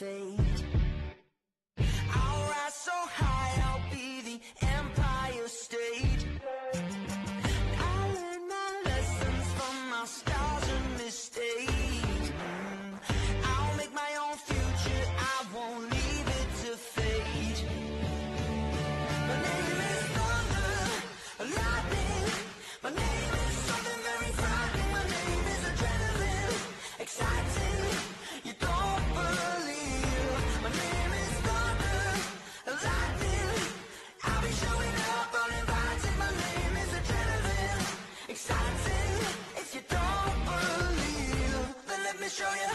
fate. I'll rise so high, I'll be the Empire State. I learned my lessons from my scars and mistakes. I'll make my own future, I won't leave it to fate. My name is thunder, lightning. My name is something very frightening. My name is adrenaline, exciting. You don't believe. My name is thunder, lightning. I'll be showing up uninvited. My name is adrenaline, exciting. If you don't believe, then let me show you.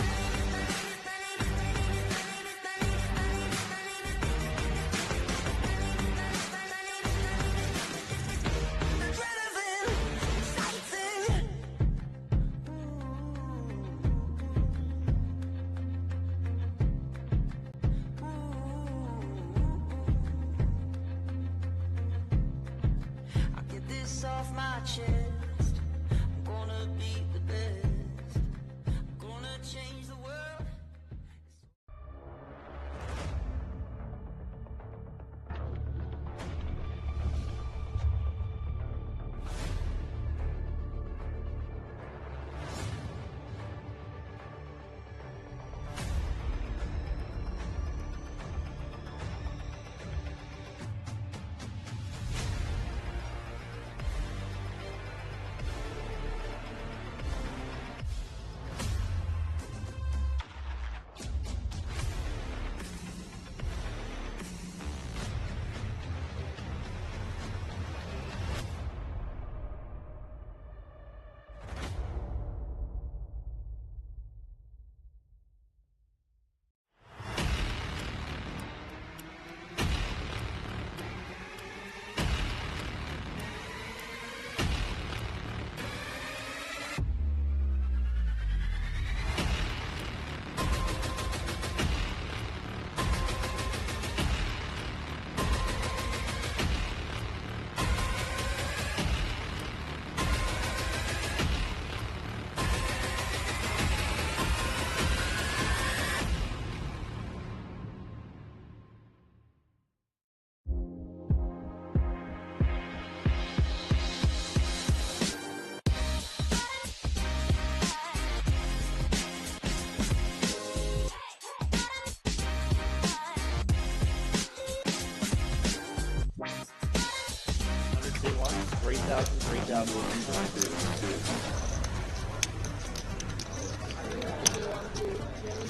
Off my chest, I'm gonna be the best. I'm gonna change the world.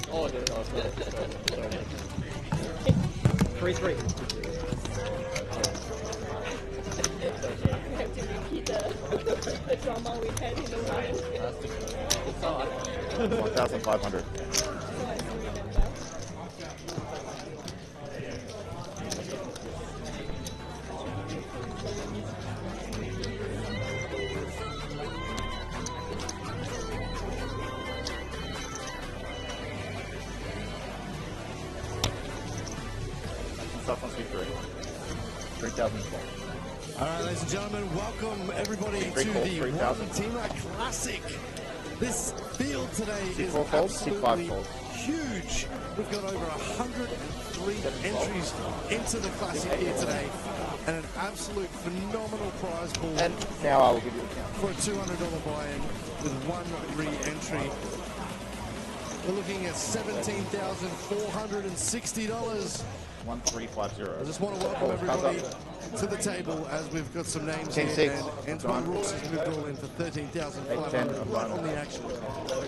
Oh, dude, no, sorry. 3-3. We have to repeat the drama we had in the morning. It's hard. 1,500. So I don't remember. Stuff on C3. 3,004. All right, ladies and gentlemen, welcome everybody to the Wantima Classic. This field today is absolutely huge. We've got over 103 entries into the Classic here today, and an absolute phenomenal prize pool. And now I will give you a count. For a $200 buy-in with one re-entry. We're looking at $17,460. 1350. I just want to welcome everybody to the table as we've got some names here. And Antoine Rooks has moved all in for 13,500 right on the action.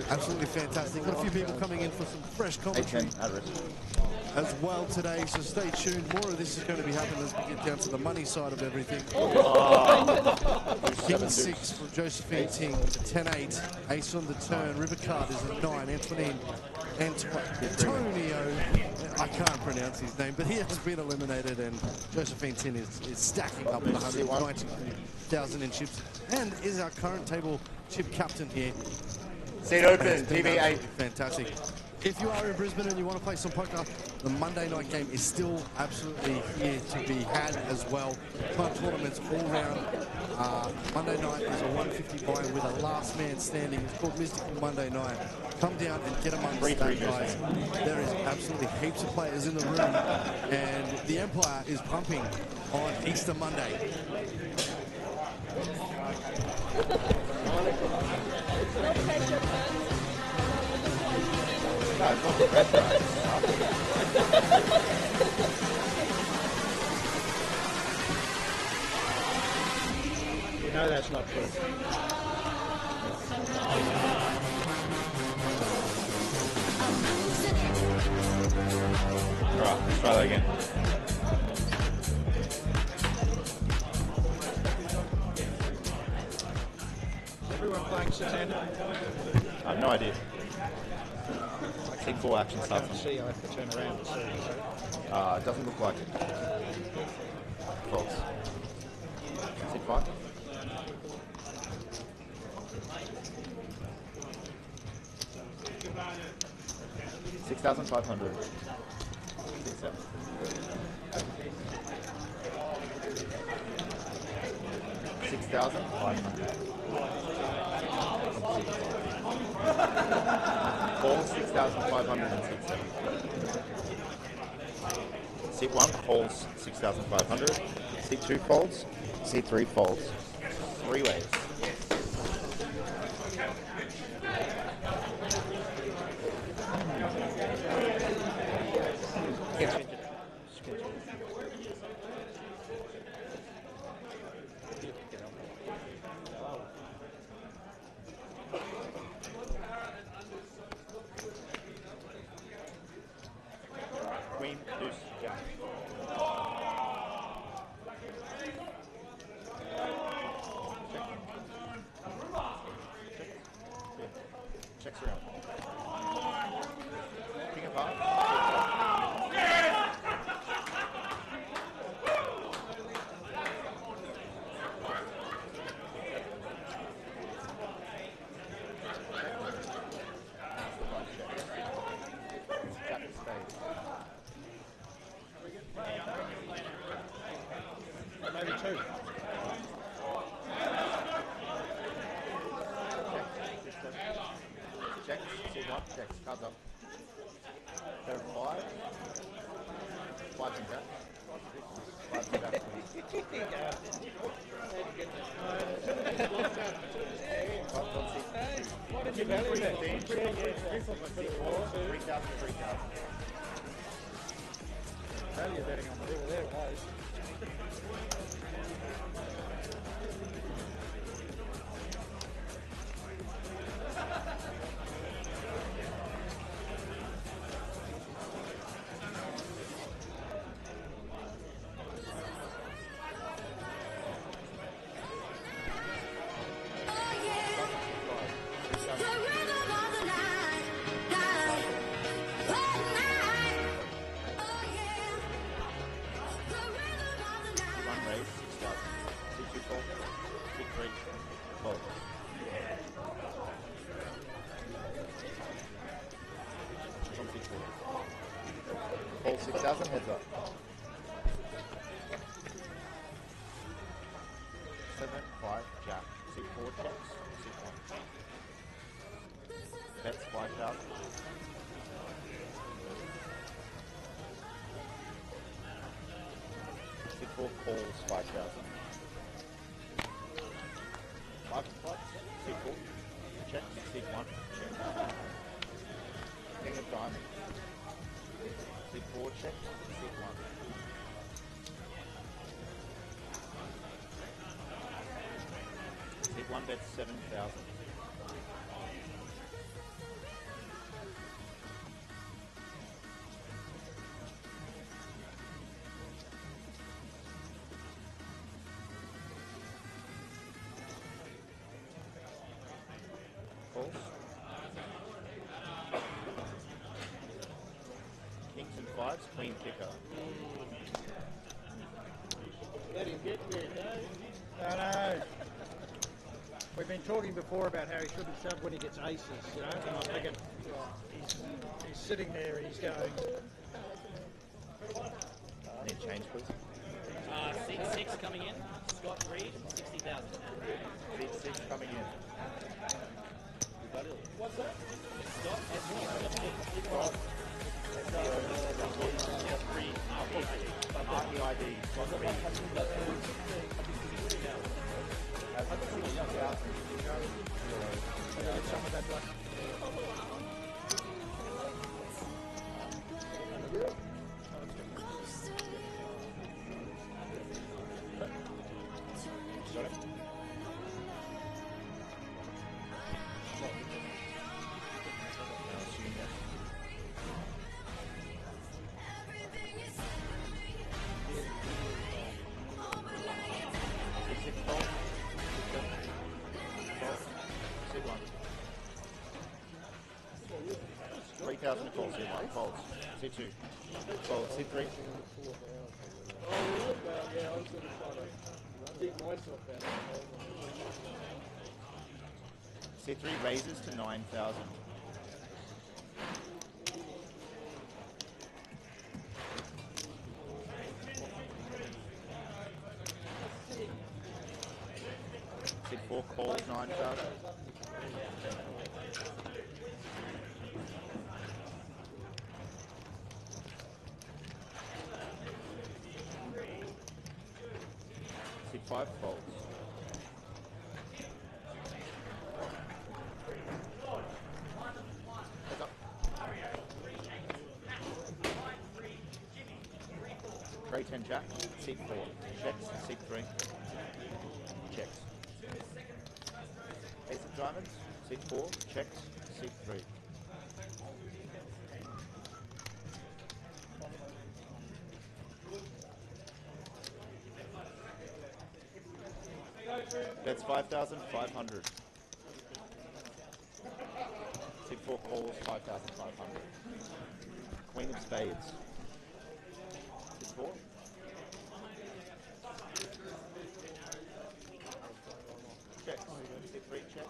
Absolutely fantastic. Got a few people coming in for some fresh commentary as well today, so stay tuned. More of this is going to be happening as we get down to the money side of everything. King 6 from Josephine Ting, 10-8. Ace on the turn. River Card is a 9. Antonio, I can't pronounce his name, but he has been eliminated, and Josephine Ting is stacking up with 190,000 in chips, and is our current table chip captain here. Seat open, TV8. Fantastic. If you are in Brisbane and you want to play some poker, the Monday night game is still absolutely here to be had as well. Club tournaments all round. Monday night is a 150 buy with a last man standing. It's called Mystical Monday Night. Come down and get amongst that, guys. There is absolutely heaps of players in the room, and the Empire is pumping on Easter Monday. No pressure, man. No, it's not the red guy. You know that's not true. Alright, let's try that again. Everyone playing six-handed? I have no idea. I think full action I starts. can't see. I have to turn around to see. It doesn't look like it. False. Sit fine. $6,500. 6,500. Call 6,567. Seat 1 folds 6,500. Seat 2 folds. Seat 3 folds. 3 ways. Queen, deuce, jack. Checks around. King of hearts. Jack of spades. Maybe two. Checks, C1, checks, cards up. Pair of 5. 5 and jack. 5 and jack. What did you value that? 3,000. Value betting on the river there, guys. One raise, 6,000. C2 fold. C3 fold. From C4. Fold 6,000, heads up. 7, 5, jack. C4 checks. C1. Bets 5,000. C4 calls 5,000. 5 spots, C4, checks, C1, check. King of diamond. C4 checks, C1. C1 bets 7,000. Calls. Kings and 5s, queen kicker. Let him get there, no. No. We've been talking before about how he shouldn't shove when he gets aces, you know, and I reckon he's sitting there and he's going, Need change, please. Seat 6 coming in. Scott Reed, 60,000. Seat 6 coming in. What's that? Scott, REID. Scott Reed. some of that luck. Sit one. 3,000 to call, sit one. Folds. Sit two. Folds. Sit three. Sit three raises to 9,000. Sit four calls 9,000. Sit five folds. Heads up. Grey 10 jack. Seat 4. Checks. Seat 3. Checks. Ace of diamonds. Seat 4. Checks. Seat 3. That's 5,500. Seat 4 calls 5,500. Queen of spades. Seat 4. Checks. Seat 3 checks.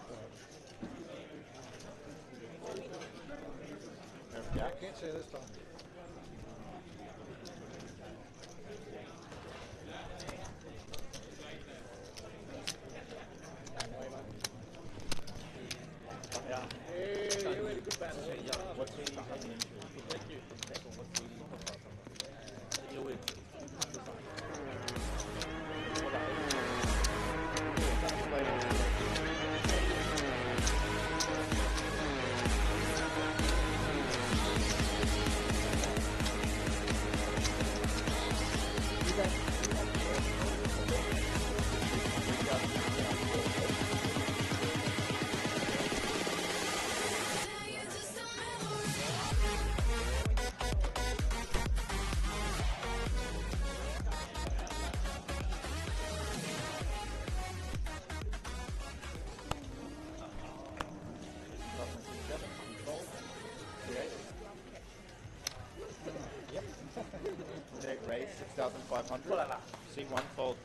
Pair of jacks. Can't see this time. What's he heading into? Raise 6,500. Seat 1 fold.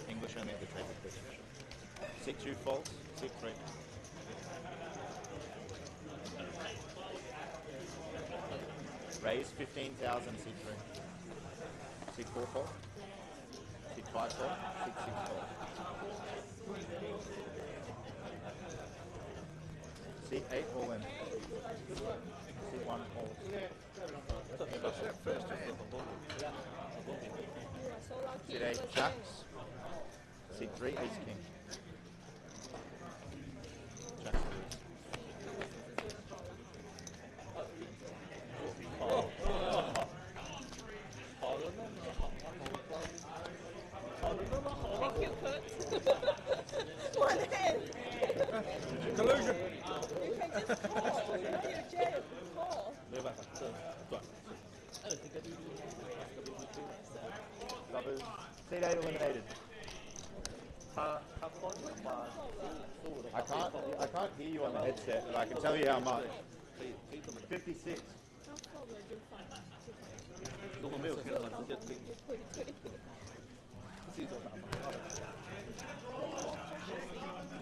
English only at the table, please. Seat 2 folds. Seat 3. Raise 15,000. Seat 3. Seat 4 fold. Seat 5 fold. Seat 6 fold. Seat 8 all in. Seat 1 fold. Seat 8 jacks. Seat 3 ace king. Jacks lose. Thank you, Kurt. One hand. Collusion! You can just call. You're not in jail. Call. Lovers. Seat 8 eliminated. I can't hear you on the headset, but I can tell you how much. 56.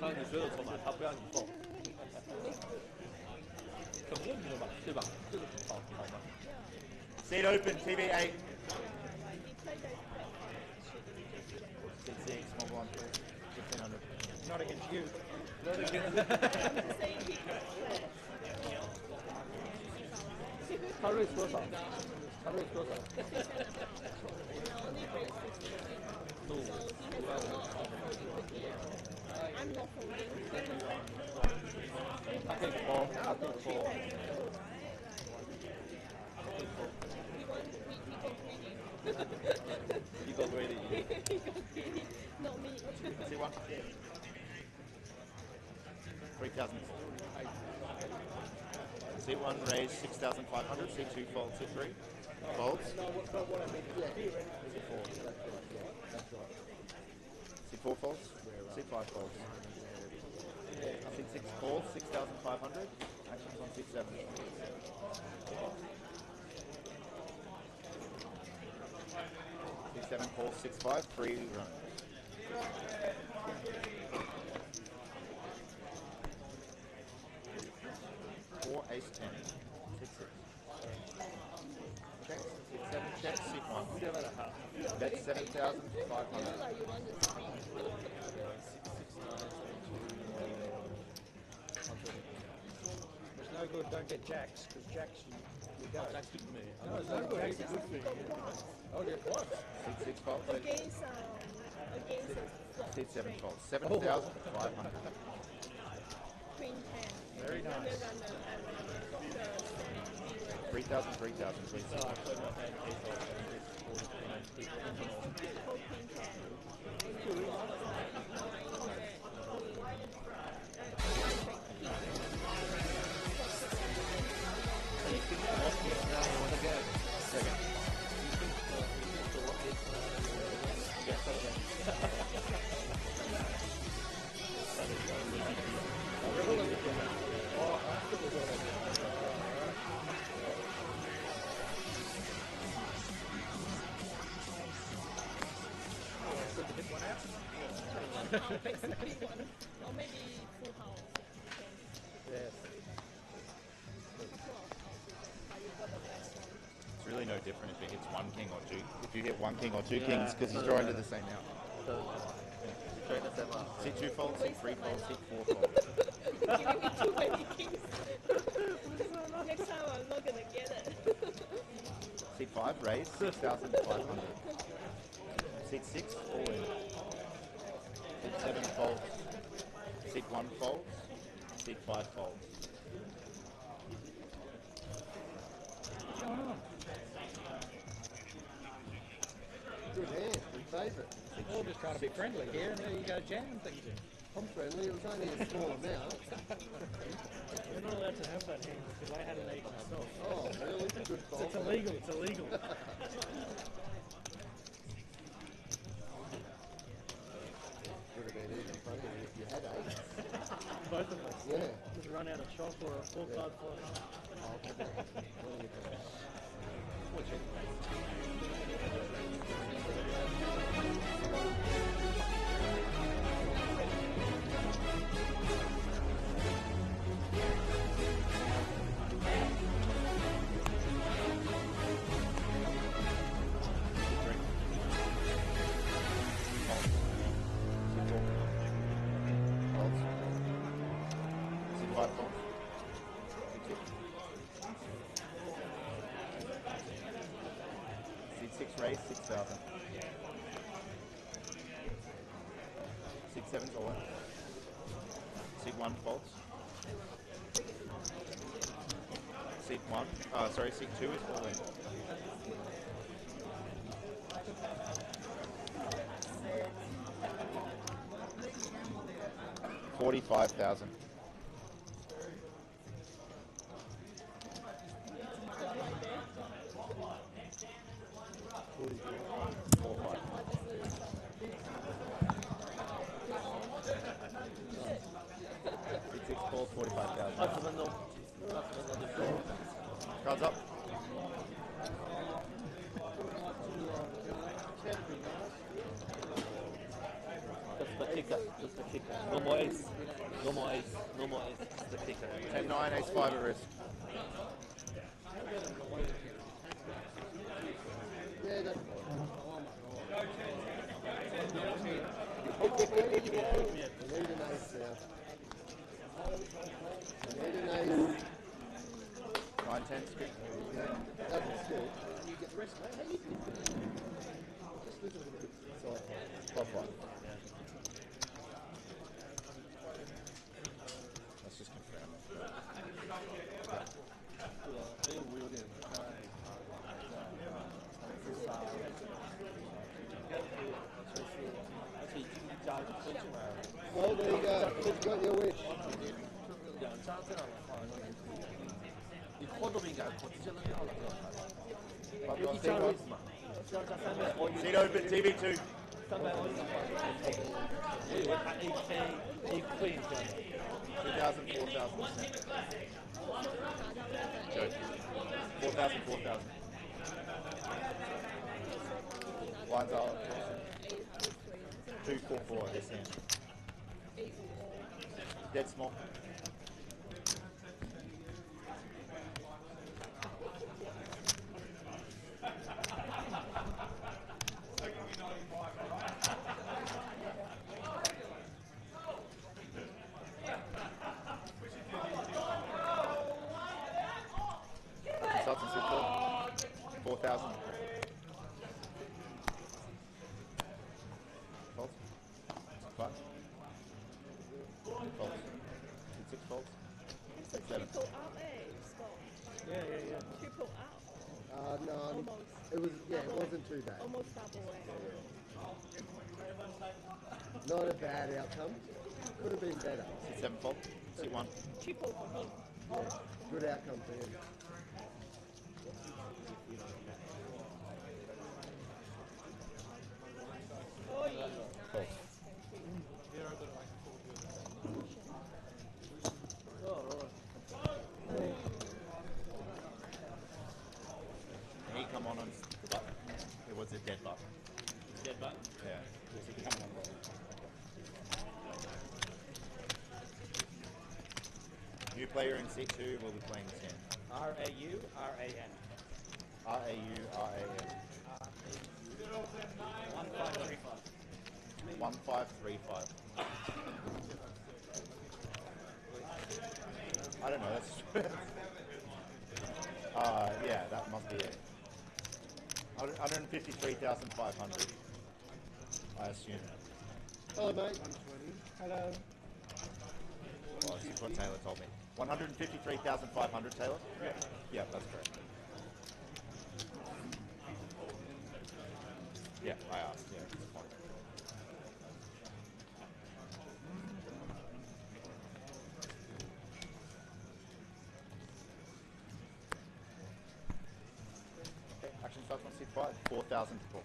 看你所有筹码，他不让你放，很公平的吧？对吧？这个好吗 ？Seat open, TV8. Seat 6, mobile on 1500. Not against you. I'm saying he could play. 他 raise 多少？他 raise 多少？ He only raised 50. So he has a lot of folding again. I'm not folding. 他可以 call， 他可以 call。 He got greedy. He got greedy. He got greedy. Not me. See one? 3,000. Seat 1 raise 6,500. Seat 2 folds. Seat 3 folds. Seat 4 folds. Seat 5 folds. Seat 6 calls 6,500. Actions on seat 7. Seat 7 calls 6-5. Free run. 4 ace 10. Seat 6. Check. Seat 7 checks. Seat 1. Bet 7,500. Like you want to speak. It's no good, don't get jacks, because jacks you go. That's good for me. No, it's no good. Jacks are good for you. Oh, yeah, what? Seat 6 folds. Against a Seat 7 folds. 7,500. queen 10. Very nice. 3,000, 3,000, please. Basically one. Or maybe full house. Yes. It's really no different if it hits one king or two. If you hit one king or two kings, because he's drawing to the same out. Seat 2 folds, seat 3 folds, seat 4 folds. You're giving me too many kings. Next time I'm not gonna get it. Seat 5 raise 6,500. Seat 6 all in. Seat 7 folds. Seat 1 folds. Seat 5 folds. Good hand, good favourite. We're all just trying to be friendly here, and there you go jamming things in. I'm friendly, it was only a small amount. You're not allowed to have that hand, because I had an 8 myself. Oh, really? Good fault. It's illegal, it's illegal. Would have been even funnier if you had 8. Both of us. Yeah. Just run out of shop or a 4-card for Seat 5 folds. Seat 6 raise 6,000. Seat 7's all in. Seat 1 folds. Seat 1, seat 2 is all in. $45,000. Seat 6 calls 45,000. Cards up. the kicker. Just the kicker. No more ace. No more ace. No more ace. Just the kicker. 10-9, ace-5 at risk. Yeah, that's We need an ace now. We need an ace. 9-10, skip. That's a skill. You get the rest, mate. Just lose a little bit. Sorry. 12-5. Let's just confirm. Well, there you go. You've got your wish. Seat open, TV2. 2,000, 4,000. 4,000, 4,000. Lines are 244, this end. Dead small. Consultancy 4,000. False. 5. False. 6 false. So triple out there, Scott. Yeah. Triple out. No, Almost. it was, it wasn't too bad. Almost double it. Not a bad outcome. Could have been better. 7 false. 1. Triple for him. Good outcome for him. False. He come on the button. It was a dead button. Dead button. Yeah. So he come on. New player in C2 will be playing this game. R-A-U, R-A-N. R-A-U, R-A-N. 1535. 1535. I don't know, that's yeah, that must be it. 153,500. I assume. Hello, mate. Hello. Well, this is what Taylor told me. 153,500, Taylor? Yeah. Yeah, that's correct. Yeah, I asked. Yeah, it's fine. Okay, action starts on C5. 4,000 to pull.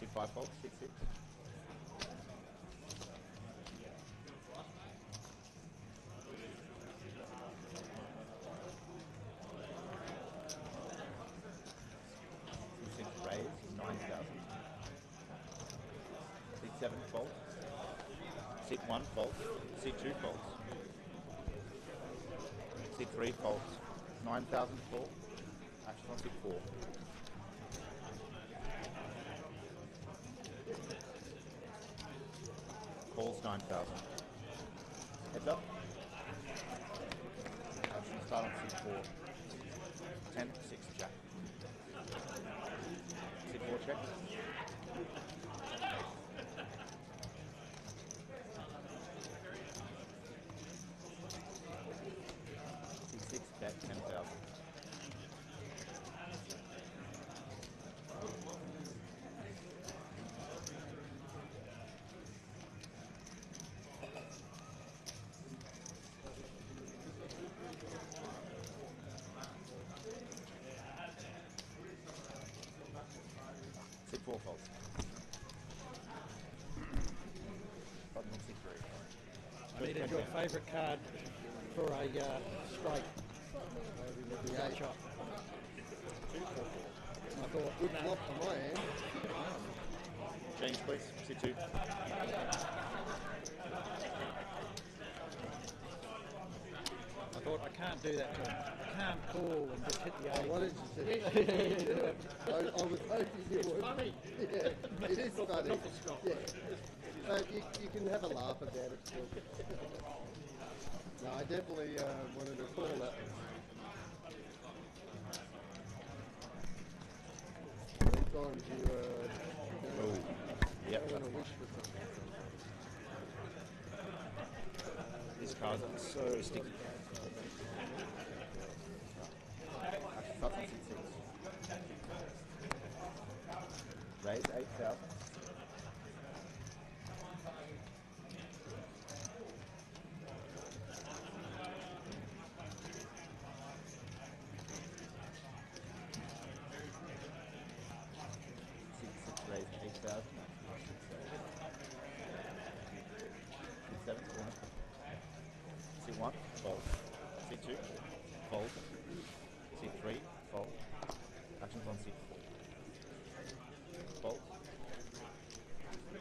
C5 fold, 6-6. Raise, 9,000. C7 fold. C1 fold. C2 folds. C3 folds. 9,000 fold. Action on C4. Calls 9,000. Heads up. Action start on C4. 10, 6, jack. C4 check. C6 bet 10,000. C4 folds. Button on C3. I needed your favourite card for a strike. That shot. I thought, Good flop for my hand. Change, please. Sit 2. I thought I can't do that to him. I can't call and just hit the I A. wanted you to. I was hoping you would. Yeah, it is funny. Yeah. But you can have a laugh about it still. No, I definitely wanted to call that. Sometimes you Yep. want to wish for something. These cards are so sticky. Actually, starts on 6-6. Raise 8,000. Raise 8,000. 7, C1, fold. C2, fold. C3, fold. Actions on C4. Fold.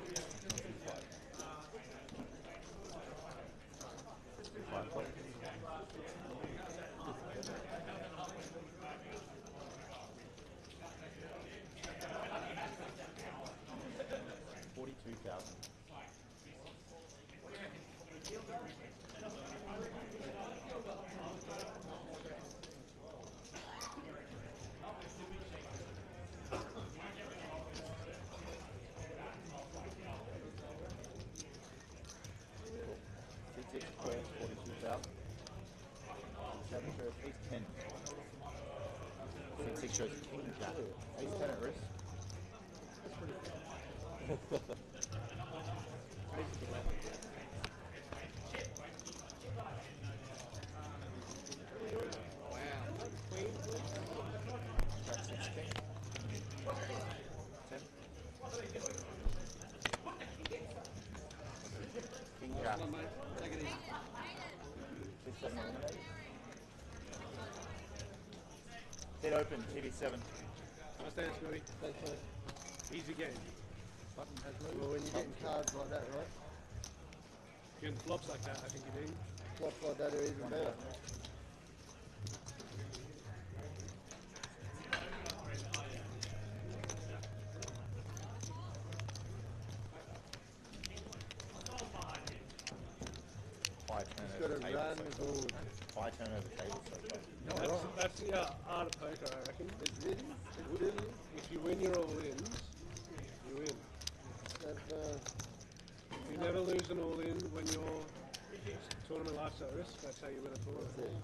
Actions on C5. C5, fold. 42,000. C6 calls 42,000. 7 shows ace 10. C6 shows king jack. Ace 10 at risk. Jack 6 king. 10. King jack. This doesn't eliminate. Head open, TV7. Nice dance, Scotty. Thanks, mate. Easy game. Button has moved. Well, when you're getting cards like that, right? Getting flops like that, I think you do. Flops like that are even better. High turn Got over to table run so the far. board. High turn over table so far. That's the art of poker, I reckon. It really is. If you win your all-ins, you win. That, You never lose an all-in when your tournament life's at risk. That's how you win a tournament.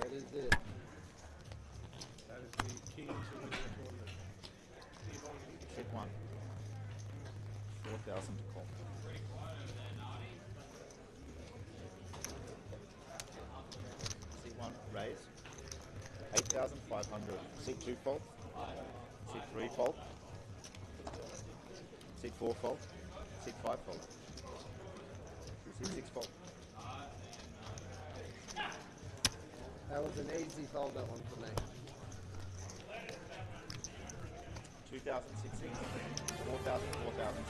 that is it. That is the key to winning a tournament. Check 1. 4,000 to call. C1, raise. 8,500. C2 fold. C3 fold. C4 fold. C5 fold. C6 fold. That was an easy fold, that one for me. 2,000, 4,000, 4,000.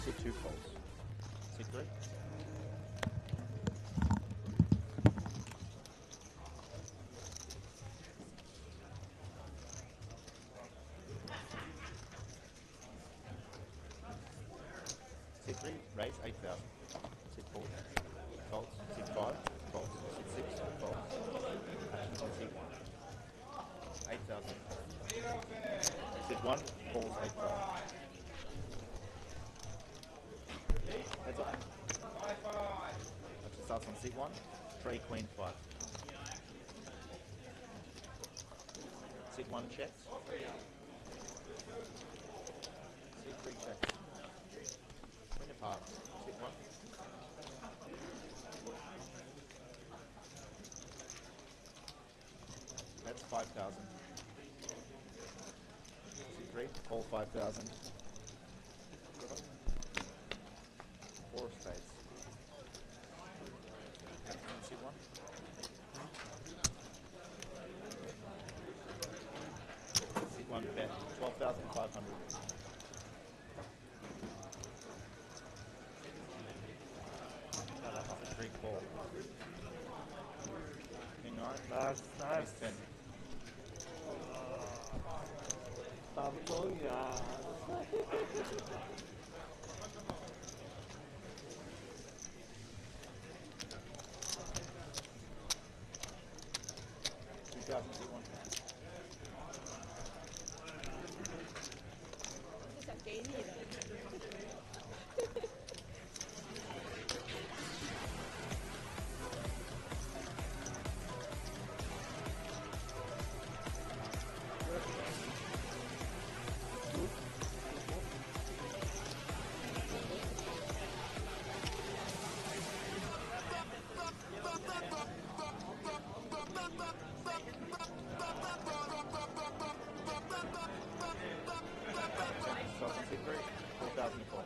C2 folds. C3. C3, raise 8,000. C4, folds. C5, folds. C6, folds. Actions on C1. 8,000. C1, falls 8,000. Heads up. Action starts on C1. 3, Queen 5. C1 checks. C3 check. Win apart. Sit one. That's 5,000. C3, all 5,000. Four of spades. Sit one. Sit one bet. 12,500. Off a 3-4. King 9. Nice, nice. 10. Babulonia. Just a game here. C3, 4,004.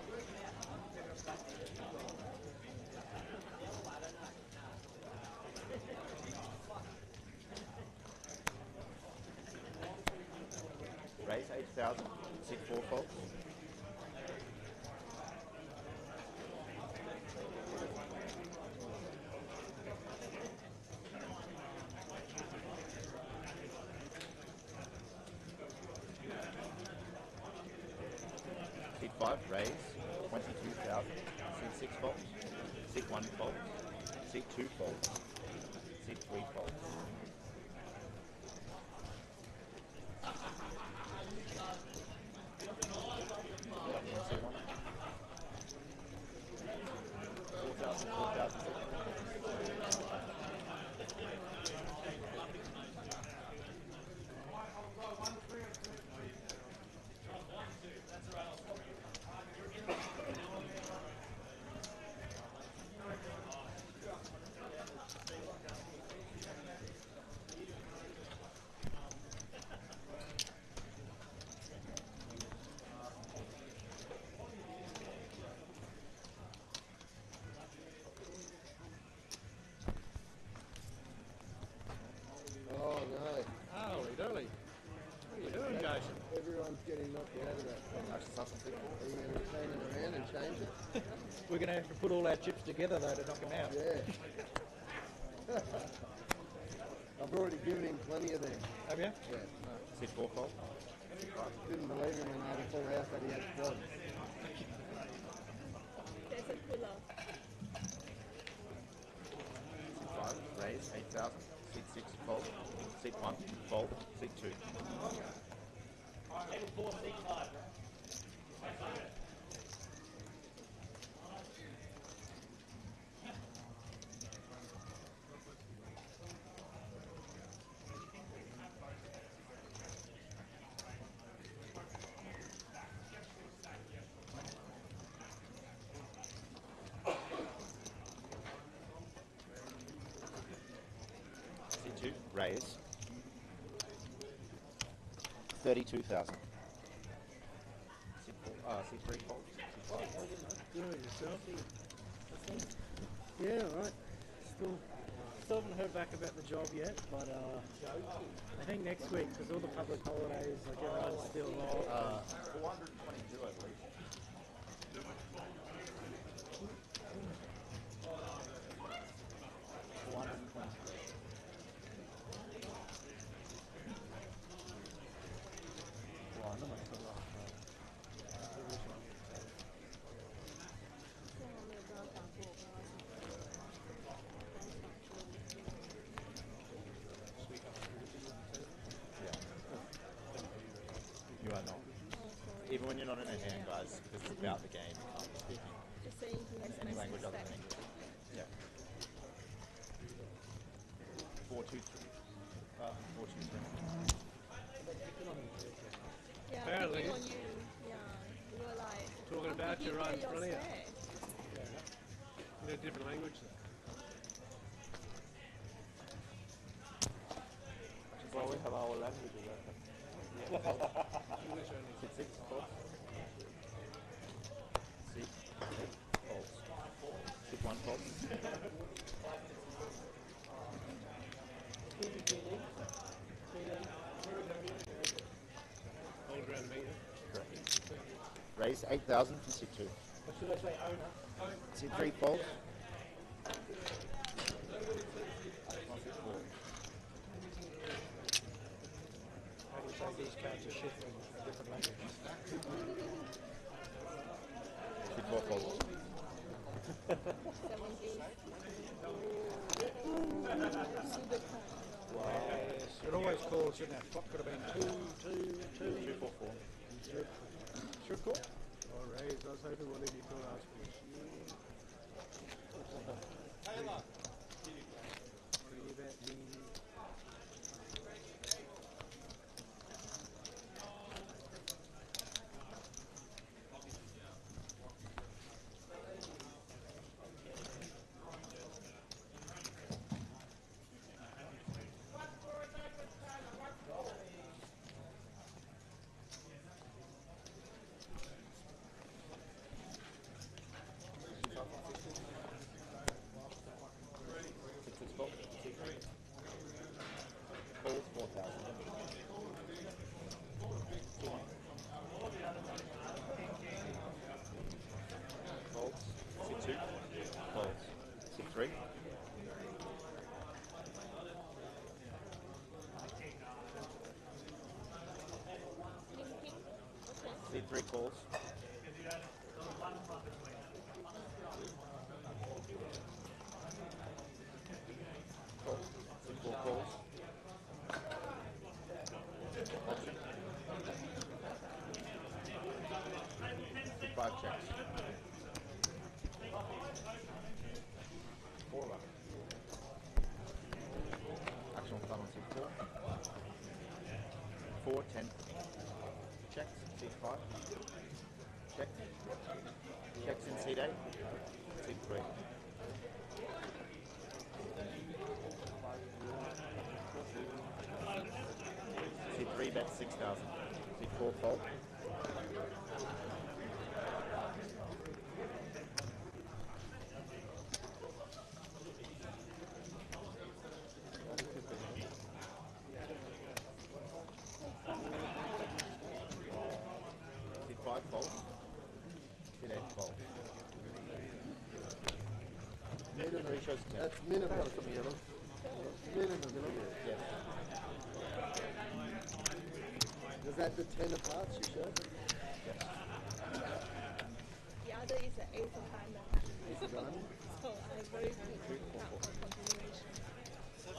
Raise 8,000. Sit 4 folds. Sit 5, raise 22,000. Sit 6 folds. Sit 1 fold. Sit 2 folds. Sit 3 folds. Sit 1. 4,000, 4,000. Oh no, Holy dolly. What are you doing, Jason? everyone's getting knocked out of that. Actually, that's a 6. Are you going to turn it around and change it? We're going to have to put all our chips together, though, to knock him out. Yeah. I've already given him plenty of them. Have you? Yeah. Sit 4 fold. Couldn't believe him when he had a full house that he had quads. There's a cooler. 5, raise 8,000. Sit 6 fold. Sit 1 fold. Sit 2. Table 4, seat 5. Sit 2, raise 32,000. Sit 4, sit 3 fold. Sit 5. Doing it yourself. Yeah, all right. Still haven't heard back about the job yet, but I think next week, because all the public holidays, like everyone's still off. 422, I believe. You are not. Even when you're not in a hand, guys, because it's about the game, you can't be speaking Just saying he has any nice language other than respect. English. Yeah. 423. 423. Yeah, Apparently. picking on you. Yeah. We were like, Talking "Uncle, about he your hear own you're brilliant. scared." In a different language there. Well, we have our languages. English only. 6, false. 6, 8, false. 6, 1, false. Old round meter. Correct. Raise 8,000 from sit 2. What should I say, owner? Sit 3, false. How do you say these cards are shit in a different language? Sit 4, false. Yes, it always calls, shouldn't it? Flop could have been 2, 2, 2. 2, 4, 4. Should call? All right, I was hoping one of you could ask me. Taylor. See 3 calls. Call. See 4 calls. Option. See 5 checks. 4 left. Action will start on C4. 4, 10. Checks. C5. Check. Checks in C8. C3. C3 bet 6,000. C4 fold. C5 fold. C8 fold. Minimum. 3 shows 10. That's minimum. Minimum. Yes. Was that the 10 of hearts you showed? The other is the ace of diamonds. Is it done? So I'm very good for continuation. I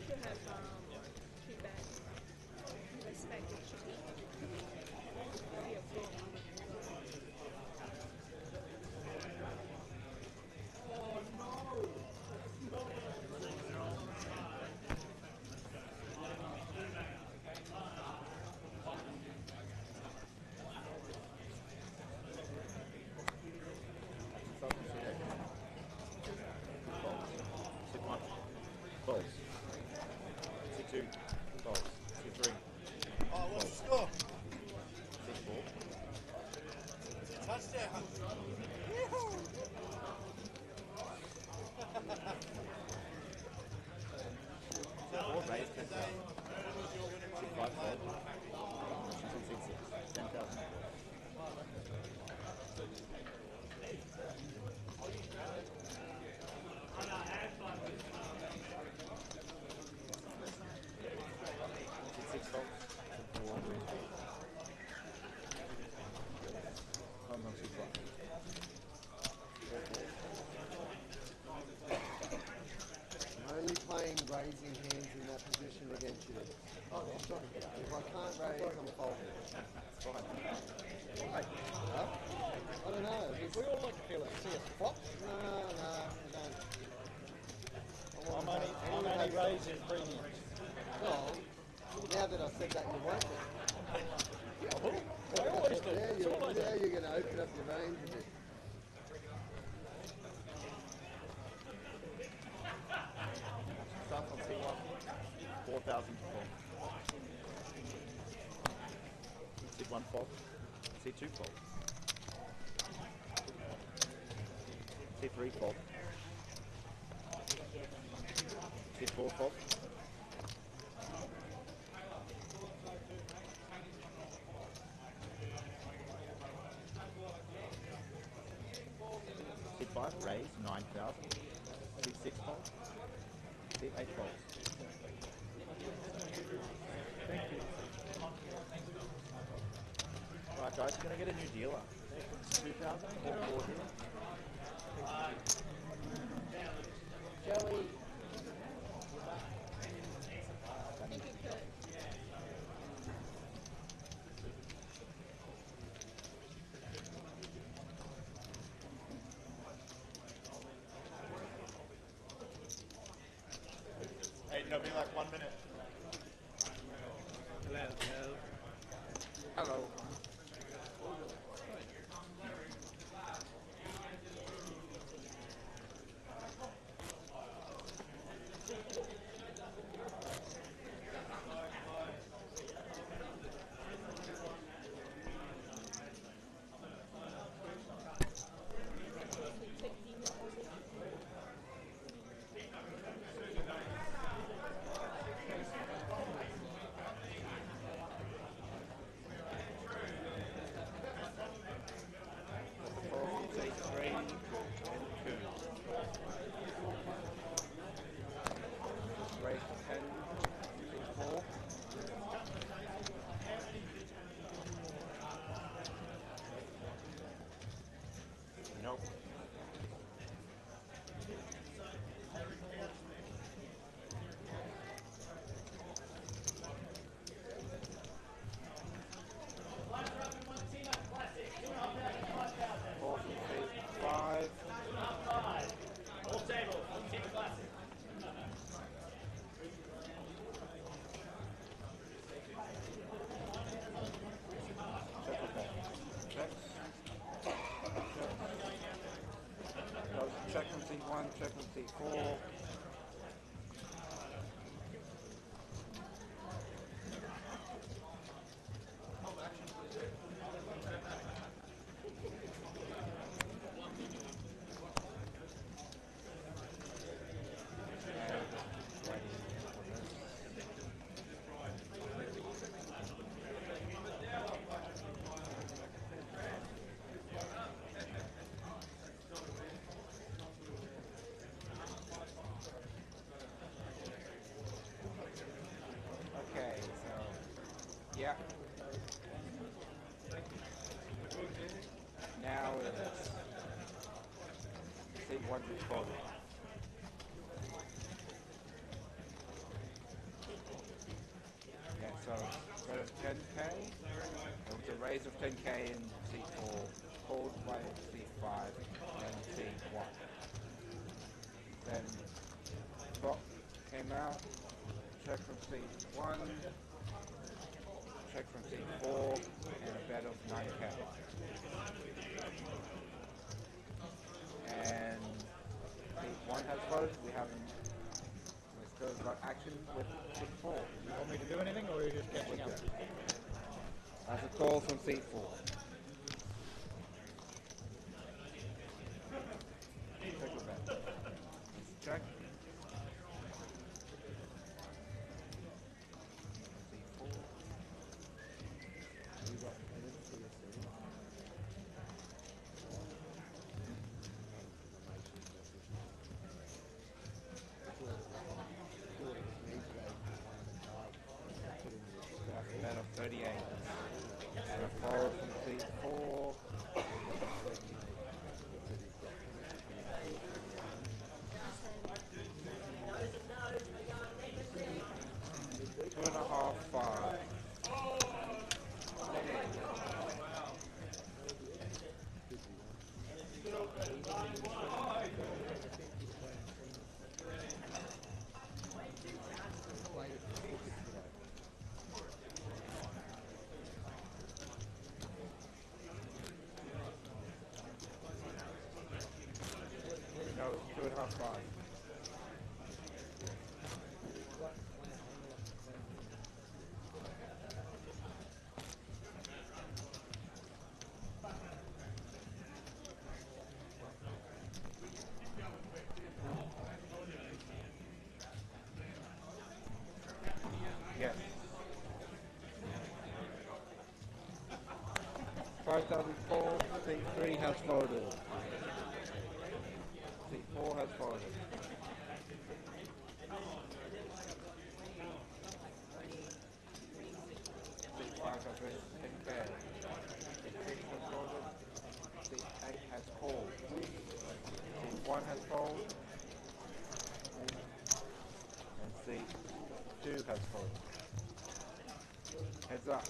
should have 3 bags. Respect it should be. 3 or 4. C1. False. C2. False. C3. Oh, what's the score? C4. Touchdown. Or raise 10,000. C5 fold. Options on C6. 10,000. C6 fold. C4. Comes on C5. 4 fold. I'm only playing raising hands in that position against you. Oh, that's right. If I can't raise, I'm folding. Fine. Huh? I don't know. We all like to feel it. See us flop. No, I don't. I want I'm only raising premiums. Well, now that I've said that, you won't be. I always do. Now That's all I do. you're going to open up your range a bit. Start on C1. 4,000 fault. C1 fault. C2 fault. C3 fault. C4 fault. C5 raise 9,000. C6 fault. C8 fault. Thank you. Right guys, gonna get a new dealer. 2,000 or 40. Joey. Thank you, Kurt. Hey, it'll be like 1 minute. Hello. Nope. Five. All table, Wantima Classic. Check on C1, check on C4. Okay, so, yeah. Now it's C1 to 12. Yeah, so got a 10k. There was a raise of 10k in C4, called by C5, and C1. Then Bot came out, check from C1, check from C4, and a bet of 9k. And C1 has voted, we haven't, we still got action with C4. You want me to do anything, or are you just catching up? That's a call from C4. Check your bet. Check. C4. You got, I didn't see a series. That's a bet of 38. And a fold from C4. Two and a half, 5. plus 5. Yes. 5004, seat 3 has folded. Seat 4 has folded. Seat 5 has raised 10k. Seat 6 has folded. Seat 8 has called. Seat 1 has folded. And seat 2 has folded. Heads up.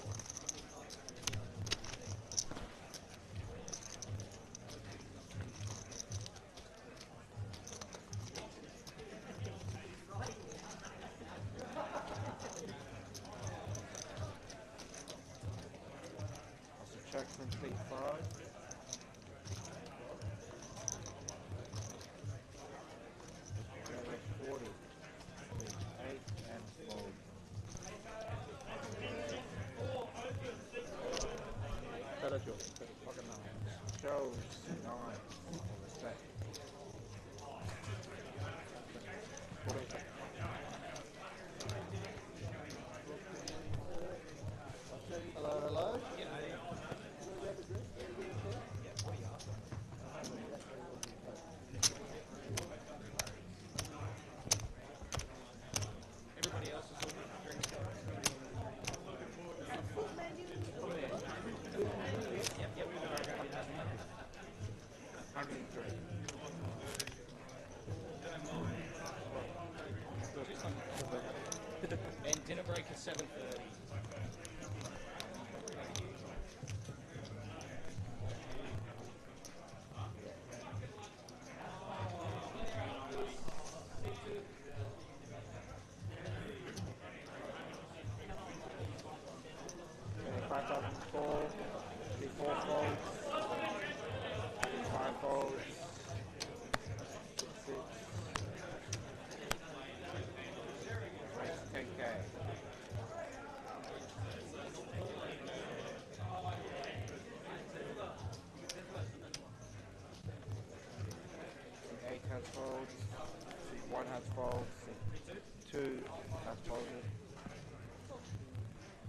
Check from seat 5. Carry 40. Seat 8 and fold. Shows 9 on the set. Hello, hello. Everybody else is ordering drinks. Yep. 103. And dinner break at 7:30. Okay, 5004. Seat 4 folds. Seat 5 folds. Seat 6. Raise 10k. Seat 8 has folds. Seat 1 has folds. Seat 2 has folded.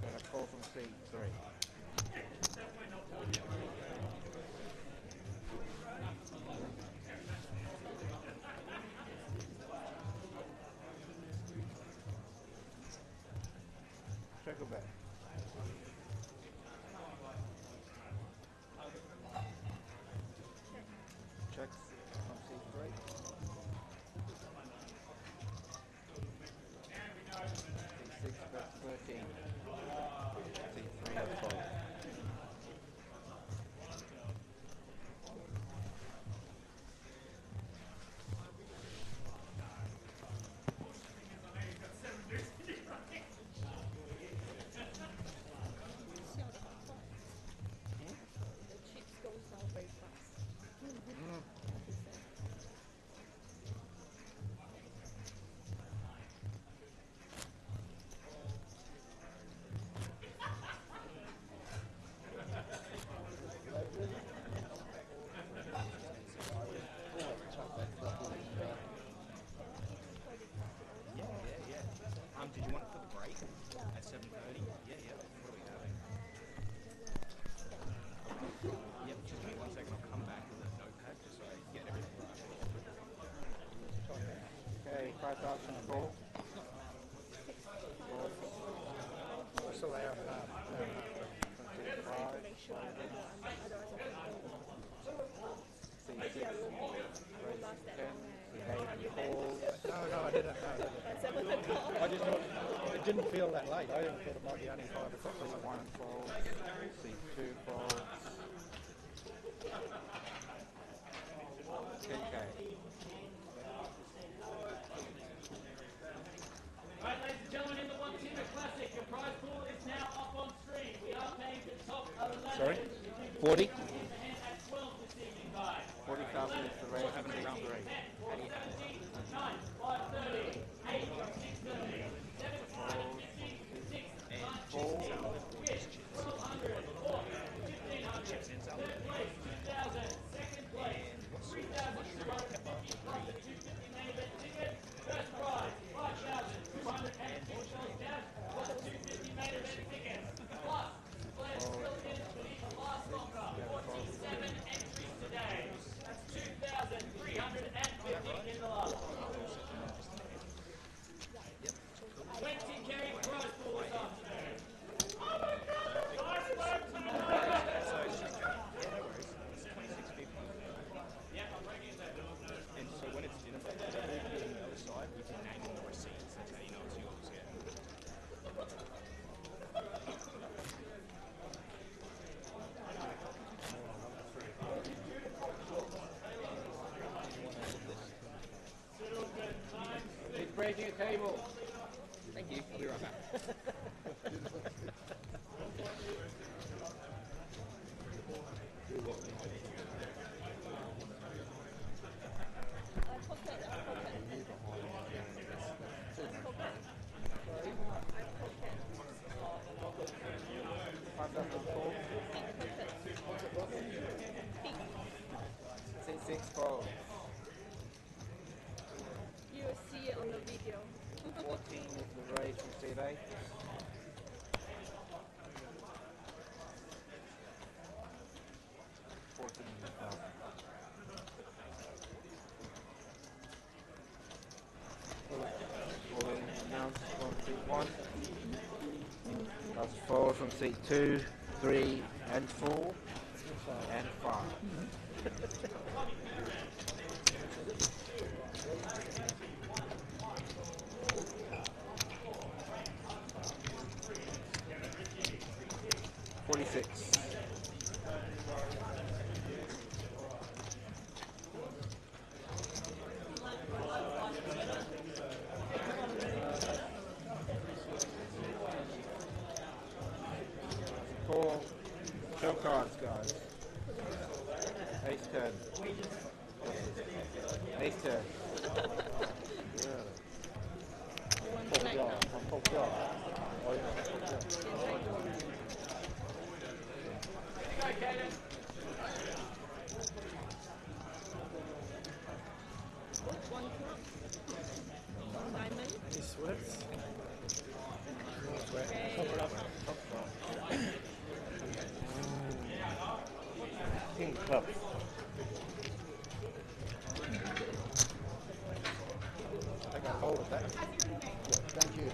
Got a call from seat 3. Check it back. Checks from seat 3. Seat 6 got 13. Seat 3 has 12. The chips go down very fast. Did you want it for the break at 7:30? Yeah. What are we having? Yep, just give me 1 second. I'll come back with a notepad just so I get everything right. Okay, 5004. So they are. Seat 5. Make sure I do that. Otherwise Seat 6. Raise 10. Seat 8 calls. No, I didn't. I just thought it didn't feel that late. I didn't thought it might be only 5 o'clock. Seat 1 folds. Seat 2 folds. 10k. Right, ladies and gentlemen, in the Wantima Classic, your prize pool is now up on screen. We are paying the top 11. Sorry? 40? At 12 this evening, guys. 40,000 is the raise of seat 3. changing a table. Thank you. I'll be right back. Six fold. You will see it on the video. 14 is the raise from seat 8. Announced from seat 1. That's 4 from seat 2, 3 and 4 and 5. 46. Four show cards, guys. Ace 10. Ace 10. One cup. Diamond. Any sweats? King clubs. I got hold of that. Thank you.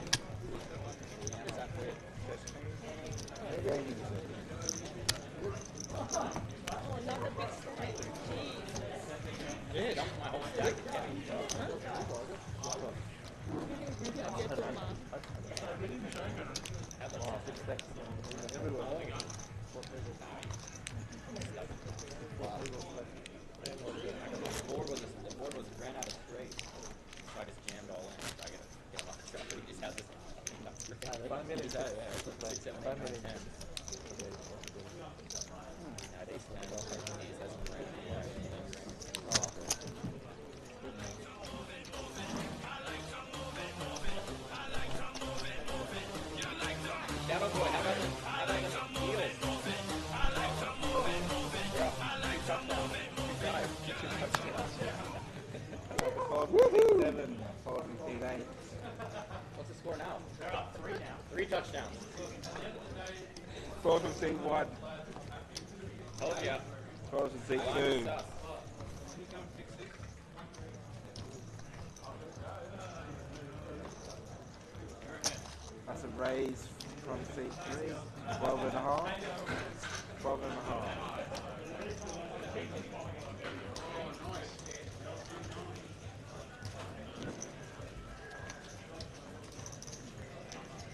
Oh, another big slide. Jeez. Yeah, that's my whole stack. The board was ran out of straight, so I just jammed all in. So I gotta get them off the track. We just have this. 5 minutes. 6, 7, 8, 9, 10. Nowadays, 10. These has some right. Down boy, how about the heels? Woohoo! 4 from seat 8. What's the score now? 3 now. 3 touchdowns. 4 from seat 1. Told ya. 4 from seat 2. That's a raise from seat 3. 12 and a half. 12 and a half.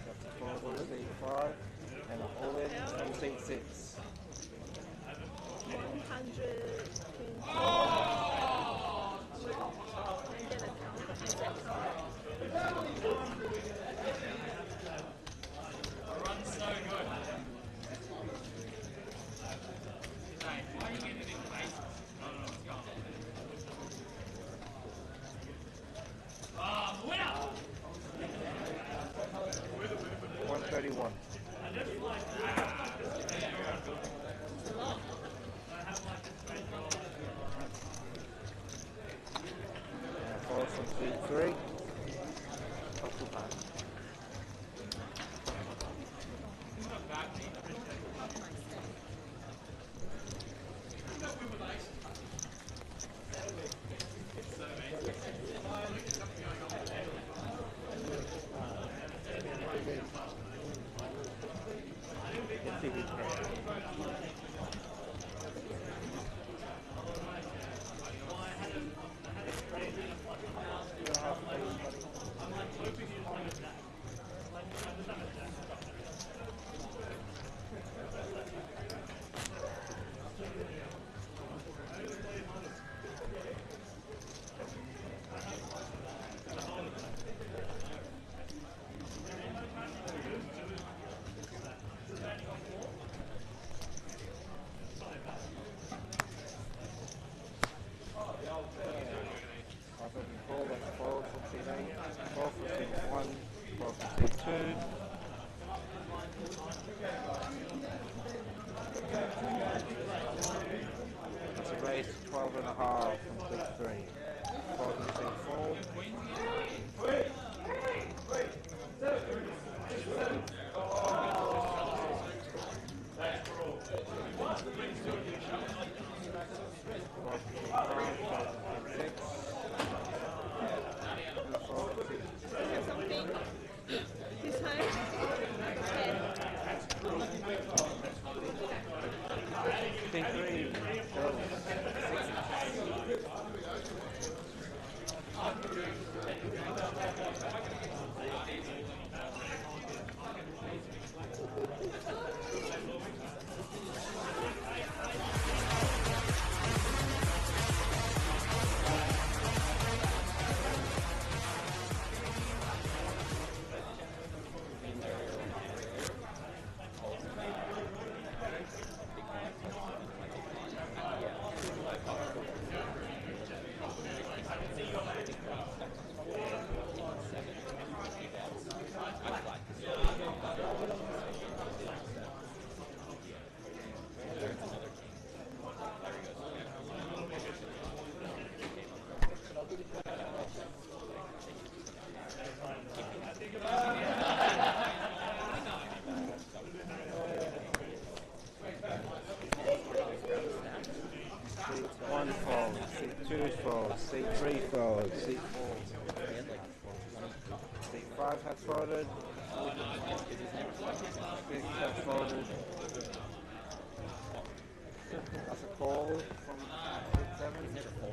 That's a 4 from seat 5. And an all in from seat 6. 120. And then a count. 53. Go. One fold, seat two fold, seat three fold, seat four. Seat five has folded. Six has folded. That's a call from seat seven. Check from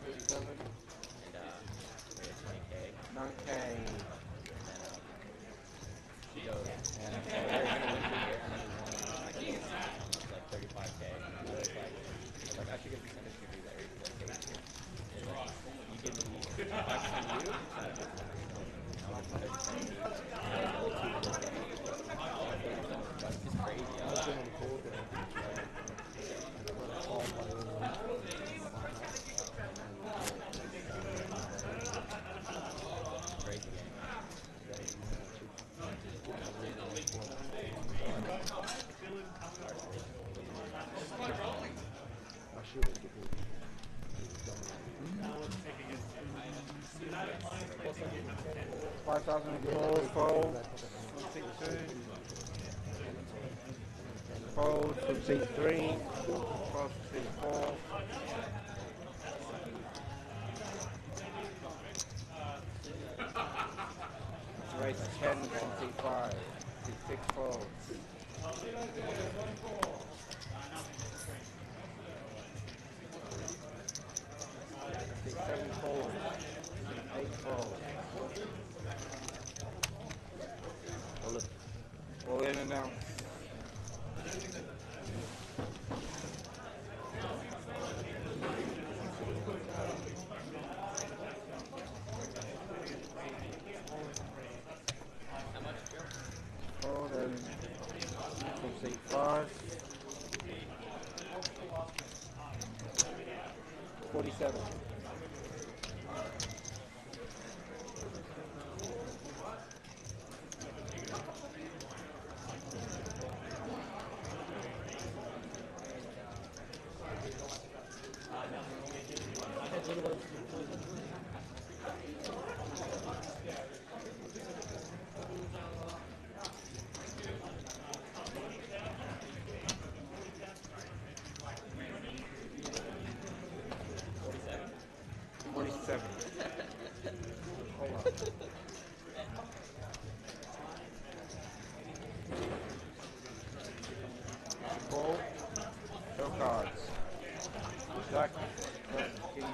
seat seven. 9K. Like 35K. Like I should get percentage to do that. You give me 5% of you. That's just crazy. Crazy game. $5,000 fold from seat two. Fold from seat three. Fold from seat four. Raise 10 from seat five. Seat six folds. Seat seven folds. Seat eight folds. All in and out. Fold and from seat five. 47. Call. Show cards. Jack. King.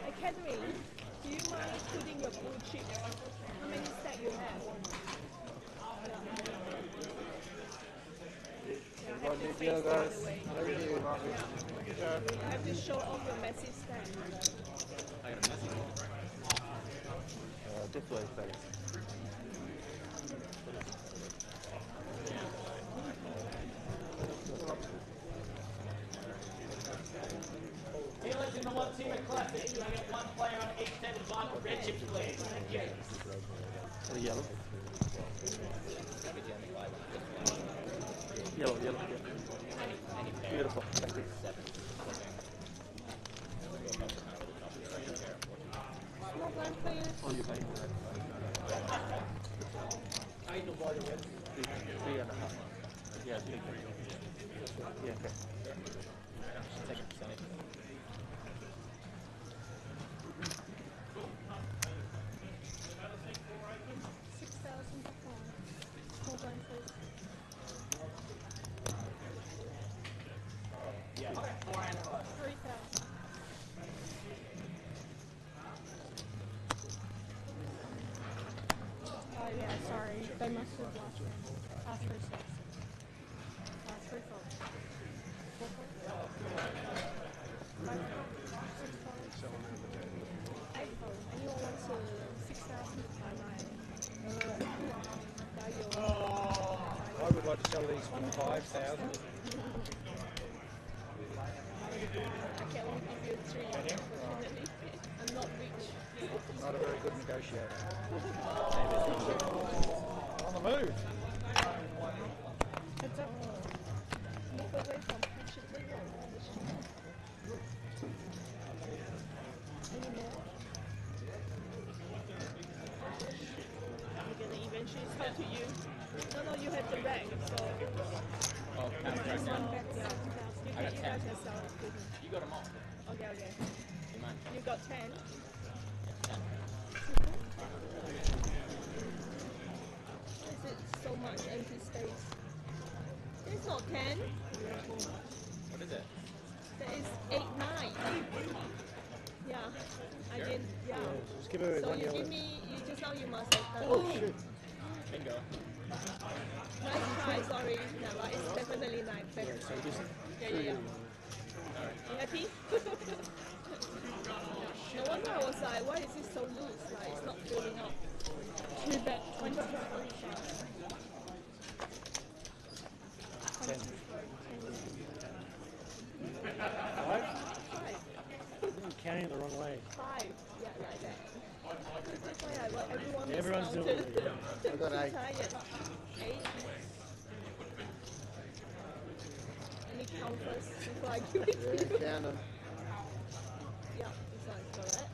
Academy, do you mind putting your blue chips? How many stacks you have? I have to face the other way. You have to show off your massive stack. I got a messy one. This way, thanks. the Wantima Classic, can I get one player on each table mark with red chips, please? Thank you. The yellow. Yellow, yellow, yeah. Beautiful. Thank you. Oh, you pay. 3.5. Yeah, 3. Yeah, okay. Take a percentage. Oh yeah, sorry. They must have asked for 6. Asked for 4. 8 fold. Anyone wants to 6,000? I would like to sell these for 5,000. Okay, I'll give you 3. Unfortunately, I'm not rich. Not a very good negotiator. On the move. Heads up. Move away from patiently. Any more? You're gonna eventually sell to you. No, you have the rank, so. Oh, One bet, yeah. You I got guys 10. can sell it to me. You got them all. Okay. Do you mind? You got 10. Yeah, 10. Is it so much empty space? It's not 10. What is it? There is 8, 9. Yeah. I didn't, yeah. Just give her So one you yellow. give me, you just now you must have done. Oh shit. Bingo. Nice try, sorry. No, but it's definitely 9. Better. Yeah. You happy? No wonder I was like, why is it so loose? Like, it's not filling up. Too bad. 20. 5? I'm counting it the wrong way. 5. Yeah, like that. That's why I want everyone is Everyone's doing counted. it. Yeah. I've got 8. Tired. 8. Let me count first before I give it to Yeah, you. count them. Yeah, this one's correct.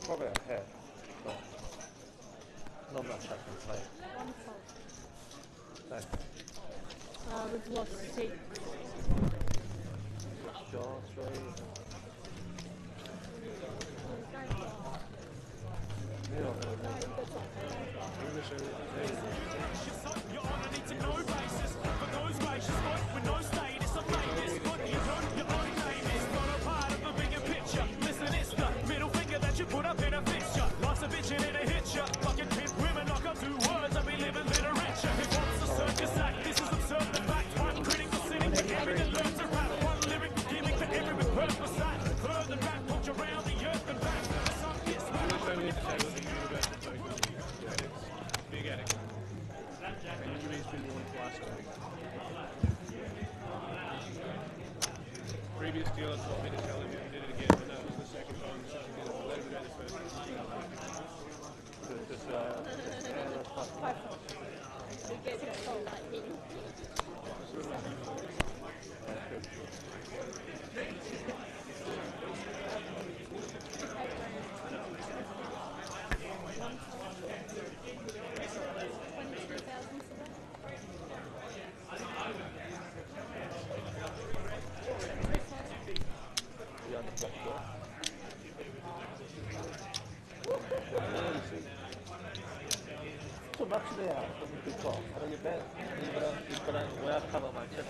Probably a head. But not much I can play. 1 fold. Thanks. We've lost 6. Jaw, straight. You're on a need to know basis. For those gracious boys with no status, I'm famous. What you don't, your own name is not a part of the bigger picture. Listen, it's the middle finger that you put up in a fixture. Life's a bitch and it'll hit ya. Fucking pimp women knock up 2 words and we live a little richer. It wants a circus act. This is absurd. The fact one critic for sitting for every that learns to rap. One lyric gimmick for every with purpose act. Heard the rap punch around the earth and back. Some kiss when I when you Big attic. Usually people want plastic. Previous dealer told me to tell him and did it again, but that was the second time since he did it. Let him do the first time. Just, You get 6 fold like me. so much there for me to talk. I don't get that. You've got to well cover my chest.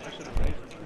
I should have raised it.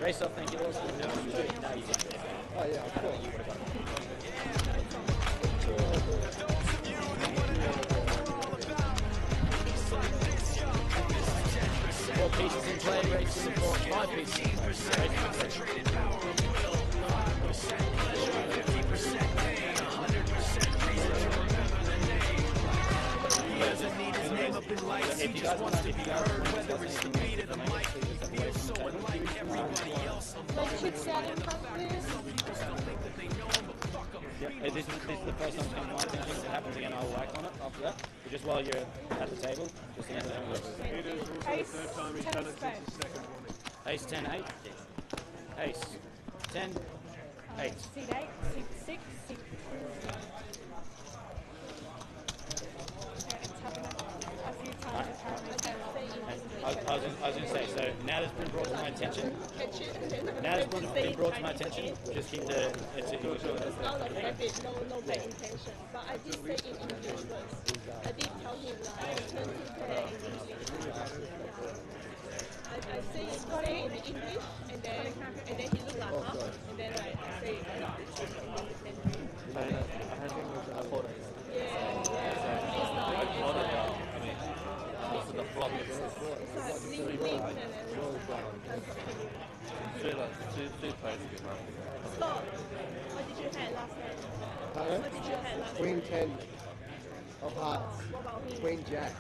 Race off, thank you, Lawson. No, you didn't. Oh yeah, of course. Four pieces in play, race to the 5 pieces in If you guys want to be heard, whether it's the beat of the mic, so unlike everybody else. Yep. This is the first time it's come to my attention. If it happens again, I'll like on it after that. But just while you're at the table, just answer that Ace 10, 8. Ace 10, 8. Seat 8, 6, 6. I was going to say, so now that's been brought to my attention, just keep the... It's not like habit, no bad intention. But I did say in English first. I did tell him like, I turn to play in English. I say it in English, and then he looked like, huh? And then like, I say it in Scott, what did you have last night? What did you have last night? Queen 10 of hearts. Queen Jack.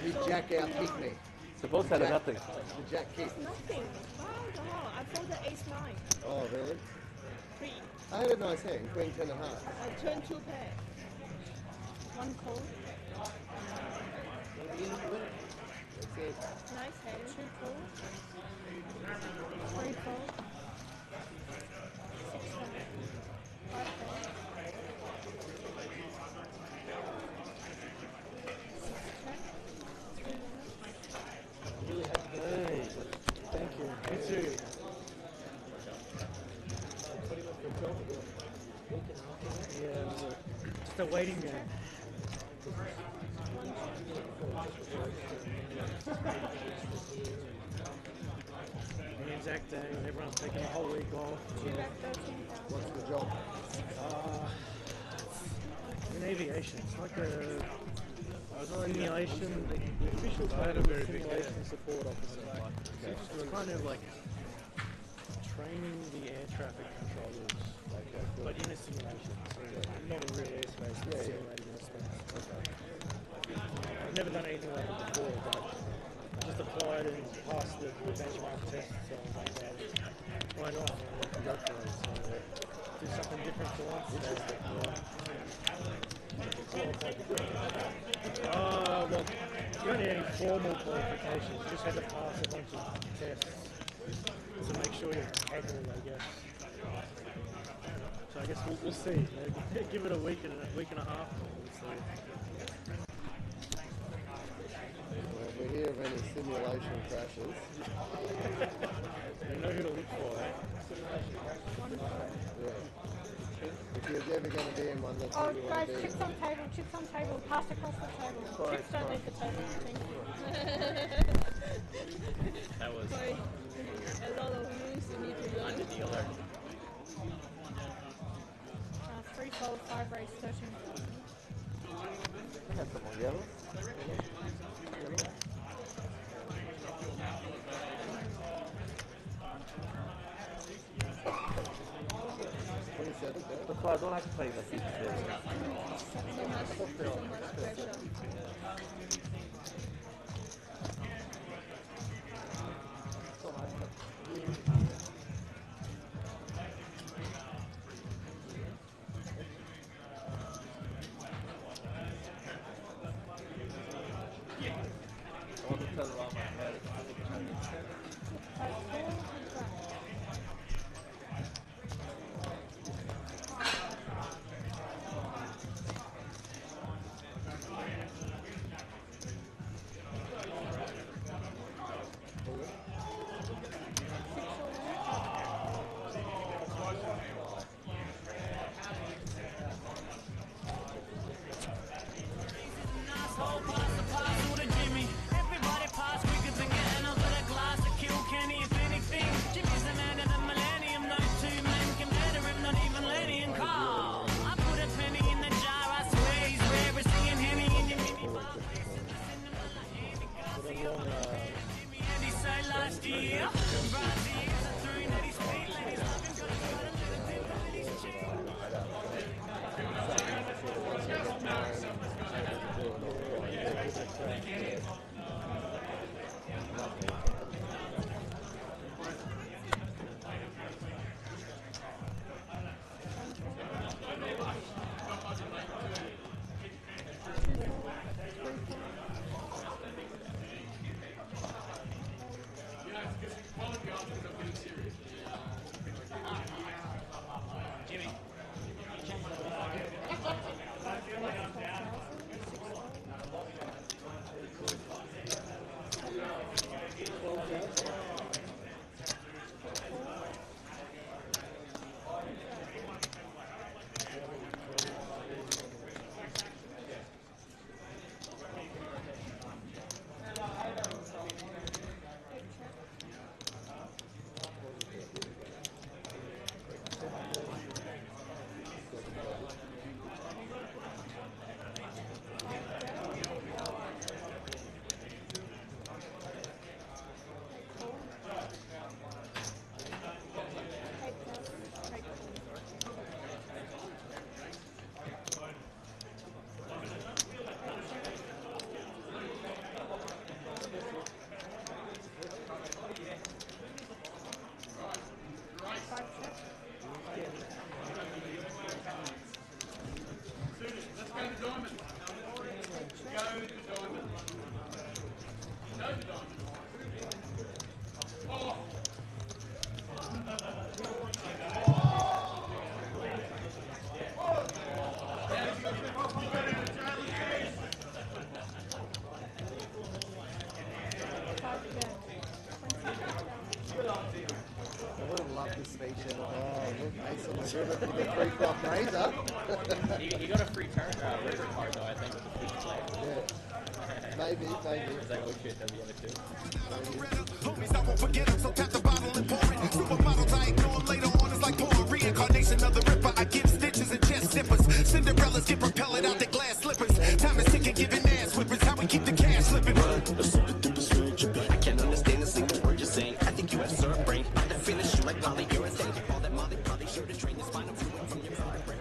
His Jack out kicked me. So both had nothing. The Jack kicked. Nothing. Wow, no, I thought the ace 9. Oh, really? 3. I had a nice hand. Queen 10 of hearts. I turned 2 pair. 1 cold. That's it. Nice hand. 2 cold. 3 cold. 6 cold. 5 cold. 6 check. Thank you. Me too. Yeah, just a waiting game. The exact day when everyone's taking a whole week off. What's the job? In aviation, it's like a simulation. The official title is simulation support officer. It's kind of like training the air traffic controllers, but in a simulation. So not a real airspace, but simulated airspace. I've never done anything like it before, but I just applied and passed the benchmark test, so I was like, why not? I can go for it. So do something different for once. Well, you don't need any formal qualifications. You just have to pass a bunch of tests to make sure you're capable, I guess. So I guess we'll see. Give it a week and a half. We'll see. Well, if we hear of any simulation crashes. You know who to look for, eh? Yeah. If you're ever going to be in one, that's Oh, what you want guys, to be. chips on table, pass across the table. Chips don't leave the table, thank you. That was A lot of rules you need to learn. under the alert. 3 fold, 5 raise, 13. I had some more yellow. That's why I don't like to play the feet. So much pressure. I want to turn around my head. Everybody pass, we could think of another glass to kill Kenny if anything. Jimmy's an He got a free river card though, I think, with the free play. Yeah. Maybe. He's like, oh shit, does he have it too? Homies, I won't forget him, so tap the bottle and pour it. Supermodels, I ignore them later on. It's like pouring reincarnation of the Ripper. I give stitches and chest zippers. Cinderellas get propelled out the glass slippers. Time is ticking, giving ass whippers. How we keep the cash slipping. I can't understand a single word you're saying. I think you have served brain. I can finish you like Molly. You're insane. All that Molly probably sure to train your spinal fluid from your brain.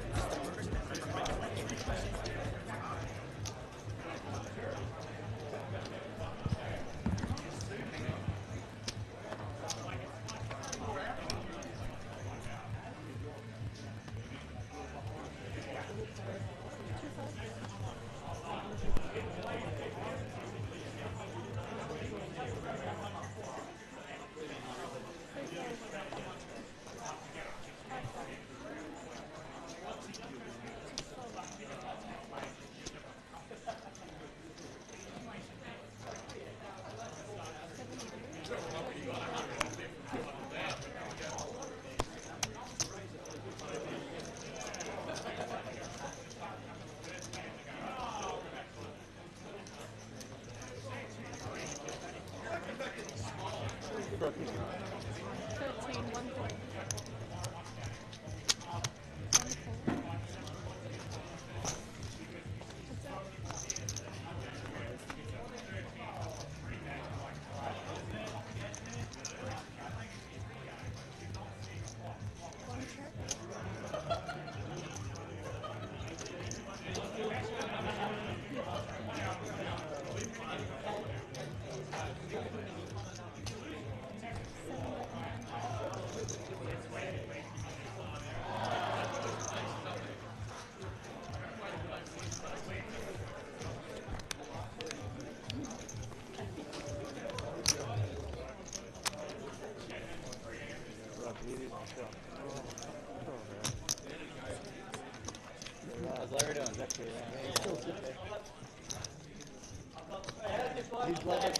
How's Larry doing?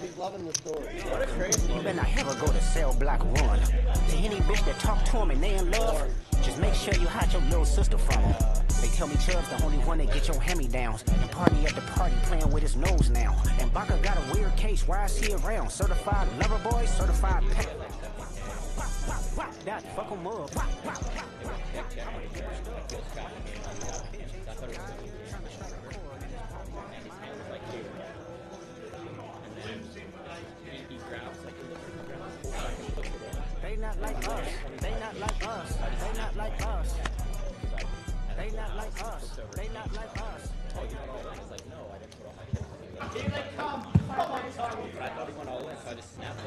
He's loving the story. What a crazy. You better not ever go to cell block 1. To any bitch that talk to him and they in love, just make sure you hide your little sister from him. They tell me Chubb's the only one that get your hand-me-downs. And party at the party playing with his nose now. And Baca got a weird case, why is he around? Certified lover boy, certified pet. That fuck him up. not like us. They not like us. They not like us. They not like us. They not like us. Oh, you went all in. It's like, no, I didn't put all my chips together. Here they come! Come on, Tommy! I thought he went all in, so I just snapped it.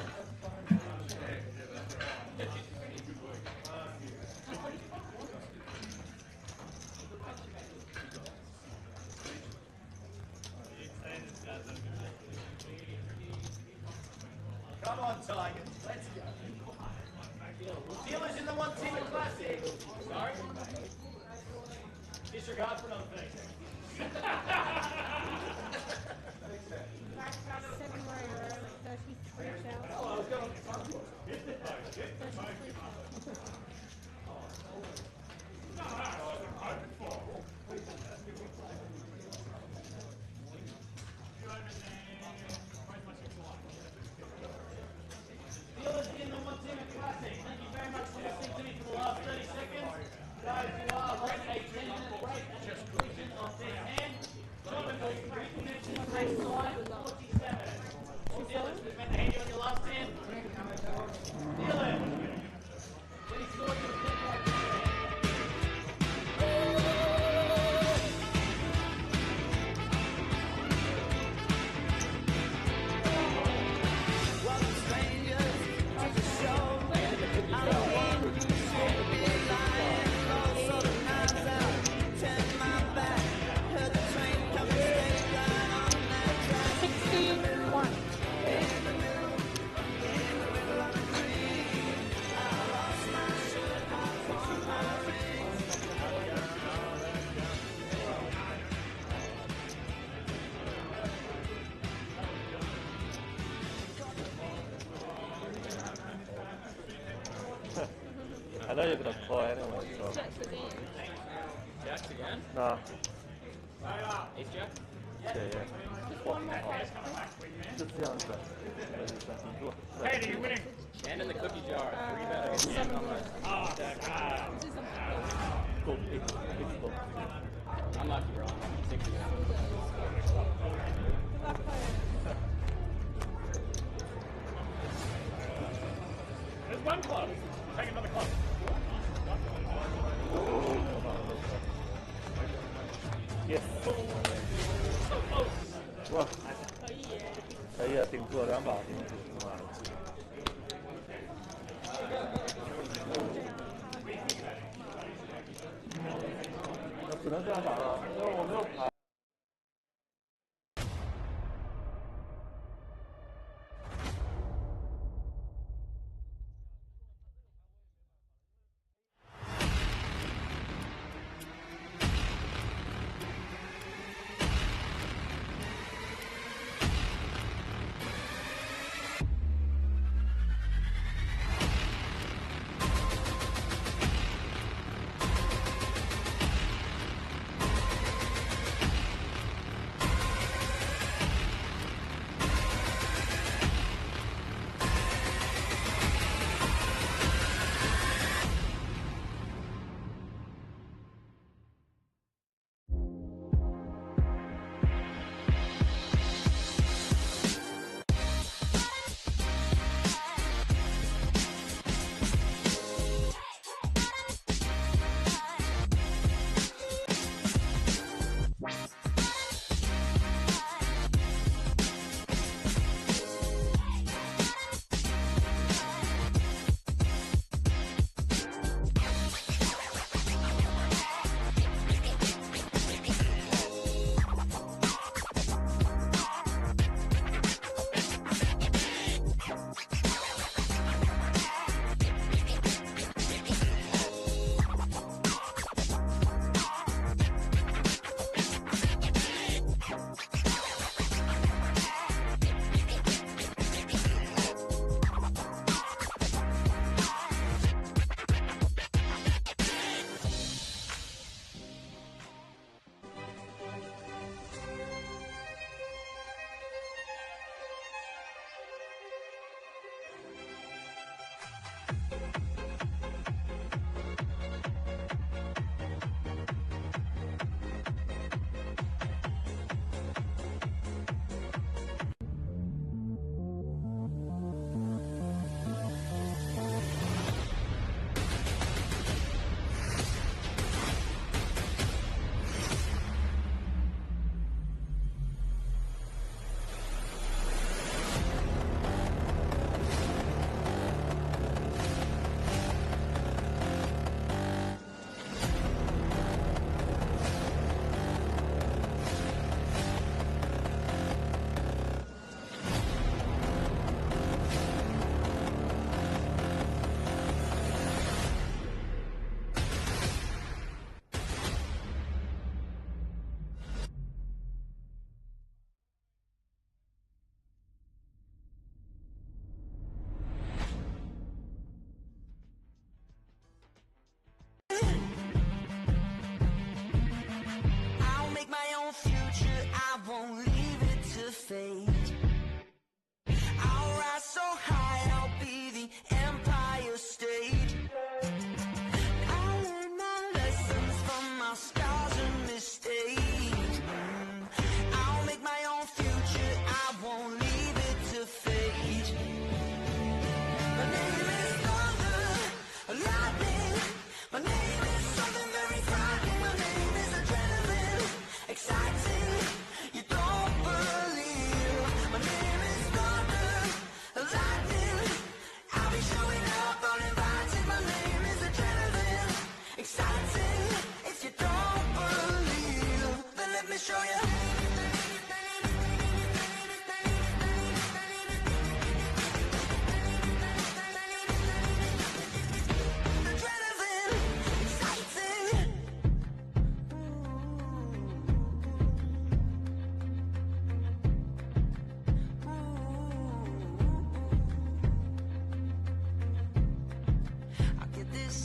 Come on, Tigers. Let's go. Dealers in the Wantima Classic. Sorry? Disregard for another thing. Dealers in the Wantima Classic. Thank you very much for listening to me for the last 30 seconds. Guys, you are on a 10-minute break at the completion of this hand. Gentlemen, reconnection race line 47. All dealers, we've been handy on your last hand. Dealer. When he scored your pick like this. I know you're gonna call anyway, so. Jacks again? No. Ace jack? Yeah. Just the answer. Hey, you're winning. And in the cookie jar. 3 bet. Oh, God. Cool. It's cool. I'm lucky, bro. 60. There's one club. Take another club. Yes. Wow. 可以啊，顶住了2把，顶住了。那只能这样打了，因为我没有牌。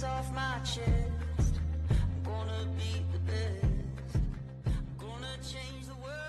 off my chest. I'm gonna be the best. I'm gonna change the world.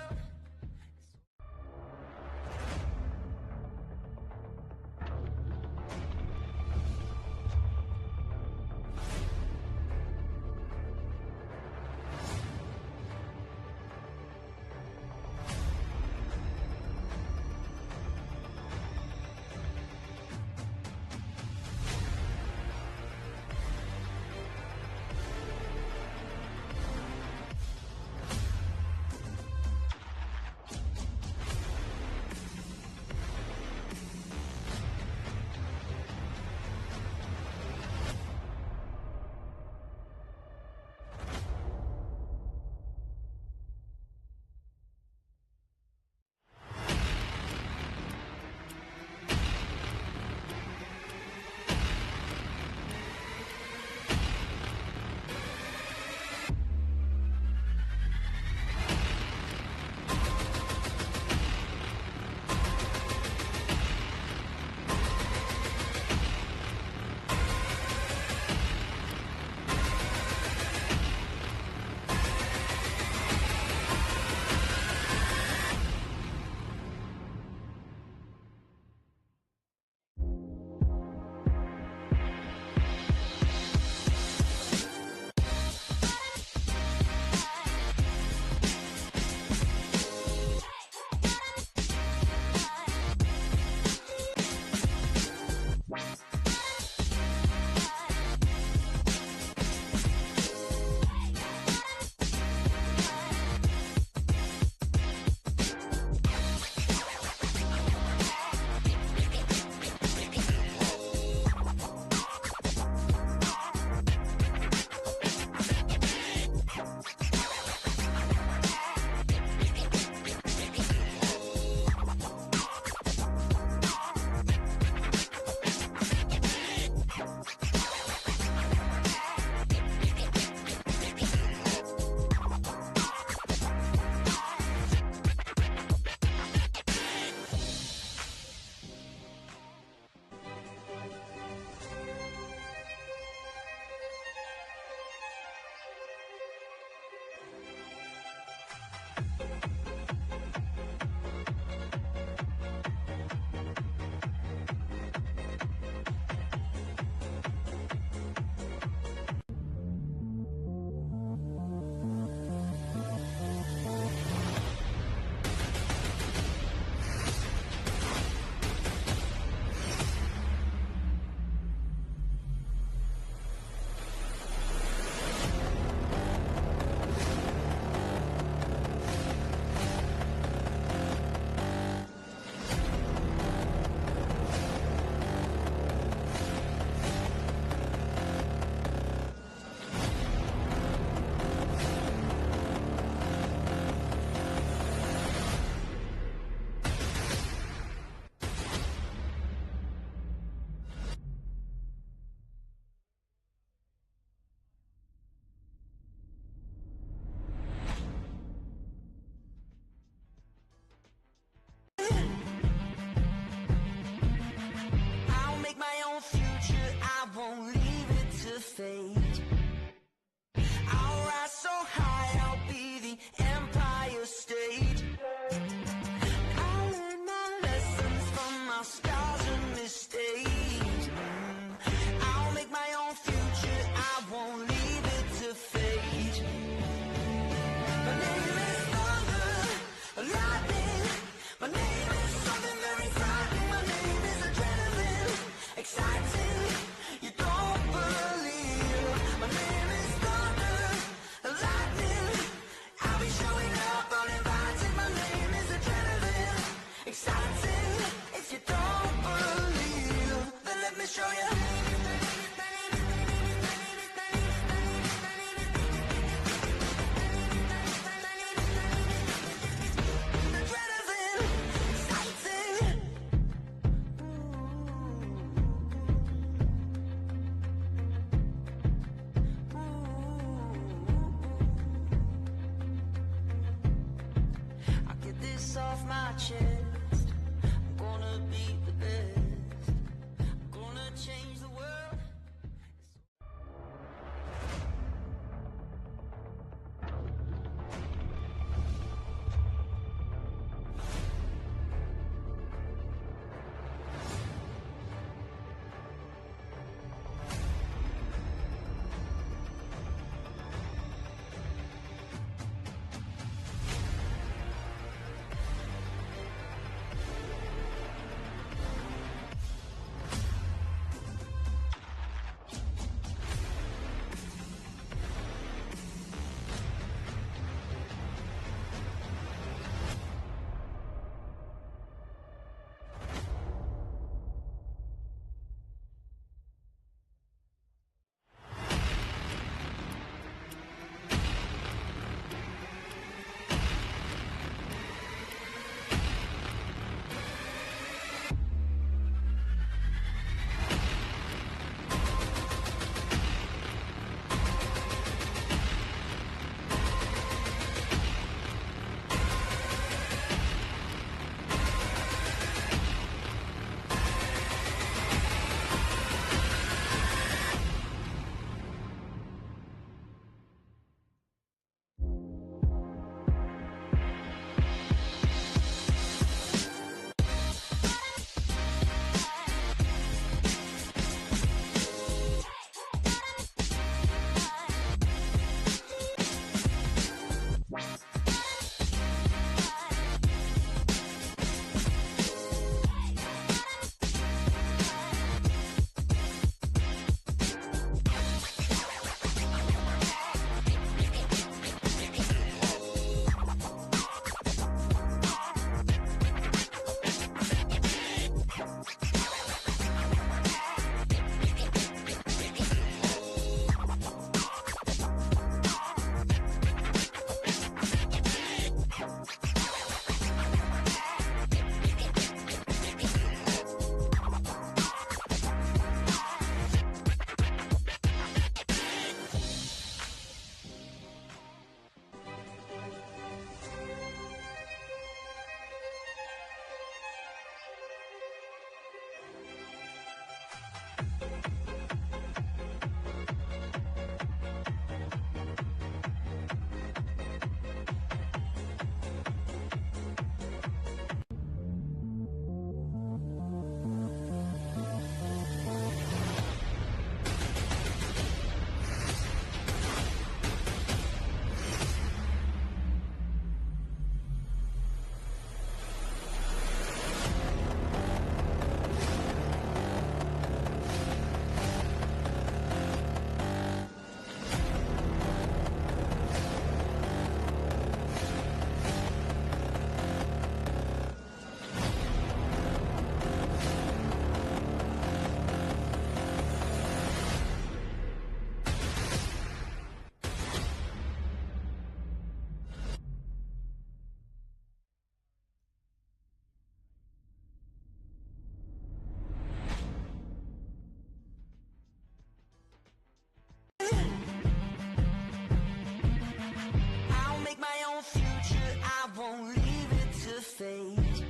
fate.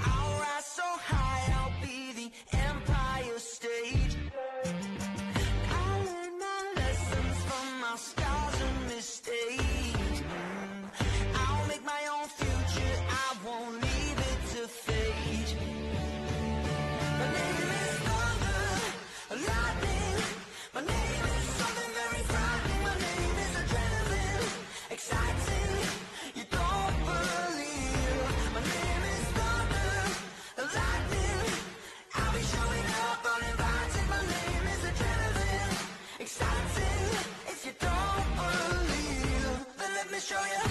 I'll rise so high, I'll be the Empire State. I learned my lessons from my scars and mistakes. I'll make my own future, I won't leave it to fate. My name is thunder, lightning. My name is something very frightening. My name is adrenaline, exciting. You don't believe. My name is thunder, lightning. I'll be showing up uninvited. My name is adrenaline, exciting. If you don't believe, then let me show you.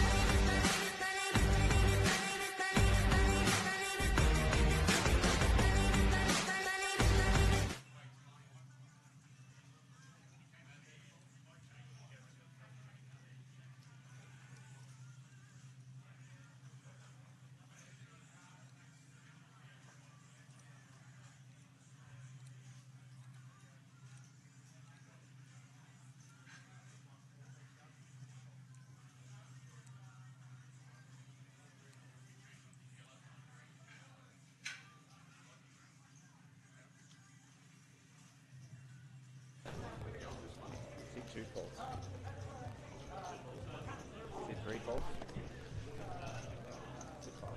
See 2 faults. See 3 faults. See 5.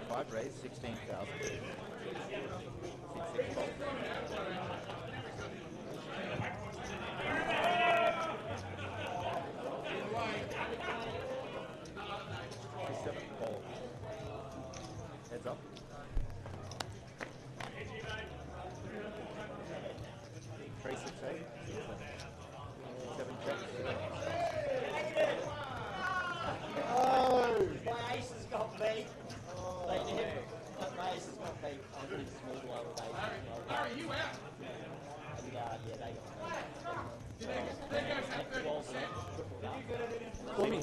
5 raise, 16,000. See 6 faults. 7 ball. Heads up. 3, 6, 8. 7 checks. Oh! My ace has got beat. My ace has got beat. I'm pretty small blow with ace. Larry, you out? And yeah, they got beat.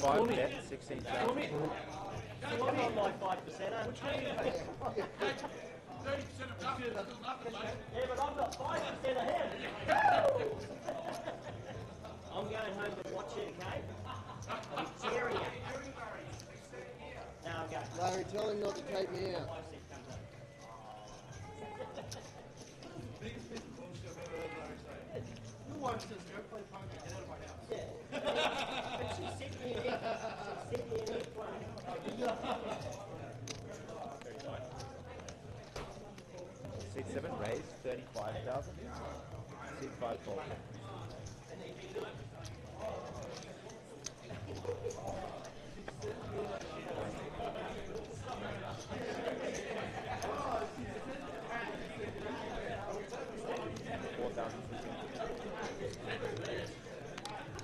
5 bet, 16,000. I'm on my 5%. Which way are you? 30% of nothing. Yeah, but I've got 5% of him. I'm going home to watch it, okay? I'm tearing it. Now I'm going. Larry, tell him not to take me out. Your wife says, go play poker, get out of my house. Yeah. But she's sitting here. She's sitting here playing. Seat 7 raise, 35,000. Seat 5 ball.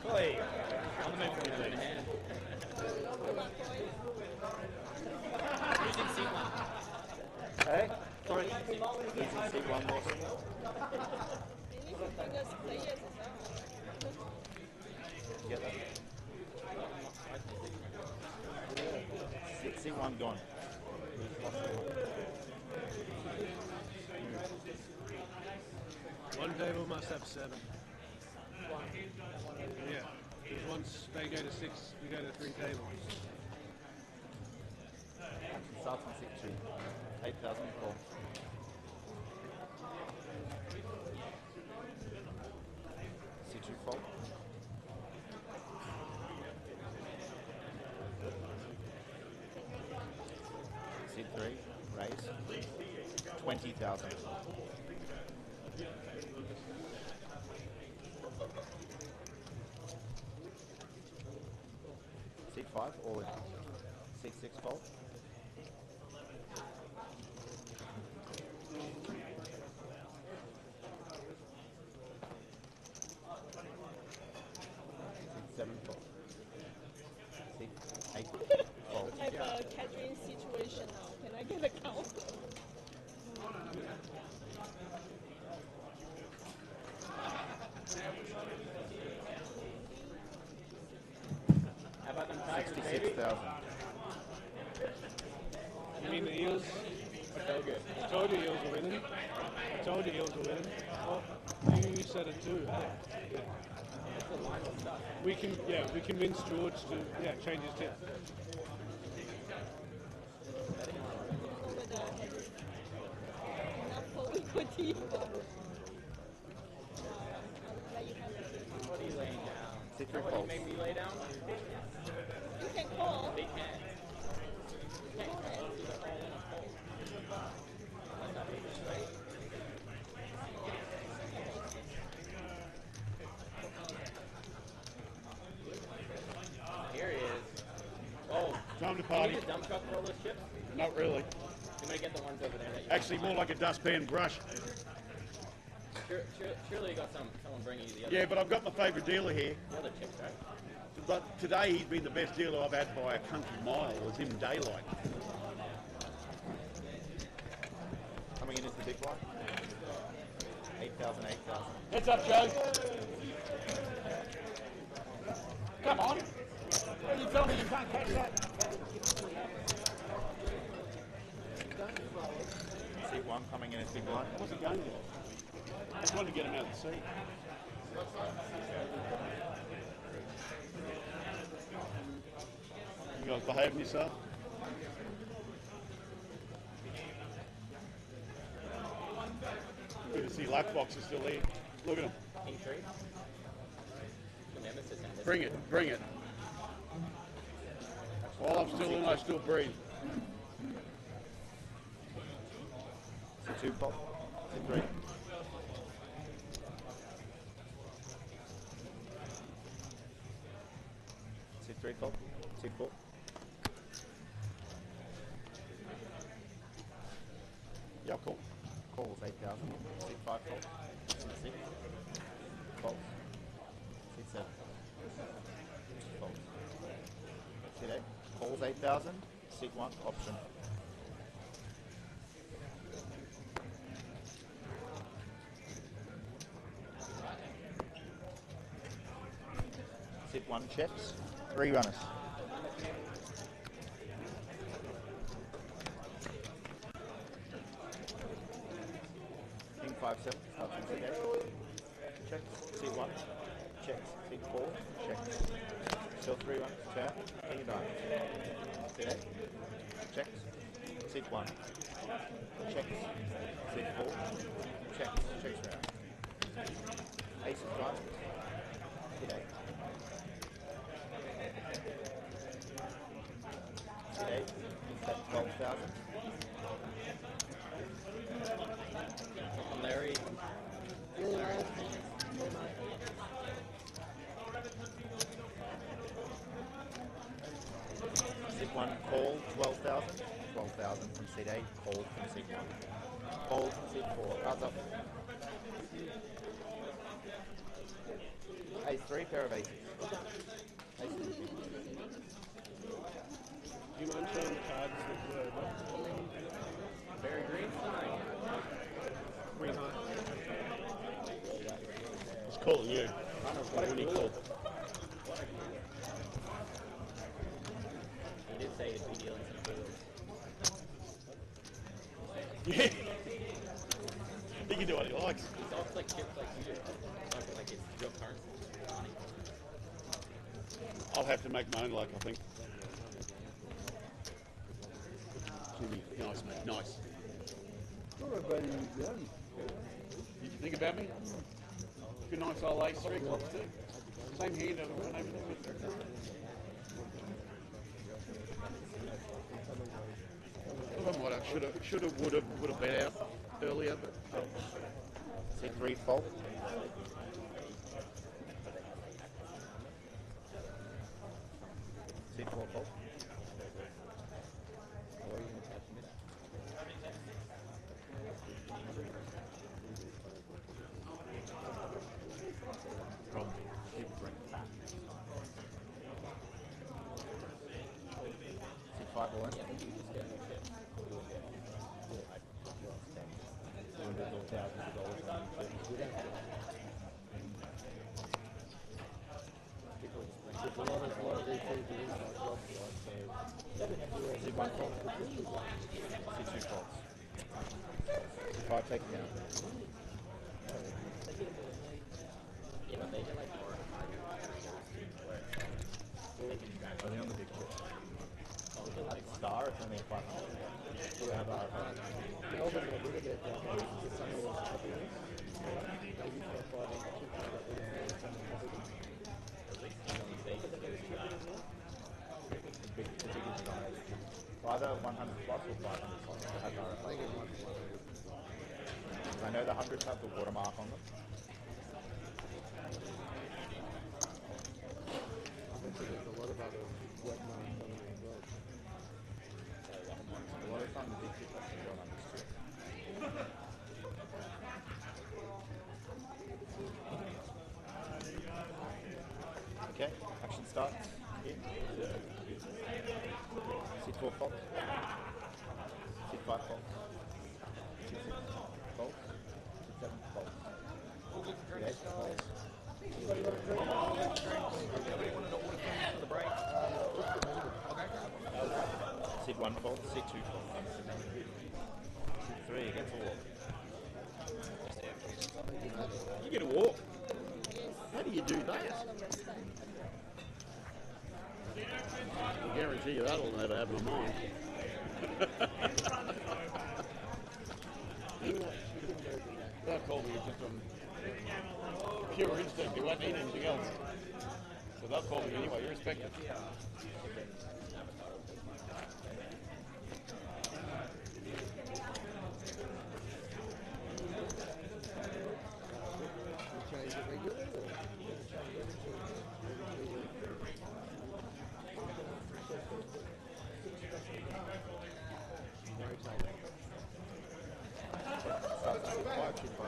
Oi, on the move for the third hand. Who's in seat 1? Hey? Sorry. Who's in seat 1 more? Get that. Seat 1 gone. One table must have 7. Yeah. Because once they go to 6, we go to 3 tables. Action starts on seat 2. 8,000 call. Seat 2 fault. Seat 3 raise. 20,000. Seat 5 all in. Seat 6 fault. Seat 7 fault. Seat 8 fault. I have a catering situation now. Can I get a count? How about them tigers, 66,000. the Eels. I told you Eels were winning. I told you Eels were winning. Well, you said it too, hey? Yeah. We convinced George to change his tip. What do you What are you laying down? Sit through What do you false. make me lay down? You can call. They can. Here he is. Oh, Time to you party. need a dump truck for all those chips? Not really. You might get the ones over there that you Actually, more like a dustpan brush. Surely you got someone bringing you the other, Yeah, but I've got my favourite dealer here. the other chips, right? But today he's been the best dealer I've had by a country mile. It was him daylight. Coming in is the big one. 8,000, 8,000. Heads up, Joe. Come on. Are you telling me you can't catch that? C1 coming in as big one. What's he going to? I just wanted to get him out of the seat. You guys behaving yourself? Good to see Luckbox is still there. Look at him. King 3. The Nemesis and Bring it, bring it. While I'm still in, I still breathe. C2 pop. C3. C3 pop. C4. Yeah, cool. Calls 8,000. C5 pop. C6. False. C7. False. C8. Calls 8,000. C1 option. Sit 1 checks. 3 runners. King 5-7. Starts in sit 8. Checks. C1. Checks. C4. Checks. Still 3 runners. Turn. King of diamonds. Sit 8. Checks. Sit 1. Checks. Sit 4. Checks. Checks round. Ace of diamonds. Sit 8. Sit 8. Set 12,000. Larry. Sit 1 call 12,000. 12,000 from Sit 8. Call from Sit 1. Call from Sit 4. Cards up. Ace 3, pair of aces. Ace 3. Do you mind showing the cards that were Very green. green high? It's calling you. Really cool. He did say he'd be dealing some deals. Yeah. He can do what he likes. He talks like chips like you do. Talking like it's real currency. I'll have to make my own luck, I think. Jimmy, nice, mate, nice. You think about me? Good nice old ace 3 clubs too. Same hand, I don't know. I might have, should have, would have been out earlier, but Sit 3 fault. Sit 4 fault. Sit 5 or 1. There's a lot of these people in my job, like, so Seat 1 fault. Seat 2 faults. Seat 5 taken down. Only on the big chip. At Star, it's only a 500. We have our Melbourne got rid of their brackets for some of those companies. Maybe for a 500 chip, they got rid of their some of the biggest guys. Either 100 plus or 500 plus. They have our I think it might be one. I know the 100s have the watermark on them. I bet you there's a lot of other wet marks on them as well. A lot of times the big chips actually don't understand. Okay, action starts. In. Seat 4 fault. Seat 5 fault. Seat 6 fault. Seat 7 fault. Seat 8 fault. Seat 1 fault. Seat 2 fault. Seat 3 against a wall. You get a walk. How do you do that? I guarantee you that'll never happen on mine. They'll call me just on pure instinct. They won't need anything else. So they'll call me anyway, irrespective. You change it regularly or you change it every 2 weeks?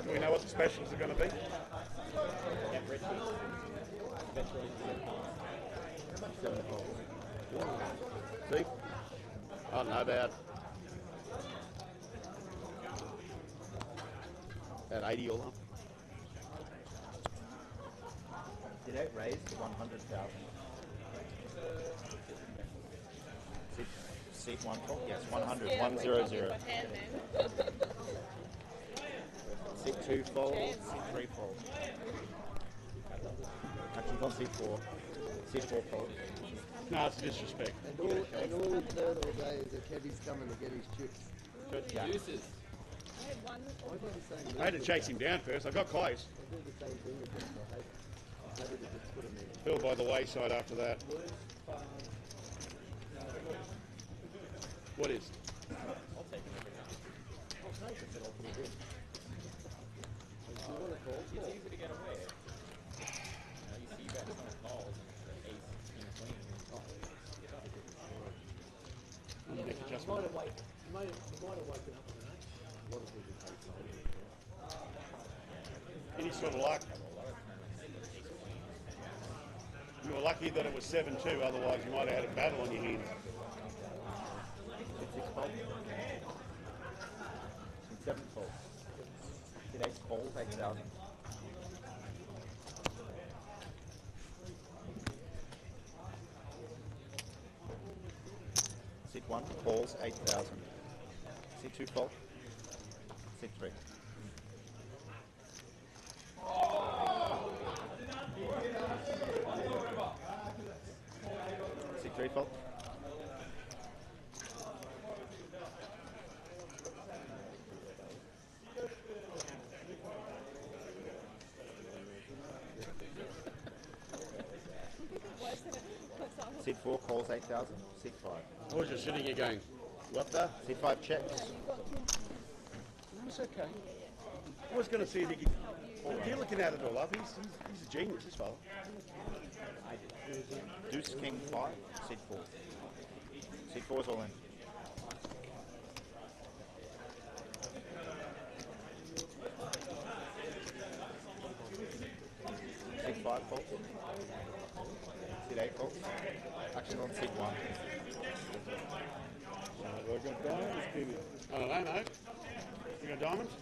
Do we know what the specials are going to be? See? I don't know about 80 all up. Did it raise to 100,000? Seat 1 fault? Yes, 100. 100. Seat 2 fold, seat 3 fold. Action's on seat 4. Seat 4 fold. No, it's disrespect. And all we've heard all day is that Kevy's coming to get his chips. Yeah. I do the same I had to chase him down first. I got close. I do the same thing with them, so I hate it if it's put them in. Fell by the wayside after that. What is? I'll take it if I'll put it in. If you want to call, It's easy to get away. You see you got a ton of calls, like ace, king, queen. Neck adjustment. Might have woken up in that. a lot of people take fold. Any sort of luck. You were lucky that it was 7-2, otherwise you might have had a battle on your hands. Seat 6 fold. Seat 7 fold. Seat 8 fold, 8,000. Seat 1 falls, 8,000. Seat 2 fold. Seat 3. Seat 3 fold. Seat 4 calls 8,000. Seat 5. I was just sitting here going, what the? Seat 5 checks. It's okay. I was going to see if he could. You're looking at it all up. He's a genius, this fella. Deuce King 5. Seat 4. Seat 4 is all in. Seat 5 fault. Seat 8 fault. Action on seat 1. We got diamonds, baby. I don't know, mate. We got diamonds?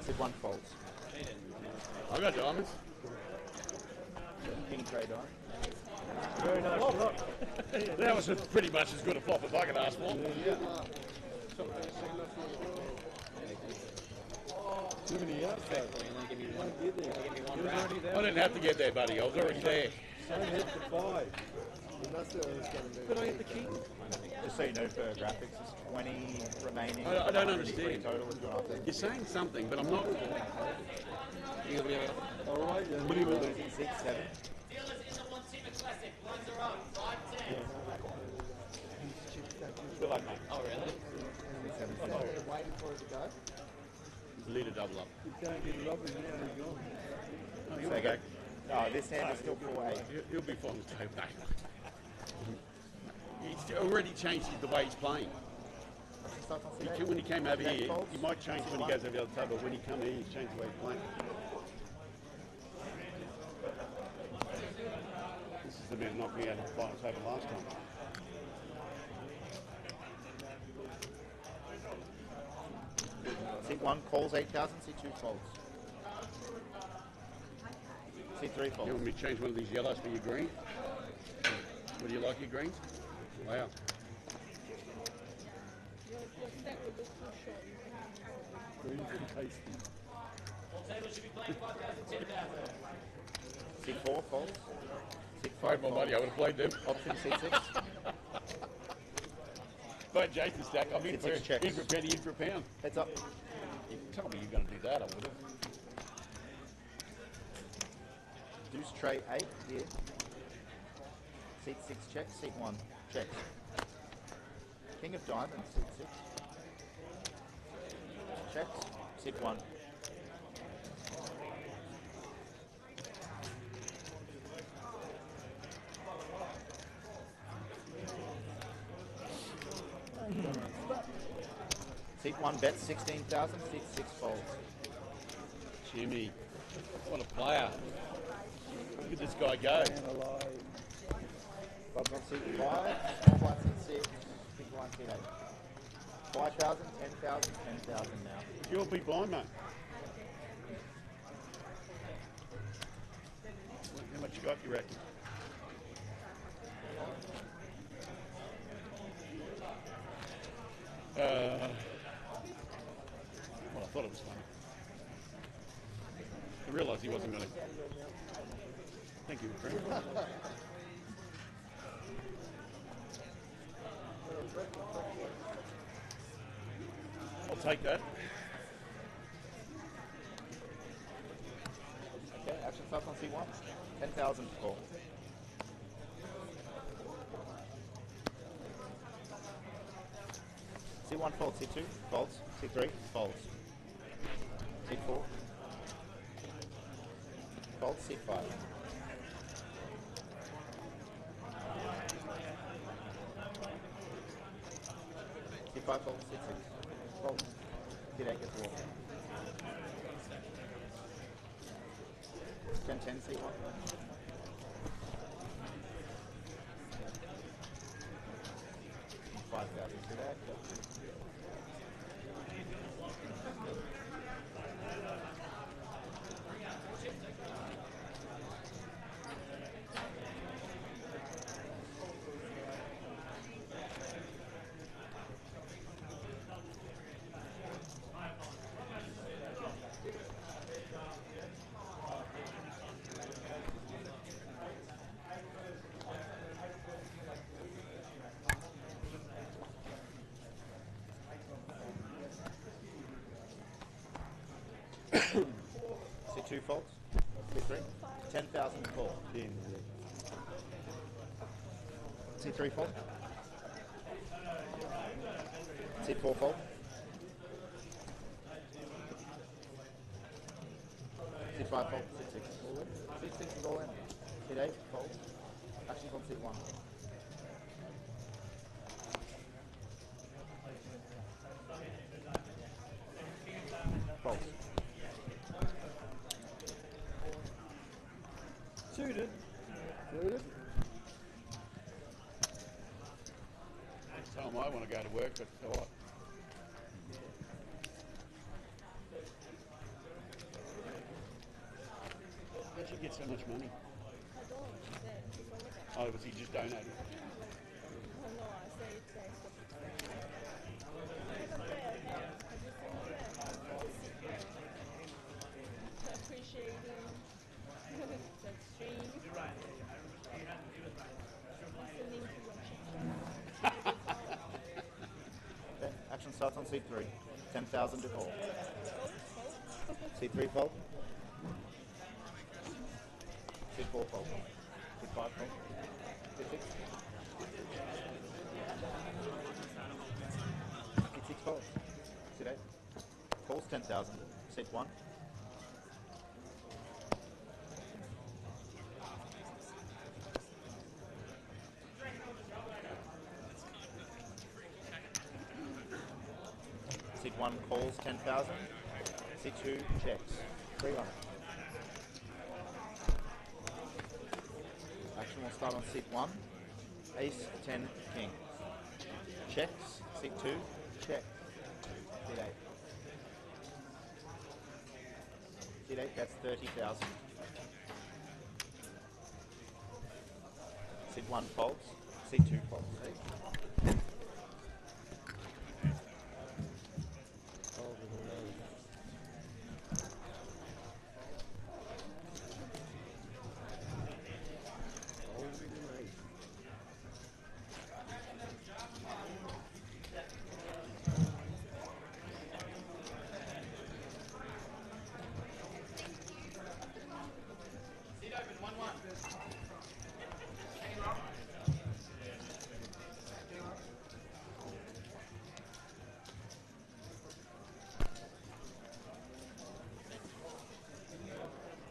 Seat 1 faults. I got diamonds. King trade on. Very nice shot. That was pretty much as good a flop as I could ask for. Too many outside. I didn't have to get there, buddy. I was already there. So hit the 5. But I hit the king. Just so you know, for graphics, it's 20 remaining. I don't understand. Total is going after. You're saying something, but I'm not. All right, then. What are you losing? 6, 7. Dealers in the Wantima Classic. Lines are up. 5-10. Good luck, mate. Oh, really? 6, 7, 7. Waiting for it to go. Lead a double up. You can't get rubbing now, he's gone. Oh, he'll So be back. No, this hand is still 4-8. He'll be fine with tape back. He's already changed the way he's playing. When he came over here, he might change when he goes over the other table, but when he come here, he's changed the way he's playing. This is the man knocked me out of the final table last time. C1 calls 8,000, C2 folds. C3 You folds. want me to change one of these yellows for your green? What do you like your greens? Wow. Your stack would look too short. Green and tasty. All tables should be playing 5,000, 10,000. C4 folds. If I had more money, I would have played them. Option C6. If I had Jason's stack, I'm in for Six checks. in for a penny, in for a pound. Heads up. You tell me you're going to do that, I would have. Deuce tray 8 here. Seat 6 check, seat 1 check. King of diamonds, seat 6. Checks, seat 1. Seat 1 bets 16,000, seat 6 folds. Jimmy, what a player. Look at this guy go. Bob's on seat 5, small blind seat 6, big blind seat 8. 5,000, 10,000, 10,000 now. You'll be blind, mate. How much you got, you reckon? Well, I thought it was funny. I realised he wasn't going to. Thank you, friend. I'll take that. Okay, action starts on C1. 10,000 to call. C1 folds, C2 folds, C3 folds. C4 folds, C5. C5 folds, C6 folds. C8 gets walked. 10, 10, C1. $5,000 to that. C2 folds, C3, 10,000 call. C3 fold, C4 fold, C5 fold, C6 all in, C6 is all in, C8 fold, actions on C1. Folds. Suited. Suited. Tell him I want to go to work, but so what? get so much money? I don't. She said she's on the back. Oh, was he just donated? Oh no, I say it's thanks for appreciating that stream. Listening to your chit Okay, action starts on seat 3. 10,000 to call. Seat 3 fold. Seat 4 fold. Seat 5 fold. Seat 6. Seat 6 fold. Seat 8. Calls 10,000. Seat 1. Seat 1 calls 10,000. Seat 2 checks. 300. Action will start on seat 1. Ace, 10, king. Checks. Seat 2 check. Seat 8. Seat 8, that's 30,000. Seat 1 folds. Seat 2 folds.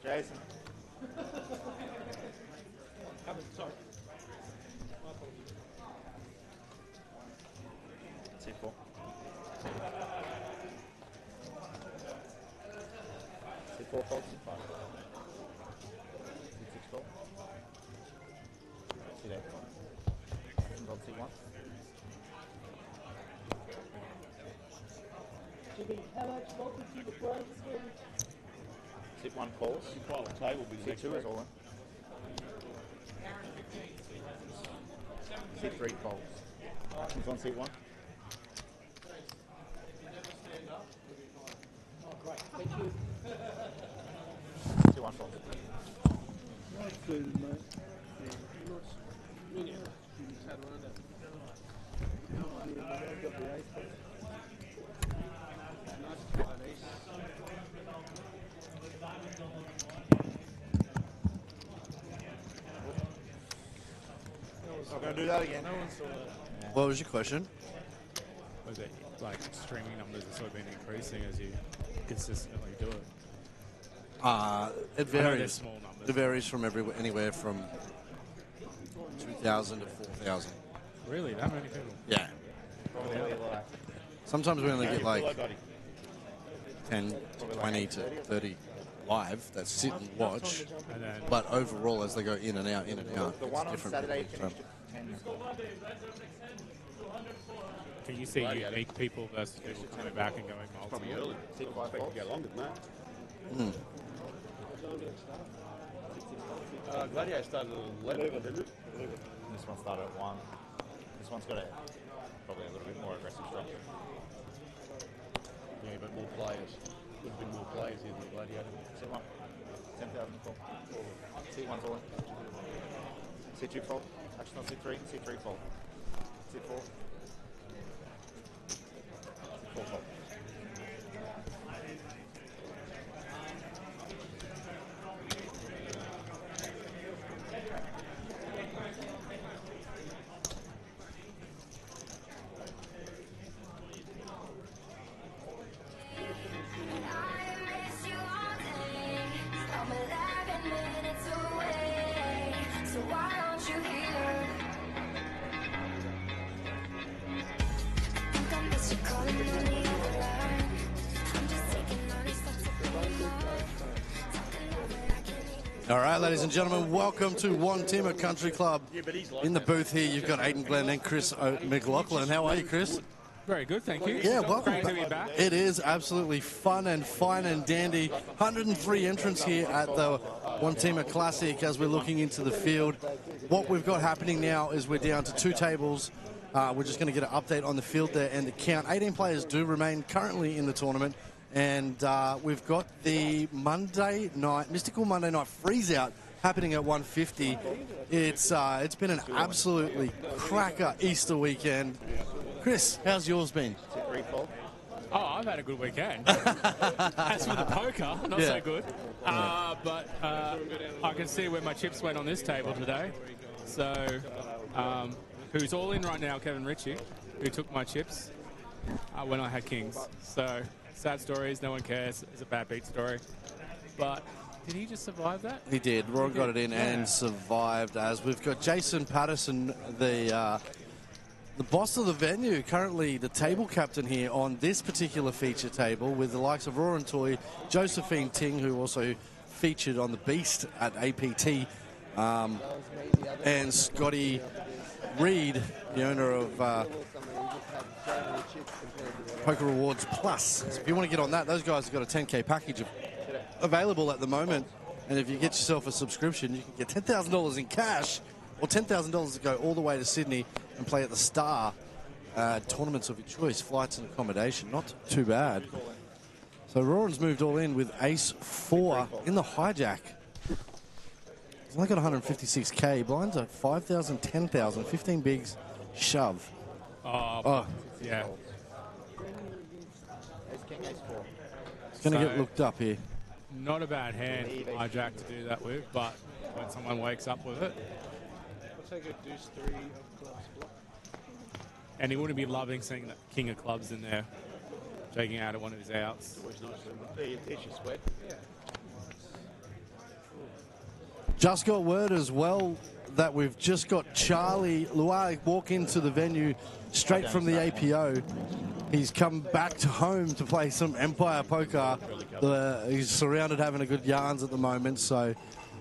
Jason. Sorry. Seat 4. Seat 4 folds, seat 5. Seat 6 fold. Seat 8 fold. Actions on seat 1. Jimmy, how much welcome to the prize again? Seat 1 calls. Final table will be the Seat next 2 is break. all in. Seat 3 folds. Actions on seat 1. Oh, great. Thank you. Seat 1 folds. Nice food, mate. Yeah. You just had one of them. Yeah, I've got the ace. Nice to have ace. Not going to do that again. No one saw that. What was your question? Was it like streaming numbers have sort of been increasing as you consistently do it? It I know they're varies. small numbers. It varies from anywhere from 2,000 to 4,000. Really, that many people? Yeah. Sometimes we only get like 10, 20 to 30 live that sit and watch. And then, But overall, as they go in and out, The it's one on different. Saturday So, finished at 10. can you see unique people versus people coming back and going Probably multiple? early. Seat 5 Expect folds. to go longer than that. mm. Gladiator started at 11, didn't it? This one started at 1. This one's got probably a little bit more aggressive structure. Yeah, but more players. Would have been more players here than Gladiator. Seat 1. 10,000 fold. Seat 1's all in. Seat 2 fold. Action on seat 3. Seat 3 fold. Seat 4. Seat 4 fold. All right, ladies and gentlemen, welcome to Wantima Country Club. Yeah, but he's like In the that. booth here, you've got Aidan Glenn and Chris McLaughlin. How are you, Chris? Very good, thank you. Yeah, welcome Great to back. be back. It is absolutely fun and fine and dandy. 103 entrants here at the Wantima Classic as we're looking into the field. What we've got happening now is we're down to 2 tables. We're just going to get an update on the field there and the count. 18 players do remain currently in the tournament. And we've got the Mystical Monday Night Freeze-Out happening at 150. It's been an absolutely cracker Easter weekend. Chris, how's yours been? Oh, I've had a good weekend. As for the poker, not so good. But I can see where my chips went on this table today. So, who's all in right now? Kevin Ritchie, who took my chips when I had kings. So, sad stories, no one cares. It's a bad beat story. But did he just survive that? He did. Roy got it in and survived. As we've got Jason Patterson, the boss of the venue, currently the table captain here on this particular feature table, with the likes of Roarin Toy, Josephine Ting, who also featured on the Beast at APT, and Scotty Reed, the owner of Poker Rewards Plus. So if you want to get on that, those guys have got a 10K package available at the moment. And if you get yourself a subscription, you can get $10,000 in cash or $10,000 to go all the way to Sydney and play at the Star tournaments of your choice, flights and accommodation. Not too bad. So Roran's moved all in with Ace-4 in the hijack. He's only got 156K. Blinds are 5,000, 10,000, 15 bigs, shove. Oh. Yeah. It's going to get looked up here. Not a bad hand, hijack, to do that with, but when someone wakes up with it. I'll take a deuce 3 of clubs block. And he wouldn't be loving seeing that king of clubs in there, taking out at one of his outs. Just got word as well that we've just got Charlie Luai walk into the venue straight from the APO. He's come back to home to play some Empire Poker. He's surrounded having a good yarns at the moment, so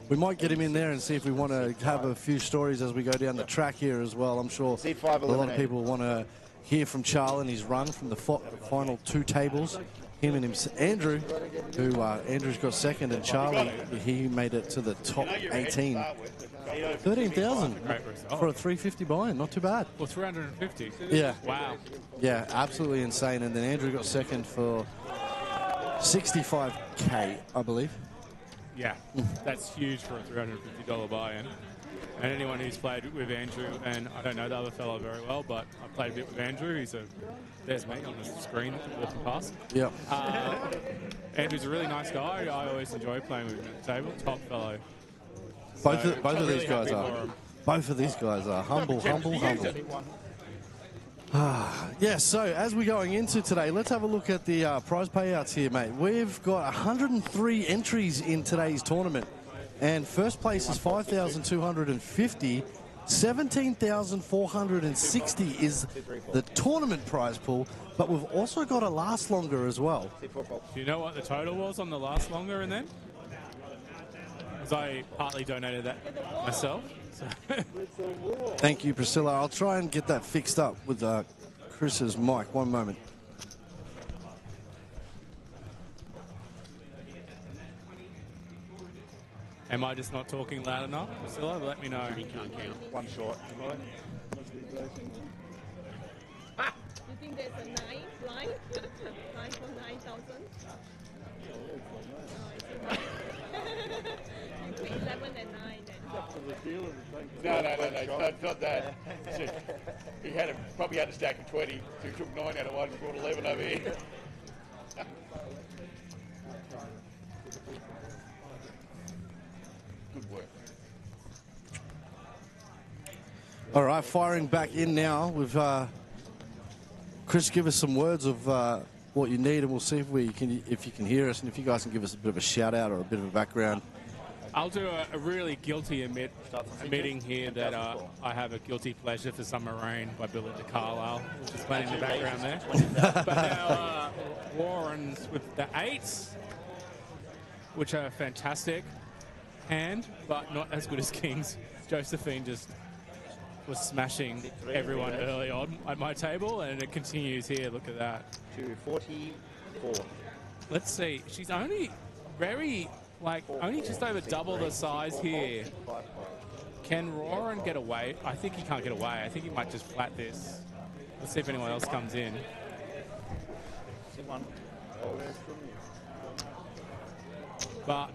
we might get him in there and see if we want to have a few stories as we go down the track here as well. I'm sure a lot of people want to hear from Charlie and his run from the final 2 tables. Him and Andrew, who Andrew's got second, and Charlie, he made it to the top 18. 13,000 for a 350 buy-in, not too bad. Well, 350. Yeah. Wow. Yeah, absolutely insane. And then Andrew got second for 65K, I believe. Yeah, that's huge for a $350 buy-in. And anyone who's played with Andrew, and I don't know the other fellow very well, but I played a bit with Andrew. There's me on the screen walking past. Yeah. Andrew's a really nice guy. I always enjoy playing with him at the table. Top fellow. Both of these guys are. Both of these guys are humble. Yeah, so as we're going into today, let's have a look at the prize payouts here, mate. We've got 103 entries in today's tournament, and first place is 5,250. 17,460 is the tournament prize pool, but we've also got a last longer as well. Do you know what the total was on the last longer and then? Because I partly donated that myself. So. Thank you, Priscilla. I'll try and get that fixed up with Chris's mic. One moment. Am I just not talking loud enough, Priscilla? Let me know. You can't count. One short. You think there's a 9 line? 9 for 9,000? You pay 11 and 9 then. No, not that. He probably had a stack of 20, so he took 9 out of 1 and brought 11 over here. Good work. All right, firing back in now with Chris. Give us some words of what you need, and we'll see if you can hear us, and if you guys can give us a bit of a shout out or a bit of a background. I'll do a really guilty admitting here that I have a guilty pleasure for Summer Rain by Billy de Carlisle, which is playing in the background there. But now Warren's with the 8s, which are fantastic hand, but not as good as Kings. Josephine just was smashing everyone early on at my table, and it continues here. Look at that. 244. Let's see. She's only only just over double the size here. Can Roran get away? I think he can't get away. I think he might just flat this. Let's see if anyone else comes in. But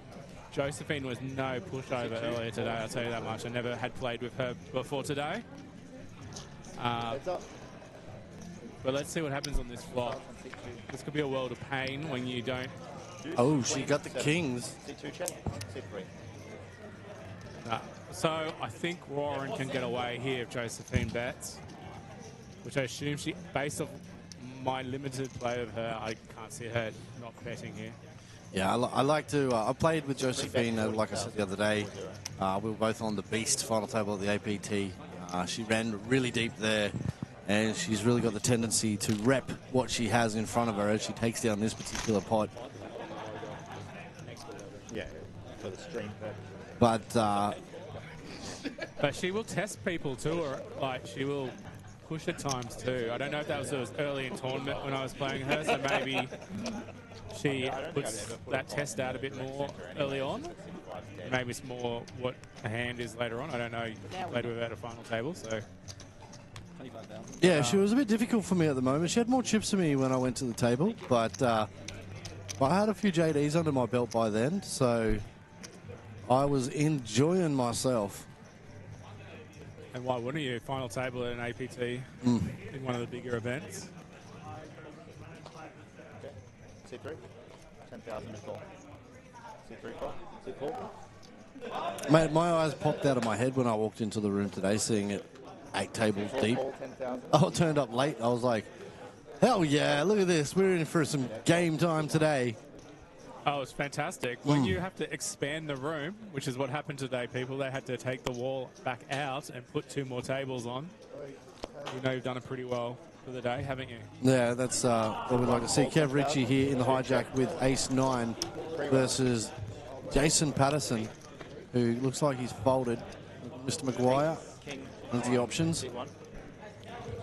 Josephine was no pushover earlier today, I'll tell you that much. I never had played with her before today. But let's see what happens on this flop. This could be a world of pain when you don't... Oh, she got the kings. So I think Roran can get away here if Josephine bets, which I assume she, based off my limited play of her, I can't see her not betting here. Yeah, I like to... I played with Josephine, like I said the other day. We were both on the Beast final table at the APT. She ran really deep there, and she's really got the tendency to rep what she has in front of her as she takes down this particular pot. Yeah, for the stream But she will test people too, or like she will push at times too. I don't know if that was early in tournament when I was playing her, so maybe she puts that test out a bit more early on. Maybe it's more what a hand is later on. I don't know. You played with her at a final table, so. yeah, she was a bit difficult for me at the moment. She had more chips than me when I went to the table, but I had a few JDs under my belt by then, so I was enjoying myself. And why wouldn't you? Final table at an APT in one of the bigger events. Okay. C3. 10,000 to call. C3 call. C4. Mate, my eyes popped out of my head when I walked into the room today, seeing it 8 tables deep. I turned up late. I was like, hell yeah, look at this. We're in for some game time today. Oh, it's fantastic. When you have to expand the room, which is what happened today, people, they had to take the wall back out and put 2 more tables on. You know you've done it pretty well for the day, haven't you? Yeah, that's what we'd like to see. Kev Ritchie here in the hijack with ace-9 versus Jason Patterson, who looks like he's folded. Mr. Maguire, one of the options.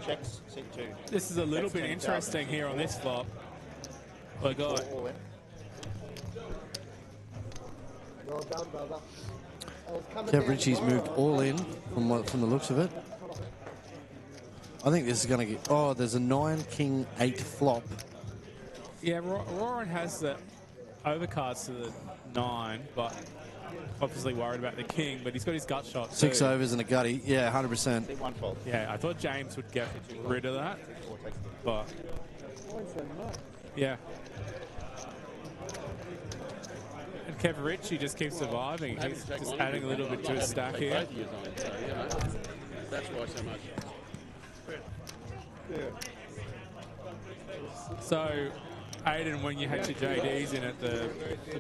Checks, C2. This is a little bit interesting here on this flop. My God. Well done, brother. Kev Ritchie's moved all in from the looks of it. I think this is going to get... Oh, there's a 9, king, 8 flop. Yeah, Roran has the overcards to the 9, but obviously worried about the king, but he's got his gut shot too. 6 overs and a gutty. Yeah, 100%. Yeah, I thought James would get rid of that, but... Yeah. And Kev Ritchie just keeps surviving. He's just adding a little bit to his stack here. That's why so much. So, Aiden, when you had your JDs in at the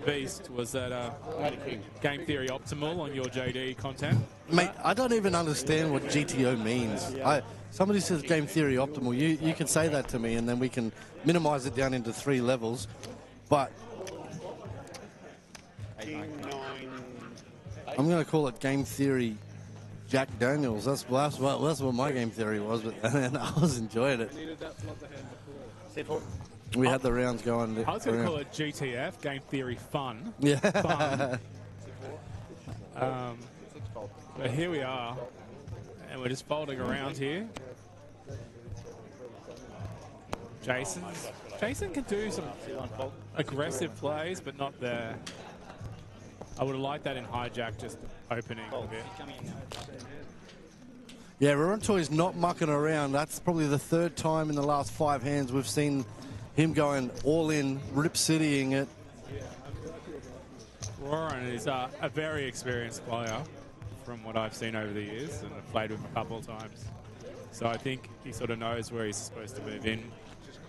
Beast, was that game theory optimal on your JD content? Mate, I don't even understand what GTO means. Somebody says game theory optimal. You can say that to me, and then we can minimize it down into 3 levels. But I'm going to call it game theory Jack Daniels. That's what my game theory was, but and I was enjoying it. We had the rounds going. I was going to call it GTF, game theory fun. Yeah. Fun. But here we are, and we're just folding around here. Jason can do some aggressive plays, but not there. I would have liked that in hijack, just opening a bit. Yeah, Rorantoy's not mucking around. That's probably the 3rd time in the last 5 hands we've seen him going all in, rip-citying it. Roran is a very experienced player from what I've seen over the years, and I've played with him a couple of times. So I think he sort of knows where he's supposed to move in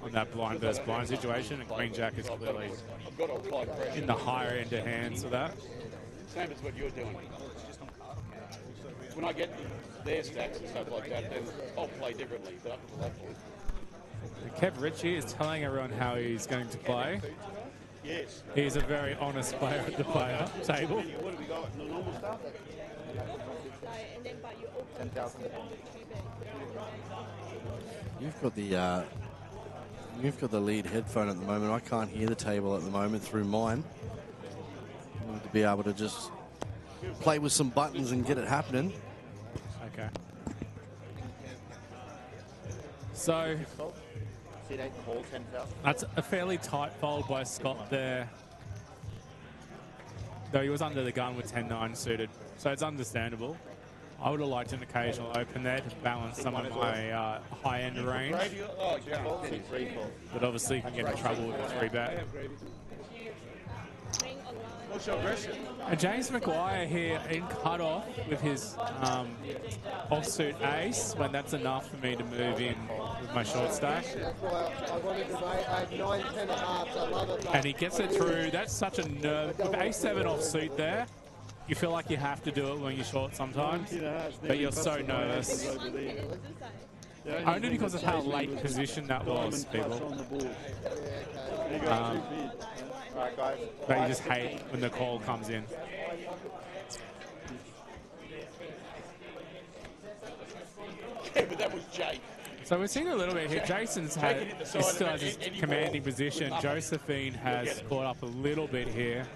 on that blind versus blind situation, and Queen Jack is clearly in the higher end of hands for that. Same as what you're doing. When I get their stacks and stuff like that, then I'll play differently, but up to that point. Kev Ritchie is telling everyone how he's going to play. Yes. He's a very honest player at the player table. What have we got? The normal stuff? And then, but you open 10,000. You've got the lead headphone at the moment. I can't hear the table at the moment through mine. I need to be able to just play with some buttons and get it happening. Okay. So that's a fairly tight fold by Scott there. Though he was under the gun with 10-9 suited, so it's understandable. I would have liked an occasional open there to balance some of my high-end range. But obviously you can get in trouble with a 3-bet. What's your aggression? And James Maguire here in cut-off with his offsuit ace, when that's enough for me to move in with my short stack. And he gets it through. That's such a nerve. With ace-7 offsuit there, you feel like you have to do it when you're short sometimes, but you're so nervous. Only because of how late position that was, people. But you just hate when the call comes in. Yeah, but that was Jake. So we're seeing a little bit here. Jason's he still has his commanding position. Josephine has caught up a little bit here.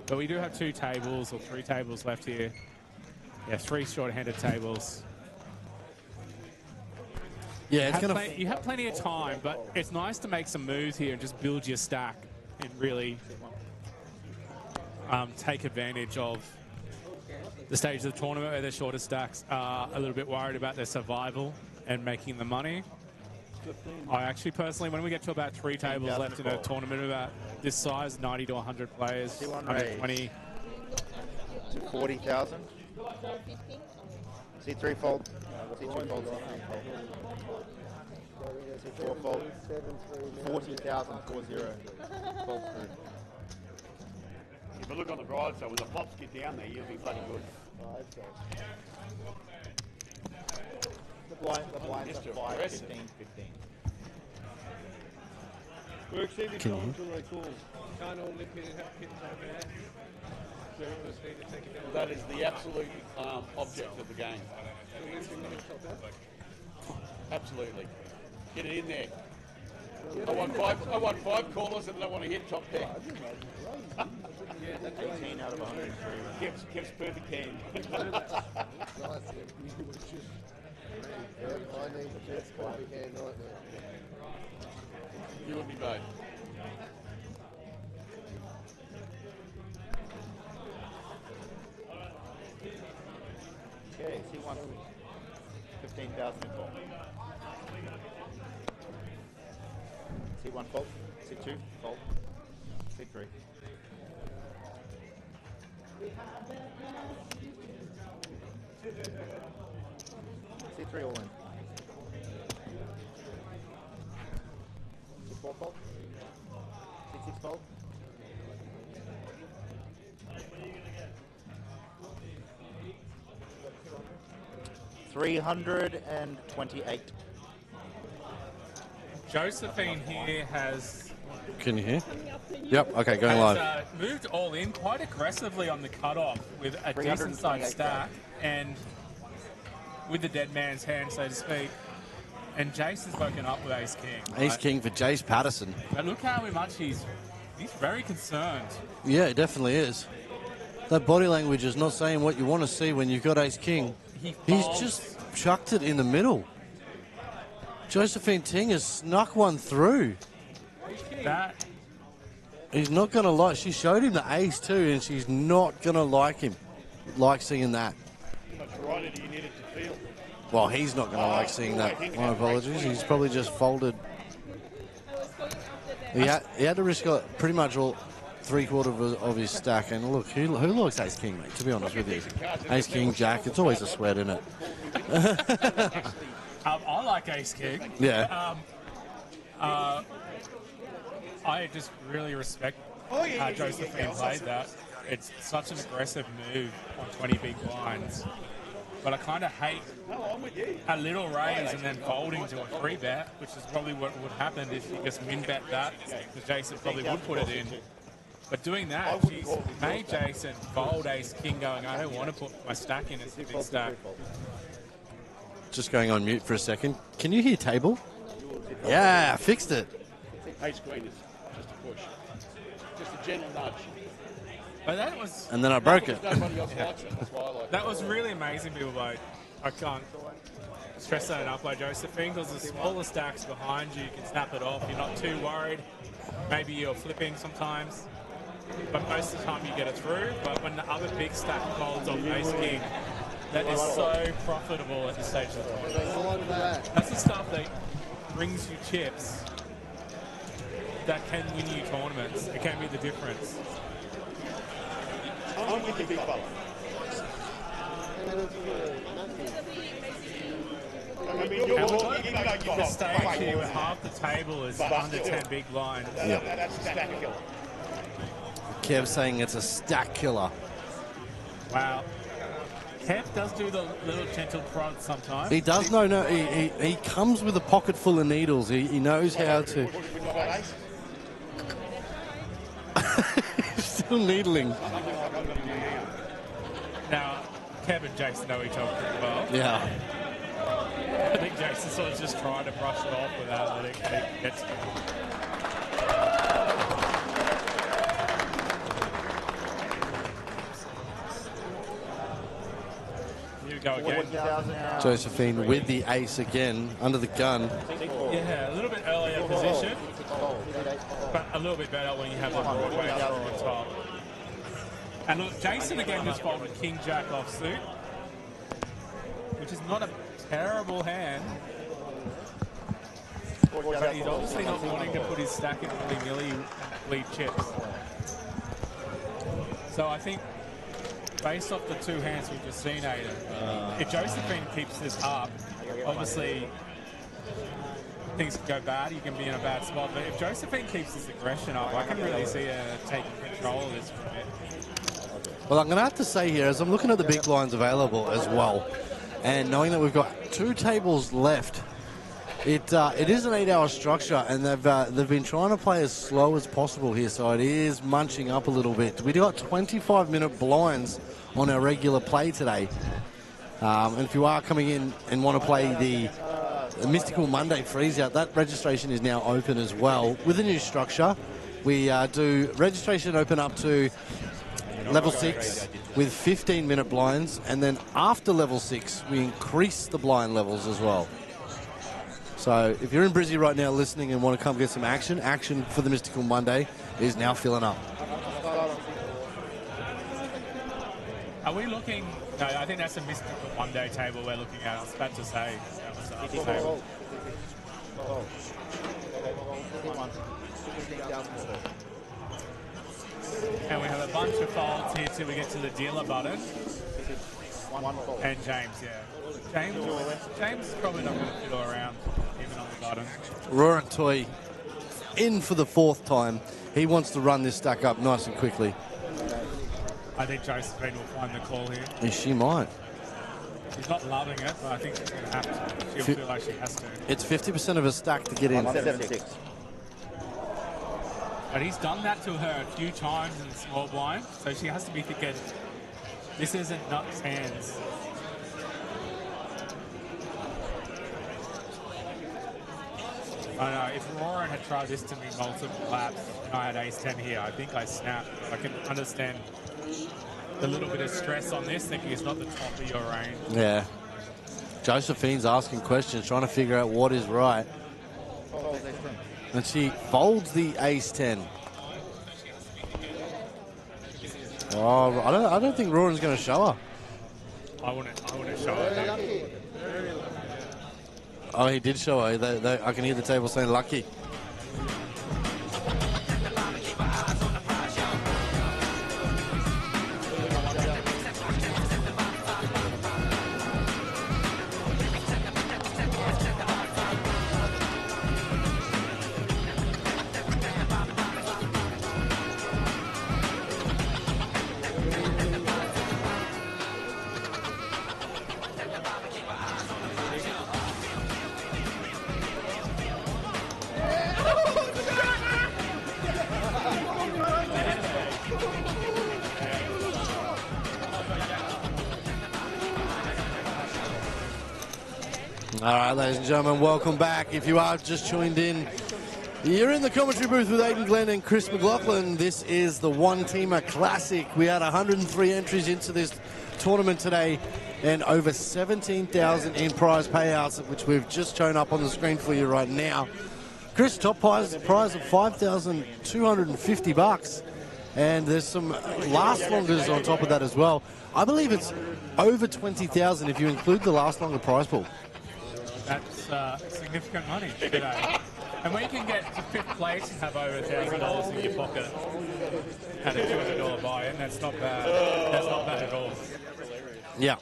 But we do have 2 tables or 3 tables left here. Yeah, 3 short-handed tables. Yeah, it's you have plenty of time, but it's nice to make some moves here and just build your stack and really take advantage of the stage of the tournament where the shorter stacks are a little bit worried about their survival and making the money. I actually personally, when we get to about 3 tables left in a tournament about this size, 90 to 100 players, 120 to 40,000. C3 fold. C2 fold. C4 fold. 40,000. 40. Fold through. If you look on the bright side, when the flops get down there, you'll be bloody good. The blinds are 5, 15, 15. Work, see if Can you you? until they call. Can't all nip in and have kids over there. So you almost need to take it down. That is the absolute object of the game. Absolutely. Get it in there. I want 5 callers and I want to hit top 10. 18 out of 100. Kev's perfect hand. I need the best perfect hand right now. You and me both. Okay, C1, 15,000 in fold. C1 fold, C2 fold, C3. C3 all in. C4 fold, C6 fold. $328. Josephine here has... Can you hear? Yep, okay, going live. Moved all in quite aggressively on the cutoff with a decent-sized stack and with the dead man's hand, so to speak. And Jason's woken up with ace-king. Ace-king for Jace Patterson. But look how much he's very concerned. Yeah, it definitely is. That body language is not saying what you want to see when you've got ace-king. He's just chucked it in the middle. Josephine Ting has snuck one through. That... He's not going to like... She showed him the ace too, and she's not going to like seeing that. How much righter do you need it to feel? Well, he's not going to like seeing that. My apologies. He's probably just folded. He had to risk pretty much all 3/4 of his stack. And look, who likes ace-king, mate, to be honest with you? Ace-king, jack, it's always a sweat, isn't it? I like ace-king. Yeah. I just really respect how Josephine played that. It's such an aggressive move on 20 big blinds. But I kind of hate a little raise and then folding to a 3-bet, which is probably what would happen if you just min-bet that, because Jason probably would put it in. But doing that, she's made Jason fold ace king going, I don't want to put my stack in as a big stack. Just going on mute for a second. Can you hear table? Yeah, fixed it. Ace queen is just a push. Just a gentle nudge. But that was... And then I broke it. Nobody else likes it. That's why I like That was really amazing, people. Like, I can't stress that enough by Josephine, because the smaller stacks behind you, you can snap it off. You're not too worried. Maybe you're flipping sometimes, but most of the time you get it through. But when the other big stack folds off ace king, that is so profitable at this stage of the tournament. That's the stuff that brings you chips that can win you tournaments. It can be the difference. I'm with you, big fella. The stage here where half the table is under 10 big blind. That's a stack killer. Kev saying it's a stack killer. Wow. Kev does do the little gentle prod sometimes. He does know. No, he comes with a pocket full of needles. He knows how to. Still needling. Now, Kev and Jason know each other pretty well. Yeah. I think Jason sort of just trying to brush it off without letting it get to him. Here we go again. Josephine with the ace again, under the gun. Yeah, a little bit earlier position, but a little bit better when you have the Broadway draw on top. And look, Jason again just folded King Jack off suit, which is not a terrible hand. But he's obviously not wanting to put his stack in willy-nilly and lead chips. So I think, based off the two hands we've just seen, Aidan, if Josephine keeps this up, obviously things can go bad. You can be in a bad spot. But if Josephine keeps this aggression up, I can really see her taking control of this for a bit. Well, I'm going to have to say here, as I'm looking at the big blinds available as well, and knowing that we've got 2 tables left, it is an 8-hour structure, and they've been trying to play as slow as possible here, so it is munching up a little bit. We've got 25-minute blinds on our regular play today. And if you are coming in and want to play the Mystical Monday Freeze-Out, that registration is now open as well. With the new structure, we do registration open up to level 6 with 15-minute blinds, and then after level 6 we increase the blind levels as well. So if you're in Brizzy right now listening and want to come get some action for the Mystical Monday is now filling up. Are we looking... No, I think that's a Mystical Monday table we're looking at. I was about to say. And we have a bunch of folds here till we get to the dealer button. And James, yeah. James is probably not going to fiddle around even on the button. Roran Toy in for the 4th time. He wants to run this stack up nice and quickly. I think Josephine will find the call here. She might. She's not loving it, but I think she's going to have to. She'll feel like she has to. It's 50% of a stack to get in. 7-6. But he's done that to her a few times in the small blind, so she has to be thinking, this isn't nuts hands. I know, if Roran had tried this to me multiple laps and I had ace-10 here, I think I snapped. I can understand the little bit of stress on this, thinking it's not the top of your range. Yeah. Josephine's asking questions, trying to figure out what is right. And she folds the ace-10. Oh, I don't think Roran's going to show her. I wouldn't show her. Oh, he did show her. I can hear the table saying lucky. All right, ladies and gentlemen, welcome back. If you are just joined in, you're in the commentary booth with Aidan Glenn and Chris McLaughlin. This is the Wantima Classic. We had 103 entries into this tournament today and over 17,000 in prize payouts, which we've just shown up on the screen for you right now. Chris, top prize of $5,250. And there's some last longers on top of that as well. I believe it's over 20,000 if you include the last longer prize pool. That's significant money today. And when you can get to 5th place and have over $1,000 in your pocket at a $200 buy-in, that's not bad. That's not bad at all. Yeah.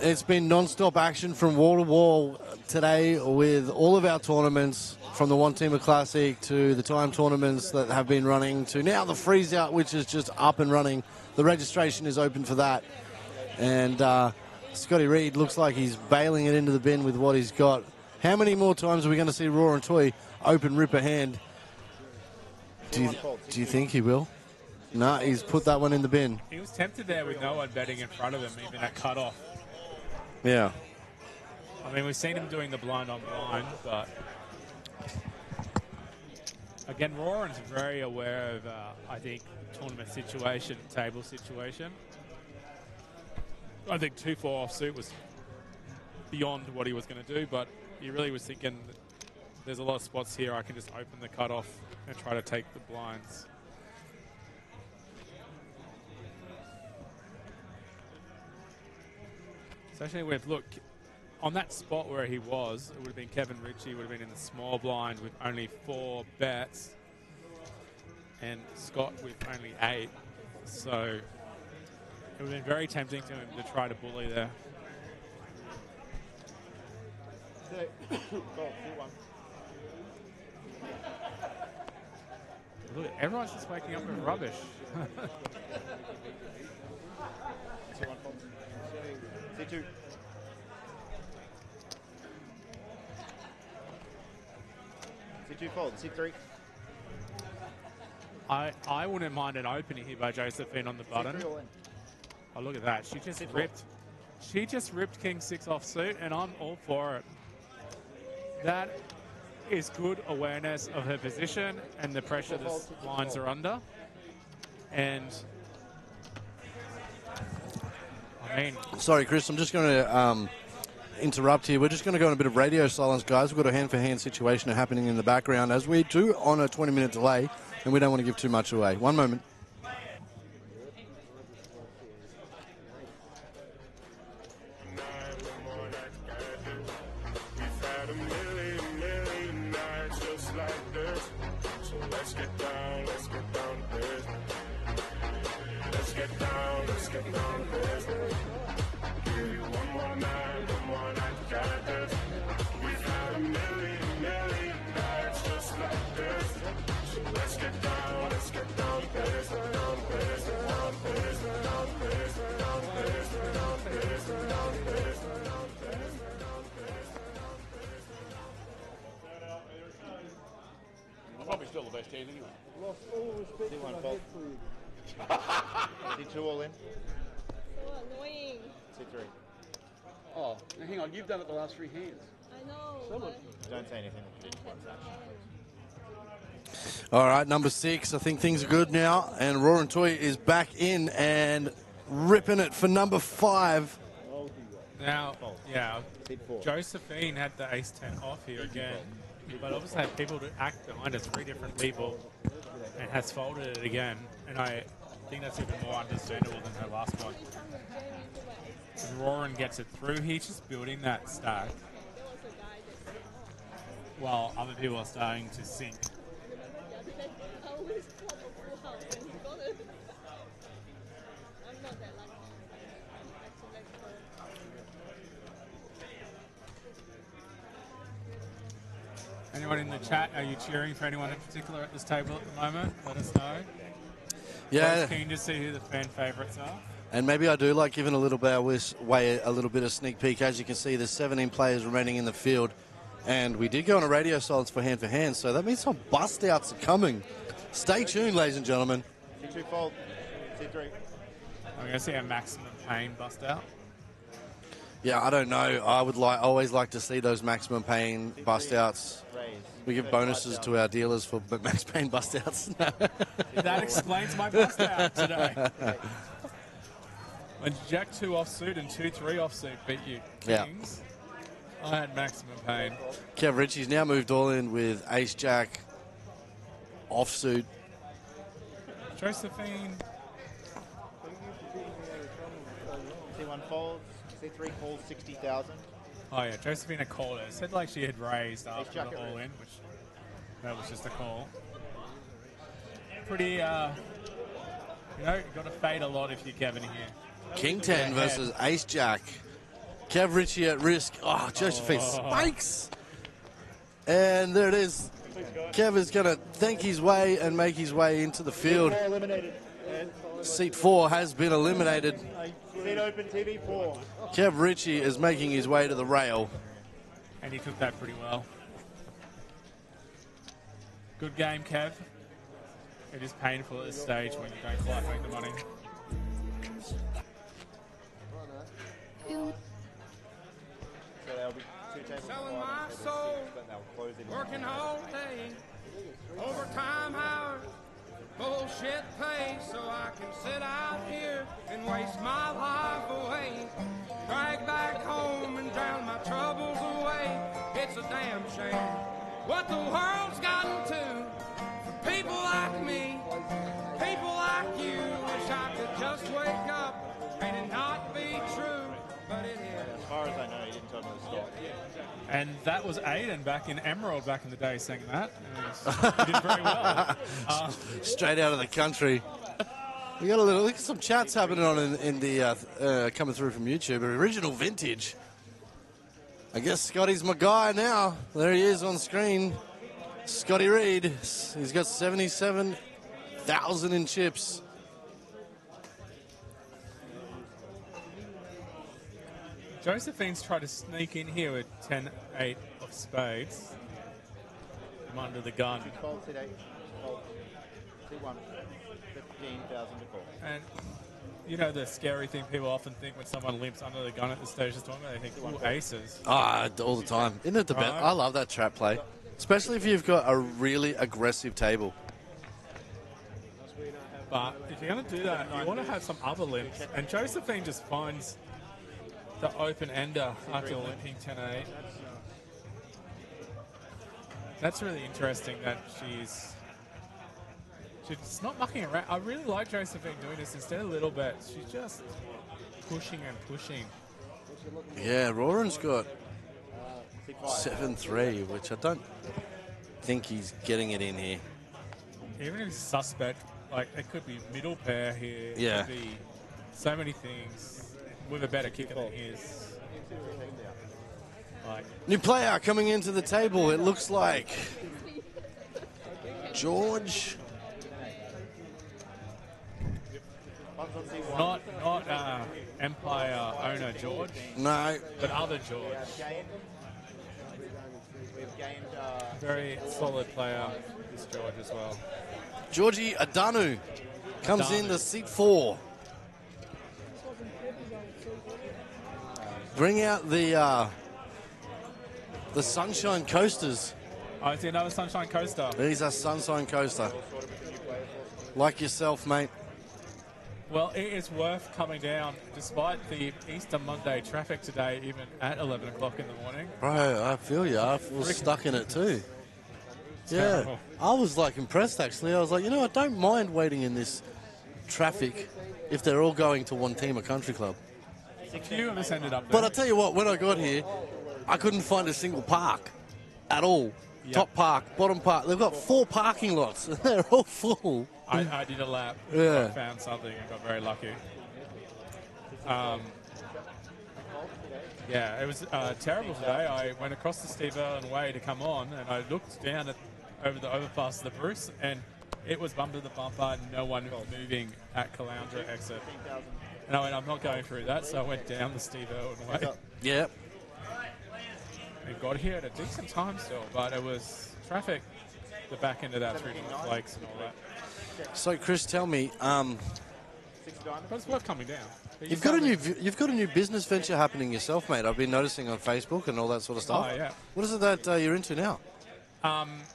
It's been non-stop action from wall to wall today with all of our tournaments, from the Wantima Classic to the time tournaments that have been running to now the freeze out, which is just up and running. The registration is open for that. And Scotty Reed looks like he's bailing it into the bin with what he's got. How many more times are we going to see Roar and Toy open ripper hand? Do you think he will? No, he's put that one in the bin. He was tempted there with no one betting in front of him, even at cut-off. Yeah. I mean, we've seen him doing the blind on blind, but again, Roran's very aware of, I think, tournament situation, table situation. I think 2-4 offsuit was beyond what he was going to do, but he really was thinking that there's a lot of spots here I can just open the cutoff and try to take the blinds. Especially with, look, on that spot where he was, it would have been Kevin Ritchie, would have been in the small blind with only 4 bets, and Scott with only 8. So it would have been very tempting to him to try to bully there. Look, everyone's just waking up with rubbish. C2. C2 fold, C3. I wouldn't mind an opening here by Josephine on the button. Oh, look at that. She just ripped. She just ripped King 6 off suit, and I'm all for it. That is good awareness of her position and the pressure the lines are under. And I mean, sorry, Chris, I'm just going to interrupt here. We're just going to go on a bit of radio silence, guys. We've got a hand-for-hand situation happening in the background, as we do on a 20-minute delay, and we don't want to give too much away. One moment. Probably still the best hand anyway. Lost all respect C1 for my fold. head for you. C2 all in. So annoying. C3. Oh, now hang on, you've done it the last 3 hands. I know. Don't say anything. All right, number 6. I think things are good now, and Roar and Toy is back in and ripping it for number 5. now, yeah, Josephine had the ace-10 off here again, but obviously had people to act behind us, 3 different people, and has folded it again. And I think that's even more understandable than her last one. And Roran gets it through. He's just building that stack while other people are starting to sink. Anyone in the chat, are you cheering for anyone in particular at this table at the moment? Let us know. Yeah. I was keen to see who the fan favourites are. And maybe I do like giving a little bit of sneak peek. As you can see, there's 17 players remaining in the field. And we did go on a radio silence for hand, so that means some bust-outs are coming. Stay tuned, ladies and gentlemen. C2 fold. C3. I'm going to see a maximum pain bust out. Yeah, I don't know. I would always like to see those maximum pain bust outs. We give bonuses to our dealers for max pain bust outs. That explains my bust out today. When Jack 2 offsuit and 2-3 offsuit beat you kings, I had maximum pain. Kev Ritchie's now moved all in with Ace Jack offsuit. Josephine. C1 folds, C3 calls 60,000. Oh yeah, Josephine had called it. Said like she had raised after the all in, which that was just a call. Pretty, you know, you got to fade a lot if you're Kevin here. King 10 versus Ace Jack. Kev Ritchie at risk. Oh, Josephine spikes. And there it is. Kev is going to thank his way and make his way into the field. Seat 4 has been eliminated. Seat open, TV 4. Kev Ritchie is making his way to the rail. And he took that pretty well. Good game, Kev. It is painful at this stage when you don't quite make the money. So there'll be 2 tables. Selling my soul, working all day, overtime hours, bullshit pay, so I can sit out here and waste my life away. Drag back home and drown my troubles away. It's a damn shame what the world's gotten to. For people like me, people like you, wish I could just wake up and it not be true, but it is. As far as I know, you didn't tell me the story. And that was Aiden back in Emerald back in the day saying that. He did very well. Straight out of the country. We got a little, look at some chats happening on in the coming through from YouTube. Original vintage. I guess Scotty's my guy now. There he is on screen. Scotty Reed. He's got 77,000 in chips. Josephine's tried to sneak in here with 10-8 of spades. I'm under the gun. Fold, C8, fold, C1, 15,000 to call. And you know the scary thing people often think when someone limps under the gun at this stage of the tournament, they think, ooh, aces. Ah, all the time. Isn't it the best? Right. I love that trap play. Especially if you've got a really aggressive table. But if you're going to do that, you want to have some other limps. And Josephine just finds the open ender after limping 10-8. That's really interesting that she's not mucking around. I really like Josephine doing this instead of little bets. She's just pushing and pushing. Yeah, Roran's got 7-3, which I don't think he's getting it in here. Even if it's suspect, like it could be middle pair here. Yeah. It could be so many things with a better kicker than his. Like, new player coming into the table. It looks like George. Not Empire owner George. No. But other George. Very solid player, this George as well. Georgie Adanu comes in the seat 4. Bring out the Sunshine Coasters. Oh, I see another Sunshine Coaster. These are Sunshine Coaster. Like yourself, mate. Well, it is worth coming down, despite the Easter Monday traffic today, even at 11 o'clock in the morning. Bro, I feel you. I was stuck in it too. Yeah, terrible. I was like impressed actually. I was like, you know, I don't mind waiting in this traffic if they're all going to Wantima Country Club. A few of us ended up there. But I tell you what, when I got here, I couldn't find a single park at all. Yep. Top park, bottom park. They've got 4 parking lots and they're all full. I did a lap. Yeah. I found something and got very lucky. Yeah, it was terrible today. I went across the Steve Irwin Way to come on, and I looked down over the overpass of the Bruce, and it was bumper to bumper. No one was moving at Caloundra exit. And I went, I'm not going through that, so I went down the Steve Irwin Way. Yep. And got here at a decent time still, but it was traffic the back end of that through the flakes and all that. So, Chris, tell me, 6 diamonds. But it's worth coming down. You've got a new business venture happening yourself, mate. I've been noticing on Facebook and all that sort of stuff. Oh, yeah. What is it that you're into now?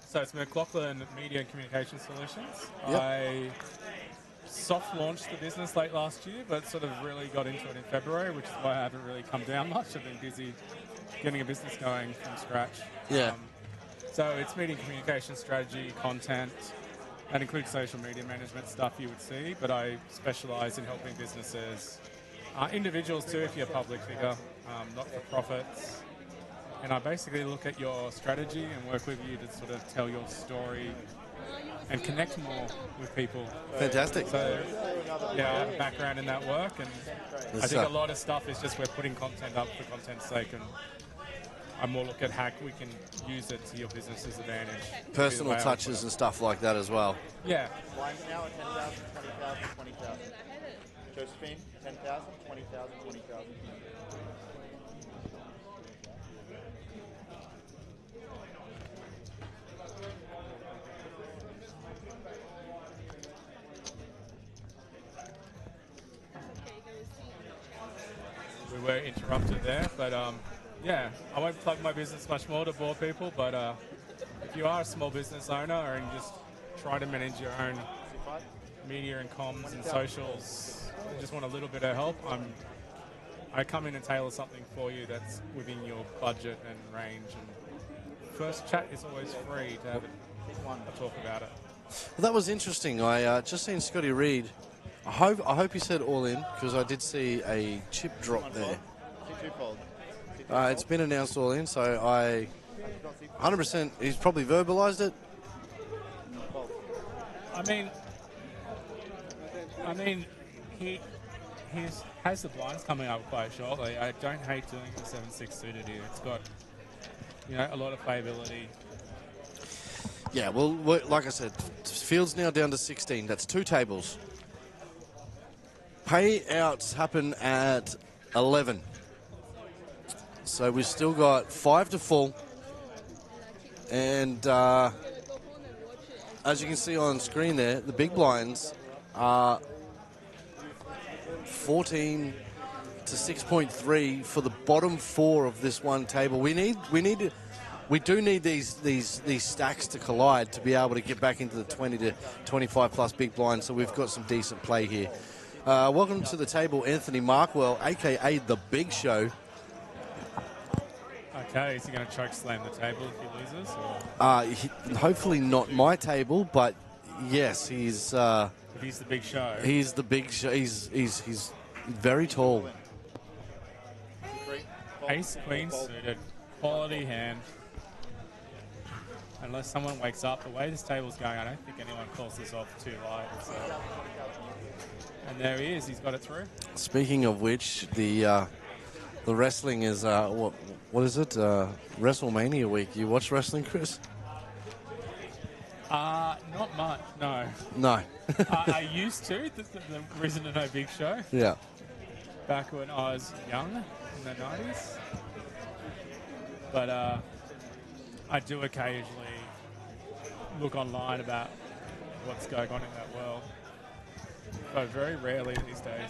So it's McLaughlin Media and Communication Solutions. Yep. I soft launched the business late last year, but sort of really got into it in February, which is why I haven't really come down much. I've been busy getting a business going from scratch. Yeah. So it's media and communication strategy, content. That includes social media management stuff you would see, but I specialise in helping businesses, individuals too if you're a public figure, not-for-profits. And I basically look at your strategy and work with you to sort of tell your story and connect more with people. Fantastic. So, yeah, I have a background in that work, and I think a lot of stuff is just we're putting content up for content's sake, and I more look at how we can use it to your business's advantage. Personal touches and stuff like that as well. Yeah. Blinds now at 10,000, 20,000, 20,000. Josephine, 10,000, 20,000, 20,000. We were interrupted there, but yeah, I won't plug my business much more to bore people, but if you are a small business owner and just try to manage your own media and comms and socials, and just want a little bit of help, I come in and tailor something for you that's within your budget and range. And first chat is always free to have a talk about it. Well, that was interesting. I just seen Scotty Reid. I hope he said all in, because I did see a chip drop there. It's been announced all in, so I 100%. He's probably verbalised it. I mean, he has the blinds coming up quite shortly. I don't hate doing the 7-6 suited here. It's got a lot of playability. Yeah, well, like I said, field's now down to 16. That's 2 tables. Payouts happen at 11. So we've still got 5 to full. And as you can see on screen there, the big blinds are 14 to 6.3 for the bottom 4 of this one table. We do need these stacks to collide to be able to get back into the 20 to 25 plus big blinds. So we've got some decent play here. Welcome to the table, Anthony Markwell, a.k.a. The Big Show. Okay, is he going to choke slam the table if he loses? Hopefully not my table, but yes, he's... If he's the Big Show. He's the Big Show. He's very tall. Ace, queen suited. Quality hand. Unless someone wakes up, the way this table's going, I don't think anyone calls this off too light. So. And there he is. He's got it through. Speaking of which, the wrestling is what is it? WrestleMania week. You watch wrestling, Chris? Not much. No. No. I used to. The reason to know Big Show. Yeah. Back when I was young in the 90s. But I do occasionally look online about what's going on in that world. But very rarely these days.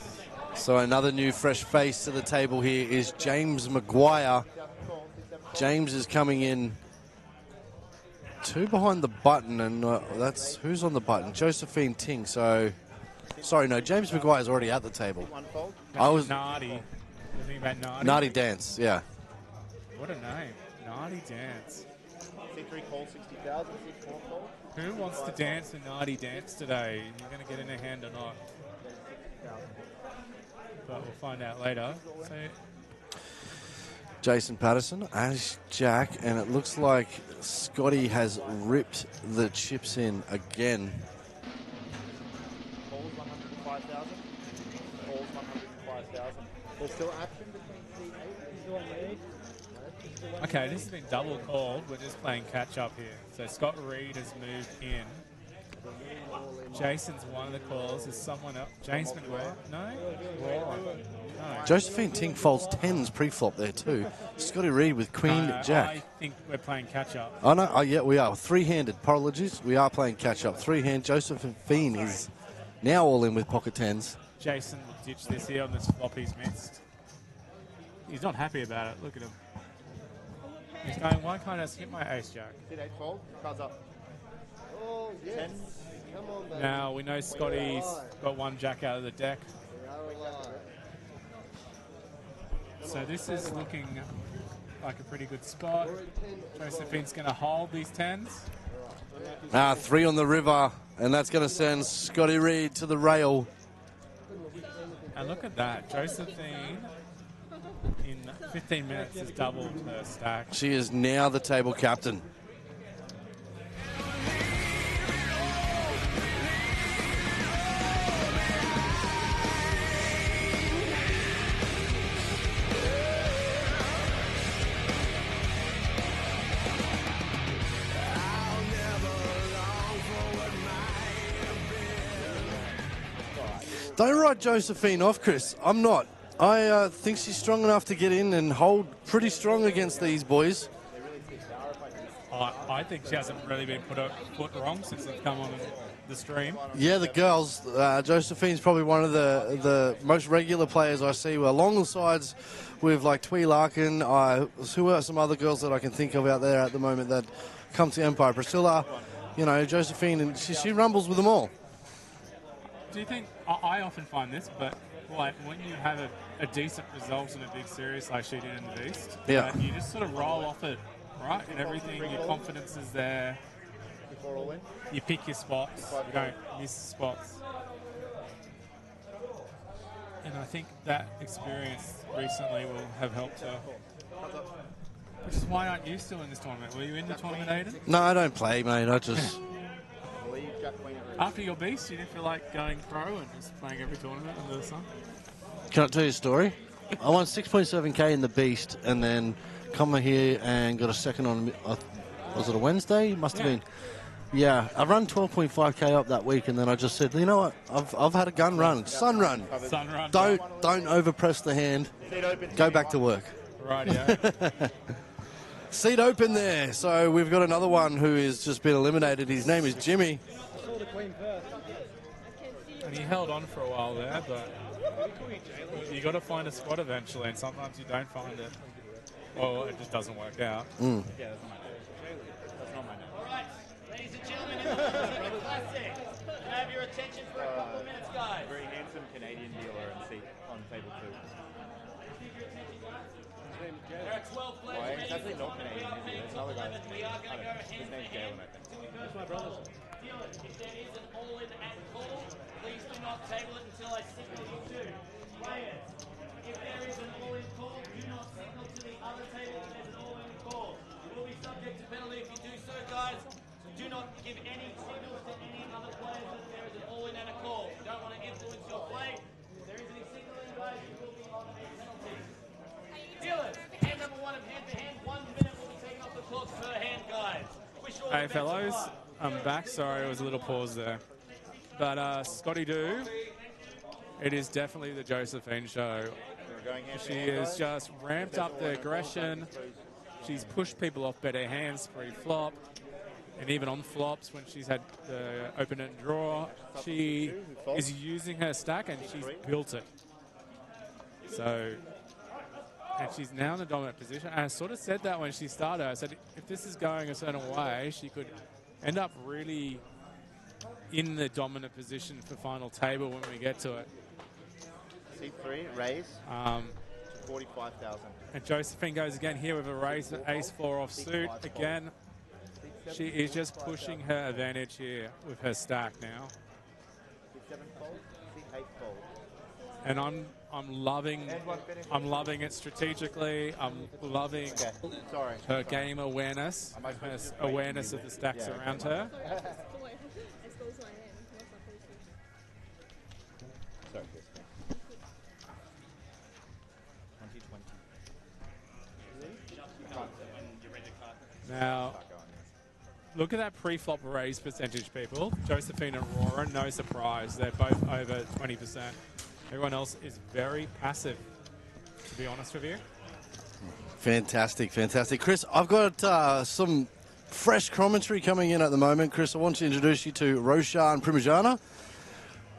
So another new fresh face to the table here is James Maguire. James is coming in 2 behind the button, and that's who's on the button? Josephine Ting. So, sorry, no, James Maguire's already at the table. I was Nardi. You think about Nardi? Nardi Dance, yeah. What a name, Nardi Dance. C3 call 60,000, C4 call. Who wants to dance a Nardi Dance today? You're going to get in a hand or not? But we'll find out later. So, Jason Patterson as Jack, and it looks like Scotty has ripped the chips in again. Calls 105,000. Calls 105,000. There's still action between C8 and okay, this has been double called. We're just playing catch up here. So Scott Reid has moved in. Jason's one of the calls. Is someone else? James McGuire? No? No. Josephine Ting folds 10s pre-flop there too. Scotty Reid with Queen Jack. I think we're playing catch up. Oh no, oh yeah, we are. 3-handed. Apologies. We are playing catch up. 3-hand. Josephine is now all in with pocket 10s. Jason will ditch this here on this flop he's missed. He's not happy about it. Look at him. He's going, why can't I just hit my ace jack? Hit 8 fold, cards up. Oh, yes. Come on, baby. Now we know Scotty's got one jack out of the deck. We are alive. So this is looking like a pretty good spot. Josephine's going to hold these 10s. 3 on the river, and that's going to send Scotty Reed to the rail. And look at that. Josephine, in 15 minutes, has doubled her stack. She is now the table captain. Don't write Josephine off, Chris. I'm not. I think she's strong enough to get in and hold pretty strong against these boys. I think she hasn't really been put a foot wrong since they've come on the stream. Yeah, the girls. Josephine's probably one of the most regular players I see, along the sides with like Twee Larkin. Who are some other girls that I can think of out there at the moment that come to Empire? Priscilla, you know, Josephine, and she rumbles with them all. Do you think, I often find this, but like when you have a decent result in a big series like she did in the Beast, yeah, you just sort of roll off it, right? And everything, your confidence is there. You pick your spots, you don't miss spots. And I think that experience recently will have helped her. Which is why aren't you still in this tournament? Were you in the tournament, Aiden? No, I don't play, mate. I just... After your Beast, you didn't feel like going pro and just playing every tournament under the sun? Can I tell you a story? I won 6.7k in the Beast and then come here and got a second on, was it a Wednesday? Must have been. Yeah, I run 12.5k up that week and then I just said, you know what, I've had a gun run, sun run. Sun run. Don't overpress the hand. Go back to work. Right, yeah. Seat open there. So we've got another one who has just been eliminated. His name is Jimmy. And he held on for a while there, but you got to find a spot eventually, and sometimes you don't find it, or it just doesn't work out. Yeah, that's not my name. All right, ladies and gentlemen, in the Wantima Classic, can I have your attention for a couple of minutes, guys? Very handsome Canadian dealer and seat on table 2. There are 12 players Well, ready he's actually for not Canadian, is he? There's another guy. We are going to go His hand name's to hand. Galen, I think. That's my brother. If there is an all-in at call, please do not table it until I signal you to. Players, if there is an all-in call, do not signal to the other table if there's an all-in call. You will be subject to penalty if you do so, guys. So do not give any signals to any other players that there is an all-in and a call. You don't want to influence your play. If there is any signaling, guys, you will be on a penalty. Dealers, hand number 1 of hand-to-hand. 1 minute will be taken off the clock per hand, guys. Wish you all Hey, the best of fellows. luck. I'm back. Sorry, it was a little pause there. But Scotty Doo, it is definitely the Josephine show. She has just ramped up the aggression. She's pushed people off better hands pre-flop. And even on flops, when she's had the open and draw, she is using her stack and she's built it. So, and she's now in the dominant position. And I sort of said that when she started. I said, if this is going a certain way, she could end up really in the dominant position for final table when we get to it. C3, raise, 45,000. And Josephine goes again here with a raise, ace-4 off suit. Again, she is just pushing her advantage here with her stack now. C7 fold, C8 fold. And I'm loving it strategically. I'm loving her game awareness, her awareness of the stacks around her. Sorry, Now, look at that pre-flop raise percentage, people. Josephine and Aurora, no surprise. They're both over 20%. Everyone else is very passive, to be honest with you. Fantastic, fantastic. Chris, I've got some fresh commentary coming in at the moment. Chris, I want to introduce you to Roshan Primajana.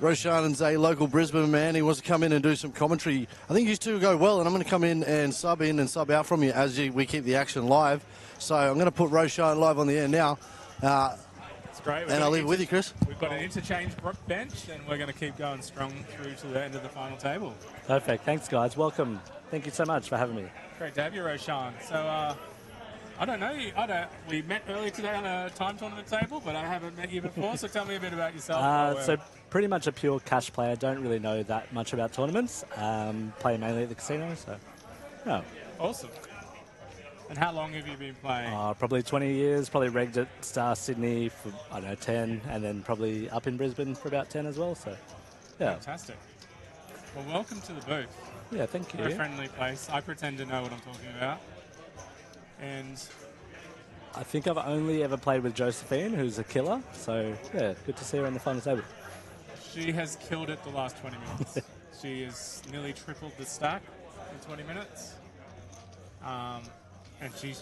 Roshan's a local Brisbane man. He wants to come in and do some commentary. I think you two go well, and I'm going to come in and sub out from you as we keep the action live. So I'm going to put Roshan live on the air now. That's great. And I'll leave it with you, Chris. We've got an interchange bench, and we're going to keep going strong through to the end of the final table. Perfect. Thanks, guys. Welcome. Thank you so much for having me. Great to have you, Roshan. So, I don't know you. We met earlier today on a time tournament table, but I haven't met you before. So tell me a bit about yourself. So pretty much a pure cash player. Don't really know that much about tournaments. Play mainly at the casino. So, yeah. Awesome. And how long have you been playing? Probably 20 years. Probably regged at Star Sydney for, I don't know, 10. And then probably up in Brisbane for about 10 as well. So, yeah. Fantastic. Well, welcome to the booth. Yeah, thank you. We're a friendly place. I pretend to know what I'm talking about. And I think I've only ever played with Josephine, who's a killer. So, yeah, good to see her on the final table. She has killed it the last 20 minutes. She has nearly tripled the stack in 20 minutes. And she's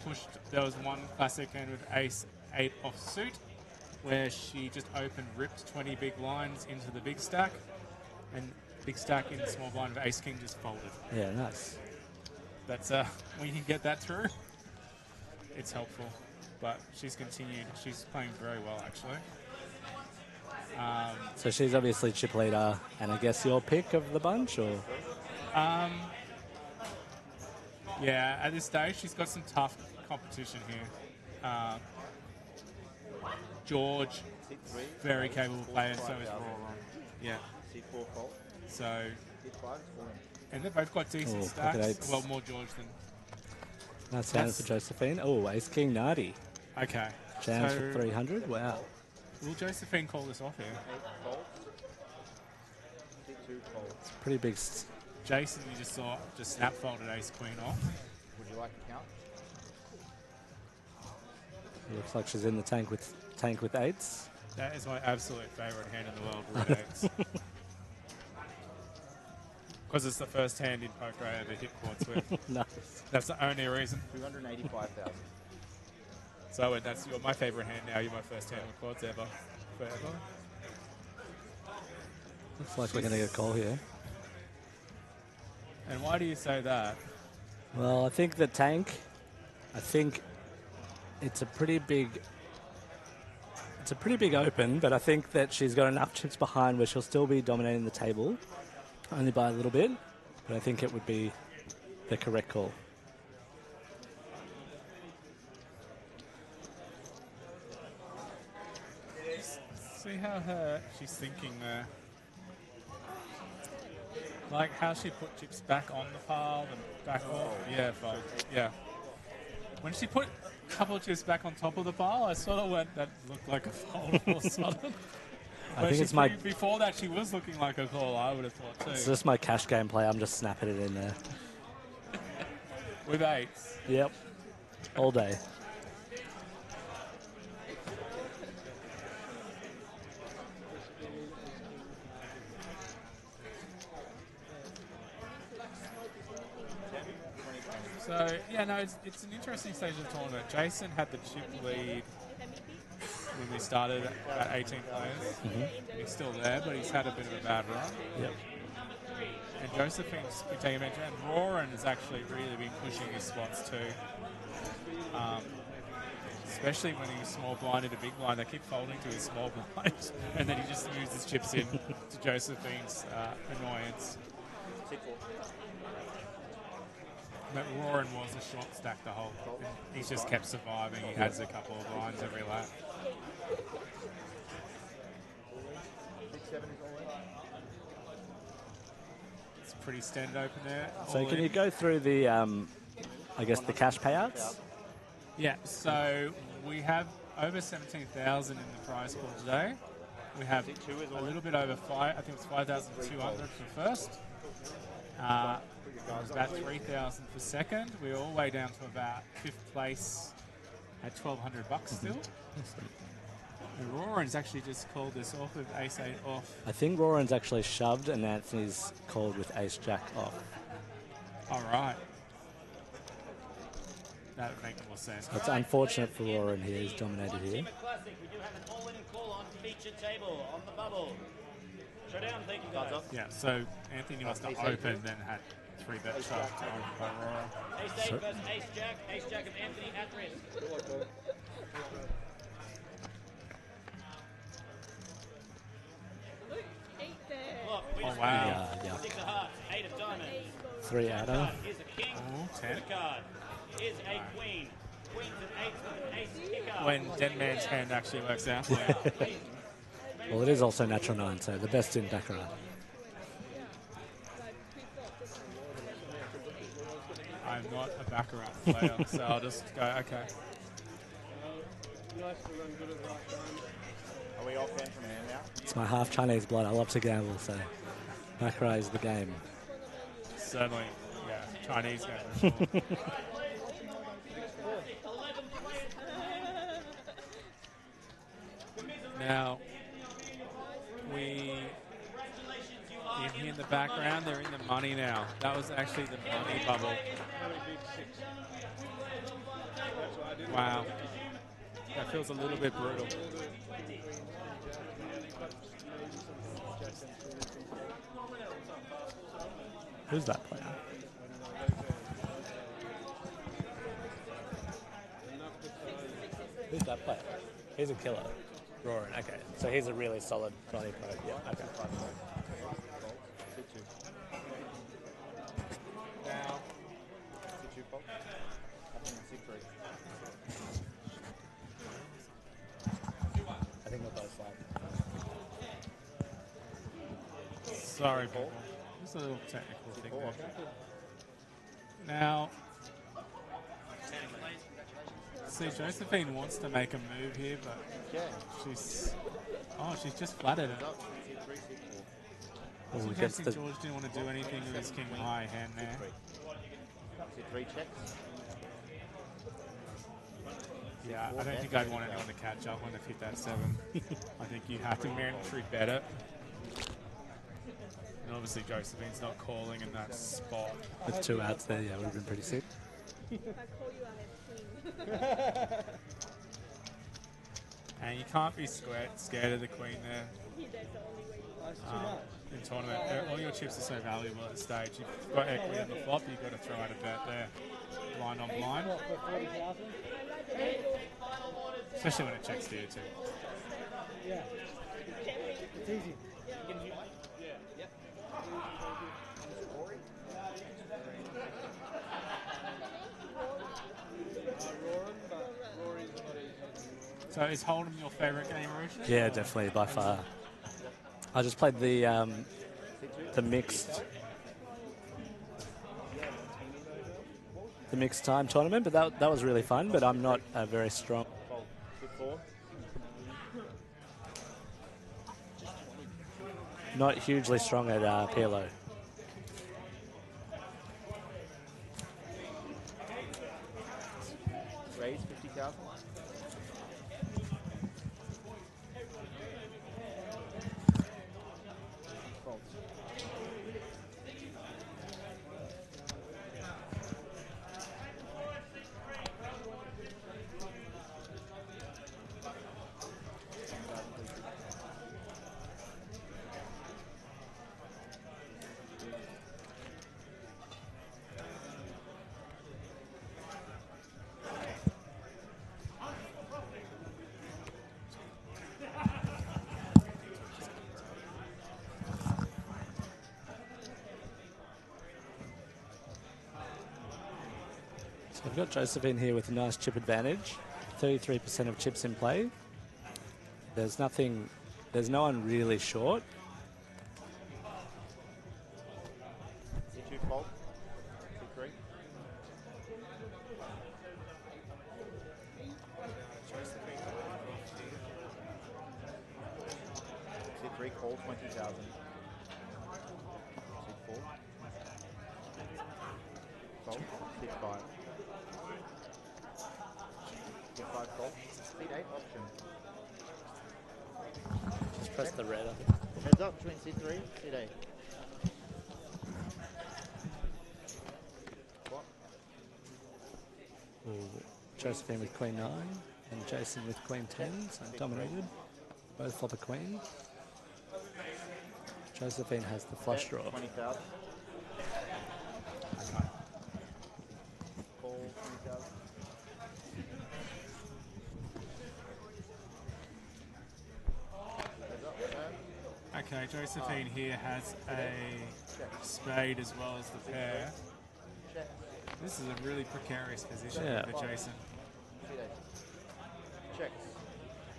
pushed, there was one classic hand with ace 8 off suit, where she just ripped 20 big lines into the big stack, and big stack in the small blind of ace king just folded. Yeah, nice. That's, when you can get that through, it's helpful. But she's continued, she's playing very well, actually. So she's obviously chip leader, and I guess your pick of the bunch, or? Yeah, at this stage, she's got some tough competition here. George, very capable player, and so is Roran. Yeah. So, and they've both got decent stacks. Well, more George than. Nice hand for Josephine. Oh, ace king Nardi. Okay. Chance for 300. Wow. Will Josephine call this off here? It's pretty big. Jason, you just saw snap folded ace queen off. Would you like a count? It looks like she's in the tank with eights. That is my absolute favourite hand in the world, red eights. Because it's the first hand in poker I ever hit quads with. Nice. That's the only reason. 285,000. So you're my favourite hand now. You're my first hand with quads ever. Forever. Looks like we're going to get a call here. And why do you say that? Well, I think the tank, it's a pretty big open, but I think that she's got enough chips behind where she'll still be dominating the table, only by a little bit, but I think it would be the correct call. See how she's thinking there. Like how she put chips back on the pile and back off. Yeah, fine. Yeah. When she put a couple of chips back on top of the pile, I sort of went, that looked like a fold all of a sudden. I think it's before that, she was looking like a call, I would have thought too. It's just my cash game play. I'm just snapping it in there. With eights? Yep. All day. So, yeah, no, it's an interesting stage of the tournament. Jason had the chip lead when we started at 18 players. Mm-hmm. He's still there, but he's had a bit of a bad run. Yep. And Josephine's been taking advantage, and Roran has actually really been pushing his spots too. Especially when he's small blind into big blind, they keep folding to his small blind, and then he just moves his chips in to Josephine's annoyance. But Roran was a short stack the whole. He's just kept surviving. He has a couple of lines every lap. It's a pretty standard open there. So can you go through the, I guess, the cash payouts? Yeah, so we have over 17,000 in the prize pool today. We have a little bit over I think it's 5,200 for first. About 3,000 for second. We're all the way down to about 5th place at $1,200 still. And Roran's actually just called this off with ace 8 off. I think Roran's actually shoved and Anthony's called with ace jack off. All right. That would make more sense. It's unfortunate for Roran here. He's dominated here. Wantima Classic, we do have an all-in call on feature table on the bubble. Showdown, thank you Cards guys. off. Yeah, so Anthony must have opened, then had 3 bets shoved on by Aurora. Ace 8 versus Ace Jack. Ace Jack of Anthony at risk. Look, we Oh, just wow. Yeah. 6 of hearts, 8 of diamonds. 3 out of. Here's a king. Oh, 10. The card is a queen. Queens and eights with an ace kicker. When Dead Man's Hand actually works out for you. Well, it is also natural 9, so the best in Baccarat. I'm not a Baccarat player, so I'll just go, okay. Are we off hand from hand now? It's my half Chinese blood. I love to gamble, so Baccarat is the game. Certainly, yeah, Chinese game. Now, you hear in the background, they're in the money now. That was actually the money bubble. Wow. That feels a little bit brutal. Who's that player? Who's that player? He's a killer. Roaring, okay. So he's a really solid 20 pro. Yeah, okay. Now, C2 fault. C3. I think we're both fine. Sorry, people. Just a little technical thing there. Now, see, Josephine wants to make a move here, but she's just flattered it. Oh, I gets think the George didn't want to do anything with his king high hand there. C3 checks. Yeah, I don't think I'd want anyone to catch up when they've hit that 7. I think you have to mandatory bet it. And obviously Josephine's not calling in that spot. with 2 outs there, yeah, would have been pretty sick. And you can't be scared of the queen there. In tournament, all your chips are so valuable at this stage. If you've got equity on the flop, you've got to throw out a bet there. Blind on blind. Especially when it checks to you too. Yeah. It's easy. So is Hold'em your favourite game, Roshan? Yeah, definitely, by far. I just played the mixed time tournament, but that was really fun. But I'm not very strong. Not hugely strong at PLO. Raise 50,000. I've got Josephine here with a nice chip advantage. 33% of chips in play. There's no one really short. C2 fault. C3. C3 call 20,000. C4. Fault. C5. C5 fault. C8 option. Just press the red, I think. Heads up between C3 C8. What? Ooh, Josephine with queen 9 and Jason with queen 10, so dominated. Both flop a queen. Josephine has the flush draw. 20,000. Call 20,000. Okay, Josephine here has a spade as well as the pair. This is a really precarious position for Jason. Checks.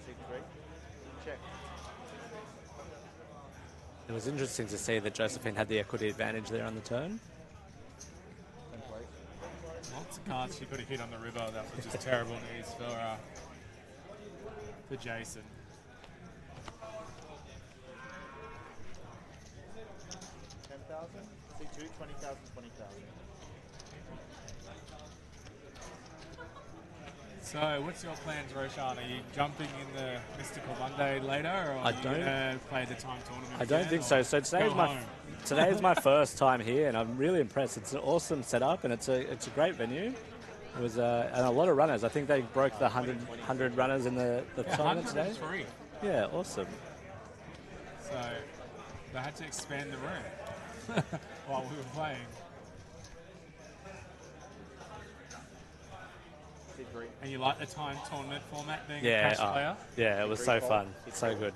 C3. Check. It was interesting to see that Josephine had the equity advantage there on the turn. Lots of cards she could have hit on the river. That was just terrible news for Jason. 10,000. C2, 20,000, 20,000. So, what's your plans, Roshan? Are you jumping in the Mystical Monday later, or are you going to play the time tournament? I don't think so. So today is my first time here, and I'm really impressed. It's an awesome setup, and it's a great venue. It was and a lot of runners. I think they broke the 100 runners in the tournament today. 103. Yeah, awesome. So they had to expand the room while we were playing. And you like the time tournament format being a cash player? Yeah, it was so fun. So good.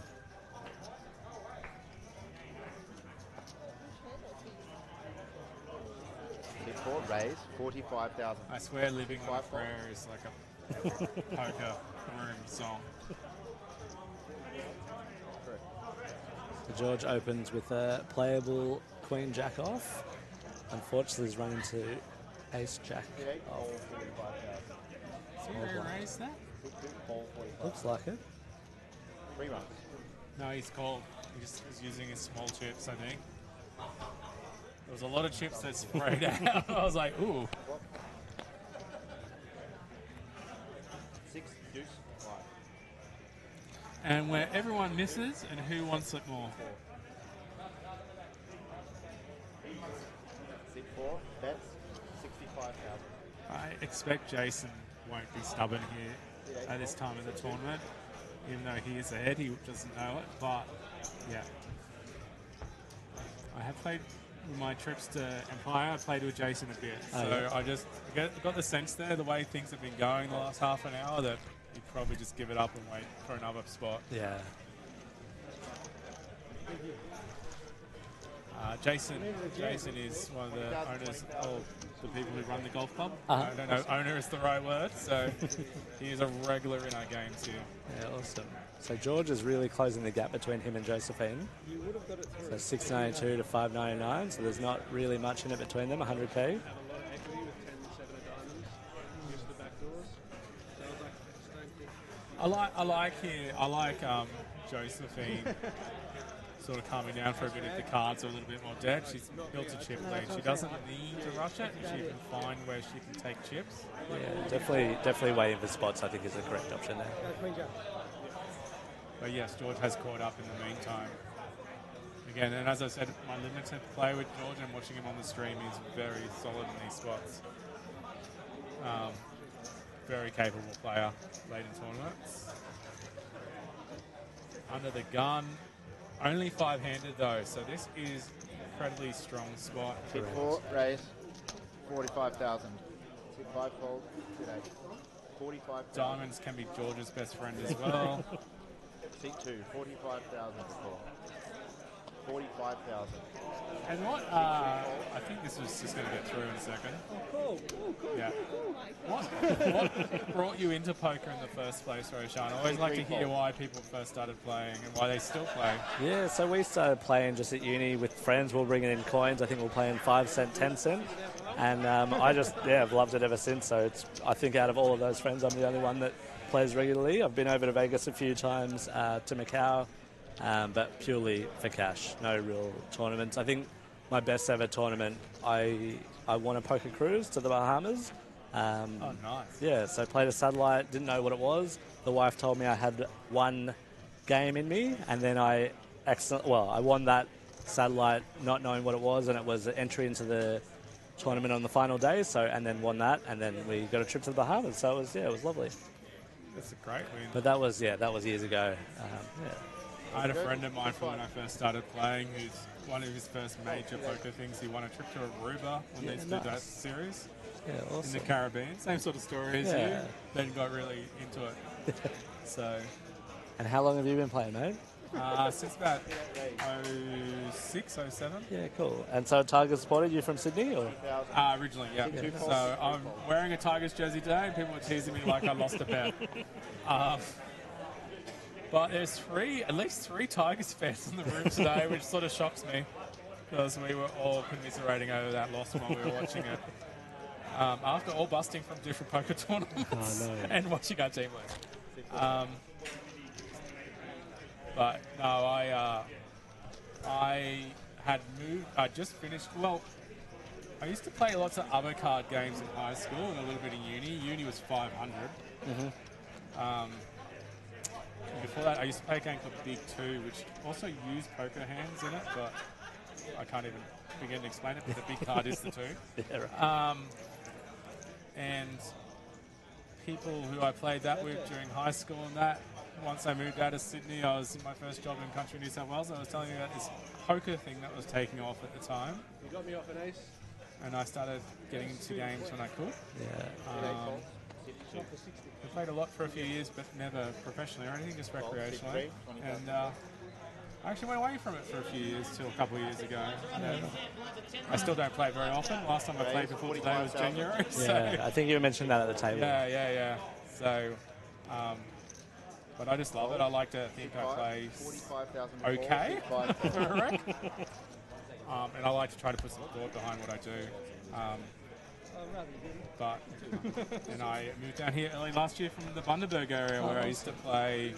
Raise 45,000. I swear living on a prayer is like a poker room song. So George opens with a playable Queen Jack off. Unfortunately, he's run into Ace Jack off. Did he raise that? Looks like it. 3 runs. No, he's called. He just is using his small chips, I think. There was a lot of chips that sprayed out. I was like, ooh. 6, deuce, 5. And where everyone misses, and who wants it more? 6, 4, bets, 65,000. I expect Jason won't be stubborn here at this time of the tournament, even though he is ahead. He doesn't know it, but yeah. I have played my trips to Empire. I played with Jason a bit, so I just got the sense there, the way things have been going the last half an hour, that he'd probably just give it up and wait for another spot. Yeah. Jason is one of the owners of the people who run the golf club. I don't know, owner is the right word, so he is a regular in our games here. Yeah, awesome. So George is really closing the gap between him and Josephine. So 692 to 599, so there's not really much in it between them, 100k. I like Josephine sort of calming down for a bit if the cards are a little bit more dead. She's built a chip lead. She doesn't need to rush it. She can find where she can take chips. Yeah, definitely waiting for spots, I think, is the correct option there. But yes, George has caught up in the meantime. Again, and as I said, my limited play with George and watching him on the stream is very solid in these spots. Very capable player late in tournaments. Under the gun. Only 5-handed though, so this is incredibly strong spot. Hit 4, raise, 45,000. Hit 5 fold, hit 8. 45,000. Diamonds can be George's best friend as well. Seat 2, 45,000 before. 45,000. And what, I think this was just going to get through in a second. Cool. Yeah. What brought you into poker in the first place, Roshan? I always like to hear why people first started playing and why they still play. Yeah, so we started playing just at uni with friends. We'll bring in coins. I think we'll play in 5 cent, 10 cent. And I just, I've loved it ever since. So I think out of all of those friends, I'm the only one that plays regularly. I've been over to Vegas a few times, to Macau. But purely for cash, no real tournaments. I think my best ever tournament, I won a poker cruise to the Bahamas. Oh, nice. Yeah, so played a satellite, didn't know what it was. The wife told me I had one game in me, and then I won that satellite not knowing what it was, and it was an entry into the tournament on the final day, and then won that, and then we got a trip to the Bahamas, so it was lovely. That's a great win. But that was years ago. I had a friend of mine from when I first started playing who's one of his first major poker things. He won a trip to Aruba when they did that series in the Caribbean. Same sort of story as you. Then got really into it. So. And how long have you been playing, mate? Since about 06, 07. Yeah, cool. And so Tigers spotted you from Sydney, or? Originally, yeah. So I'm wearing a Tigers jersey today, and people are teasing me like I lost a bet. But there's at least three Tigers fans in the room today, which sort of shocks me, because we were all commiserating over that loss while we were watching it. After all busting from different poker tournaments and watching our team lose. But no, I had moved. I just finished. Well, I used to play lots of other card games in high school and a little bit in uni. Uni was 500. Before that, I used to play a game called Big Two, which also used poker hands in it, but I can't even begin to explain it. But the big card is the two. Yeah, right. And people who I played that with during high school and that. Once I moved out of Sydney, I was in my first job in country New South Wales. I was telling you about this poker thing that was taking off at the time. You got me off an ace. And I started getting into games when I could. I played a lot for a few years, but never professionally or anything, just recreationally. And I actually went away from it for a few years, till a couple of years ago. And I still don't play it very often. Last time I played before today was January. Yeah, I think you mentioned that at the table. Yeah. So... but I just love it. I like to think I play okay, and I like to try to put some thought behind what I do. But and I moved down here early last year from the Bundaberg area where I used to play.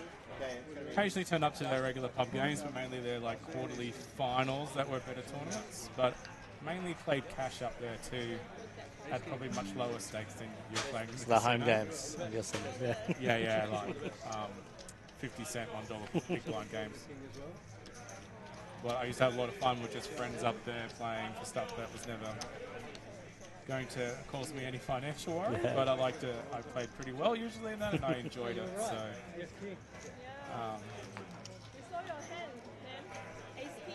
Occasionally turned up to their regular pub games, but mainly their like quarterly finals that were better tournaments. But mainly played cash up there too. At probably much lower stakes than you're playing. The home games, I guess. Yeah, like 50 cent, $1 big blind games. Well, I used to have a lot of fun with just friends up there playing for stuff that was never going to cause me any financial worry. But I played pretty well usually in that, and I enjoyed it. So.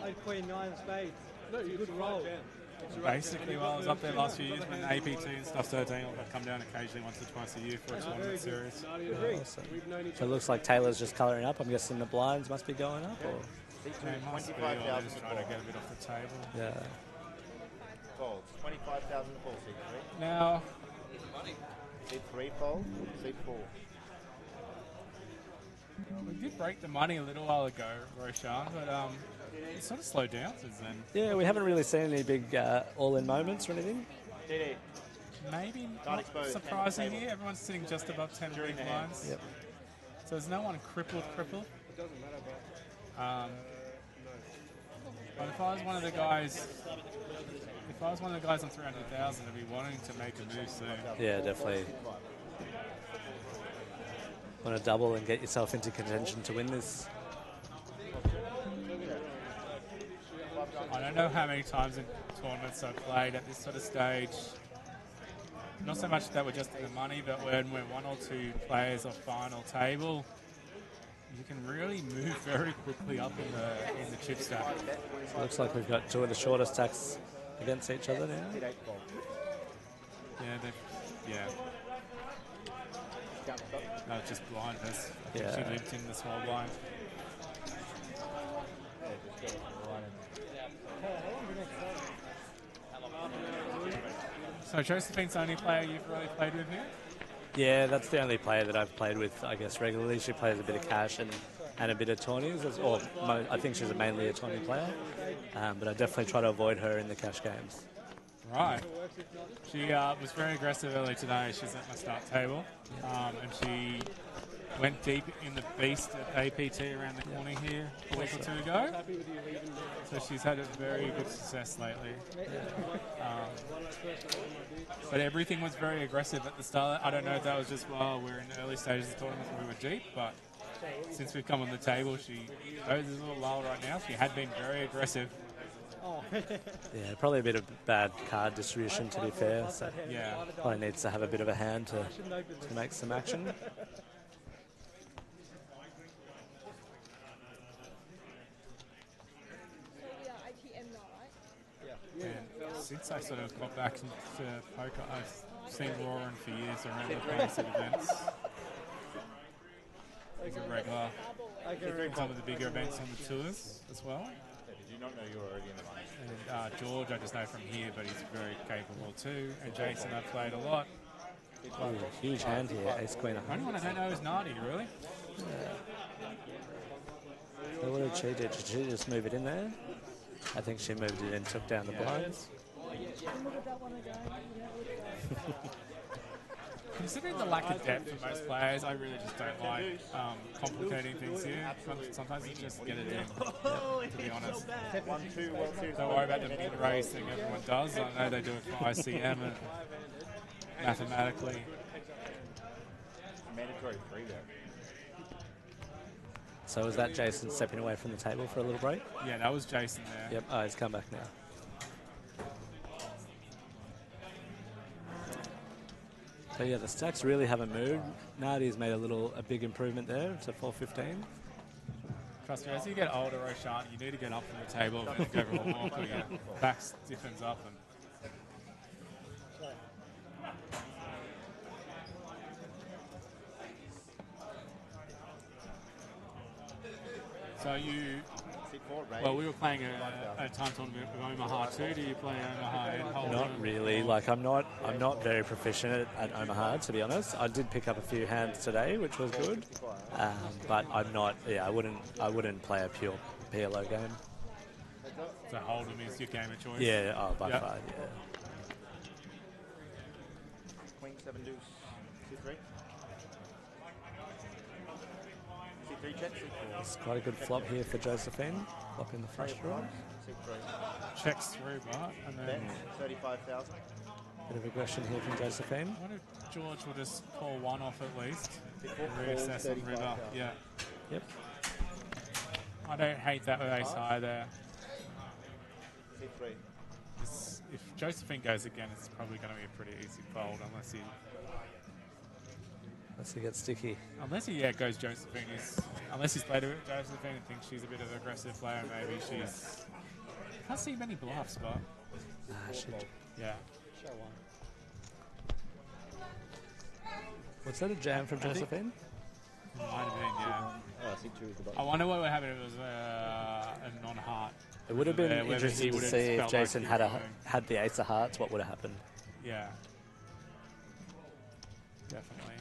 I Queen 9 spades. No, you good roll. Basically, while I was up there last few years when the APT and stuff 13, I'd come down occasionally once or twice a year for a tournament series. Awesome. So it looks like Taylor's just colouring up. I'm guessing the blinds must be going up, or? They must be, or they're just trying to get a bit off the table. Yeah. Folds. 25,000 full C3. Now. C3 fold, C4. We did break the money a little while ago, Roshan, but it's sort of slowed down since then. Yeah, we haven't really seen any big all-in moments or anything. Maybe not surprising here. Everyone's sitting just above 10 big blinds. Yep. So there's no one crippled. It doesn't matter, but if I was one of the guys, on 300,000, I'd be wanting to make a move soon. Yeah, definitely. Want to double and get yourself into contention to win this. I don't know how many times in tournaments I've played at this sort of stage. Not so much that we're just in the money, but when we're one or two players off final table, you can really move very quickly up in the chip stack. So looks like we've got two of the shortest stacks against each other now. Yeah. No, it's just blindness. I think she lived in the small blind. So Josephine's the only player you've really played with here? Yeah, that's the only player that I've played with, I guess, regularly. She plays a bit of cash and a bit of tourneys. I think she's mainly a tourney player, but I definitely try to avoid her in the cash games. Right. She was very aggressive early today. She's at my start table, and she went deep in the beast at APT around the corner here a week or two ago. So she's had a very good success lately. But everything was very aggressive at the start. I don't know if that was just while we're in the early stages of the tournament when we were deep, but since we've come on the table, there's a little lull right now. She had been very aggressive. Yeah, probably a bit of bad card distribution, to be fair. So probably needs to have a bit of a hand to make some action. since I sort of got back into poker, I've seen Roaring for years. I remember playing some events. He's a regular in some of the bigger events on the tours as well. Yeah, did you not know you were already in the money? And George, I just know from here, but he's very capable too. And Jason, I've played a lot. Ooh, huge hand here, ace queen. The only one I don't know is Nardi, really. So what did she do? Did she just move it in there? I think she moved it in, took down the blinds. Considering the lack of depth for most players, I really just don't like complicating things here. Sometimes you just get it in, to be honest. Don't worry about the mid-race thing everyone does. I know they do it for ICM and mathematically. Mandatory free there. So was that Jason stepping away from the table for a little break? Yeah, that was Jason there. Yep, oh, he's come back now. So yeah, the stacks really haven't moved. Nardi's made a big improvement there to 415. Trust me, as you get older, Roshan, you need to get up from the table and go for a walk, or your back stiffens up. And so we were playing a time tournament with Omaha too. Do you play Omaha and Holden? Not really. Like I'm not very proficient at Omaha, to be honest. I did pick up a few hands today, which was good. But I'm not. Yeah, I wouldn't play a pure PLO game. So Holden is your game of choice. Yeah. Oh, by far. Yeah. Queen 7 deuce C3. C3 check. It's quite a good flop here for Josephine. Flop in the flush draw. Checks through, Bart, and then 35,000. Bit of aggression here from Josephine. I wonder if George will just call one off at least. Reassess on river. Yeah. Yep. I don't hate that with ace high there. C3. If Josephine goes again, it's probably going to be a pretty easy fold unless he gets sticky. Unless he goes Josephine. Unless he's played with Josephine and thinks she's a bit of an aggressive player, maybe she's. Can't see many bluffs, but. Yeah. Was that a jam from Josephine? Might have been, yeah. I wonder what would happen if it was a non-heart. It would have been interesting to see if Jason had the ace of hearts, what would have happened. Yeah. Definitely.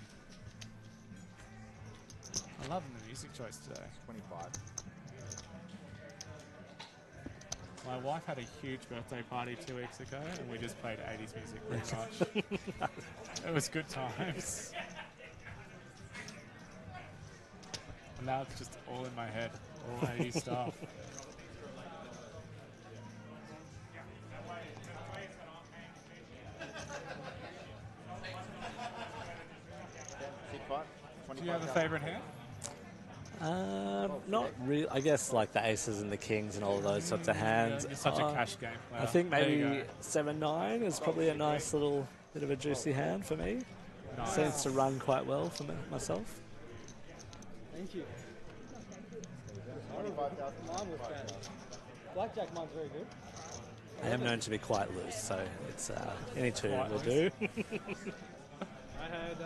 I love the music choice today. 25. My wife had a huge birthday party 2 weeks ago, and we just played 80s music pretty much. It was good times. And now it's just all in my head, all 80s stuff. Do you have a favourite hand? Not really. I guess like the aces and the kings and all of those sorts of hands. You're such a cash game player. I think maybe 7-9 is probably a nice little bit of a juicy hand for me. Nice. Seems to run quite well for myself. Thank you. Mine was bad. Blackjack, mine's very good. I am known to be quite loose, so it's any two will do. I had.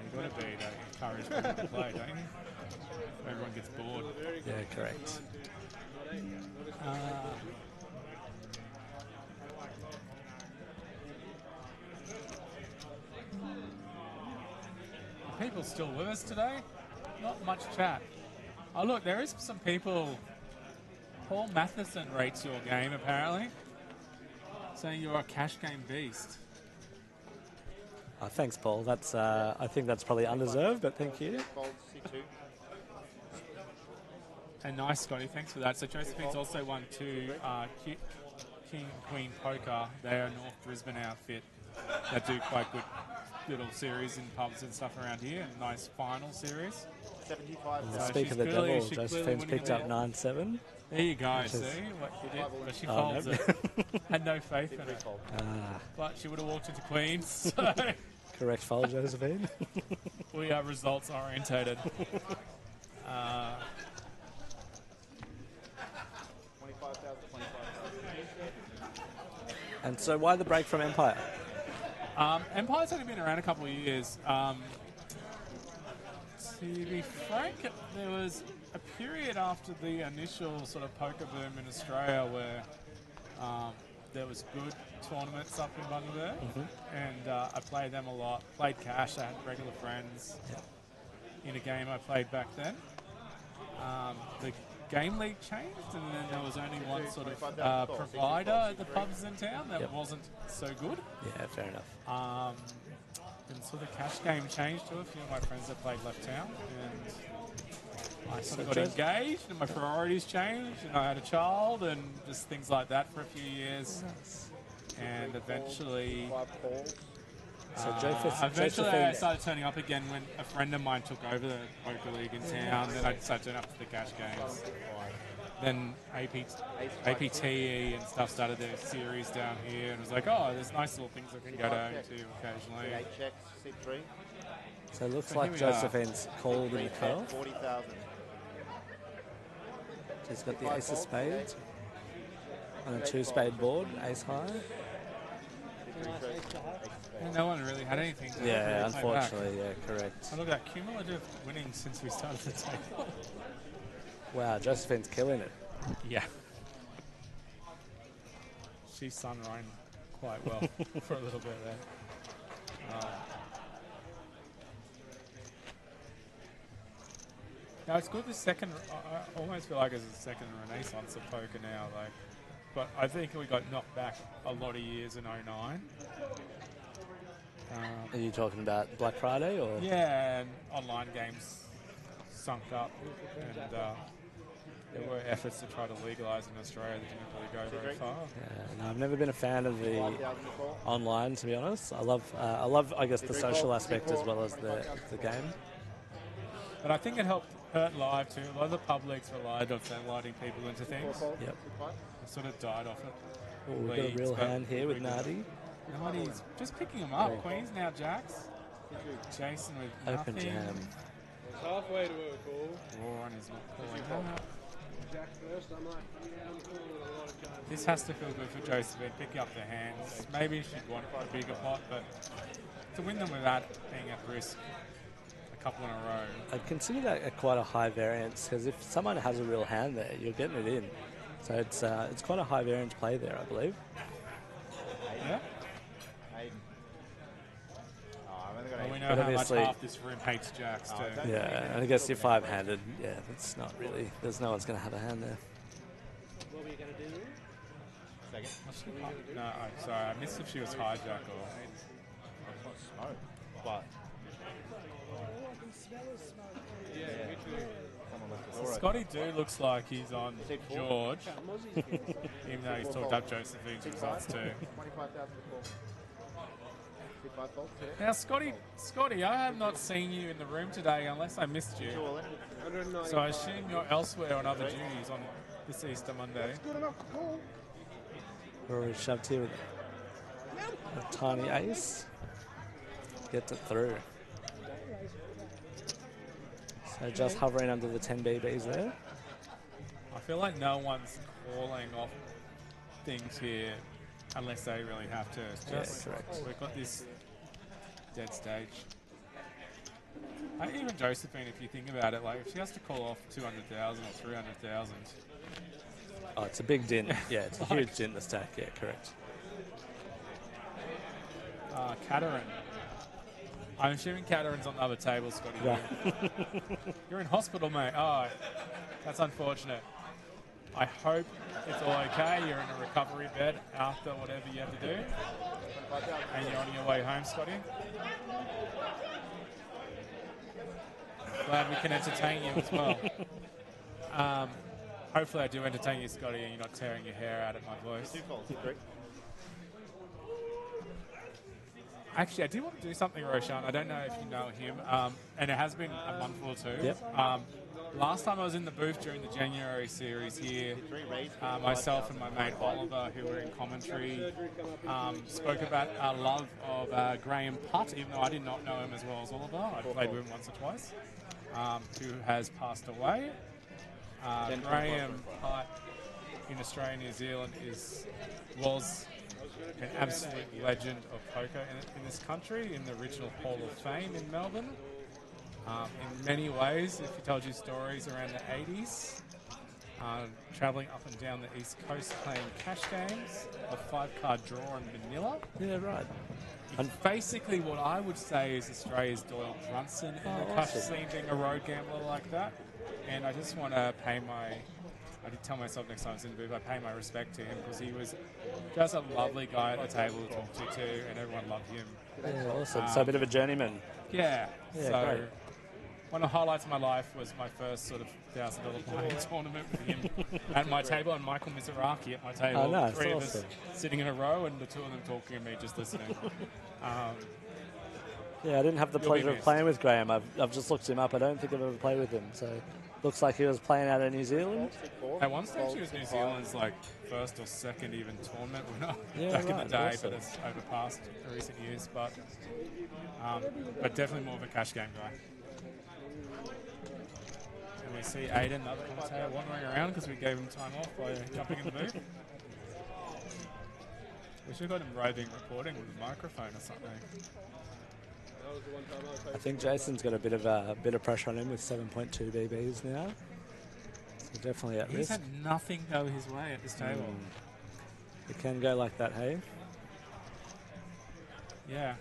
You've got to be to encourage people to play, don't you? Everyone gets bored. Yeah, correct. Are people still with us today? Not much chat. Oh, look, there is some people. Paul Matheson rates your game, apparently, saying you're a cash game beast. Thanks, Paul. That's I think that's probably undeserved, but thank you. And nice, Scotty. Thanks for that. So Josephine's also won 2 King Queen Poker. They're a North Brisbane outfit that do quite good little series in pubs and stuff around here. And nice final series. 75. Speak of the devil, Josephine's picked up 9-7. There you go. See what she did? But she folds it. Had no faith in it. But she would have walked into Queens. So. Correct fold, Josephine. We are results orientated. 25,000. And so why the break from Empire? Empire's only been around a couple of years. To be frank, there was a period after the initial sort of poker boom in Australia where there was good tournaments up in Bundaberg, and I played them a lot. Played cash, I had regular friends in a game I played back then. The game league changed, and then there was only one sort of provider at the pubs in town that wasn't so good. Yeah, fair enough. And so the cash game changed to a few of my friends that played left town, and I sort of got engaged, and my priorities changed, and I had a child, and just things like that for a few years. And eventually, I started turning up again when a friend of mine took over the poker league in town. Then I decided to turn up to the cash games. Then APTE and stuff started their series down here, and it was like, oh, there's nice little things I can go down to occasionally. 8 checks, C3. So it looks like Josephine's called in the cutoff. 40,000. He's got the ace of spades on a 2-spade board, ace high. And no one really had anything to yeah, unfortunately, yeah, correct. And look at that cumulative winnings since we started the table. Wow, Josephine's killing it. Yeah. She sun-run quite well for a little bit there. Now it's good. The second, I almost feel like it's a second renaissance of poker now. Like, but I think we got knocked back a lot of years in 09. Are you talking about Black Friday or? Yeah, and online games sunk up, and there were efforts to try to legalise in Australia that didn't really go very far. Yeah, no, I've never been a fan of the online, to be honest. I love, I guess, the social aspect as well as the game. But I think it helped hurt live too. A lot of the publics relied on lighting people into things. Yep. It sort of died off it. Oh, we've got a real hand here with Nardi. Nardi's just picking them up. Queens now jacks. Jason with open nothing. jam. It's halfway to a call. Warren is not calling that. Jack first, I'm like, yeah, I'm calling a lot of cards. This has to feel good for Josephine, picking up the hands. Maybe she'd want a bigger pot, but to win them without being at risk a couple in a row. I'd consider that quite a high variance, because if someone has a real hand there, you're getting it in. So it's quite a high variance play there, I believe. Yeah. Well, we know But how much obviously- half this room hates jacks too. Yeah, and I guess you're 5-handed. Yeah, that's not really. There's no one's going to have a hand there. What were you going to do? Second? No, I'm sorry. I missed if she was hijack or. Smoke. But. Scotty Do looks like he's on George, even though he's talked up Josephine's results too. 25,000 Now, Scotty, I have not seen you in the room today unless I missed you. So I assume you're elsewhere on other duties on this Easter Monday. Rory shoved here with a tiny ace. Gets it through. So just hovering under the 10 BBs there. I feel like no one's calling off things here unless they really have to. It's just, correct. We've got this dead stage. Even Josephine, if you think about it, like if she has to call off 200,000 or 300,000. Oh, it's a big dint. Yeah, it's a huge dint in the stack. Yeah, correct. Caterin. I'm assuming Caterin's on the other table, Scotty. Yeah. You're in hospital, mate. Oh, that's unfortunate. I hope it's all okay. You're in a recovery bed after whatever you have to do. And you're on your way home, Scotty. Glad we can entertain you as well. Hopefully I do entertain you, Scotty, and you're not tearing your hair out at my voice. Actually, I did want to do something, Roshan. I don't know if you know him, and it has been a month or two. Yep. Last time I was in the booth during the January series here, myself and my mate Oliver, who were in commentary, spoke about our love of Graham Putt, even though I did not know him as well as Oliver. I played with him once or twice, who has passed away. Graham Putt in Australia and New Zealand was an absolute legend of poker in this country, in the original Hall of Fame in Melbourne. In many ways, if he told you stories around the 80s, travelling up and down the East Coast playing cash games, a 5-card draw in Manila. Yeah, right. And basically what I would say is Australia's Doyle Brunson in the cash scene, being a road gambler like that. And I just want to pay I did tell myself next time I was in the booth, I pay my respect to him because he was just a lovely guy at the table to talk to too, and everyone loved him. Yeah, awesome. So a bit of a journeyman. Yeah. Yeah, So great. one of the highlights of my life was my first sort of $1,000 playing tournament with him at my table, and Michael Mizuraki at my table. Oh, nice. Three of Awesome. us sitting in a row, and the two of them talking and me just listening. Yeah, I didn't have the You'll be pleasure of missed. playing with Graham. I've just looked him up. I don't think I've ever played with him. So looks like he was playing out of New Zealand. At one stage, he was New Zealand's first or second even tournament winner Yeah, back in the right, day, awesome. but it's overpassed in recent years. But definitely more of a cash game guy. And we see Aiden, the other commentator, wandering around because we gave him time off by jumping in the booth. We should have got him roving recording with a microphone or something. I think Jason's got a bit of pressure on him with 7.2 BBs now. So definitely at He's risk. had nothing go his way at this table. It can go like that, hey? Yeah.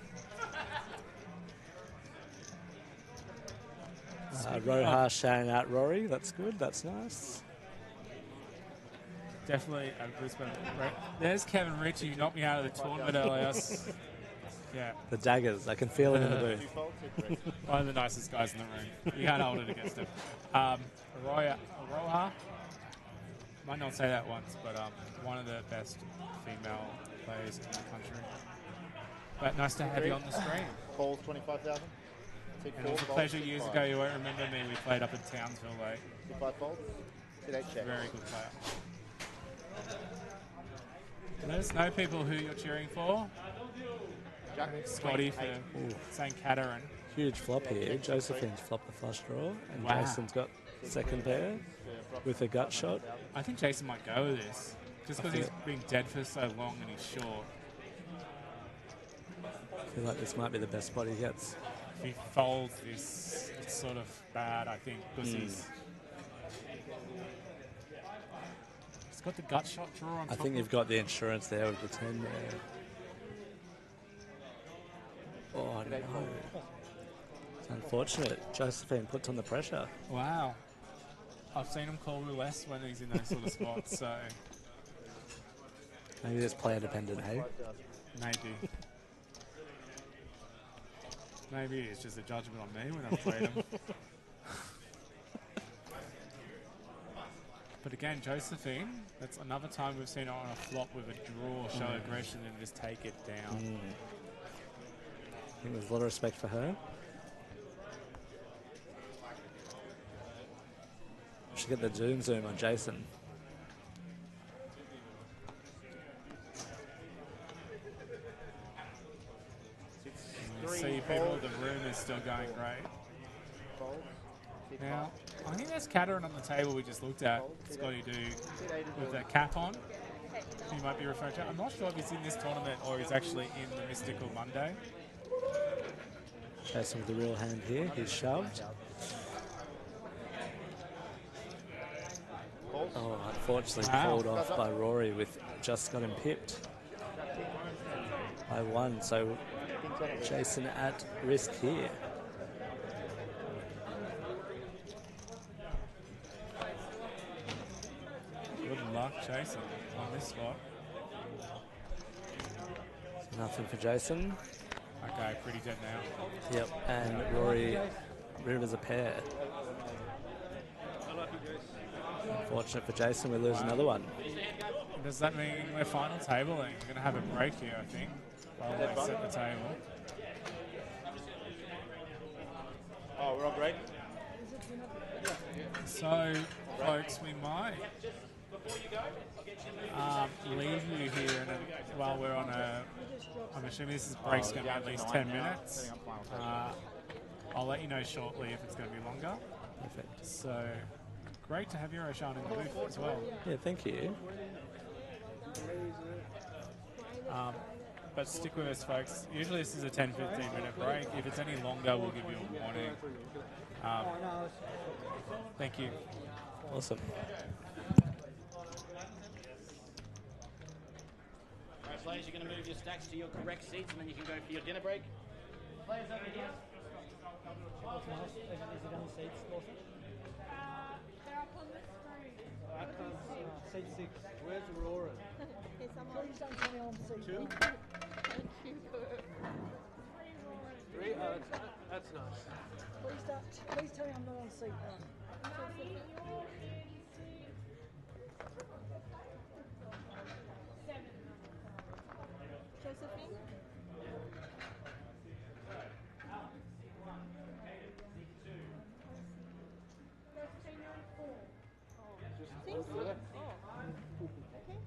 Roha shouting out Rory. That's good. That's nice. Definitely a Brisbane. There's Kevin Ritchie, who knocked me out of the tournament earlier. Yeah. The daggers. I can feel it in the booth. One of the nicest guys in the room. You can't hold it against him. Aroha, might not say that once, but one of the best female players in the country. But nice to have you on the screen. Calls 25,000. And it was a pleasure years ago. You won't remember me. We played up in Townsville, like. 5 folds. Very good player. Let us know, people, who you're cheering for. Scotty for St. Caterin. Huge flop here. Josephine's flopped the flush draw, and Wow. Jason's got second pair with a gut shot. I think Jason might go with this, just because he's been dead for so long and he's short. I feel like this might be the best spot he gets. If he folds this, it's sort of bad, I think, because he's got the gut shot draw on I top think of you've got the insurance there with the 10 there. Oh, no. It's unfortunate. Josephine puts on the pressure. Wow. I've seen him call roulette when he's in those sort of spots, so Maybe it's player dependent, hey? maybe. Maybe it's just a judgment on me when I've played him. But again, Josephine, that's another time we've seen her on a flop with a draw, show aggression and just take it down. I think there's a lot of respect for her. We should get the zoom on Jason. You see people, the room is still going great. Now, I think there's Caterin on the table we just looked at. Scotty do with the cap on. He might be referring to. I'm not sure if he's in this tournament or he's actually in the Mystical Monday. Jason with the real hand here. He's shoved. Oh, unfortunately pulled off by Rory with just got him pipped by 1. So Jason at risk here. Good luck, Jason, on this spot. Nothing for Jason. Okay, pretty dead now. Yep, and Rory Rivers a pair. Unfortunate for Jason, we lose another one. Does that mean we're final tabling? We're going to have a break here, I think, while they set the table. Oh, we're on break? So, folks, we might leave you here while we're on a... I'm assuming this break's going to be at least 10 minutes. I'll let you know shortly if it's going to be longer. Perfect. So, great to have you, Roshan, in the booth as well. Yeah, thank you. But stick with us, folks. Usually this is a 10-15 minute break. If it's any longer, we'll give you a warning. Thank you. Awesome. Alright, players, you're going to move your stacks to your correct seats and then you can go for your dinner break. Players over here. What's nice? Is it on seats, Lawson? They're up on the screen. Seat 6. Where's Aurora? There's someone. Please don't tell me I'm seat 2. Thank you. 3? Oh, that's nice. Please tell me I'm not on seat 1. Josephine? Think so? Oh. Okay.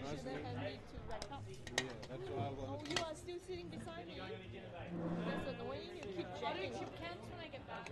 Should I have me to wrap up? Yeah, that's what I Oh, wanted. you are still sitting beside me? That's annoying. You keep checking. I'll do chip counts when I get back.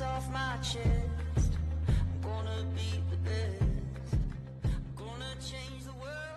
this off my chest. I'm gonna be the best. I'm gonna change the world.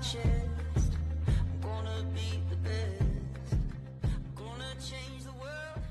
chest. I'm gonna be the best. I'm gonna change the world.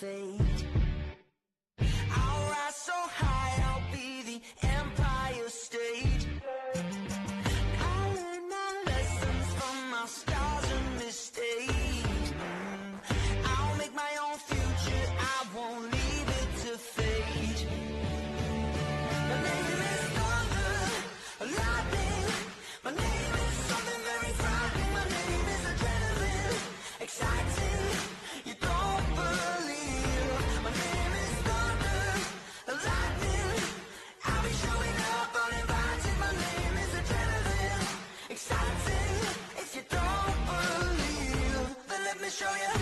fate. I'll rise so high, I'll be the Empire State. I learned my lessons from my scars and mistakes. I'll make my own future, I won't leave it to fate. My name is thunder, lightning. My name is something very frightening. My name is adrenaline, exciting. You don't believe. My name is thunder, lightning. I'll be showing up uninvited. My name is adrenaline, exciting. If you don't believe, then let me show you.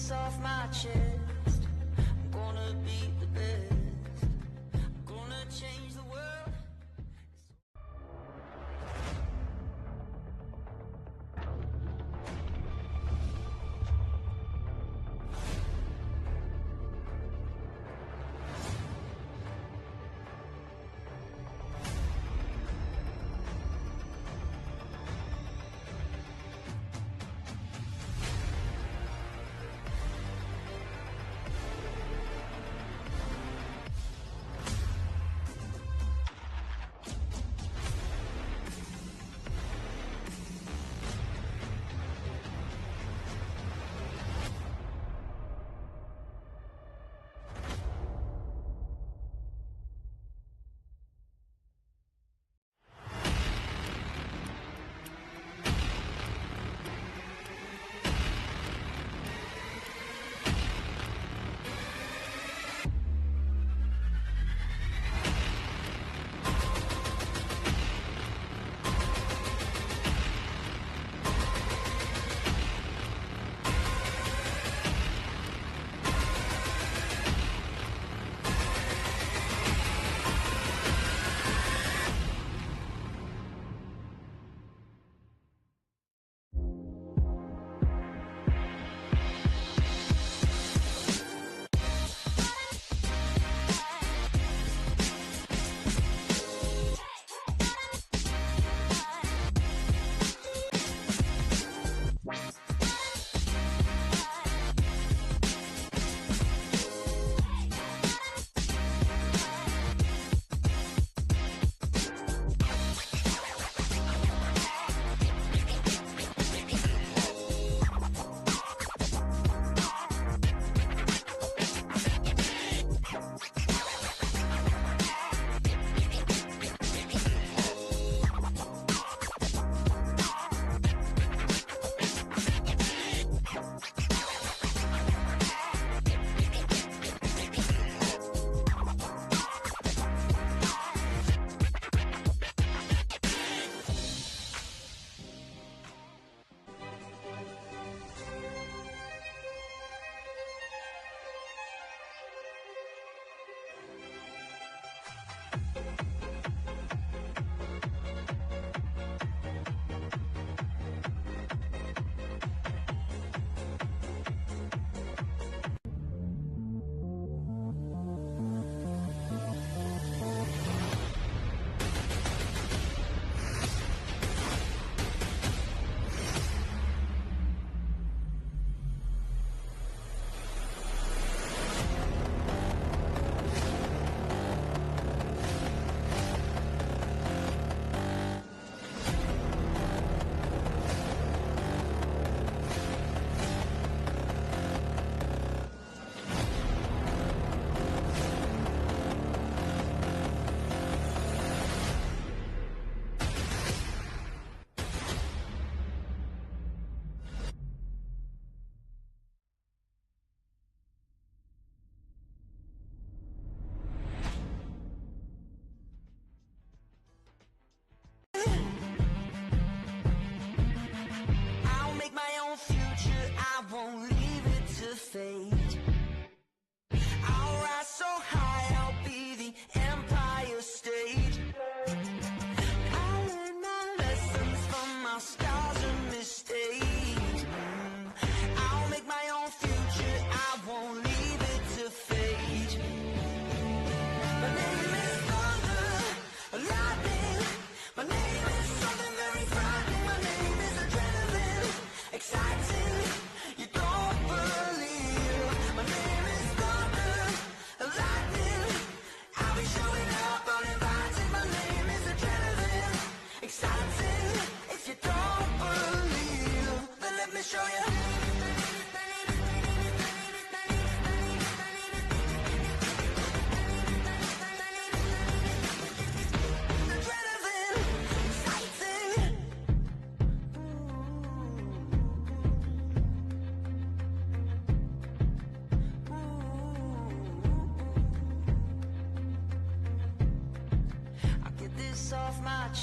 Off my chest, I'm gonna be the best. I'm gonna change the world.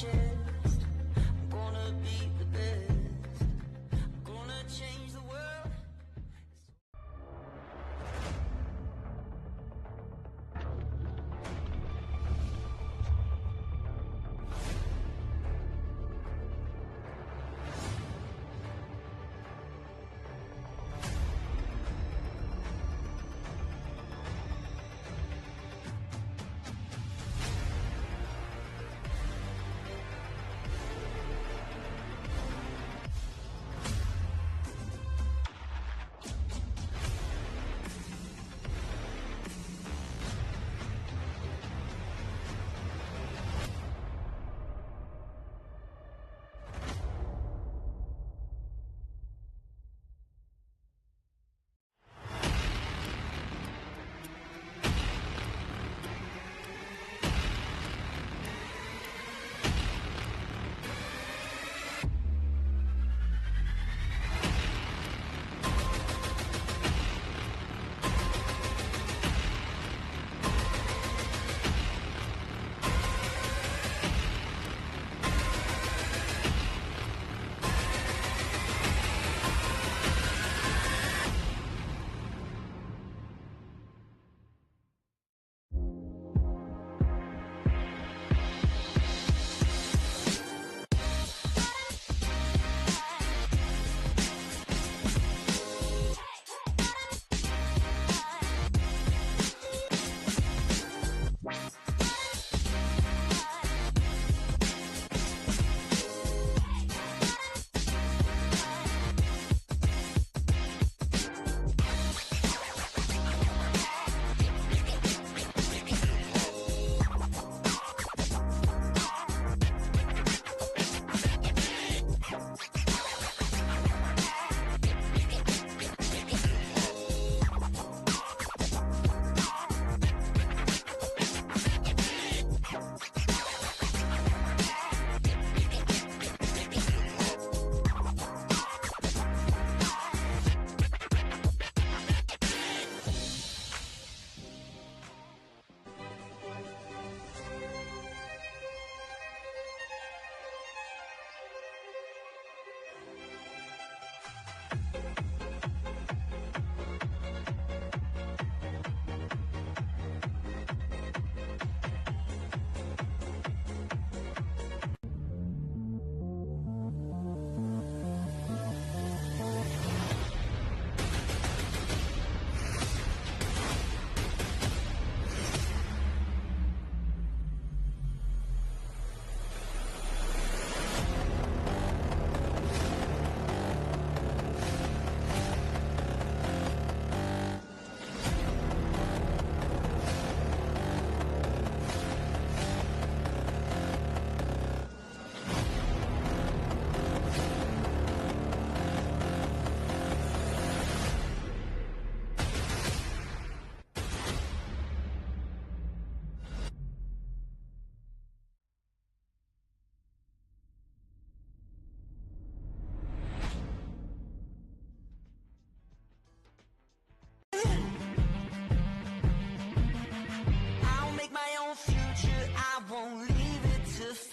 chest. I'm gonna be the best. I'm gonna change the world.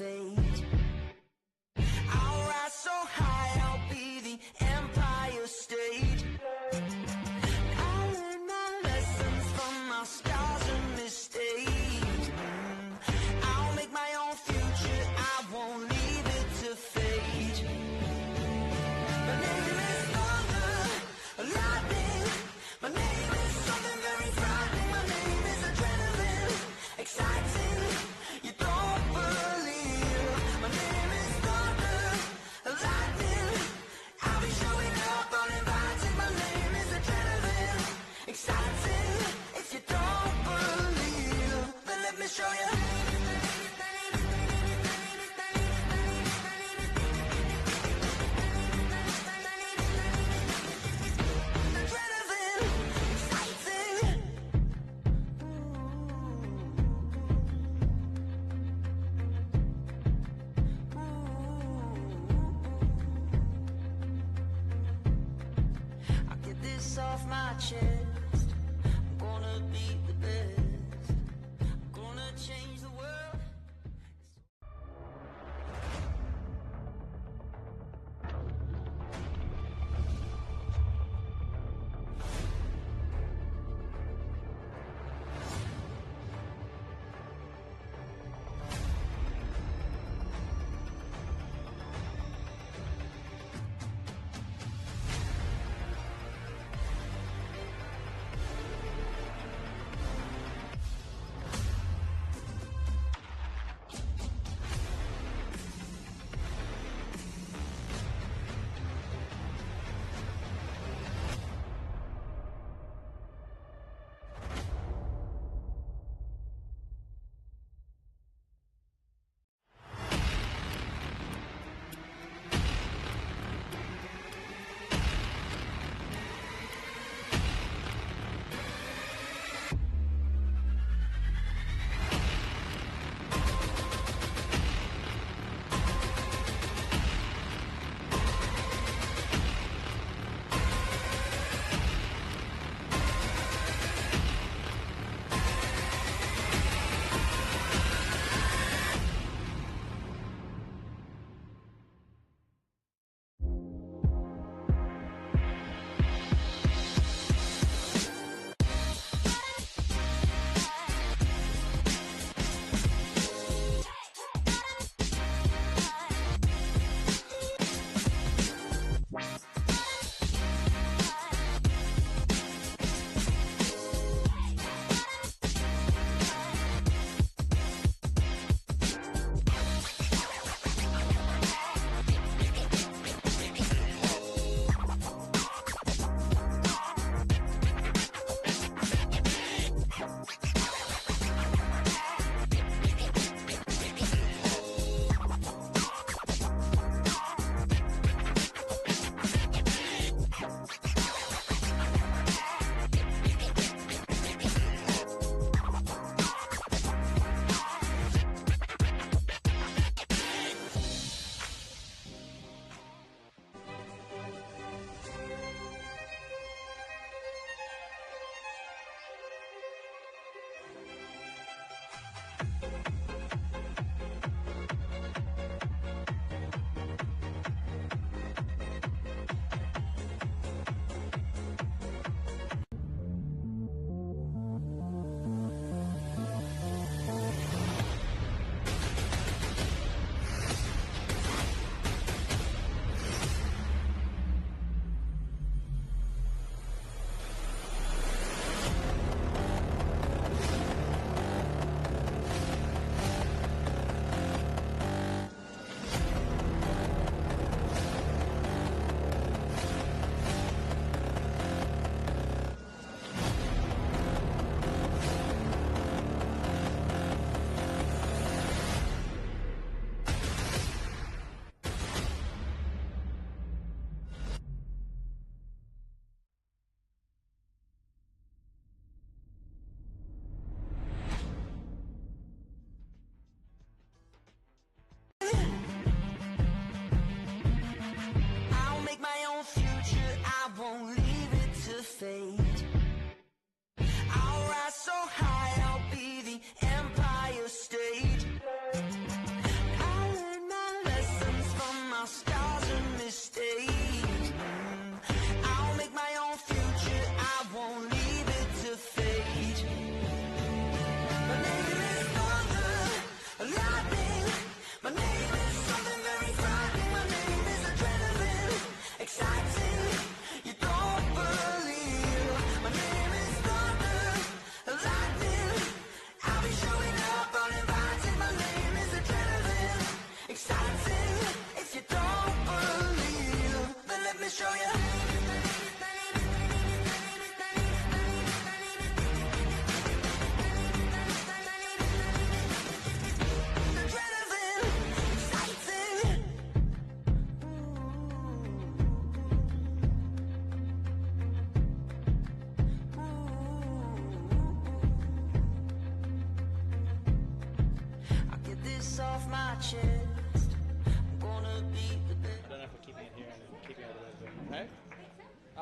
fate. I'll rise so high, I'll be the Empire State. I'll learn my lessons from my scars and mistakes. I'll make my own future, I won't leave it to fate. My name is thunder, lightning. My name is something very frightening. My name is adrenaline, exciting. You don't believe. My name is thunder, lightning. I'll be showing up uninvited. My name is adrenaline, exciting. If you don't believe, then let me show you. Off my chest, I'm gonna be the best. I'm gonna change the world.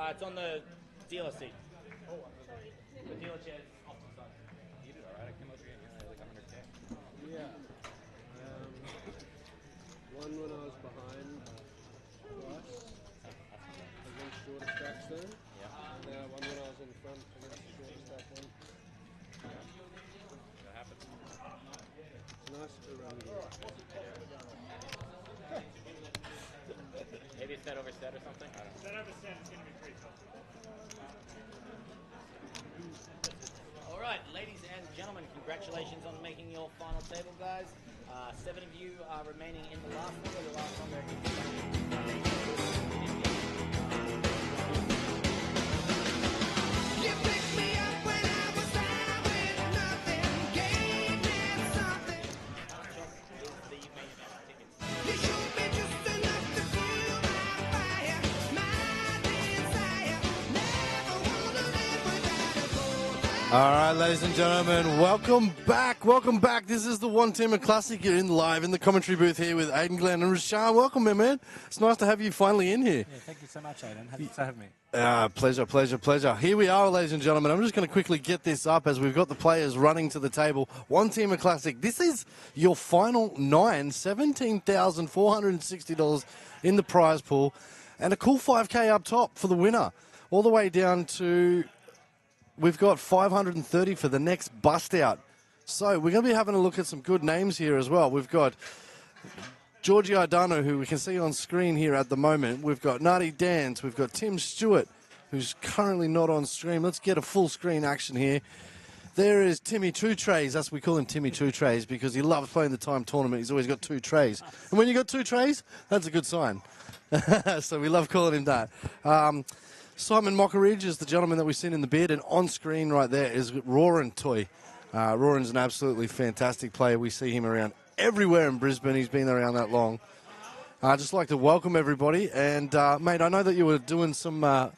It's on the dealer seat. The dealer chair is off to the side. You did alright. I came over here and you like 100K. Yeah. One when I was behind Bryce against shorter stacks there. Yeah. And one when I was in front against the shorter stack one. That happens. It's nice to run here. Maybe it's set over set or something? I don't know. Set over set, it's going to be pretty tough. All right, ladies and gentlemen, congratulations on making your final table, guys. 7 of you are remaining in the last one. The last one You picked me up when I was down with nothing, gave me something. You showed me just enough to fuel my fire, my desire. Never wanna live without a goal. All right, ladies and gentlemen, welcome back. Welcome back. This is the Wantima Classic. You're in live in the commentary booth here with Aiden, Glenn, and Rashaan. Welcome, man. It's nice to have you finally in here. Yeah, thank you so much, Aiden. Thanks for having me. Pleasure, pleasure, pleasure. Here we are, ladies and gentlemen. I'm just going to quickly get this up as we've got the players running to the table. Wantima Classic. This is your final 9, $17,460 in the prize pool, and a cool 5K up top for the winner. All the way down to, we've got 530 for the next bust out. So we're going to be having a look at some good names here as well. We've got Georgie Ardano, who we can see on screen here at the moment. We've got Nadi Dans. We've got Tim Stewart, who's currently not on stream. Let's get a full screen action here. There is Timmy Two Trays. That's we call him Timmy Two Trays because he loves playing the time tournament. He's always got 2 trays. And when you got 2 trays, that's a good sign. So we love calling him that. Simon Mockeridge is the gentleman that we've seen in the beard, and on screen right there is Roran Toy. Roran's an absolutely fantastic player. We see him around everywhere in Brisbane. He's been around that long. I'd just like to welcome everybody. And, mate, I know that you were doing some... I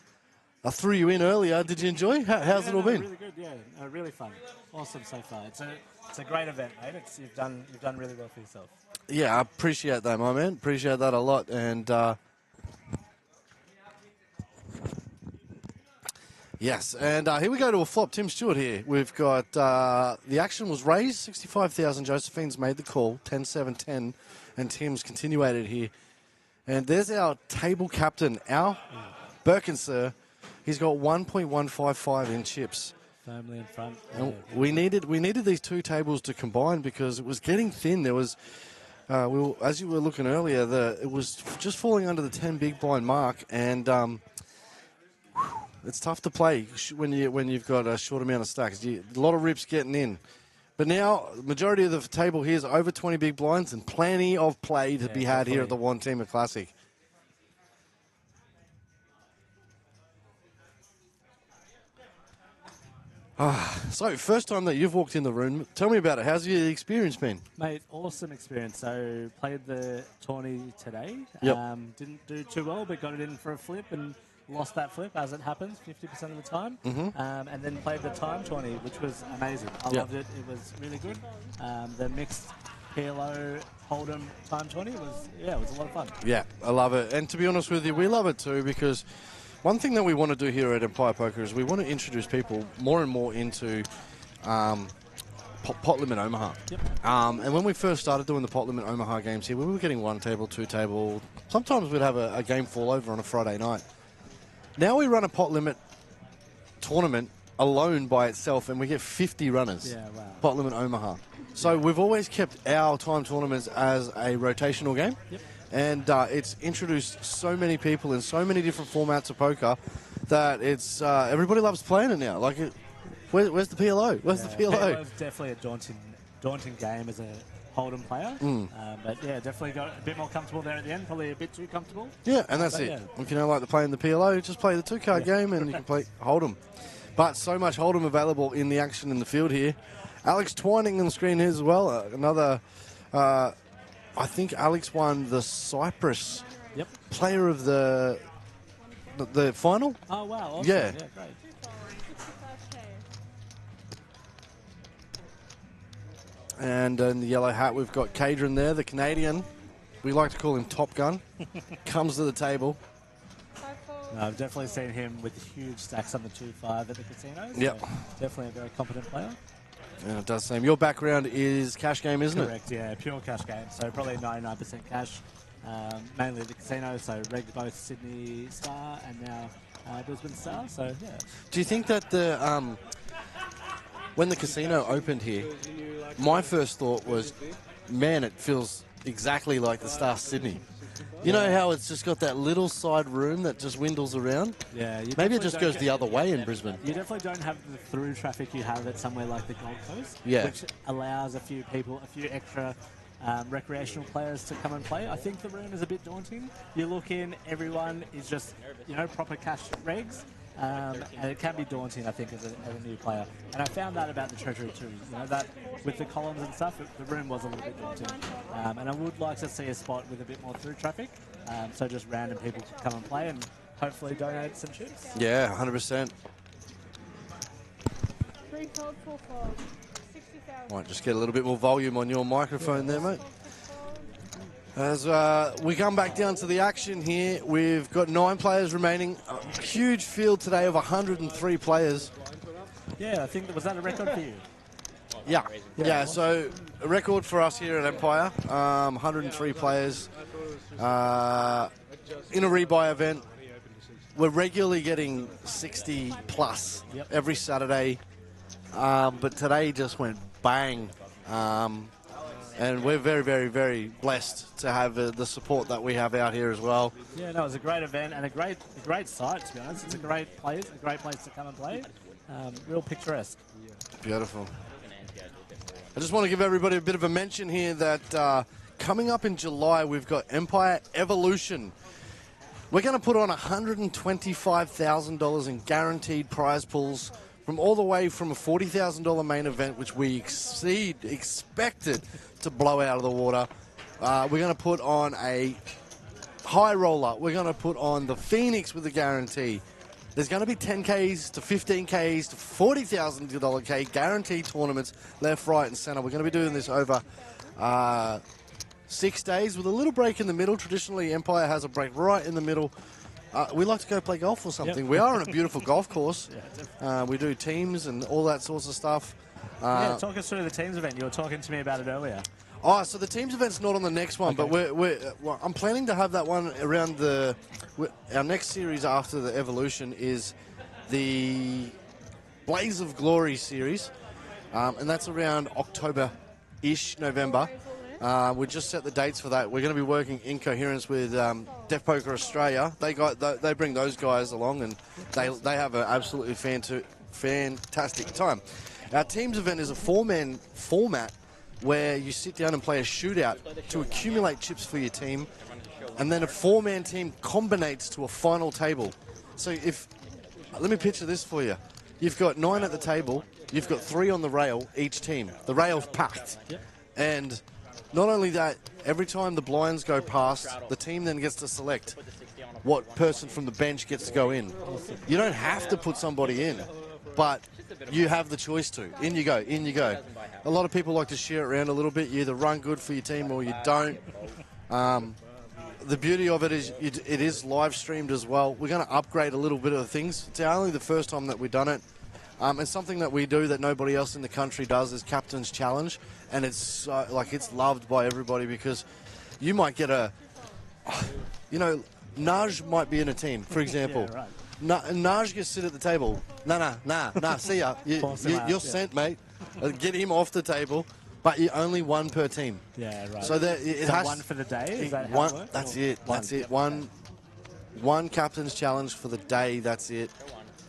threw you in earlier. Did you enjoy? How's it all been? Really good, yeah. Really fun. Awesome so far. It's a great event, mate. You've done really well for yourself. Yeah, I appreciate that, my man. Appreciate that a lot. And... yes, and here we go to a flop. Tim Stewart here. We've got the action was raised, 65,000. Josephine's made the call, 10-7-10, and Tim's continuated here. And there's our table captain, Al Birkinsir. He's got 1.155 in chips. Firmly in front. And we needed these 2 tables to combine because it was getting thin. There was, as you were looking earlier, it was just falling under the 10 big blind mark, and. It's tough to play when you've got a short amount of stacks. A lot of rips getting in. But now, the majority of the table here is over 20 big blinds and plenty of play to be had here at the Wantima Classic. So, first time that you've walked in the room, tell me about it. How's your experience been? Mate, awesome experience. So, played the tourney today. Yep. Didn't do too well, but got it in for a flip and lost that flip, as it happens, 50% of the time. And then played the time tourney, which was amazing. I loved it. It was really good. The mixed PLO Hold'em time tourney was a lot of fun. Yeah, I love it. And to be honest with you, we love it too because one thing that we want to do here at Empire Poker is we want to introduce people more and more into pot limit Omaha. And when we first started doing the pot limit Omaha games here, we were getting 1 table, 2 table. Sometimes we'd have a game fall over on a Friday night. Now we run a pot limit tournament alone by itself, and we get 50 runners. Yeah, wow. Pot limit Omaha. So we've always kept our time tournaments as a rotational game. And it's introduced so many people in so many different formats of poker that it's everybody loves playing it now. Like, where's the PLO? Where's the PLO? PLO is definitely a daunting game as a Hold'em player. But yeah, definitely got a bit more comfortable there at the end. Probably a bit too comfortable. Yeah, and that's it. Yeah. If you don't like playing the PLO, just play the 2-card game and you can play Hold'em. But so much Hold'em available in the action in the field here. Alex Twining on the screen here as well. Another, I think Alex won the Cyprus player of the final. Oh, wow. Awesome. Yeah. Yeah, great. And in the yellow hat, we've got Cadron there, the Canadian. We like to call him Top Gun. Comes to the table. 5-4 No, I've definitely seen him with huge stacks on the 2-5 at the casino. So Yep. definitely a very competent player. Yeah, it does seem. Your background is cash game, isn't Correct, yeah, pure cash game. So probably 99% cash, mainly the casino. So rigged both Sydney Star and now Brisbane Star. So yeah. Do you think that the when the casino opened here, my first thought was, man, it feels exactly like the Star Sydney. You know how it's just got that little side room that just windows around? Yeah. Maybe it just goes the other way in Brisbane. You definitely don't have the through traffic you have at somewhere like the Gold Coast, Yeah. which allows a few extra recreational players to come and play. I think the room is a bit daunting. You look in, everyone is just, proper cash regs. And it can be daunting, I think, as a new player. And I found that about the Treasury too. That with the columns and stuff, the room was a little bit daunting. And I would like to see a spot with a bit more through traffic, so just random people can come and play and hopefully donate some chips. Yeah, 100%. 3 fold, 4 fold. 60,000. Might just get a little bit more volume on your microphone there, mate. As we come back down to the action here, we've got 9 players remaining. A huge field today of 103 players. Yeah, I think, was that a record for you? Yeah, so a record for us here at Empire, 103 players in a rebuy event. We're regularly getting 60 plus every Saturday, but today just went bang. And we're very, very, very blessed to have the support that we have out here as well. Yeah, no, it was a great event and a great site, to be honest. It's a great place to come and play. Real picturesque. Beautiful. I just want to give everybody a bit of a mention here that coming up in July, we've got Empire Evolution. We're going to put on $125,000 in guaranteed prize pools from all the way from a $40,000 main event, which we expected to blow out of the water. We're going to put on a high roller. We're going to put on the Phoenix with a guarantee. There's going to be 10Ks to 15Ks to $40,000 K guaranteed tournaments left, right, and center. We're going to be doing this over 6 days with a little break in the middle. Traditionally, Empire has a break right in the middle. We like to go play golf or something. Yep. We are on a beautiful golf course. We do teams and all that sorts of stuff. Talk us through the teams event. You were talking to me about it earlier. Oh, so the teams event's not on the next one, but I'm planning to have that one around our next series after the Evolution is the Blaze of Glory series, and that's around October-ish, November. We just set the dates for that. We're going to be working in coherence with Def Poker Australia. They bring those guys along, and they have an absolutely fantastic time. Our teams event is a 4-man format where you sit down and play a shootout to accumulate chips for your team, and then a 4-man team combinates to a final table. So let me picture this for you. You've got 9 at the table, you've got 3 on the rail, each team. The rail's packed. And not only that, every time the blinds go past, the team then gets to select what person from the bench gets to go in. You don't have to put somebody in, but you have the choice to. In you go, in you go. A lot of people like to share it around a little bit. You either run good for your team or you don't. The beauty of it is it is live streamed as well. We're going to upgrade a little bit of the things. It's only the first time that we've done it. And something that we do that nobody else in the country does is Captain's Challenge. And it's it's loved by everybody because you might get Naj might be in a team, for example. Yeah, right. Naj gets sit at the table. Nah, see ya. You're sent, mate. Get him off the table, but you're only 1 per team. Yeah, right. So that it has 1 for the day? Is that how it works? That's it. That's it. One Captain's Challenge for the day. That's it.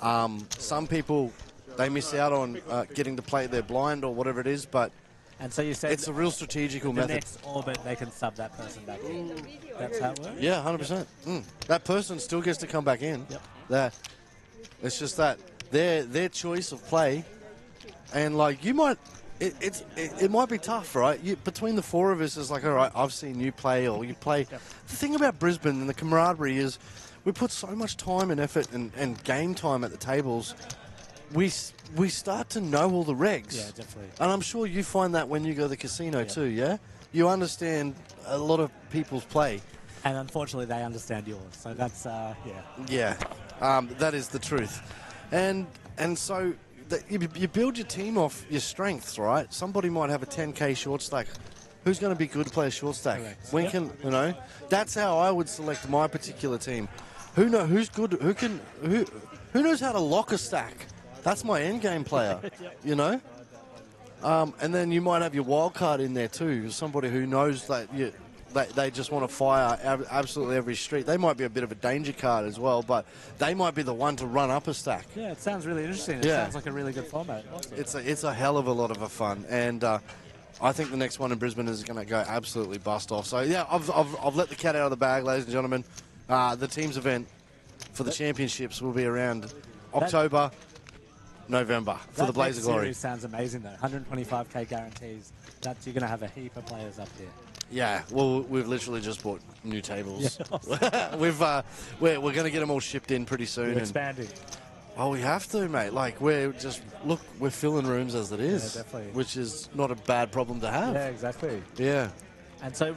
Some people, they miss out on getting to play their blind or whatever it is, but and so you said it's a real strategical method. The next orbit, they can sub that person back in. That's how it works? Yeah, 100%. That person still gets to come back in. Yep. It's just that their choice of play, and you might, it might be tough, right? Between the 4 of us, it's like, all right, I've seen you play, or you play. Yep. The thing about Brisbane and the camaraderie is we put so much time and effort and game time at the tables. We start to know all the regs. Yeah, definitely. And I'm sure you find that when you go to the casino too, yeah? You understand a lot of people's play. And unfortunately, they understand yours. So that's, yeah. Yeah, that is the truth. And so you build your team off your strengths, right? Somebody might have a 10K short stack. Who's going to be good to play a short stack? Correct. When can, you know? That's how I would select my particular team. Who's good? Who knows how to lock a stack? That's my end game player, you know? And then you might have your wild card in there too, somebody who knows that they just want to fire absolutely every street. They might be a bit of a danger card as well, but they might be the one to run up a stack. Yeah, it sounds really interesting. It sounds like a really good format. Awesome. It's a hell of a lot of fun, and I think the next one in Brisbane is going to go absolutely bust off. So yeah, I've let the cat out of the bag, ladies and gentlemen. The teams event for the championships will be around October, November for the Blaze of Glory. Series sounds amazing though. 125k guarantees. That you're going to have a heap of players up here. Yeah, well, we've literally just bought new tables. Yeah. We're going to get them all shipped in pretty soon. You're expanding. Oh, we have to, mate. Like, we're filling rooms as it is, definitely. which is not a bad problem to have. Yeah, exactly. Yeah. And so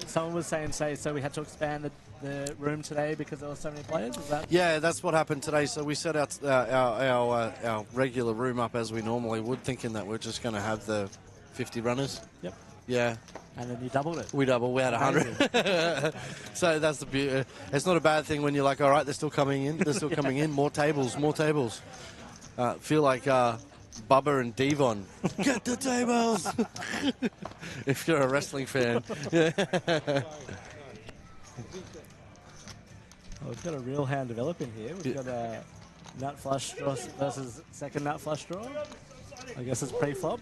someone was saying, so we had to expand the room today because there were so many players? Is that? Yeah, that's what happened today. So we set out our regular room up as we normally would, thinking that we're just going to have the 50 runners. Yep. Yeah. And then you doubled it. We doubled. We had 100. So that's the beauty. It's not a bad thing when you're like, all right, they're still coming in. They're still coming in. More tables. More tables. Feel like Bubba and Devon. Get the tables. If you're a wrestling fan. Yeah. Oh, we've got a real hand developing here. We've got a nut flush draw versus second nut flush draw. I guess it's pre-flop.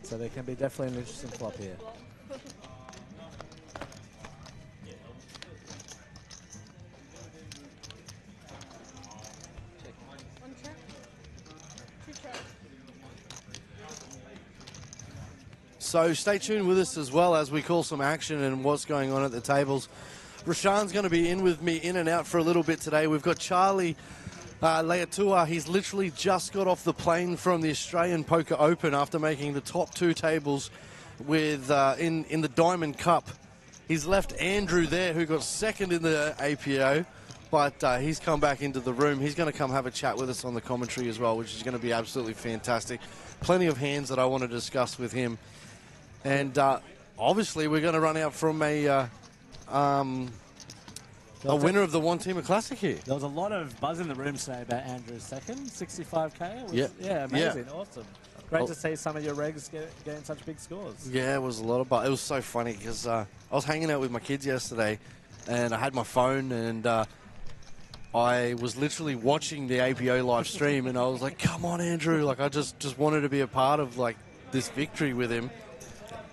So there can be definitely an interesting flop here. So stay tuned with us as well as we call some action and what's going on at the tables. Rashawn's going to be in with me in and out for a little bit today. We've got Charlie Leatua. He's literally just got off the plane from the Australian Poker Open after making the top 2 tables with in the Diamond Cup. He's left Andrew there, who got second in the APO, but he's come back into the room. He's going to come have a chat with us on the commentary as well, which is going to be absolutely fantastic. Plenty of hands that I want to discuss with him. And obviously we're going to run out from a winner of the Wantima Classic here. There was a lot of buzz in the room today about Andrew's second, 65k. Yeah, amazing, awesome. Great to see some of your regs getting such big scores. Yeah, it was a lot of buzz. It was so funny because I was hanging out with my kids yesterday, and I had my phone, and I was literally watching the APO live stream, and I was like, "Come on, Andrew!" Like I just wanted to be a part of like this victory with him.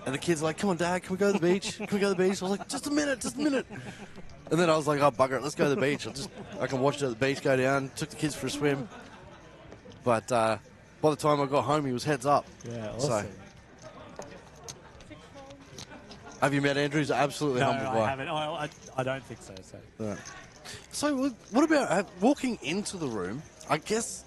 And the kids are like, "Come on, Dad, can we go to the beach? Can we go to the beach?" I was like, just a minute. And then I was like, "Oh, bugger it, let's go to the beach. I can watch it at the beach, go down." Took the kids for a swim. But by the time I got home, he was heads up. Yeah, awesome. So, have you met Andrew? He's absolutely humble guy. I haven't. I don't think so. Right. So what about walking into the room? I guess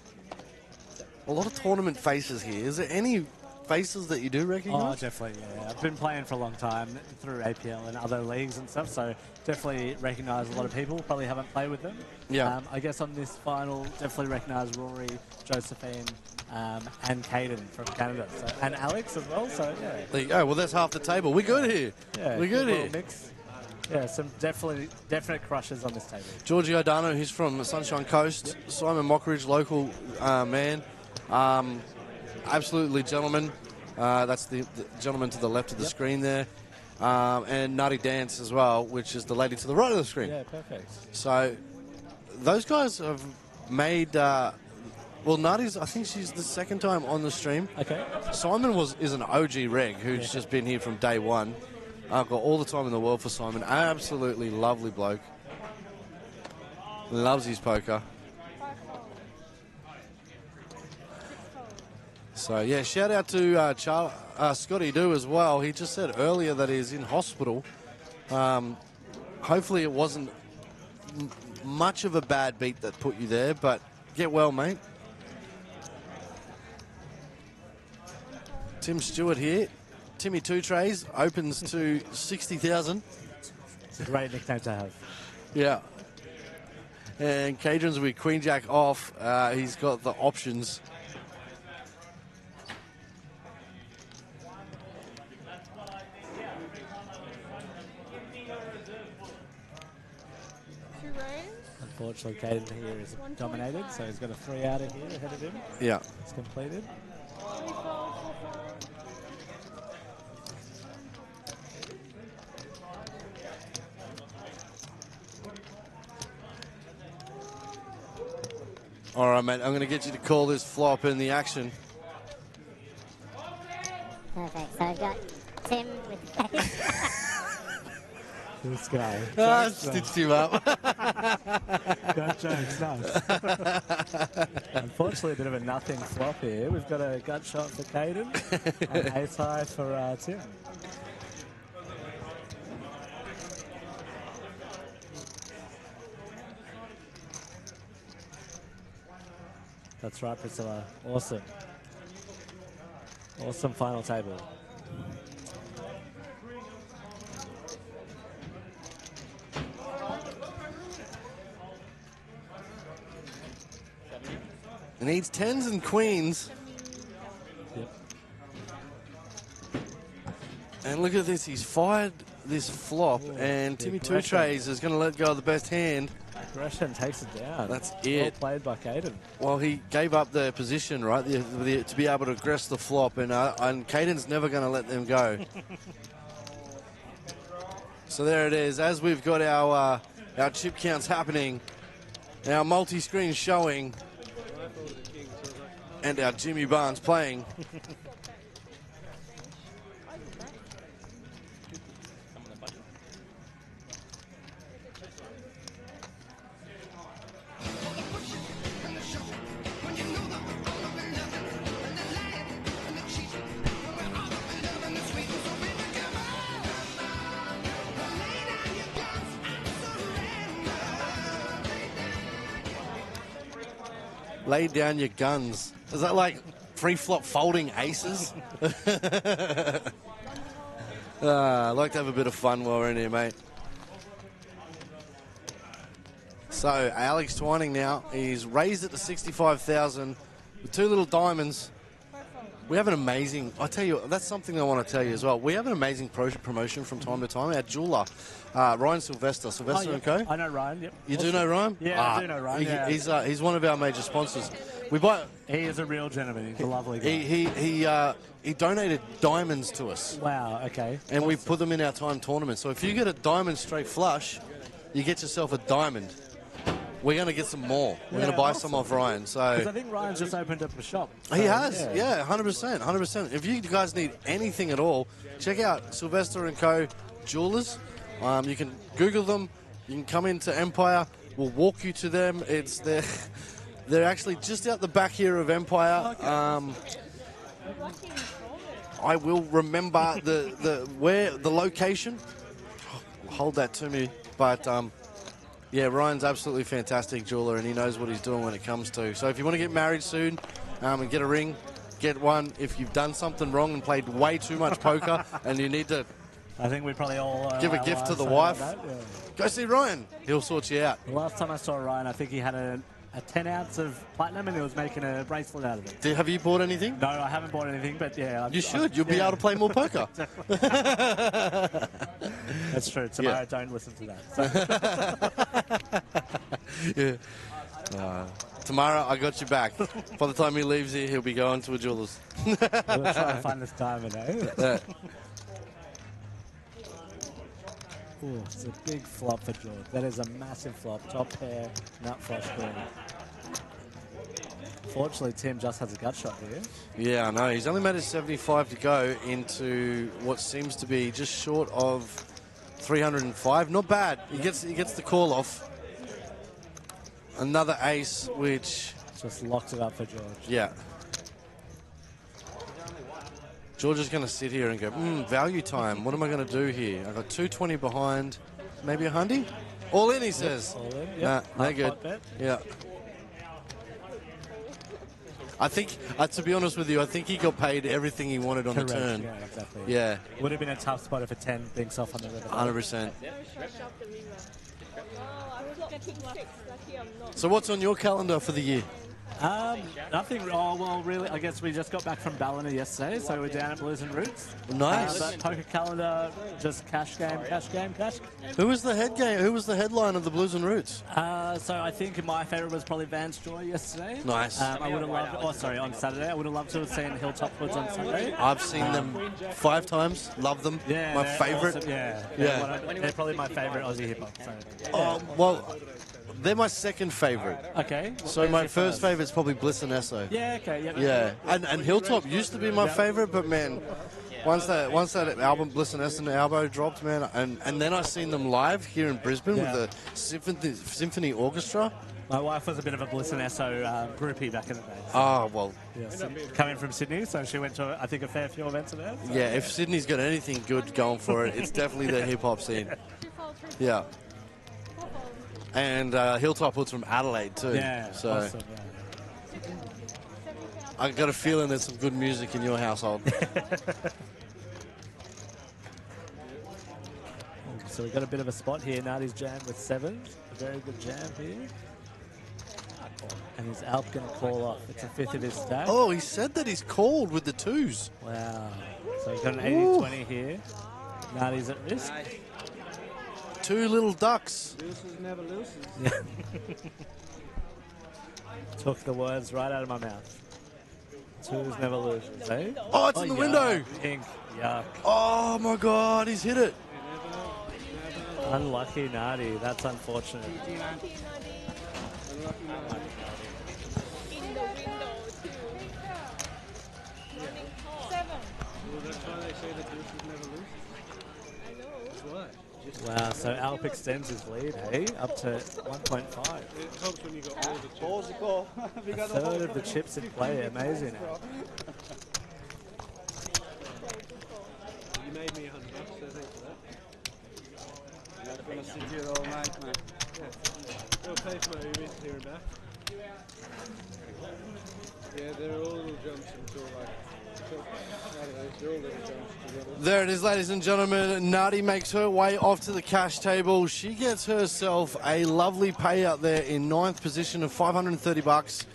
a lot of tournament faces here. Is there any faces that you do recognise? Oh, definitely, yeah. I've been playing for a long time through APL and other leagues and stuff, so definitely recognise a lot of people. Probably haven't played with them. Yeah. I guess on this final, definitely recognise Rory, Josephine, and Caden from Canada, and Alex as well. So yeah. There you go. Well, that's half the table. We're good here. Yeah, we're good here. Mix. Yeah, some definite crushes on this table. Georgie O'Donnell, he's from the Sunshine Coast. Yep. Simon Mockridge, local man. Absolutely gentleman. That's the gentleman to the left of the screen there. And Nutty Dance as well, which is the lady to the right of the screen. Yeah, perfect. So those guys have made... well, Nutty's, I think she's the second time on the stream. Okay. Simon is an OG reg who's just been here from day one. I've got all the time in the world for Simon. Absolutely lovely bloke. Loves his poker. So, yeah, shout out to Scotty Doo as well. He just said earlier that he's in hospital. Hopefully it wasn't much of a bad beat that put you there, but get well, mate. Tim Stewart here. Timmy Two Trays opens to 60,000. It's a great nickname to have. Yeah. And Cajuns will be Queen Jack off. He's got the options. Unfortunately, Caden here is dominated, so he's got a 3 out of here ahead of him. Yeah. It's completed. All right, mate. I'm going to get you to call this flop in the action. Perfect. So I've got Tim with This guy. Ah, stitched him up. That joke's nice. Unfortunately, a bit of a nothing flop here. We've got a gut shot for Caden and ace high for Tim. That's right, Priscilla. Awesome. Awesome final table. It needs 10s and queens. Yep. And look at this. He's fired this flop, and Timmy Two Trays is going to let go of the best hand. Aggression takes it down. That's Well it. played by Caden. Well, he gave up the position, right, to be able to aggress the flop, and Caden's never going to let them go. So there it is. As we've got our chip counts happening, our multi-screen showing, and our Jimmy Barnes playing. Lay down your guns. Is that like pre-flop folding aces? I like to have a bit of fun while we're in here, mate. So Alex Twining now, he's raised it to 65,000 with 2 little diamonds. We have an amazing, I tell you, that's something I want to tell you as well. We have an amazing promotion from time to time. Our jeweler, Ryan Sylvester Yeah. & Co. I know Ryan, yep. You do know Ryan? Yeah, I do know Ryan. Yeah. He's one of our major sponsors. We buy. He is a real gentleman. He's a lovely guy. He donated diamonds to us. Wow, okay. And we put them in our time tournament. So if you get a diamond straight flush, you get yourself a diamond. We're going to get some more. We're going to buy some off Ryan. So I think Ryan's just opened up a shop. he has, yeah, 100%, 100%. If you guys need anything at all, check out Sylvester & Co. Jewelers. You can Google them. You can come into Empire. We'll walk you to them. They're actually just out the back here of Empire. I will remember the location. Hold that to me, but. Yeah, Ryan's absolutely fantastic jeweler, and he knows what he's doing when it comes to. So if you want to get married soon and get a ring, get one. If you've done something wrong and played way too much poker and you need to I think we probably all give a gift to the wife, go see Ryan. He'll sort you out. The last time I saw Ryan, I think he had a 10 ounce of platinum and he was making a bracelet out of it. Have you bought anything? No, I haven't bought anything, but yeah. You should. You'll be able to play more poker. That's true. Tomorrow, don't listen to that. Yeah. Tomorrow, I got you back. By the time he leaves here, he'll be going to a jeweler's. We'll try and find this diamond, eh? Yeah. Ooh, it's a big flop for George. That is a massive flop. Top pair, nut flush green. Fortunately, Tim just has a gut shot here. Yeah, I know. He's only made a 75 to go into what seems to be just short of 305. Not bad. He gets the call off. Another ace, which just locks it up for George. Yeah. George is going to sit here and go, value time. What am I going to do here? I've got 220 behind. Maybe a hundy? All in, he says. All in, Nah, no good. Bet. Yeah. I think, to be honest with you, I think he got paid everything he wanted on Correct, the turn. yeah, exactly. Yeah. Would have been a tough spot if a 10 binks off on the river. 100%. Oh, I was getting 6. Lucky I'm not. So what's on your calendar for the year? Nothing. Oh, well, really, I guess we just got back from Ballina yesterday, so we're down at Blues and Roots. Nice. But poker calendar, just cash game. Who was the headline of the Blues and Roots? So I think my favourite was probably Vance Joy yesterday. Nice. I would have loved, on Saturday. I would have loved to have seen Hilltop Woods on Sunday. I've seen them 5 times. Love them. Yeah, my they're favourite. awesome. Yeah. They're probably my favourite Aussie hip hop. So. Oh, well, they're my second favourite. Okay. So my first favourite's probably Bliss and Esso. Yeah, okay. Yep. Yeah. And Hilltop used to be my favourite, but man, once that album Bliss and Esso album dropped, man, and then I seen them live here in Brisbane with the symphony orchestra. My wife was a bit of a Bliss and Esso groupie back in the day. So. Oh, well. Yeah, coming from Sydney, so she went to, I think, a fair few events of theirs. So. Yeah, if Sydney's got anything good going for it, it's definitely the hip-hop scene. Yeah. And Hilltop Woods from Adelaide, too. Yeah, so awesome, I got a feeling there's some good music in your household. So we've got a bit of a spot here. Nardi's jam with 7s. A very good jam here. And is Alp going to call off? It's a 5th of his stack. Oh, he said that he's called with the 2s. Wow. So we've got an 80-20 here. Nardi's at risk. 2 little ducks. Loses never loses. Yeah. Took the words right out of my mouth. 2s never loses, eh? Oh, it's in the window. Pink. Yuck. Oh, my God. He's hit it. Unlucky Nardi. That's unfortunate. In the window, too. Running hard. 7. Well, that's why they say that loses never loses. I know. That's why. Wow, so Alp extends his lead, hey? Up to 1.5. It helps when you got all the chips. Balls the call. A third of the chips in play. Amazing. You made me $100, so thanks for that. I'm going to sit here all night, man. Yeah. It'll pay for my Uber here and back. Yeah, they're all little jumps until like... They're all little jumps together. There it is, ladies and gentlemen. Nardi makes her way off to the cash table. She gets herself a lovely payout there in 9th position of $530.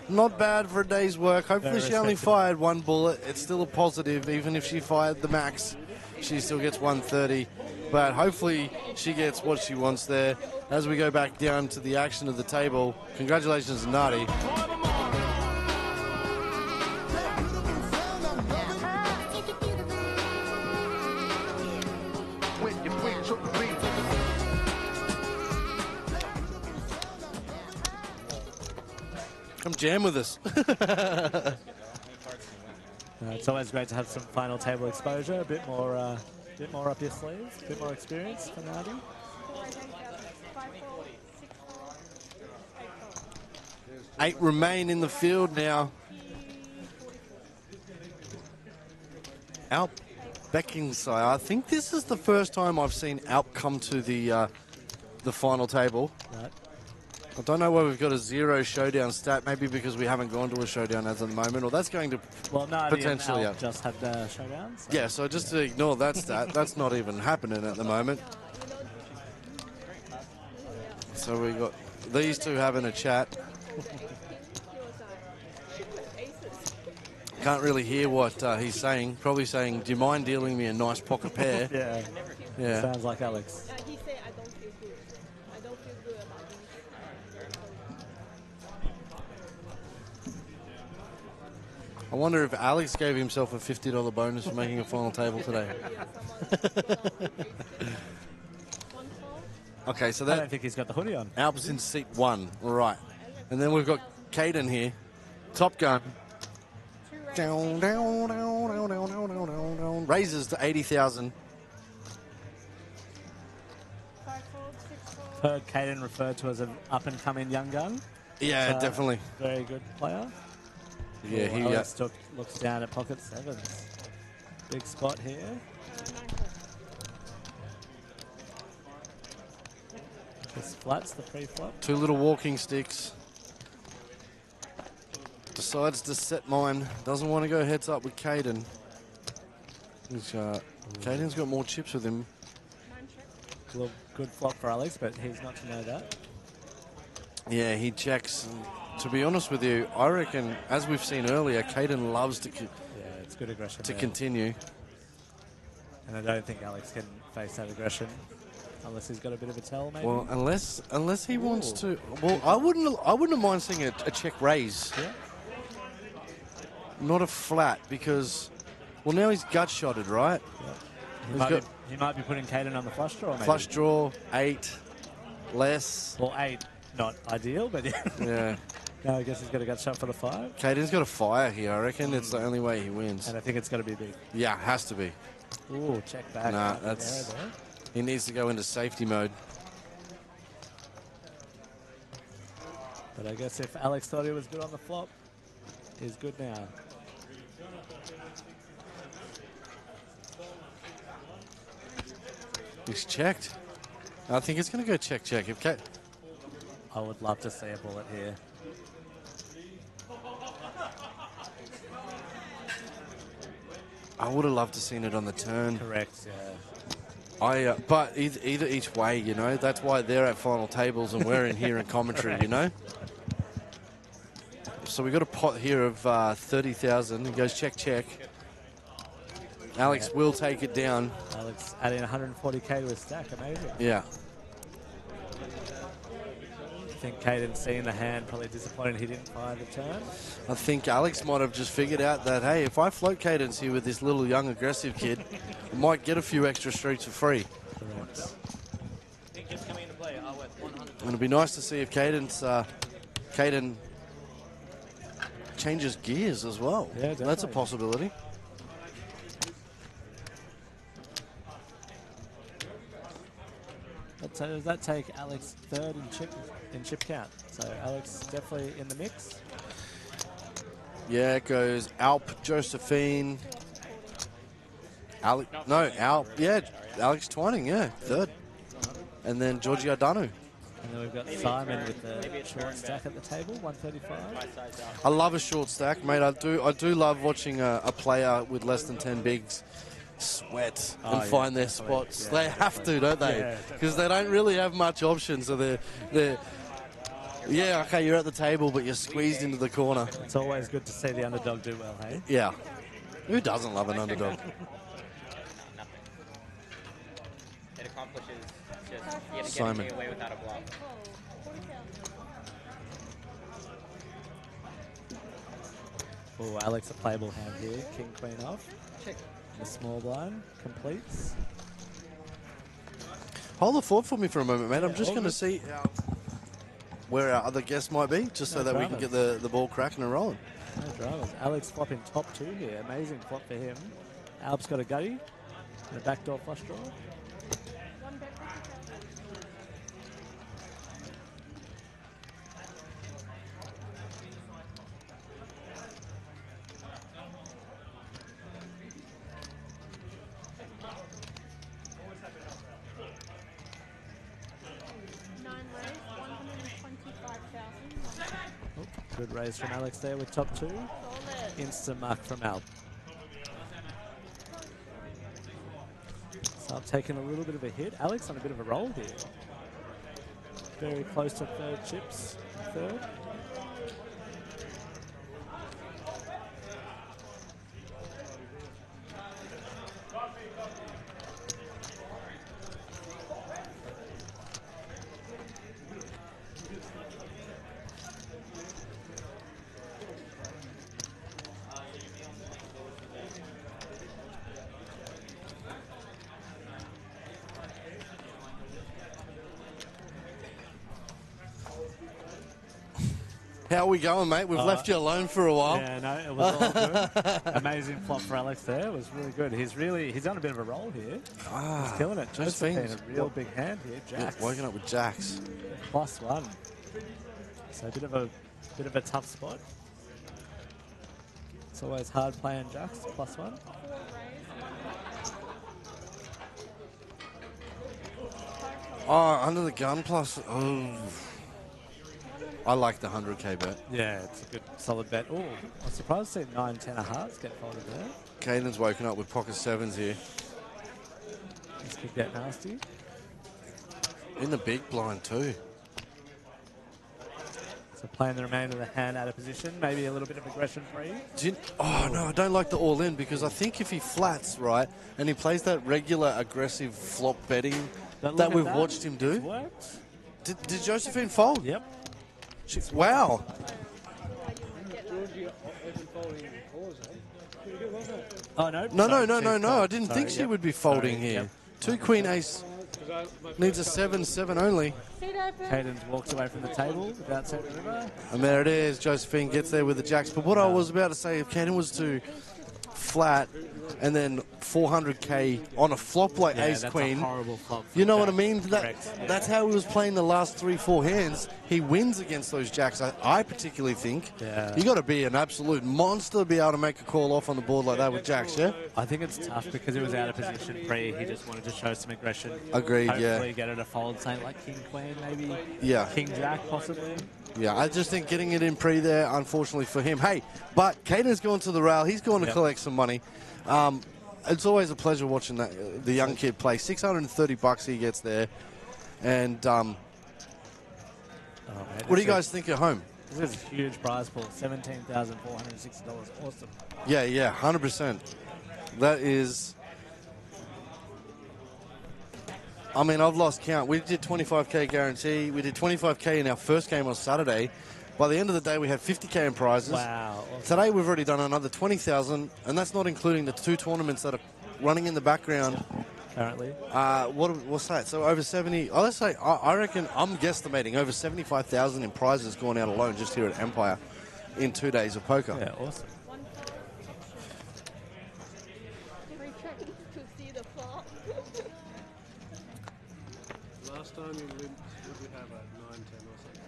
Not bad for a day's work. Hopefully she only fired 1 bullet. It's still a positive. Even if she fired the max, she still gets 130. But hopefully she gets what she wants there. As we go back down to the action of the table, congratulations, Nardi. Come jam with us. It's always great to have some final table exposure, a bit more up your sleeves, a bit more experience for Nardi. 8 remain in the field now. Alp Beckingside. I think this is the first time I've seen Alp come to the final table. Right. I don't know why we've got a 0 showdown stat. Maybe because we haven't gone to a showdown as of the moment, or that's going to potentially. And Alp just had showdowns. So. Yeah, so just to ignore that stat, that's not even happening at the moment. So we got these two having a chat. Can't really hear what he's saying. Probably saying, "Do you mind dealing me a nice pocket pair?" Yeah. Yeah. Sounds like Alex. He said, I don't feel good. I don't feel good about this. I wonder if Alex gave himself a $50 bonus for making a final table today. Okay, so I that don't think he's got the hoodie on. Alp's in seat 1, right. And then we've got Caden here, Top Gun. Down, down, down, down, down, down, down, down, down. Raises to 80,000. Heard Caden referred to as an up-and-coming young gun. Yeah, definitely. Very good player. Yeah, he Alex looks down at pocket 7s. Big spot here. Just flats the pre-flop. 2 little walking sticks. decides to set mine. Doesn't want to go heads up with Caden. Caden's got more chips with him. Good flop for Alex, but he's not to know that. Yeah, he checks. To be honest with you, I reckon, as we've seen earlier, Caden loves to it's good aggression to there. continue. And I don't think Alex can face that aggression unless he's got a bit of a tell, maybe. Well, unless he wants to. Well, I wouldn't have mind seeing a check raise. Yeah. Not a flat, because well, now he's gut shotted, right? Yeah. He might be putting Caden on the flush draw, maybe. Flush draw, 8 less. Well, 8 not ideal, but yeah. Yeah. No, I guess he's got a gut shot for the 5. Caden's got a fire here. I reckon it's the only way he wins. And I think it's got to be big. Yeah, it has to be. Ooh, check back. Nah, that's. He needs to go into safety mode. But I guess if Alex thought he was good on the flop, he's good now. He's checked. I think it's going to go check. If I would love to see a bullet here. I would have loved to seen it on the turn. Correct, yeah. But either each way, you know. That's why they're at final tables and we're in here in commentary, you know. So we got a pot here of 30,000. He goes check. Alex will take it down. Alex adding 140k to his stack, amazing. Yeah. I think Caden seeing the hand, probably disappointed he didn't fire the turn. I think Alex might have just figured out that, hey, if I float Caden's here with this little young aggressive kid, I might get a few extra streets for free. Correct. And it'd be nice to see if Caden changes gears as well. Yeah, that's a possibility. So does that take Alex third in chip count? So Alex definitely in the mix. Yeah, it goes Alp, Josephine, Alp. Yeah, Alex Twining. Yeah, third, and then Georgie Ardanu. And then we've got Simon with the short stack at the table, 135. I love a short stack, mate. I do love watching a player with less than 10 bigs sweat and find their spots. Yeah, they have to, don't they? Because they don't really have much options. So they're yeah, okay, you're at the table, but you're squeezed into the corner. It's always good to see the underdog do well, hey? Yeah. Who doesn't love an underdog? It accomplishes just Simon. getting away without a block. Oh, Alex, a playable hand here. King, queen off. Check. The small blind completes. Hold the fort for me for a moment, mate. I'm just going to see where our other guests might be, just so that we can get the ball cracking and rolling. No dramas. Alex flopping top 2 here. Amazing flop for him. Alp's got a gutty and a backdoor flush draw. Good raise from Alex there with top 2. Instant mark from Alp. So Alp taking a little bit of a hit. Alex on a bit of a roll here. Very close to third chips. Third. How are we going, mate? We've left you alone for a while. Yeah, no, it was all good. Amazing flop for Alex there. It was really good. He's on a bit of a roll here. He's killing it. Josephine, a real big hand here. Jacks. Yeah, woken up with jacks. +1. So a bit of a tough spot. It's always hard playing jacks. +1. Oh, under the gun plus. Oh. I like the 100k bet. Yeah, it's a good solid bet. Oh, I'm surprised to see 9, 10 of hearts get folded there. Caden's woken up with pocket sevens here. This could get nasty. In the big blind too. So playing the remainder of the hand out of position, maybe a little bit of aggression free. Oh no, I don't like the all in because I think if he flats right and he plays that regular aggressive flop betting that we've watched him do. Did Josephine fold? Yep. Wow. Oh no. No. I didn't think she would be folding here. Yep. 2 queen ace. Needs a 7 only. Caden's walks away from the table without setting river. And there it is. Josephine gets there with the jacks. But what I was about to say, if Caden was to flat and then 400k on a flop like ace that's queen, a horrible flop. you know what I mean? Correct. That's how he was playing the last 3-4 hands. He wins against those jacks. I particularly think you got to be an absolute monster to be able to make a call off on the board like that with jacks. Yeah. I think it's tough because he was out of position pre. He just wanted to show some aggression. Agreed. Hopefully get it a fold, saying like king queen maybe. Yeah. King jack possibly. Yeah, I just think getting it in pre there, unfortunately for him. Hey, but Caden's gone to the rail. He's going to collect some money. It's always a pleasure watching the young kid play. $630 he gets there. And what do you guys think at home? This is a huge prize pool, $17,460. Awesome. Yeah, 100%. That is... I mean, I've lost count. We did 25k guarantee. We did 25k in our first game on Saturday. By the end of the day, we had 50k in prizes. Wow. Awesome. Today, we've already done another 20,000, and that's not including the 2 tournaments that are running in the background. Currently. What's that? So over 70. Oh, let's say I reckon I'm guesstimating over 75,000 in prizes gone out alone just here at Empire in 2 days of poker. Yeah, awesome. Last time you lived, what did you have at 9, 10 or something?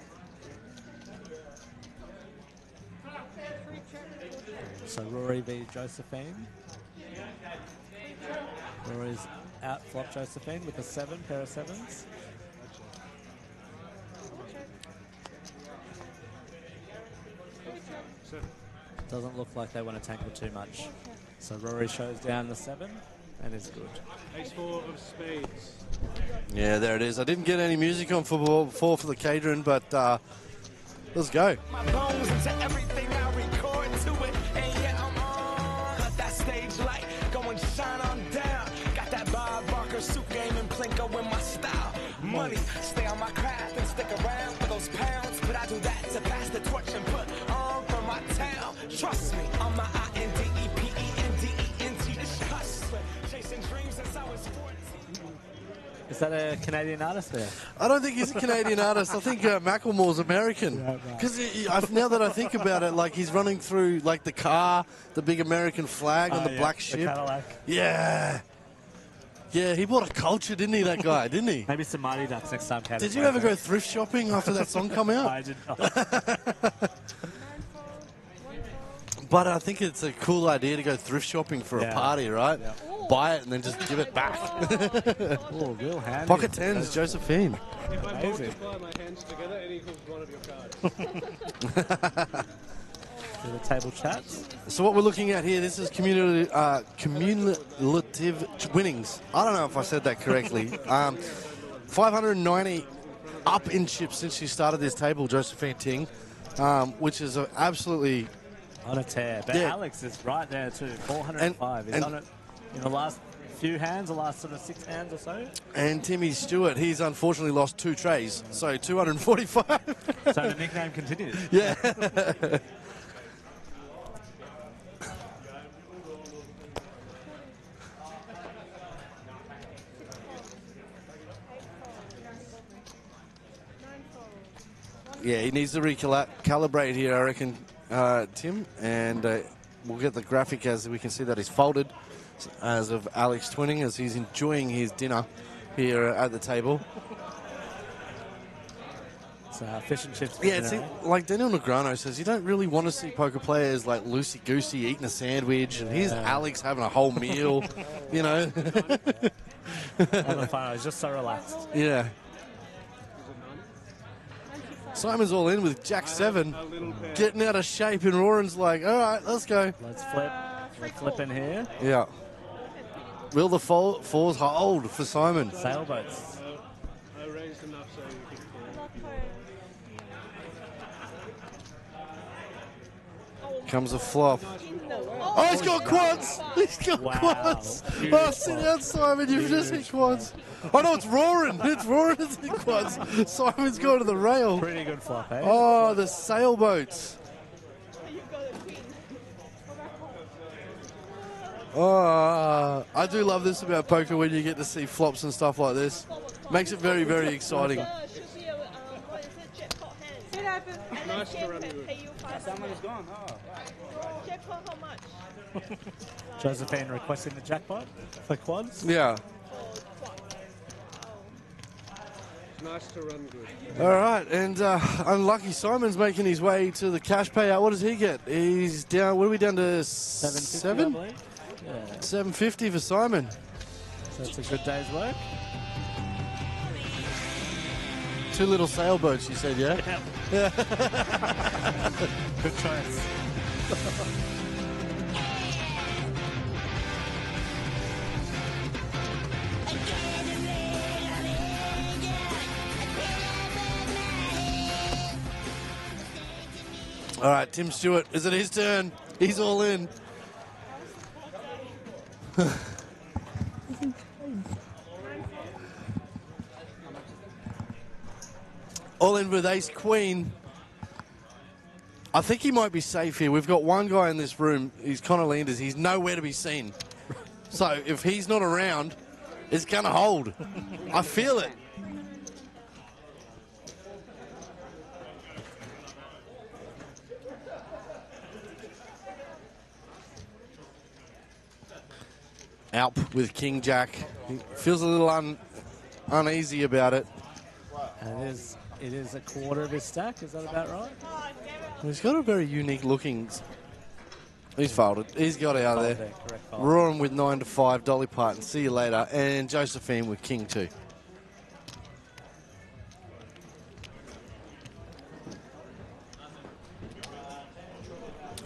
So Rory v Josephine. Rory's out flop Josephine with a 7, pair of 7s. Doesn't look like they want to tackle too much. So Rory shows down the 7 and is good. Ace 4 of spades. Yeah, there it is. I didn't get any music on football before for the catering, but let's go. My bones into everything I record to it. And yeah, I'm on. Cut that stage light, go and shine on down. Got that Bob Barker suit game and Plinko in my style. Money, stay on my craft and stick around for those pounds. But I do that to pass the torch and put on for my town. Trust me, on my INDEPENDENT. This hustler, chasing dreams since I was 14. Is that a Canadian artist there? I don't think he's a Canadian artist. I think Macklemore's American. Because now that I think about it, like he's running through like the car, the big American flag on the black ship. The Cadillac. Yeah. Yeah, he bought a culture, didn't he, that guy, didn't he? Maybe some Mighty Ducks next time. Did you ever go thrift shopping after that song come out? I did not. But I think it's a cool idea to go thrift shopping for a party, right? Yeah. Buy it and then just give it back. Oh, real handy. Pocket tens, Josephine. If I multiply my hands together, it equals one of your cards. The table chats. So what we're looking at here, this is cumulative winnings. I don't know if I said that correctly. 590 up in chips since she started this table, Josephine Ting, which is absolutely... On a tear. But Alex is right there too, 405. He's on it in the last few hands, the last sort of 6 hands or so. And Timmy Stewart, he's unfortunately lost 2 trays, so 245. So the nickname continues. Yeah. Yeah, he needs to recalibrate here, I reckon, Tim, and we'll get the graphic as we can see that he's folded as of Alex twinning as he's enjoying his dinner here at the table. It's fish and chips. Yeah, it's like Daniel Negreanu says, you don't really want to see poker players like loosey-goosey eating a sandwich, and here's Alex having a whole meal, you know. On the phone, he's just so relaxed. Yeah. Simon's all in with Jack 7, getting out of shape, and Roran's like, all right, let's go. Let's flip. We're flipping here. Yeah. Will the fours hold for Simon? Sailboats. I raised enough so you can Comes a flop. Oh, he's got quads! He's got quads! Oh, sit down, Simon, you've just hit quads. Oh, no, it's Roaring. It's Roaring that's hit quads. Simon's gone to the rail. Pretty good flop, eh? Oh, the sailboats. Oh, I do love this about poker when you get to see flops and stuff like this. Makes it very, very exciting. Nice to run with. Someone is gone. Oh. Jackpot, how much? Josephine requesting the jackpot for quads. Yeah. Nice to run good. All right, and unlucky Simon's making his way to the cash payout. What does he get? He's down. What are we down to? 7? I believe. Yeah. 750 for Simon. So it's a good day's work. 2 little sailboats, you said, yeah? Yeah. Good choice. All right, Tim Stewart, is it his turn? He's all in. All in with ace queen. I think he might be safe here. We've got one guy in this room, he's Connor Landers. He's nowhere to be seen. So if he's not around, it's going to hold. I feel it. Alp with King Jack. He feels a little uneasy about it. And it is a quarter of his stack. Is that about right? He's got a very unique looking. He's folded. He's got out of there. Correct fold. Roaring with 9-5. Dolly Parton. See you later. And Josephine with King 2.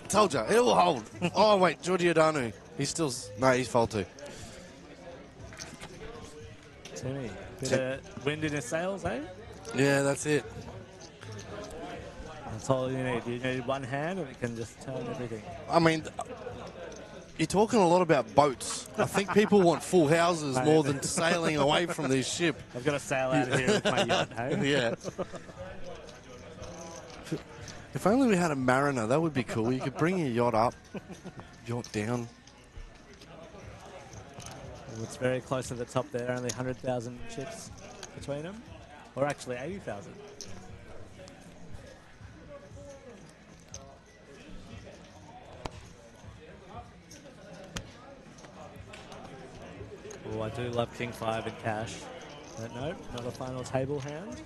Told you, it will hold. Oh, wait, Giorgiodanu. He's still... No, he's fold 2. Timmy, bit of wind in his sails, eh? Yeah, that's it. That's all you need. You need one hand and it can just turn everything. I mean, you're talking a lot about boats. I think people want full houses more than sailing away from this ship. I've got to sail out of here with my yacht, hey? Yeah. If only we had a mariner, that would be cool. You could bring your yacht up, yacht down. Well, it's very close to the top there, only 100,000 chips between them. Or actually 80,000. Oh, I do love King 5 in cash. But no, not a final table hand.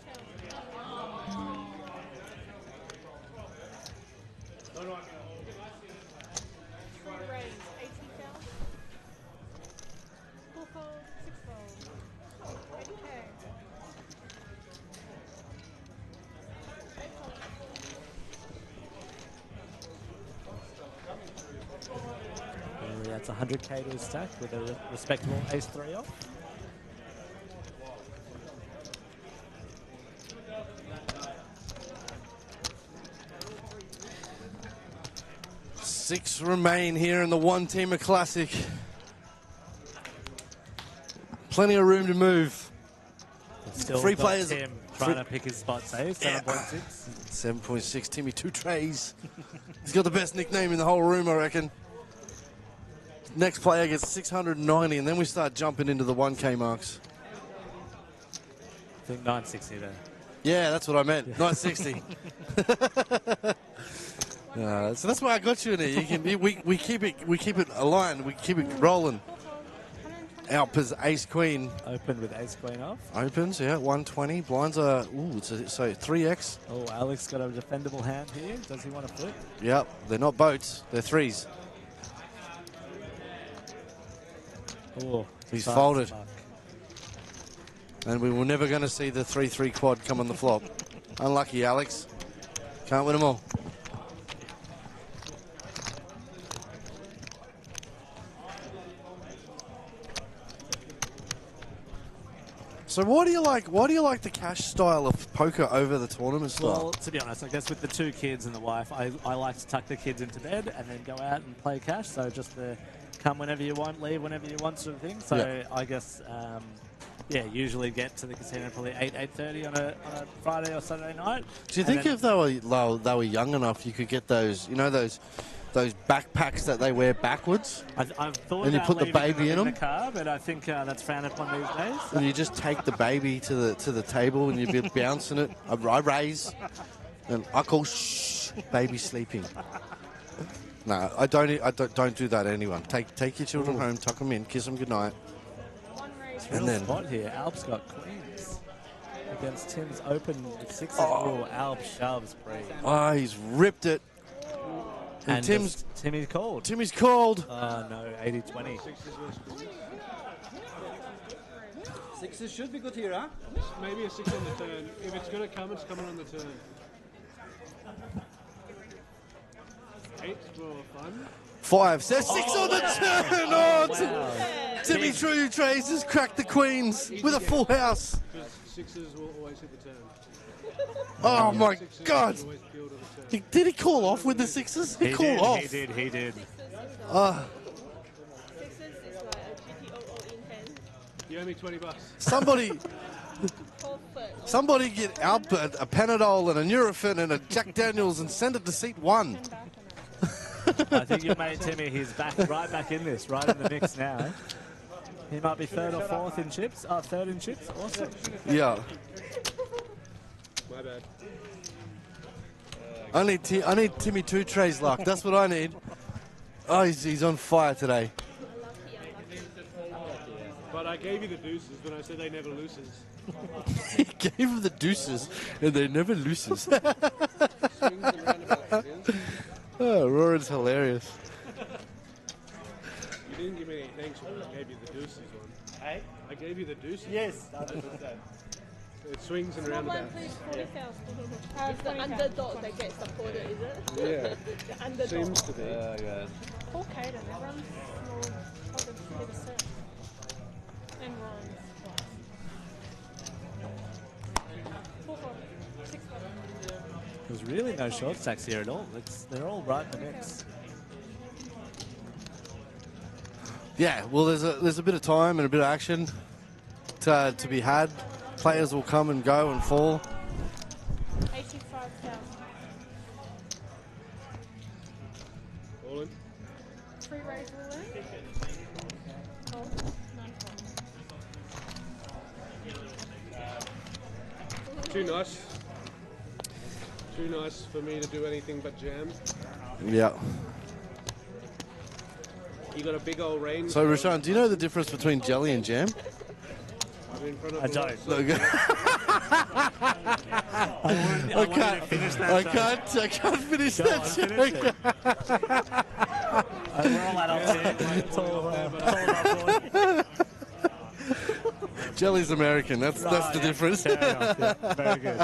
That's 100k to his stack with a respectable ace-3 off. Six remain here in the Wantima Classic. Plenty of room to move. Still Three got players Tim trying to pick his spots, eh? 7.6. 7.6, Timmy, 2 trays. He's got the best nickname in the whole room, I reckon. Next player gets 690, and then we start jumping into the 1K marks. I think 960 there. Yeah, that's what I meant. 960. So that's why I got you in there. You can, we keep it aligned. We keep it rolling. Alp is ace queen. Open with ace queen off. Opens, yeah, 120. Blinds are, so 3x. Oh, Alex got a defendable hand here. Does he want to flip? Yep, they're not boats. They're threes. Oh, he's folded. And we were never going to see the 3-3 quad come on the flop. Unlucky, Alex. Can't win them all. So why do you like the cash style of poker over the tournament style? Well, to be honest, I guess with the 2 kids and the wife, I like to tuck the kids into bed and then go out and play cash. So just the come whenever you want, leave whenever you want sort of thing. So Yeah. I guess, usually get to the casino probably 8:30 on a Friday or Saturday night. Do you think if they were young enough, you could get those, those backpacks that they wear backwards? I've thought and you about put the leaving baby in the them? car, but I think that's frowned upon these days. And you just take the baby to the table and you'd be bouncing it. I raise and I call shh, baby sleeping. No, I don't do that to anyone. Take your children home, tuck them in, kiss them goodnight. And then spot here, Alp's got queens against Tim's open with 6 rule. Alp shoves free. Oh, he's ripped it. And Timmy's called. Timmy's called. Oh no, 80-20. Sixes should be good here, huh? Maybe a 6 on the turn. If it's going to come, it's coming on the turn. 8 for fun. 5 says 6 on the turn. Wow. Timmy True Trace has cracked the queens with a full house. Because 6s will always hit the turn. Oh my God. Always build on the turn. Did he call off with the 6s? He called off. He did. You owe me $20. Somebody get Alp a Panadol and a Nurofen and a Jack Daniels and send it to seat 1. I think you've made Timmy, he's right back in this, right in the mix now. He might be 3rd or 4th in chips. 3rd in chips. Awesome. Yeah. My bad. I need Timmy Two Trays luck. That's what I need. Oh, he's on fire today. But I gave you the deuces when I said they never loses. He gave him the deuces, and they never loses. Oh, Roran's hilarious. You didn't give me any thanks when I gave you the deuces one. Hey? I gave you the deuces. Yes, I understand. It swings and roundabouts. The underdog that gets supported, is it? Yeah. The underdog. Seems to be. Paul Caden, everyone's will probably be the set. And Ron's. 4-4. 6-4. There's really no short stacks here at all. They're all right in the mix. Yeah, well, there's a bit of time and a bit of action to be had. Players will come and go and fall. 85,000. All in. 3 raise will in. Oh, 9-4. Too nice. Too nice for me to do anything but jam. Yeah. You got a big old range. So, Rashaan, do you know the difference between jelly and jam? I'm in front of I don't. Look. I can't finish that joke. We're all adults here. It's all about Jelly's American. That's the difference. Fair enough, yeah. Very good.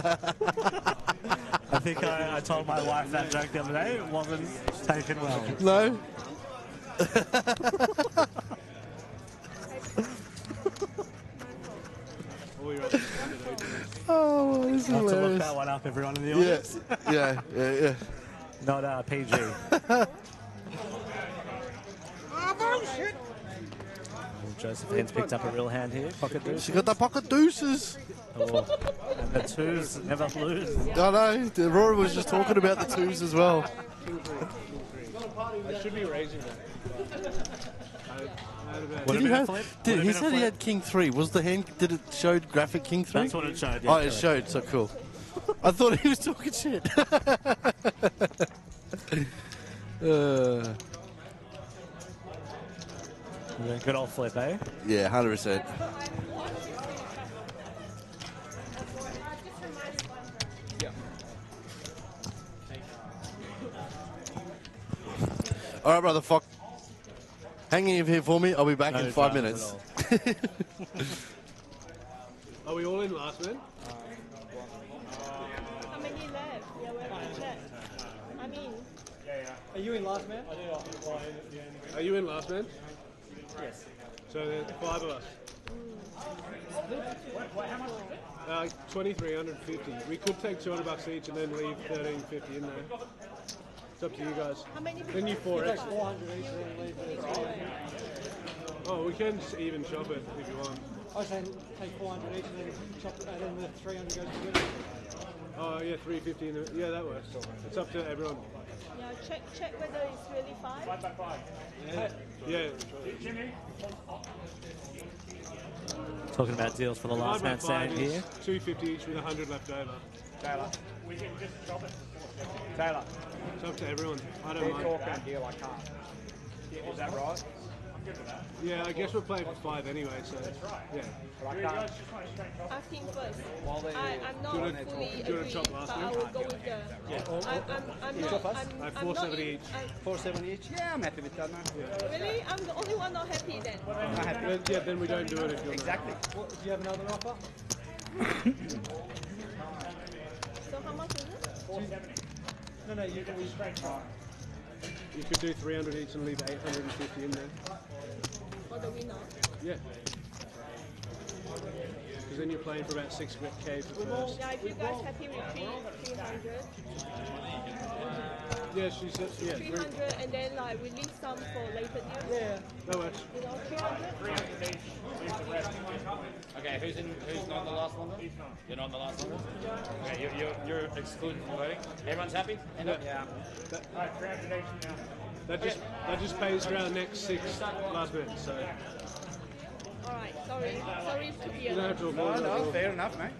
I think I told my wife that joke the other day. It wasn't taken well. No. Oh, this is I'll have to look hilarious. that one up, everyone in the audience. Yeah. Not PG. Josephine's picked up a real hand here. Pocket deuces. She got the pocket deuces. Oh, and the twos never lose. I know. Rory was just talking about the twos as well. I should be raising them. Did he have? He said he had King 3. Was the hand? Did it show graphic King 3? That's what it showed. Yeah, Oh, it showed. So cool. I thought he was talking shit. Good old flip, eh? Yeah, 100%. All right, brother Fox. Hang in here for me. I'll be back in 5 minutes. Are we all in last man? Are you in last man? Are you in last man? Yes. So there's 5 of us. How much is it? 2,350. We could take $200 each and then leave 1,350 in there. It's up to you guys. How many people? Then you 4x. 400 each and leave Oh, we can just even shop it if you want. I say take 400 each and then chop it, and then the 300 goes to winner. Oh yeah, 350. Yeah, that works. It's up to everyone. Yeah, check whether it's really 5. 5 by 5. Yeah. Jimmy? Talking about deals for the last man standing here. 250 each with 100 left over. Taylor. We can just chop it. Taylor. It's up to everyone. I don't They're mind. talking deal, I can't. Is that right? I'm good with that. Yeah, I guess we're playing for 5 anyway, so. That's right. Yeah. But I You can't. guys just want to straight chop? Asking first. While they- I'm not Do you wanna- fully do you wanna agreed, chop but last I year? will go with the. Yeah. I'm Yeah. not. Chop us? I'm 470 not in, each. 470 each? Yeah, I'm happy with that, man. Really? I'm the only one not happy then. Yeah, then we don't do it if you're Exactly. What, do you have another offer? So how much is it? 470. No, you can be Straight chop. You could do 300 each and leave 850 in there. For the winner. Yeah. Because then you're playing for about 6k for first. Yeah, if you guys happy with 300. Yeah, she said, yeah. 300 and then like we leave some for later deals. Yeah. That works. You know, 300. 300 each. Leave the rest. Okay, who's not in the last one? He's not. You're not in the last one? Okay, you're excluded from voting. Everyone's happy? Yeah. Alright, 300 each now. That just pays for our next 6 last minute, so. Alright, sorry to be You don't have to No, avoid no, that. fair enough, mate.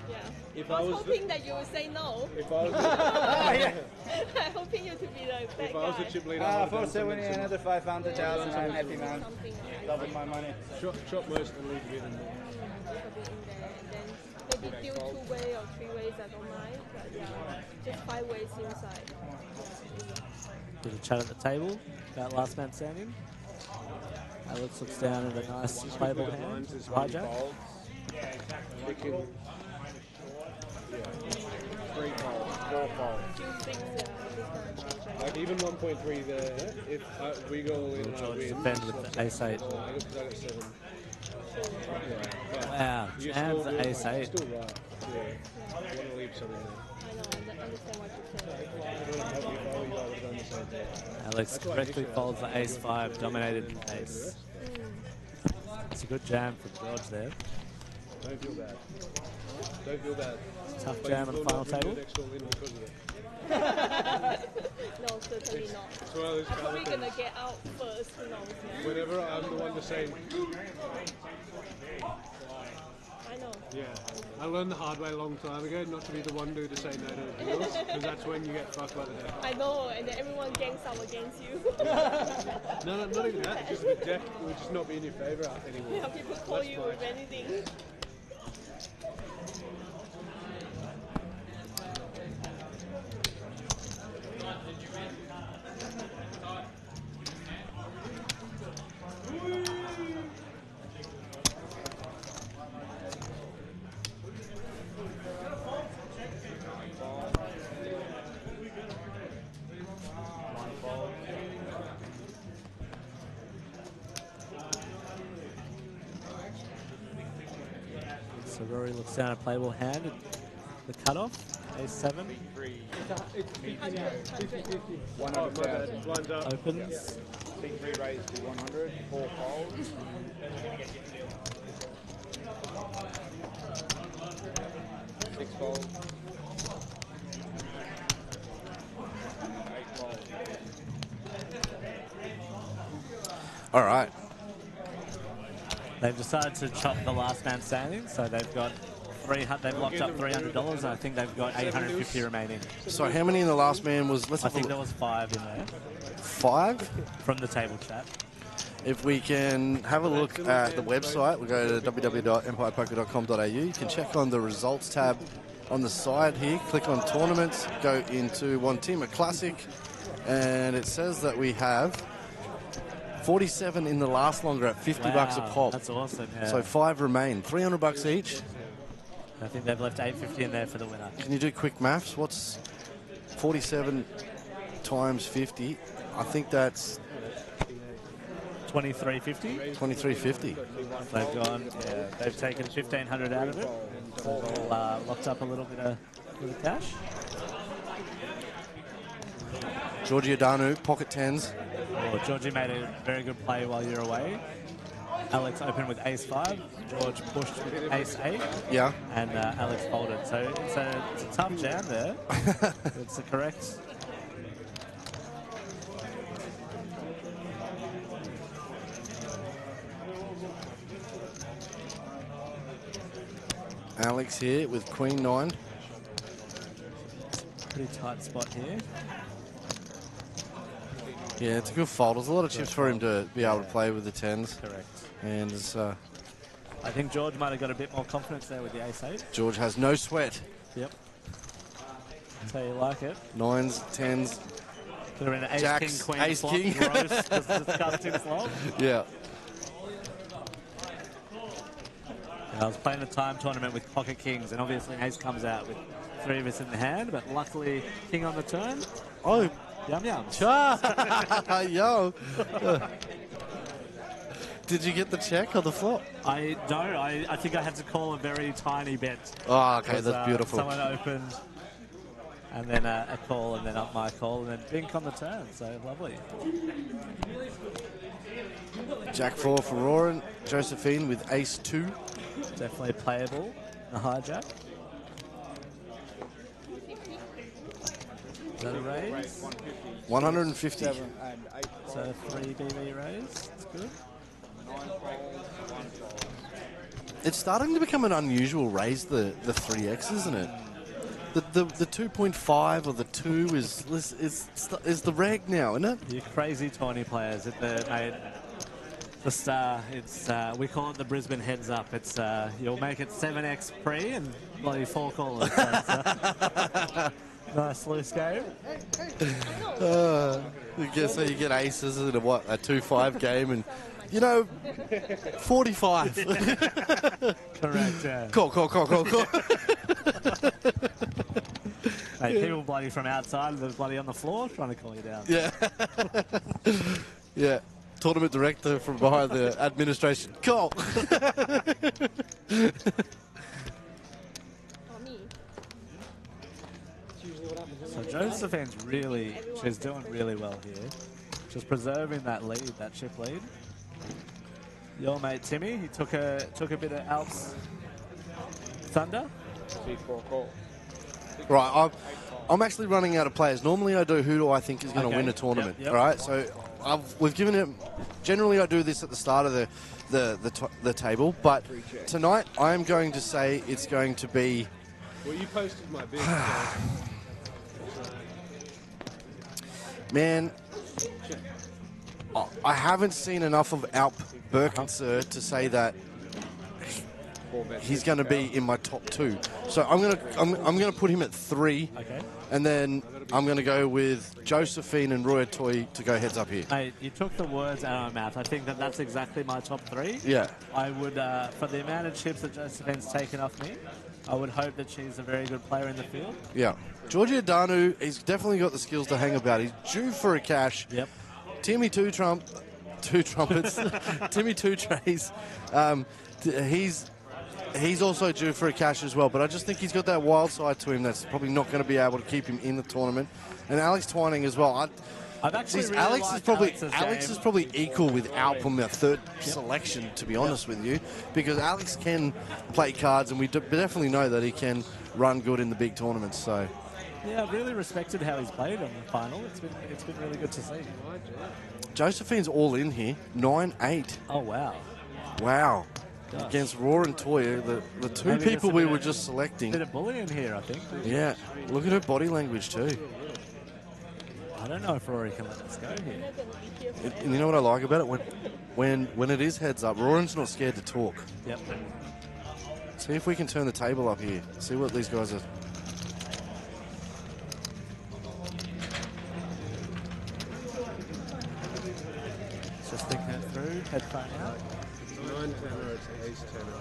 Yeah. If I was hoping that you would say no. If I was I'm hoping you to be the bad if I was the guy. chip leader, I would've done 470, something another 500,000, I'm happy, man. Something like Double my money. Chop most and leave a bit in there. leave a bit in there and then maybe deal 2-way or 3 ways, I don't mind. But yeah, just 5 ways inside. Bit of chat at the table about last man standing. Alex looks down at a nice playable hand. Hijack. Yeah, exactly. We can, 3 folds, 4 folds. Few things, yeah, it's gonna change. like even 1.3 there, if we go all in and I George win. defend with the ace 8. Because I got 7. Wow, You're jams still the doing ace right. 8. You're still right. Yeah. You want to leave something there. I know, I understand what you're saying. I would have done the same thing. Alex That's why correctly Nick- folds the ace 5, dominated the ace. It's a good jam from George there. Don't feel bad. Don't feel bad. Tough But jam you on the will final not win table. the next all in because of it. No, certainly not. It's one of those I'm kind probably of gonna things. get out first, who knows, yeah. Whenever I'm the one to say, I know. yeah, I learned the hard way a long time ago not to be the one dude to say no to deals, because that's when you get fucked by the deck. I know, and then everyone gangs up against you. No, not even that. Just the deck will just not be in your favour anymore. Yeah, people call That's you fine. with anything. So Rory looks down at playable hand at the cutoff. Ace 7. It's 50 now. 50-50. 100,000. Blinds up. Opens. Big 3 raised to 100, 4 folds. 6 folds. 8 folds. All right. They've decided to chop the last man standing, so they've got they've locked up $300, and I think they've got 850 remaining. So how many in the last man was? Let's I have a think look. there was 5 in there 5. from the table chat. If we can have a look at the website, we'll go to www.empirepoker.com.au. You can check on the results tab on the side here. Click on tournaments, go into Wantima Classic, and it says that we have 47 in the last longer at $50 a Wow, pop. that's awesome, yeah. So 5 remain, $300 each. I think they've left 850 in there for the winner. Can you do quick maths? What's 47 times 50. I think that's 23.50. 23.50. They've gone. Yeah, they've taken 1,500 out of it. So they've all locked up a little bit of cash. Giordano, pocket tens. Oh, Georgie made a very good play while you're away. Alex opened with ace-5. George pushed with ace-8. Yeah. And Alex folded. So it's a tough jam there. It's the correct. Alex here with queen 9. Pretty tight spot here. Yeah, it's a good fold. There's a lot of chips for him to be able to play with the 10s. Correct. And it's, I think George might have got a bit more confidence there with the ace-8. George has no sweat. Yep. That's how you like it. 9s, 10s. Could have been an ace, Jacks, king, queen, ace, flop, king. gross, disgusting flop. Yeah. I was playing a time tournament with pocket kings, and obviously an ace comes out with 3 of us in the hand, but luckily king on the turn. Oh. Yum yum. Yo. Did you get the check on the flop? I think I had to call a very tiny bet. Oh, okay, that's beautiful. Someone opened, and then a call, and then up my call, and then bink on the turn. So lovely. Jack 4 for Roran. Josephine with ace 2. Definitely playable. The hijack. Is that a raise? 150. So 3 BB raise. That's good. It's starting to become an unusual raise, the 3X, isn't it? The 2.5 or the 2 is the reg now, isn't it? You crazy tawny players at the star. It's we call it the Brisbane heads up. It's you'll make it 7X pre and bloody 4 callers. Nice loose game. So you get aces in a 2-5 game, and you know 45. Correct. Yeah. Call. Hey, people bloody from outside, they're bloody on the floor trying to call you down. Yeah. Yeah. Tournament director from behind the administration. Call. So Josephine's she's doing really well here. Just preserving that lead, that chip lead. Your mate Timmy, he took a bit of Alps thunder. Right, I'm actually running out of players. Normally I do who do I think is going to win a tournament. Yep. Right, so we've given it. Generally I do this at the start of the table, but tonight I am going to say it's going to be. Well, you posted my bid. Man, I haven't seen enough of Alp Birkenser to say that he's going to be in my top 2. So I'm gonna put him at 3. Okay. And then I'm going to go with Josephine and Roy Toy to go heads up here. Mate, you took the words out of my mouth. I think that's exactly my top 3. Yeah. I would, for the amount of chips that Josephine's taken off me, I would hope that she's a very good player in the field. Yeah. Georgia Danu, he's definitely got the skills to hang about. He's due for a cash. Yep. Timmy two trumpets. Timmy 2 trays. He's also due for a cash as well, but I just think he's got that wild side to him that's probably not going to be able to keep him in the tournament. And Alex Twining as well. Alex is probably equal with Alp on their 3rd selection, to be honest with you, because Alex can play cards, and we definitely know that he can run good in the big tournaments. So. Yeah, I've really respected how he's played on the final. It's been really good to see. Josephine's all in here, 9-8. Oh wow! Wow. Gosh. Against Roar and Toya, the 2 Maybe people we were just selecting. Bit of bullying here, I think. Yeah, look at her body language too. I don't know if Rory can let us go here. And you know what I like about it? When it is heads up, Roran's not scared to talk. Yep. See if we can turn the table up here. See what these guys are. Just thinking it through, headphone out. 9 tenor, it's ace tenor.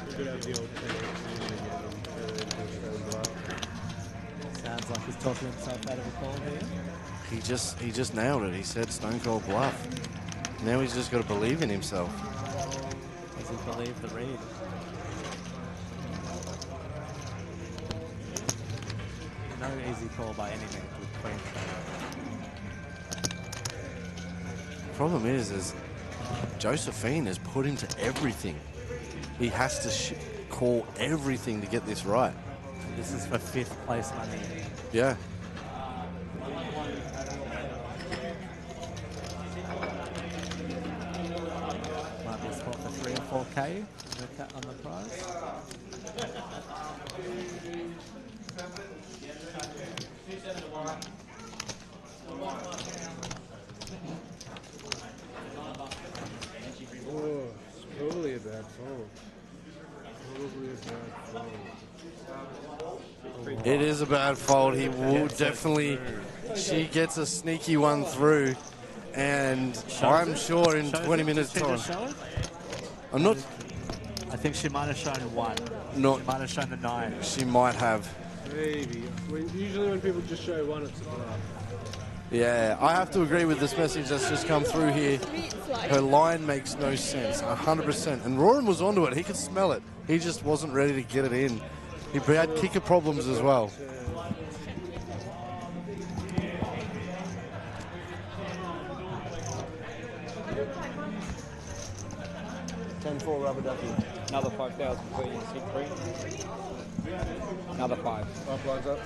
We could have the old tenor again and turn it into a Sounds like he's talking himself out of a call here. He just nailed it. He said stone cold bluff. Now he's just got to believe in himself. Does he believe the read? No easy call by any means with Queen. Problem is Josephine has put him to everything. He has to call everything to get this right. This is for 5th place money. Yeah. Might be a spot for 3 or 4K on the prize. Oh, it's probably a bad fold. Probably a bad fold. It is a bad fold. He will definitely. She gets a sneaky one through, and I'm sure in 20 minutes time. I'm not. I think she might have shown 1. Not. She might have shown the 9. She might have. Maybe. Usually when people just show 1, it's a bluff. Yeah, I have to agree with this message that's just come through here. Her line makes no sense, 100%. And Roran was onto it. He could smell it. He just wasn't ready to get it in. He had kicker problems as well. $10-4 rubber ducky. Another 5,000 for you, C3. Another 5. 5 blinds up.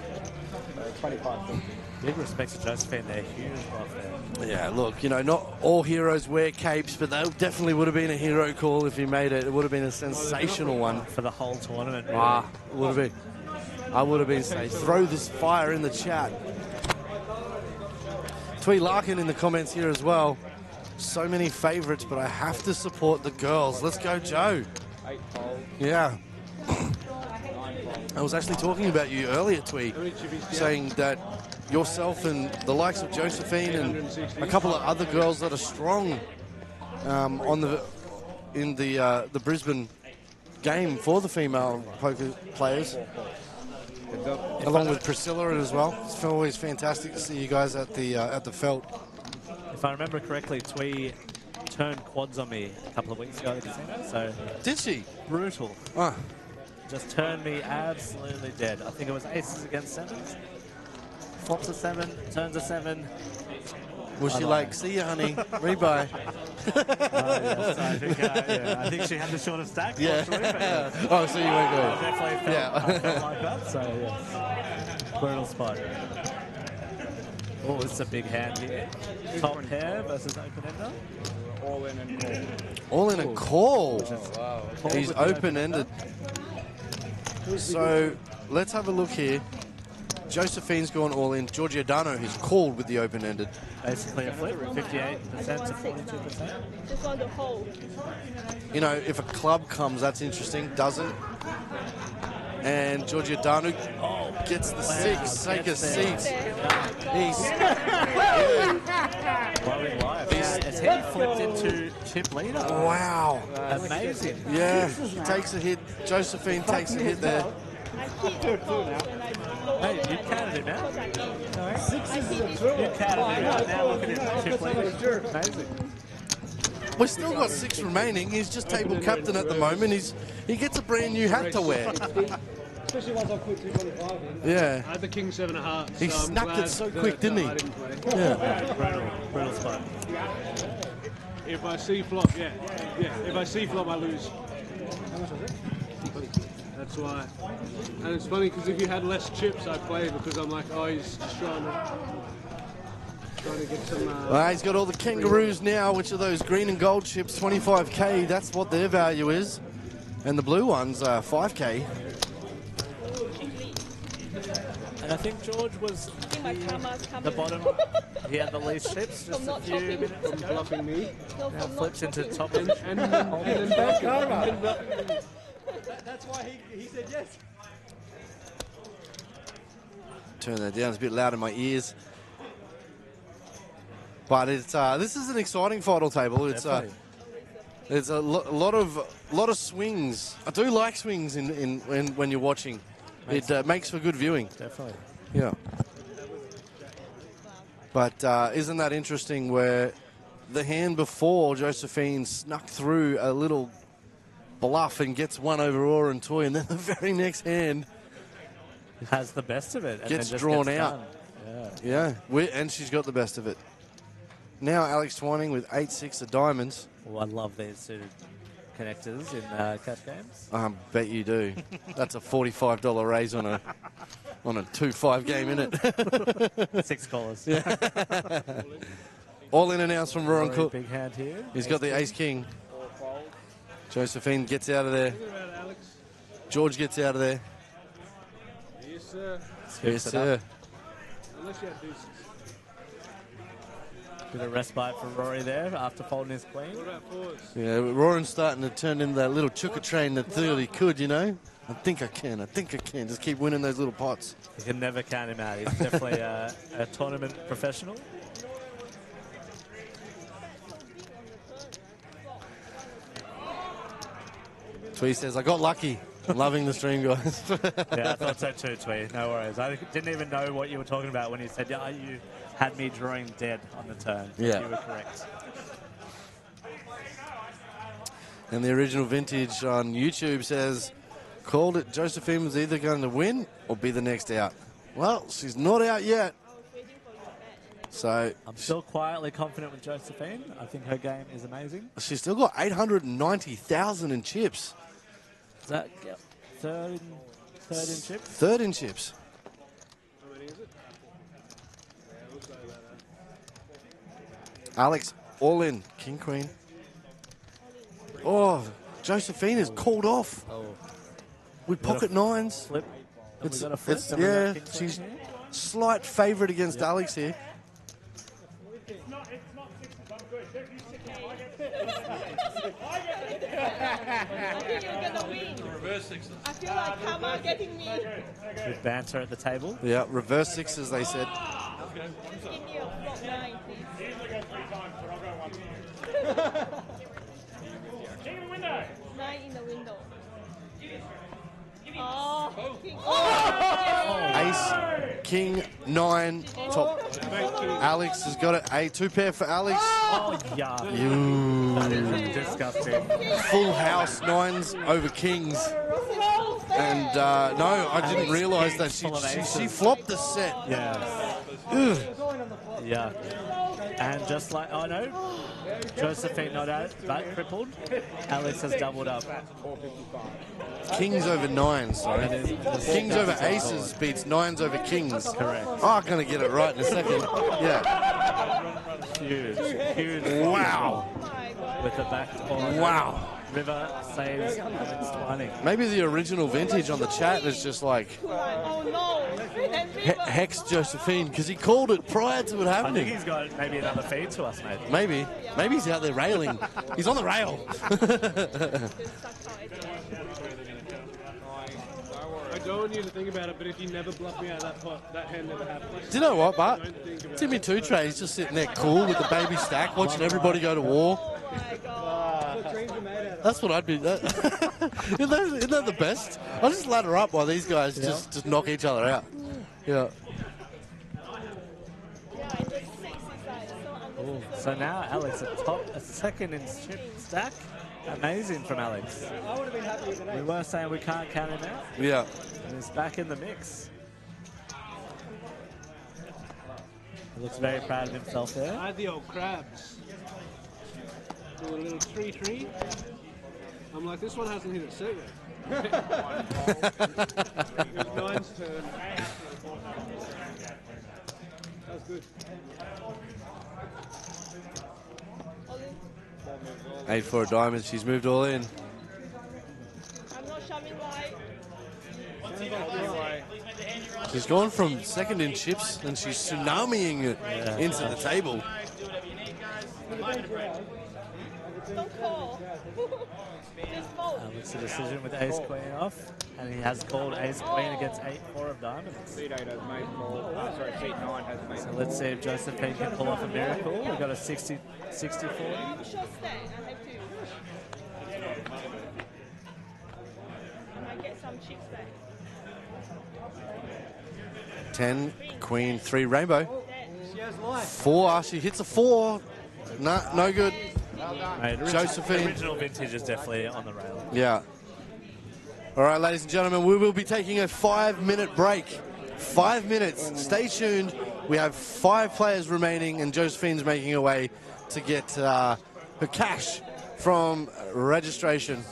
25. Big respect to Josephine there. Huge bluff there. Yeah, look, you know, not all heroes wear capes, but that definitely would have been a hero call if he made it. It would have been a sensational one. For the whole tournament, really. Ah, would have been. I would have been saying, throw this fire in the chat. Tweet Larkin in the comments here as well. So many favourites, but I have to support the girls. Let's go, Joe. 8 fold. Yeah. I was actually talking about you earlier, Twee, saying that yourself and the likes of Josephine and a couple of other girls that are strong in the Brisbane game for the female poker players, along with Priscilla as well. It's always fantastic to see you guys at the felt. If I remember correctly, Twee turned quads on me a couple of weeks ago at the casino. So did she? Brutal. Ah. Just turned me absolutely dead. I think it was aces against 7s. Flops a 7, turns a 7. Was she like, see ya, honey, rebuy? Yes, I think she had the shortest stack. Yeah. Oh, so you went good. I definitely felt like that. So yes, brutal spot. Oh, this is a big hand here. Top pair versus open ender. All in and call. All in a call. Wow. He's open-ended. So let's have a look here. Josephine's gone all in. Giordano has called with the open-ended. Basically a flip, 58% to 42%. Just on the hole. You know, if a club comes, that's interesting. Doesn't. And Giordano gets the 6. Take a seat. As he flipped into chip leader. Wow. Amazing. Yeah, he takes a hit. Josephine takes a hit there. Hey, you counted him out. You counted him out. Now look at him. Chip leader. Amazing. We've still got 6 remaining. He's just table captain at the moment. He gets a brand new hat to wear. Especially once I put 225 in. Yeah. I had the king 7 of hearts. He so snapped it so quick, didn't he? I didn't play. Yeah. Brutal spot. If I see flop, yeah. If I see flop, I lose. How much was it? That's why. And it's funny because if you had less chips, I'd play because I'm like, oh, he's just trying to get some. Well, he's got all the kangaroos now, which are those green and gold chips, 25k. That's what their value is. And the blue ones are 5k. And I think George was the bottom. He had the least chips just a few minutes ago. Bluffing me. Now flips into top. And then back karma. That's why he said yes. Turn that down. It's a bit loud in my ears. But it's this is an exciting final table. It's there's a lot of swings. I do like swings in when you're watching. It makes for good viewing. Definitely. Yeah. But isn't that interesting where the hand before Josephine snuck through a little bluff and gets one over Aura and Toy, and then the very next hand has the best of it. And gets then just drawn gets out. done. Yeah. And she's got the best of it. Now Alex Twining with 8-6 of diamonds. Oh, I love these suited connectors in cash games. I bet you do. That's a $45 raise on a 2-5 game, innit? 6 callers. Yeah. All in and out from Ron Cook. Big hand here. He's got the ace king. Josephine gets out of there. George gets out of there. Yes, sir. Yes, sir. Unless you have deuces. Bit of respite for Rory there after folding his queen. What about fours? Yeah, Roran's starting to turn into that little chooka train that thought he could, you know? I think I can. Just keep winning those little pots. You can never count him out. He's definitely a tournament professional. Twee says, I got lucky. I'm loving the stream, guys. Yeah, I thought so too, Twee. No worries. I didn't even know what you were talking about when you said, yeah, you had me drawing dead on the turn. Yeah. You were correct. And the original vintage on YouTube says, called it Josephine was either going to win or be the next out. Well, she's not out yet. So I'm still quietly confident with Josephine. I think her game is amazing. She's still got 890,000 in chips. Is that third in chips? Third in chips. How many is it? Yeah, we'll say that. Alex, all in. King, queen. Oh, Josephine is called off. Oh. With pocket nines. Flip. Yeah, she's slight favourite against Alex here. I feel like karma getting me. With banter at the table. Yeah, reverse sixes, they said. Give me a block 9, please. Nine in the window. Oh, king. Ace, king, 9, top. Alex has got it. A 2-pair for Alex. Oh, yeah. That is disgusting. Full house, 9s over kings. And no, I didn't realise that she flopped the set. Yeah. Ugh. Yeah. And just like, oh no, Josephine not out, but crippled. Alex has doubled up. Kings over 9s, sorry. Kings over aces beats 9s over kings. Correct. Oh, I'm going to get it right in a second. Yeah. Huge. Wow. With the back on. Wow. River saves Alex Twining. Maybe the original vintage on the chat is just like Oh no. Hex Josephine, because he called it prior to it I happening. think he's got maybe another feed to us, mate. Maybe he's out there railing. He's on the rail. I don't want you to think about it, but if you never bluff me out of that pot, that hand never happens. Do you know what, Bart? Don't think about Timmy Two Trey's just sitting there cool with the baby stack, watching everybody go to war. That's what I'd be. Isn't that the best? I just ladder up while these guys just knock each other out. Yeah. Ooh, so now Alex a second in chip stack. Amazing from Alex. I would have been happy with an We were saying we can't count him out. Yeah. And he's back in the mix. He looks very proud of himself there. I had the old crabs. Do a little 3-3. I'm like, this one hasn't hit its set yet. It was 9's turn. That was good. 8 for a diamond. She's moved all in. I'm not shoving light. She's gone from second in chips and she's tsunamiing it into the table. Don't call. Just fold. Alex a decision with ace queen off, and he has called ace queen against 8-4 of diamonds. Seat 8 has made call. Sorry, seat 9 has made So call. let's see if Josephine can pull off a miracle. We've got a 60-40. Short stack. I have to. I might get some chips back. 10, queen, 3, rainbow. She has life. 4, she hits a 4. No good. Mate, Josephine. Original vintage is definitely on the rail. Yeah. All right, ladies and gentlemen, we will be taking a 5-minute break. 5 minutes. Stay tuned. We have 5 players remaining, and Josephine's making her way to get her cash from registration.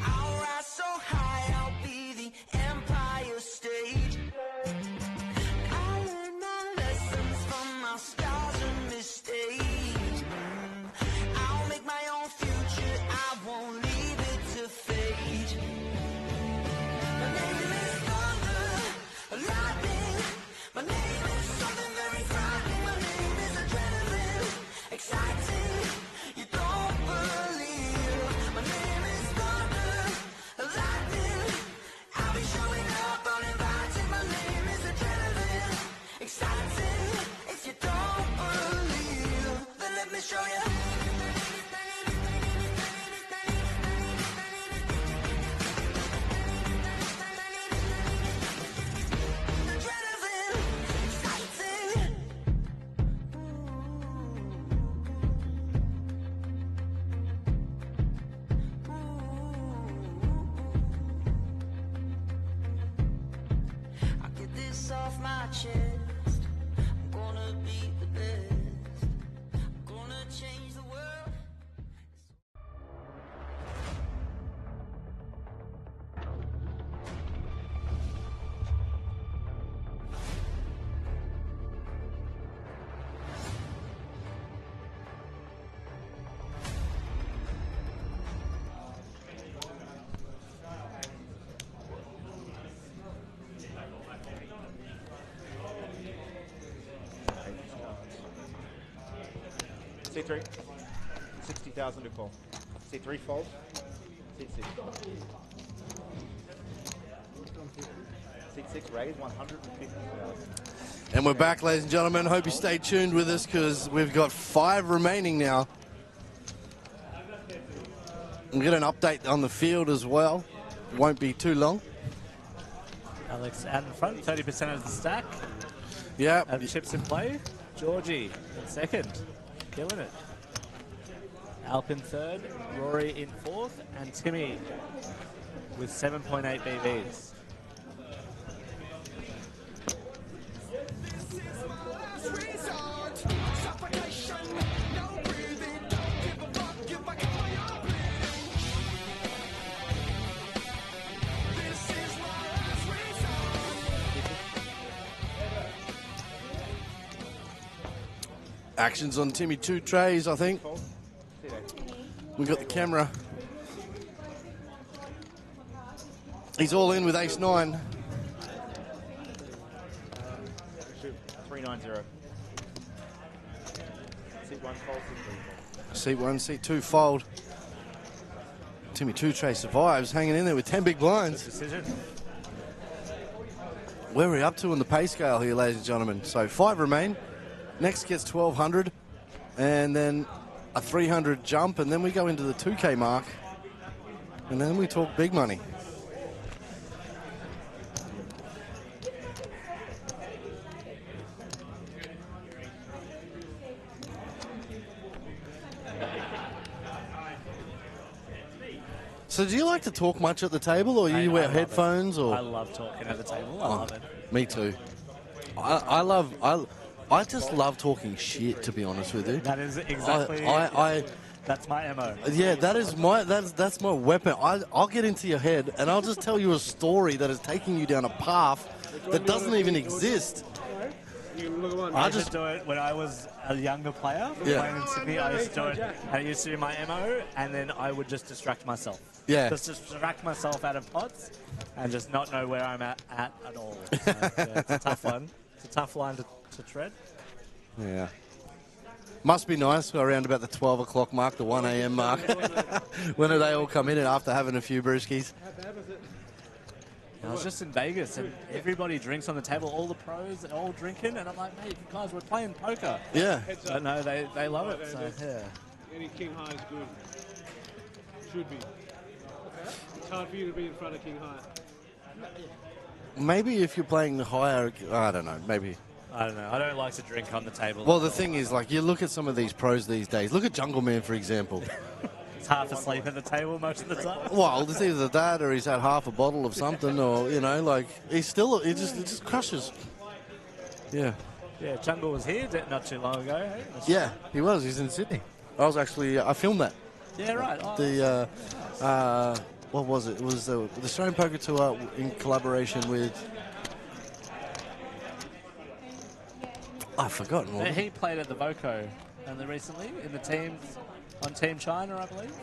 I'll rise so high, I'll be the Empire State. off my chest. I'm gonna be the best. I'm gonna change the world. C3, 60,000 to call. C3 fold, C6. C6 raise 150,000. And we're back, ladies and gentlemen. Hope you stay tuned with us because we've got 5 remaining now. We'll get an update on the field as well. Won't be too long. Alex out in front, 30% of the stack. Yeah. And chips in play. Georgie in second, killing it. Alp in third, Rory in fourth, and Timmy with 7.8 BBs. Actions on Timmy, 2 trays, I think. We got the camera. He's all in with ace-9. 390. C1 fold, C1, C2 fold. Timmy 2 tray survives, hanging in there with 10 big blinds. Decision. Where are we up to on the pay scale here, ladies and gentlemen? So 5 remain. Next gets 1,200, and then a 300 jump, and then we go into the 2K mark, and then we talk big money. So do you like to talk much at the table, or you wear headphones? Or I love talking at the table. I love it. Me too. I just love talking shit, to be honest with you. That is exactly. That's my MO. Yeah, that's my weapon. I'll get into your head and I'll just tell you a story that is taking you down a path that doesn't even exist. I used to do it when I was a younger player. Yeah. Playing in Sydney, I used to do it. And I used to do my MO, and then I would just distract myself. Yeah. Just distract myself out of pots, and just not know where I'm at all. So, yeah, it's a tough one. It's a tough line to tread. Yeah. Must be nice around about the 12 o'clock mark, the 1 a.m. mark. When do they all come in and after having a few brewskis? I was just in Vegas and everybody drinks on the table, all the pros, they're all drinking, and I'm like, mate, guys, we're playing poker. Yeah. But no, they love it, so yeah. Any king high is good. Should be. It's hard for you to be in front of king high. Maybe if you're playing the higher, I don't know, maybe. I don't know. I don't like to drink on the table. Well, the thing is, like, you look at some of these pros these days. Look at Jungle Man, for example. He's half asleep at the table most of the time. Well, it's either that or he's had half a bottle of something, or, you know, like, he just crushes. Yeah. Yeah, Jungle was here not too long ago. Hey? Yeah, he was. He's in Sydney. I filmed that. Yeah, right. Oh. The, what was it? It was the Australian Poker Tour in collaboration with... I've forgotten. What He played at the Voco recently in the teams on Team China, I believe.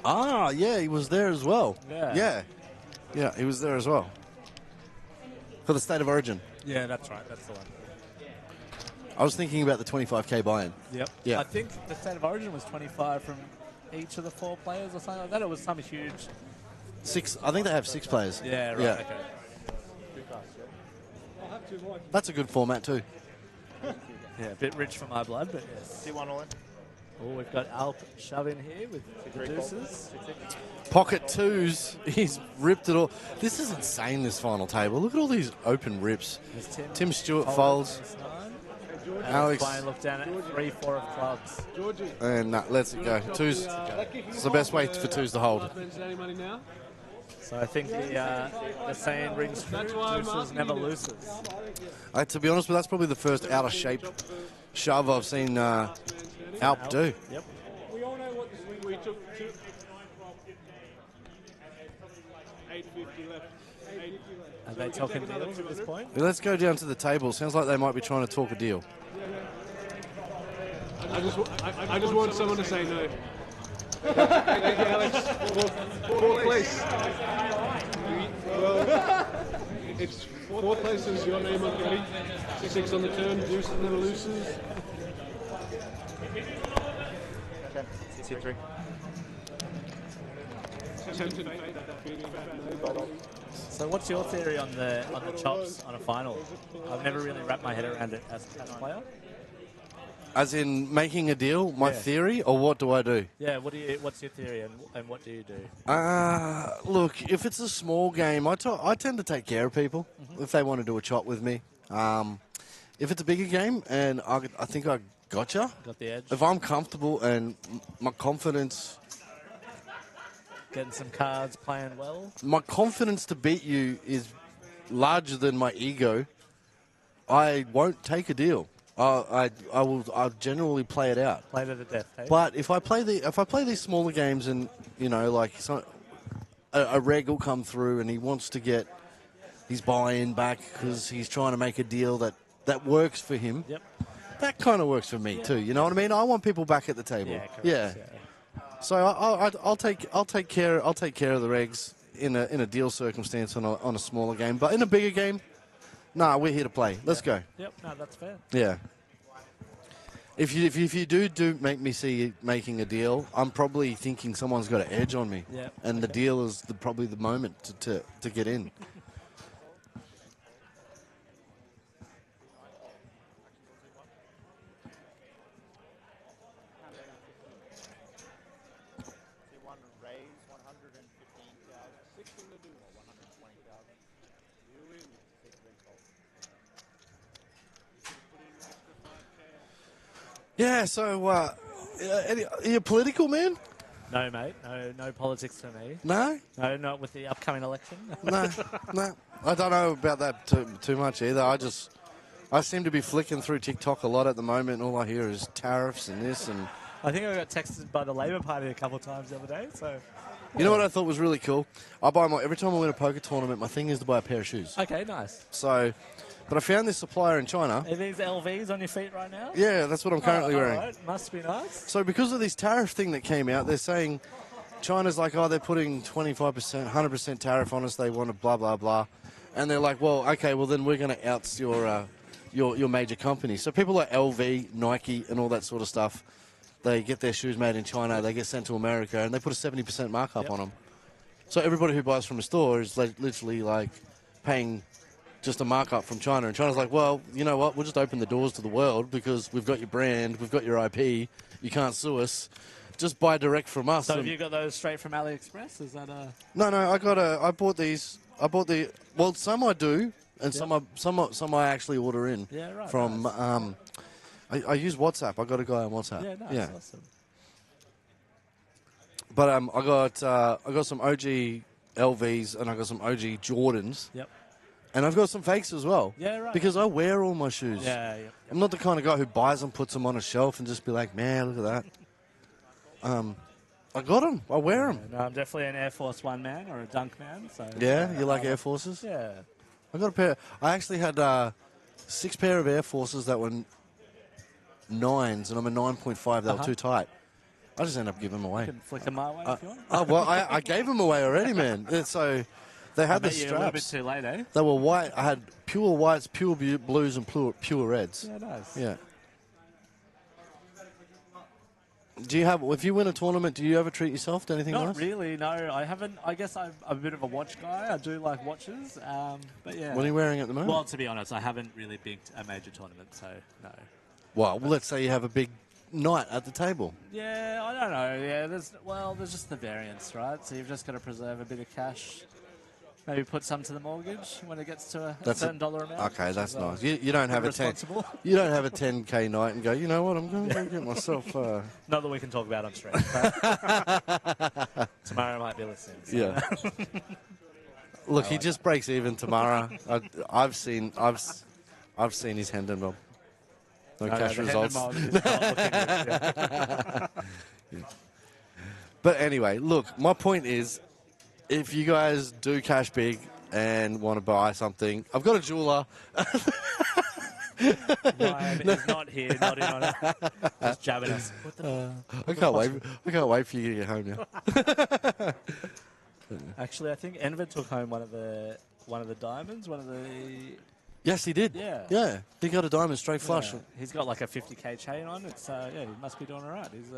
Ah, yeah, he was there as well. Yeah. Yeah, he was there as well. For the State of Origin. Yeah, that's right. That's the one. I was thinking about the 25k buy-in. Yep. Yeah. I think the State of Origin was 25 from each of the 4 players or something like that. It was some huge... 6. I think they have 6 players. Yeah, right. Yeah. Okay. That's a good format too. Yeah, a bit rich for my blood, but yes. C1 all in. Oh, we've got Alp shove in here with the deuces. Pocket 2s. He's ripped it all. This is insane, this final table. Look at all these open rips. Tim Stewart folds. Alex. Look down at 3-4 of clubs. And lets it go. 2s. It's the best way for 2s to hold. Any money now? So I think the saying rings true, losers never loses. To be honest with you, that's probably the first out of shape shove I've seen Alp do. Yep. We all know what we took 850 left. Are they talking deals at this point? Let's go down to the table. Sounds like they might be trying to talk a deal. I just want someone to say no. Thank you, Alex. Fourth place. Well, it's fourth place is your name on the 6 on the turn, deuce never loses. C3. So what's your theory on the chops on a final? I've never really wrapped my head around it as a player. As in making a deal, my theory, or what do I do? Yeah, what's your theory and what do you do? Look, if it's a small game, I tend to take care of people if they want to do a chop with me. If it's a bigger game and I think I gotcha. Got the edge. If I'm comfortable and my confidence... Getting some cards, playing well. My confidence to beat you is larger than my ego. I won't take a deal. I'll generally play it out. Play to the death. Hey? But if I play these smaller games and like a reg will come through and he wants to get his buy-in back because he's trying to make a deal that works for him. Yep. That kind of works for me too. You know what I mean? I want people back at the table. Yeah. Correct, yeah. So I'll take care of the regs in a deal circumstance on a smaller game, but in a bigger game, nah, we're here to play. Let's go. Yep, no, that's fair. Yeah. If you do make me see you making a deal, I'm probably thinking someone's got an edge on me, and the deal is probably the moment to get in. Yeah, so are you political, man? No, mate. No politics for me. No? No, not with the upcoming election. No. I don't know about that too much either. I seem to be flicking through TikTok a lot at the moment, and all I hear is tariffs and this and... I think I got texted by the Labor Party a couple of times the other day, so... You know what I thought was really cool? Every time I win a poker tournament, my thing is to buy a pair of shoes. Okay, nice. So... But I found this supplier in China. Are these LVs on your feet right now? Yeah, that's what I'm currently wearing. Right. Must be nice. So because of this tariff thing that came out, they're saying China's like, they're putting 25%, 100% tariff on us. They want to blah, blah, blah. And they're like, well, okay, well, then we're going to oust your major companies. So people like LV, Nike, and all that sort of stuff, they get their shoes made in China, they get sent to America, and they put a 70% markup on them. So everybody who buys from a store is literally like paying just a markup from China. And China's like, well, you know what? We'll just open the doors to the world because we've got your brand, we've got your IP. You can't sue us. Just buy direct from us. So have you got those straight from AliExpress? Is that a... No, I bought these. Well, some I do, and some I actually order in. Yeah, right. From, nice. I use WhatsApp. I got a guy on WhatsApp. Yeah, nice. Awesome. But I got some OG LVs and I got some OG Jordans. Yep. And I've got some fakes as well. Yeah, right. Because I wear all my shoes. Yeah. I'm not the kind of guy who buys them, puts them on a shelf, and just be like, man, look at that. I got them. I wear them. No, I'm definitely an Air Force One man or a Dunk man. So yeah, you like Air Forces? Yeah. I got a pair. I actually had 6 pair of Air Forces that were 9s, and I'm a 9.5. They were too tight. I just ended up giving them away. You can flick them my way if you want. Oh, well, I gave them away already, man. So they had the straps. A little bit too late, eh? They were white. I had pure whites, pure blues, and pure reds. Yeah, nice. Yeah. If you win a tournament, do you ever treat yourself to anything nice? Not really, no. I haven't. I guess I'm a bit of a watch guy. I do like watches, but yeah. What are you wearing at the moment? Well, to be honest, I haven't really bigged a major tournament, so no. Well, let's say you have a big night at the table. Yeah, I don't know. Yeah, there's just the variance, right? So you've just got to preserve a bit of cash. Maybe put some to the mortgage when it gets to a certain dollar amount. Okay, that's nice. You don't have a 10K night and go, you know what, I'm going to go get myself... Not that we can talk about on stream. Tomorrow I might be listening. So. Yeah. Look, he just breaks even tomorrow. I've seen his Hendon mob. No cash the results. Hendon mob is not looking good, yeah. But anyway, look, my point is, if you guys do cash big and want to buy something, I've got a jeweler. Ryan is not here, not in on it. Just jabbing us. I can't wait. I can't wait for you to get home now. Actually, I think Enver took home one of the diamonds, one of the. Yes, he did. Yeah. Yeah, he got a diamond straight flush. Yeah. He's got like a 50k chain on. It's yeah, he must be doing all right. He's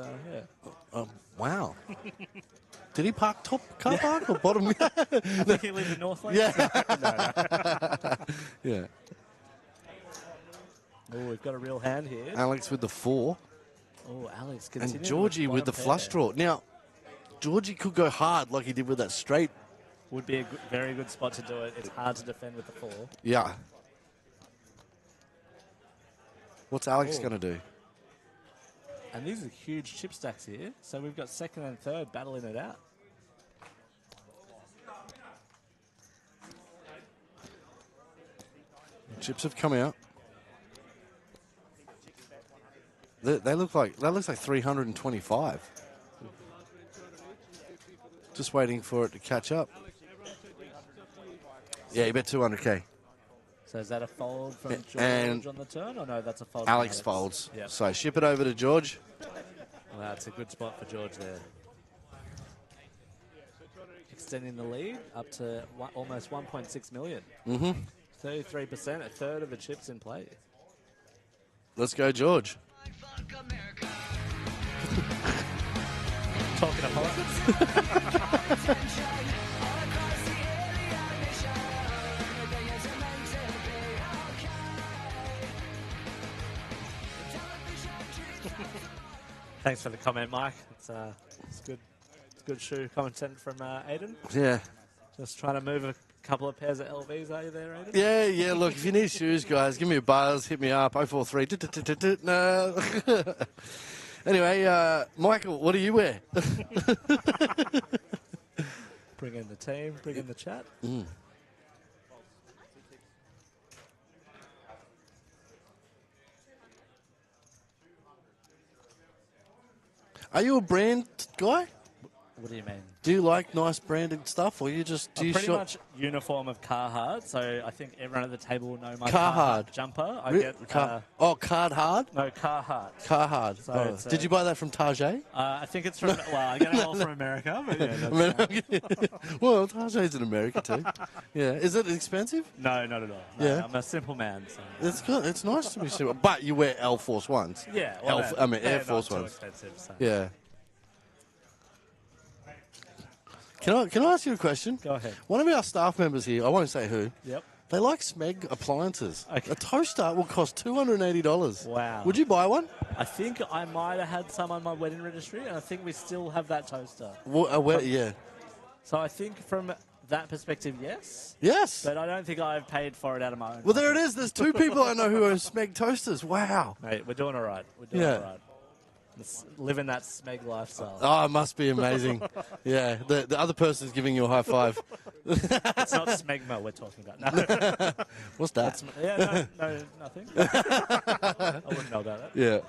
yeah. Wow. Did he park top car park or bottom? I think he lives in Northland. Yeah. Yeah. Oh, we've got a real hand here. Alex with the 4. Oh, Alex. And Georgie with the flush draw. Now, Georgie could go hard like he did with that straight. Would be a very good spot to do it. It's hard to defend with the 4. Yeah. What's Alex going to do? And these are huge chip stacks here. So we've got second and third battling it out. Chips have come out. They look like 325. Just waiting for it to catch up. Yeah, you bet 200k. So is that a fold from George And on the turn? Or no, that's a fold Alex from folds. Yep. So ship it over to George. Well, that's a good spot for George there. Extending the lead up to almost 1.6 million. 33%, a third of the chips in play. Let's go, George. Talking of politics. Thanks for the comment, Mike. It's good. It's good shoe comment sent from Aiden. Yeah. Just trying to move a couple of pairs of LVs, are you there, Aiden? Yeah. Look, if you need shoes, guys, give me a buzz. Hit me up. 043. No. Anyway, Michael, what do you wear? Bring in the team. Bring in the chat. Are you a brand guy? What do you mean? Do you like nice branded stuff, or you just do I'm you pretty shop? much uniform of Carhartt, so I think everyone at the table will know my Carhartt jumper. I get Card Hard. No, Carhartt. Carhartt. So Oh. it's, Did you buy that from Tajay? I think it's from. Well, I get it all from America, but yeah. That's, Well, Tajay's in America too. Yeah. Is it expensive? No, not at all. No, Yeah. I'm a simple man. So. It's good. It's nice to be simple, but you wear Air Force Ones. Yeah, well, Air they're Force not too Ones. expensive, so. Yeah. Can I ask you a question? Go ahead. One of our staff members here, I won't say who. Yep. They like Smeg appliances. Okay. A toaster will cost $280. Wow. Would you buy one? I think I might have had some on my wedding registry, and I think we still have that toaster. Yeah. So I think from that perspective, yes. Yes. But I don't think I've paid for it out of my own. Well, there it is. There's 2 people I know who own Smeg toasters. Wow. Mate, we're doing all right. We're doing all right. Living that Smeg lifestyle. Oh, it must be amazing. Yeah. The other person's giving you a high five. It's not Smegma we're talking about. No. What's that? No, nothing. I wouldn't know about that. Yeah.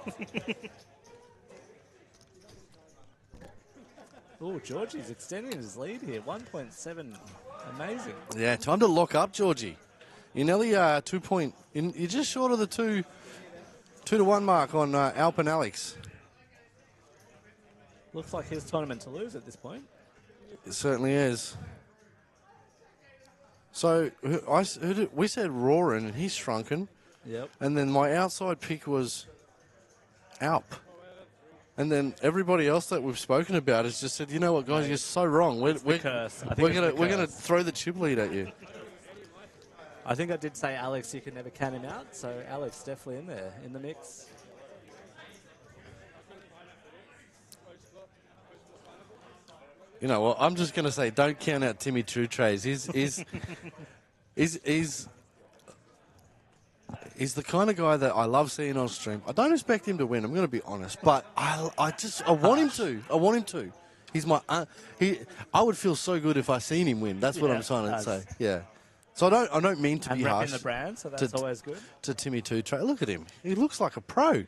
Oh, Georgie's extending his lead here. 1.7. Amazing. Yeah, time to lock up, Georgie. You're nearly 2 point. You're just short of the 2-1 mark on Alp and Alex. Looks like his tournament to lose at this point. It certainly is. So we said Roarin, and he's shrunken. Yep. And then my outside pick was Alp. And then everybody else that we've spoken about has just said, you know what, guys, you're so wrong. We're gonna throw the chip lead at you. I think I did say Alex, you can never count him out. So Alex definitely in there, in the mix. You know what? I'm just going to say, don't count out Timmy True Trays. He's the kind of guy that I love seeing on stream. I don't expect him to win. I'm going to be honest, but I want him to. I want him to. He's my I would feel so good if I seen him win. That's what I'm trying to say. Yeah. So I don't mean to and be harsh. the brand, so that's always good. To Timmy Two Trade. Look at him. He looks like a pro.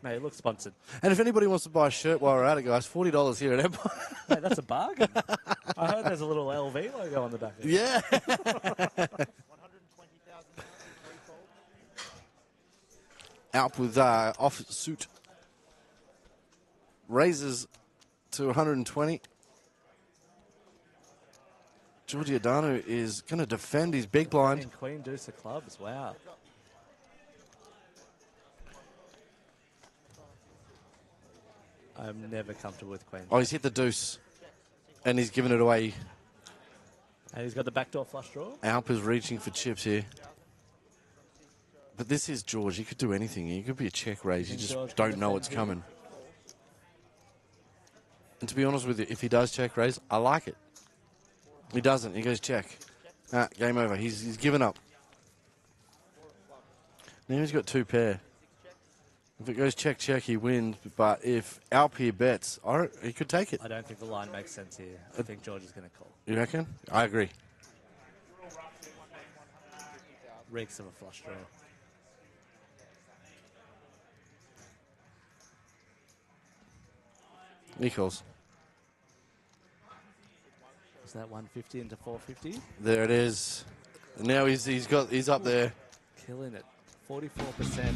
Mate, it looks sponsored. And if anybody wants to buy a shirt while we're at it, guys, $40 here at Empire. Mate, that's a bargain. I heard there's a little LV logo on the back of it. Yeah. Alp with off-suit. Raises to 120. Giordano is going to defend his big blind. And Queen Deuce of clubs, wow. I'm never comfortable with Queen. Oh, he's hit the deuce. And he's given it away. And he's got the backdoor flush draw. Alp is reaching for chips here. But this is George. He could do anything. He could be a check raise. You just don't know what's coming. And to be honest with you, if he does check raise, I like it. He doesn't. He goes check. Game over. He's given up. Now he's got two pair. If it goes check, check, he wins. But if Alp here bets, he could take it. I don't think the line makes sense here. I think George is going to call. You reckon? I agree. Reeks of a flush draw. He calls. Is that 150 into 450? There it is. And now he's up there. Killing it. 44%.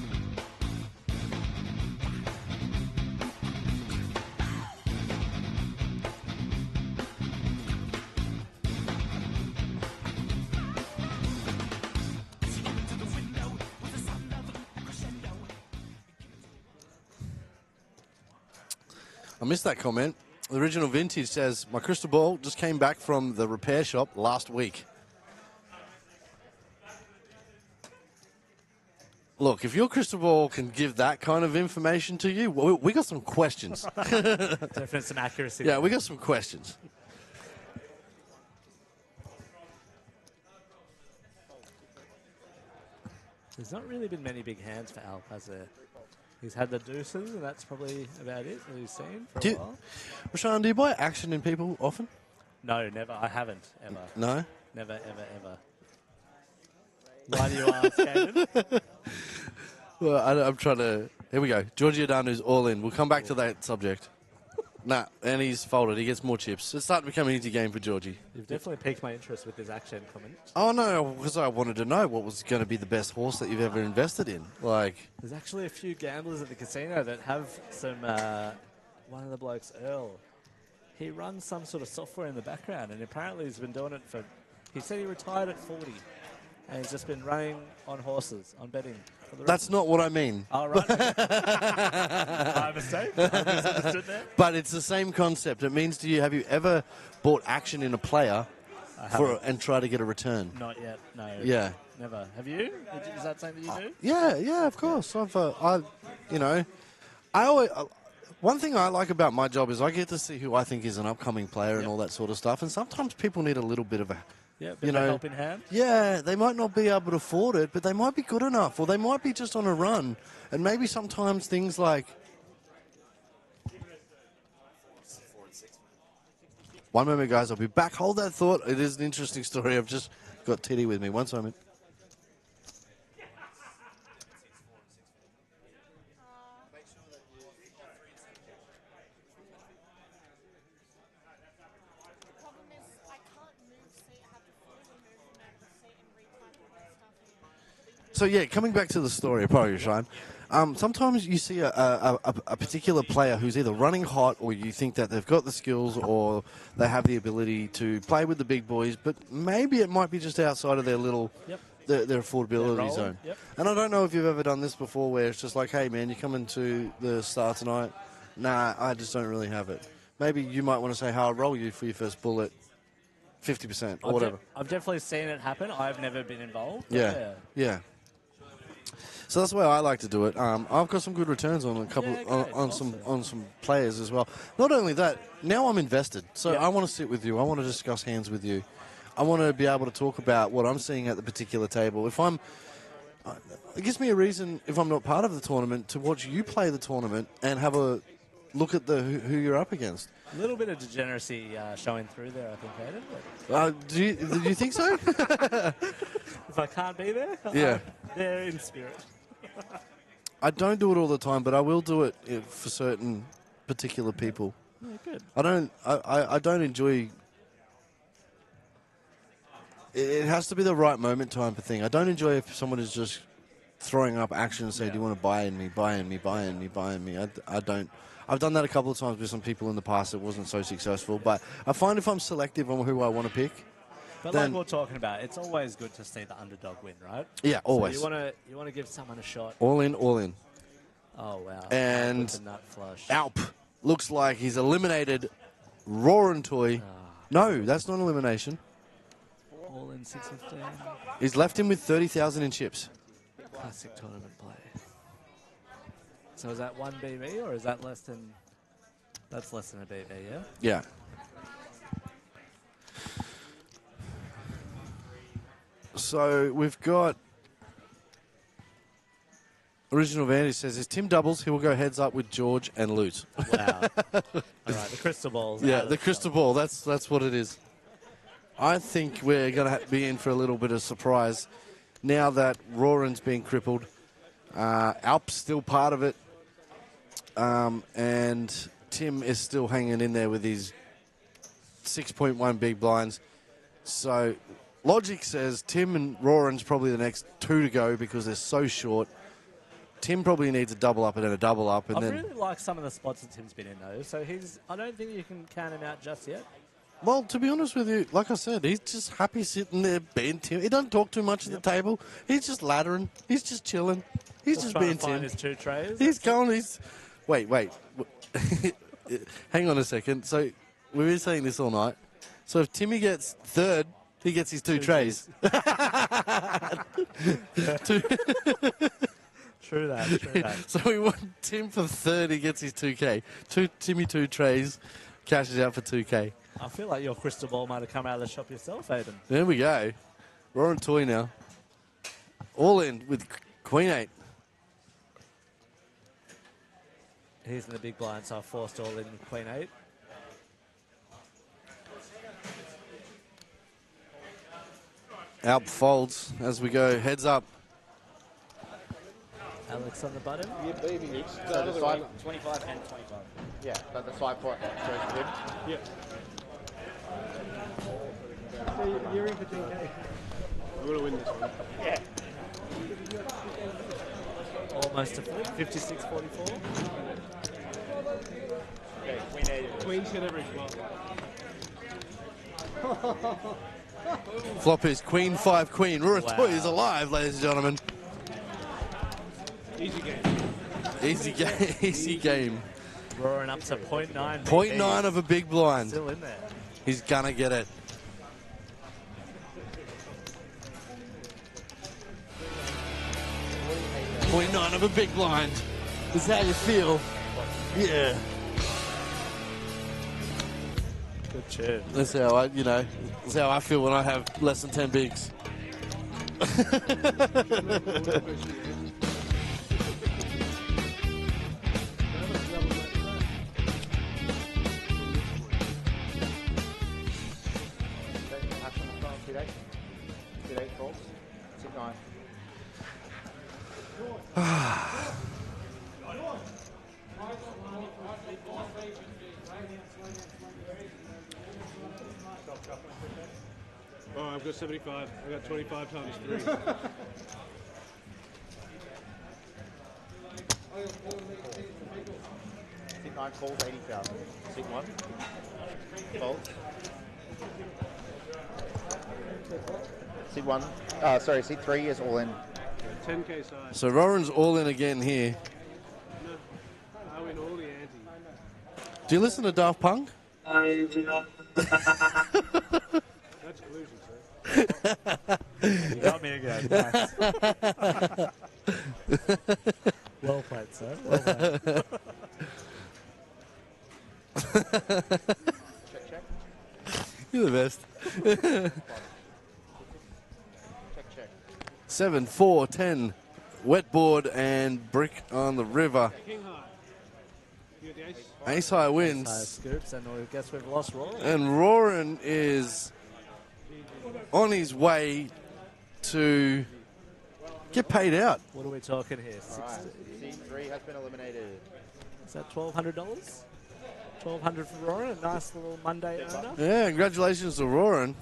I missed that comment. The original Vintage says, my crystal ball just came back from the repair shop last week. Look, if your crystal ball can give that kind of information to you, we got some questions. Definitely some accuracy. Yeah, we got some questions. There's not really been many big hands for Alp, has there? He's had the deuces, and that's probably about it that he's seen for a while. Rashawn, do you buy action in people often? No, never. I haven't, ever. No? Never, ever, ever. Why do you ask, Caden? Well, I'm trying to... Here we go. Giordano's all in. We'll come back to that subject. Nah, and he's folded. He gets more chips. It's starting to become an easy game for Georgie. You've definitely piqued my interest with this action comment. Oh, no, because I wanted to know what was going to be the best horse that you've ever invested in. Like, there's actually a few gamblers at the casino that have some... one of the blokes, Earl, he runs some sort of software in the background, and apparently he's been doing it for... He said he retired at 40, and he's just been running on horses, on betting. That's not what I mean. Oh, right. My mistake. I misunderstood that. But it's the same concept. It means have you ever bought action in a player and try to get a return? Not yet, no. Yeah. Never. Have you? Is that something that you do? Yeah, of course. One thing I like about my job is I get to see who I think is an upcoming player and all that sort of stuff. And sometimes people need a little bit of a... Yeah, bit of a helping hand. Yeah, they might not be able to afford it, but they might be good enough, or they might be just on a run. And maybe sometimes things like... One moment, guys. I'll be back. Hold that thought. It is an interesting story. I've just got Teddy with me. One moment. So, yeah, coming back to the story, probably, Shine. Sometimes you see a particular player who's either running hot, or you think that they've got the skills or they have the ability to play with the big boys, but maybe it might be just outside of their little their affordability zone. Yep. And I don't know if you've ever done this before where it's just like, hey, man, you're coming to the start tonight. Nah, I just don't really have it. Maybe you might want to say, how I'll roll you for your first bullet, 50% or whatever. I've definitely seen it happen. I've never been involved. Yeah. So that's the way I like to do it. I've got some good returns on a couple on some players as well. Not only that, now I'm invested. So I want to sit with you. I want to discuss hands with you. I want to be able to talk about what I'm seeing at the particular table. It gives me a reason, if I'm not part of the tournament, to watch you play the tournament and have a look at who you're up against. A little bit of degeneracy showing through there, I think, Hayden. Do you think so? If I can't be there, Yeah. they're in spirit. I don't do it all the time, but I will do it for certain particular people. Yeah, good. I don't enjoy. It has to be the right moment type of thing. I don't enjoy if someone is just throwing up action and say, "Do you want to buy in me? Buy in me? Buy in me? Buy in me?" I don't. I've done that a couple of times with some people in the past. It wasn't so successful, but I find if I'm selective on who I want to pick, But then like we're talking about, it's always good to see the underdog win, right? Yeah, always. So you want to give someone a shot. all in, all in. Oh wow! And With the nut flush. Alp looks like he's eliminated Roaring Toy. No, that's not elimination. All in 615. He's left him with 30,000 in chips. Classic tournament play. So is that 1 BB or is that less than? That's less than a BB, yeah. Yeah. So we've got Original Vantage says, if Tim doubles, he will go heads up with George and loot. Wow. All right, the crystal balls. Yeah, out of the crystal ball. That's what it is. I think we're going to be in for a little bit of surprise now that Roarin's been crippled. Alp's still part of it. And Tim is still hanging in there with his 6.1 big blinds. So logic says Tim and Roarin's probably the next two to go because they're so short. Tim probably needs a double up and then a double up. And I then really like some of the spots that Tim's been in, though. So I don't think you can count him out just yet. Well, to be honest with you, like I said, he's just happy sitting there being Tim. He doesn't talk too much at the table. He's just laddering. He's just chilling. He's just trying being to find Tim. his two trays. He's going. Wait. Hang on a second. So we've been saying this all night. So if Timmy gets third, he gets his two trays. True that. So we want Tim for third. He gets his 2K. Timmy 2 trays, cashes out for 2K. I feel like your crystal ball might have come out of the shop yourself, Aiden. There we go. Roaring Toy now. All in with Queen 8. He's in the big blind, so I forced all in with Queen 8. Alp folds as we go. Heads up. Alex on the button. Yeah, baby. So the side, 25 and 25. Yeah, but the side point goes with him. Yeah. So you're in for 10K. I'm going to win this one. Yeah. Almost a flip. 56-44. Okay, Queen 8. Queen's hit every flop. Flop is Queen 5 Queen. Roaring Toy is alive, ladies and gentlemen. Easy game. Easy game. Roaring up to 0.9. 0.9 of a big blind. Still in there. He's gonna get it. Point 0.9 of a big blind. Is how you feel. Yeah. Good tune. That's how that's how I feel when I have less than 10 bigs. Oh, I've got 75. I've got 25 times 3. Seat 9 calls 80,000. Seat 1 folds. Seat 1. Sorry, seat 3 is all in. 10K size. So Roran's all in again here. No, I win all the ante. Do you listen to Daft Punk? That's collusion, sir. You got me again. Nice. Well played, sir. Well played. Check. You're the best. Check. 7, 4, 10. Wet board and brick on the river. King high. You got the ace? Ace high wins. Scoops, and I guess we've lost Rory. And Roran is on his way to get paid out. What are we talking here? Alright, C3 has been eliminated. Is that $1,200? $1,200 for Roran, a nice little Monday earner. Yeah, congratulations to Roran.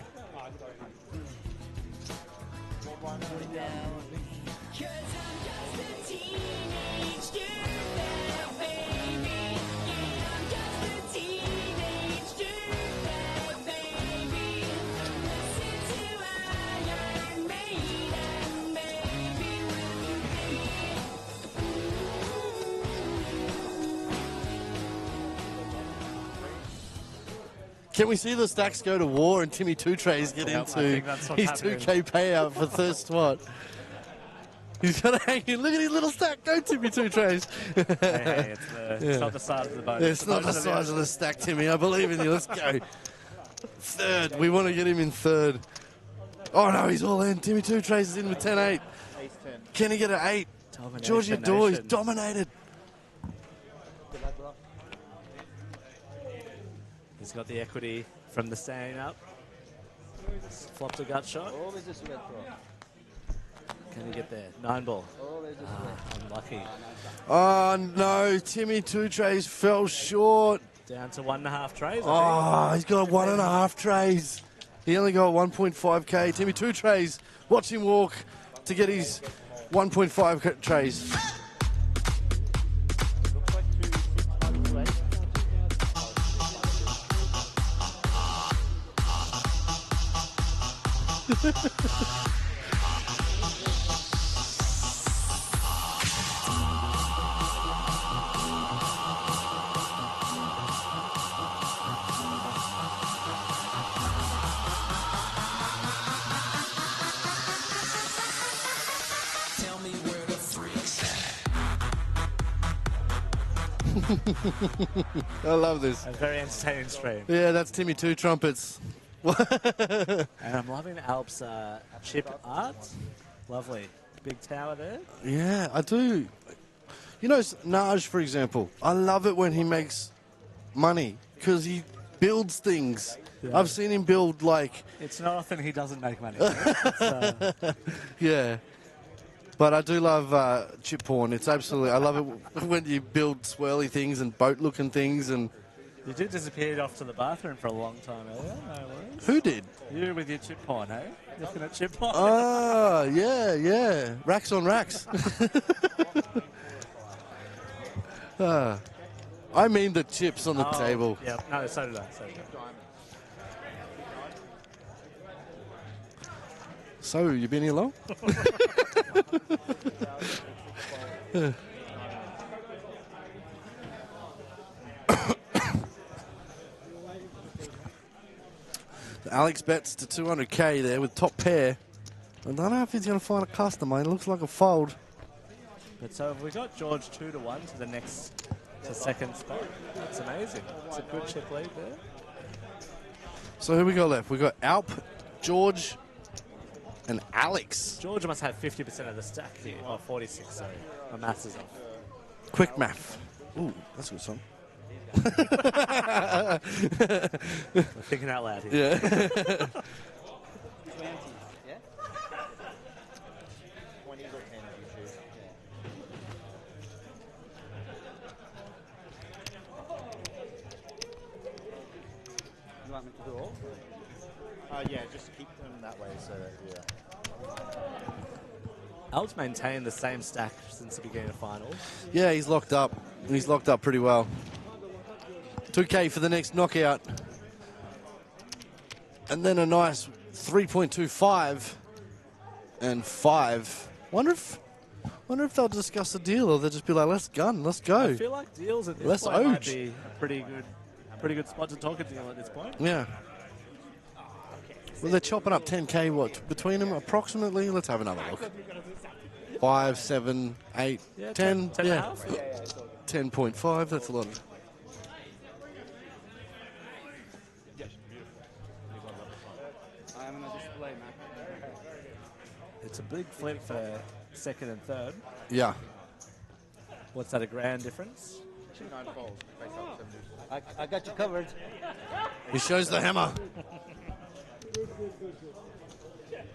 Can we see the stacks go to war and Timmy Two Trays get into his 2K payout for third spot? He's going to hang in. Look at his little stack. Go, Timmy Two Trays. Hey, it's not the size of the boat. It's not the size of the stack, Timmy. I believe in you. Let's go. Third. We want to get him in third. Oh, no, he's all in. Timmy Two Trays is in with 10-8. Ace 10. Can he get an 8? Georgia Door is dominated. He's got the equity from the staying up. Flopped a gut shot. Oh, there's a red throw. Can he get there? 9 ball. Oh, there's a Unlucky. Oh, no. Timmy Two Trays fell short. Down to 1.5 trays. Oh, he's got 1.5 trays. He only got 1.5K. Timmy Two Trays. Watch him walk to get his 1.5 trays. Tell me where the freaks I love this. A very entertaining stream. Yeah, that's Timmy Two Trumpets. And I'm loving Alp's chip art. Lovely. Big tower there. Yeah, I do. You know, Naj, for example, I love it when he makes money because he builds things. Yeah. I've seen him build, like... It's not often he doesn't make money. Yeah. But I do love chip porn. It's absolutely... I love it when you build swirly things and boat-looking things and... You did disappear off to the bathroom for a long time earlier. No worries. Who did? You with your chip porn, eh? Looking at chip porn. Ah, yeah. Racks on racks. I mean the chips on the table. Yeah, no, so did I. So, you been here long? Alex bets to 200K there with top pair. I don't know if he's going to find a customer. It looks like a fold. But so have we got George 2-1 to the next, to second spot. That's amazing. It's a good chip lead there. So who we got left? We got Alp, George, and Alex. George must have 50% of the stack here. Oh, 46, sorry. My maths is off. Quick math. Ooh, that's a good song. We're thinking out loud here. Yeah. 20, yeah? 20s or 10s you choose. You want me to do all? Yeah, just keep them that way so that, Al's maintained the same stack since the beginning of finals. Yeah, he's locked up. He's locked up pretty well. 2K for the next knockout. And then a nice 3.25 and 5. Wonder if they'll discuss a deal or they'll just be like, let's gun, let's go. I feel like deals at this Let's point might oge. be a pretty good spot to talk a deal at this point. Yeah. Well, they're chopping up 10K, what, between them approximately? Let's have another look. 5, 7, 8, Yeah, 10. 10 and a half. 10.5, that's a lot. I'm on a display, man. It's a big flip for second and third. Yeah. What's that, a grand difference? Action 9 falls. Face up 7 deuces. I got you covered. He shows the hammer.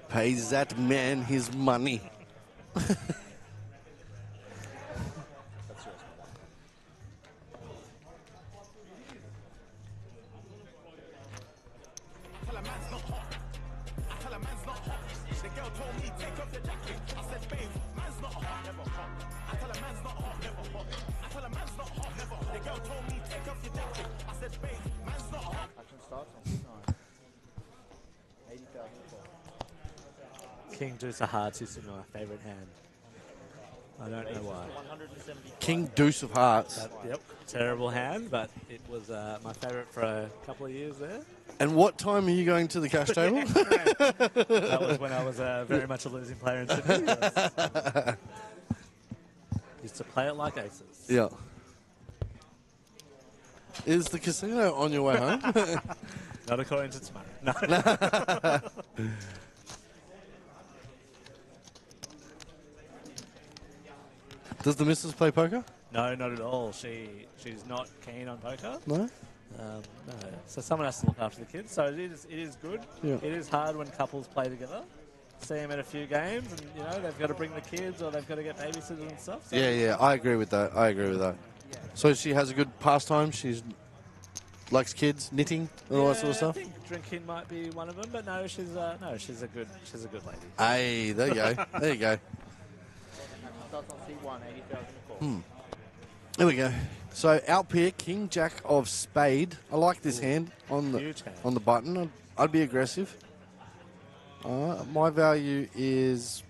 Pays that man his money. That's yours. Action starts on 9. 80,000 falls. King Deuce of Hearts used to be my favourite hand. I don't know why. King Deuce of Hearts. Yep, terrible hand, but it was my favourite for a couple of years there. And what time are you going to the cash table? That was when I was very much a losing player in Sydney. Yes. Used to play it like aces. Yeah. Is the casino on your way home? Not according to tomorrow. No. Does the missus play poker? No, not at all. She's not keen on poker. No? No. So someone has to look after the kids. So it is good. Yeah. It is hard when couples play together. See them at a few games, and they've got to bring the kids or they've got to get babysitters and stuff. So Yeah, I agree with that. So she has a good pastime. She's likes kids, knitting, and all that sort of stuff. I think drinking might be one of them, but no, she's a good lady. Hey, there you go. There you go. Starts on C1, 80,000 falls. There we go. So out here, King Jack of Spade. I like this hand on Huge hand. the button. I'd be aggressive. My value is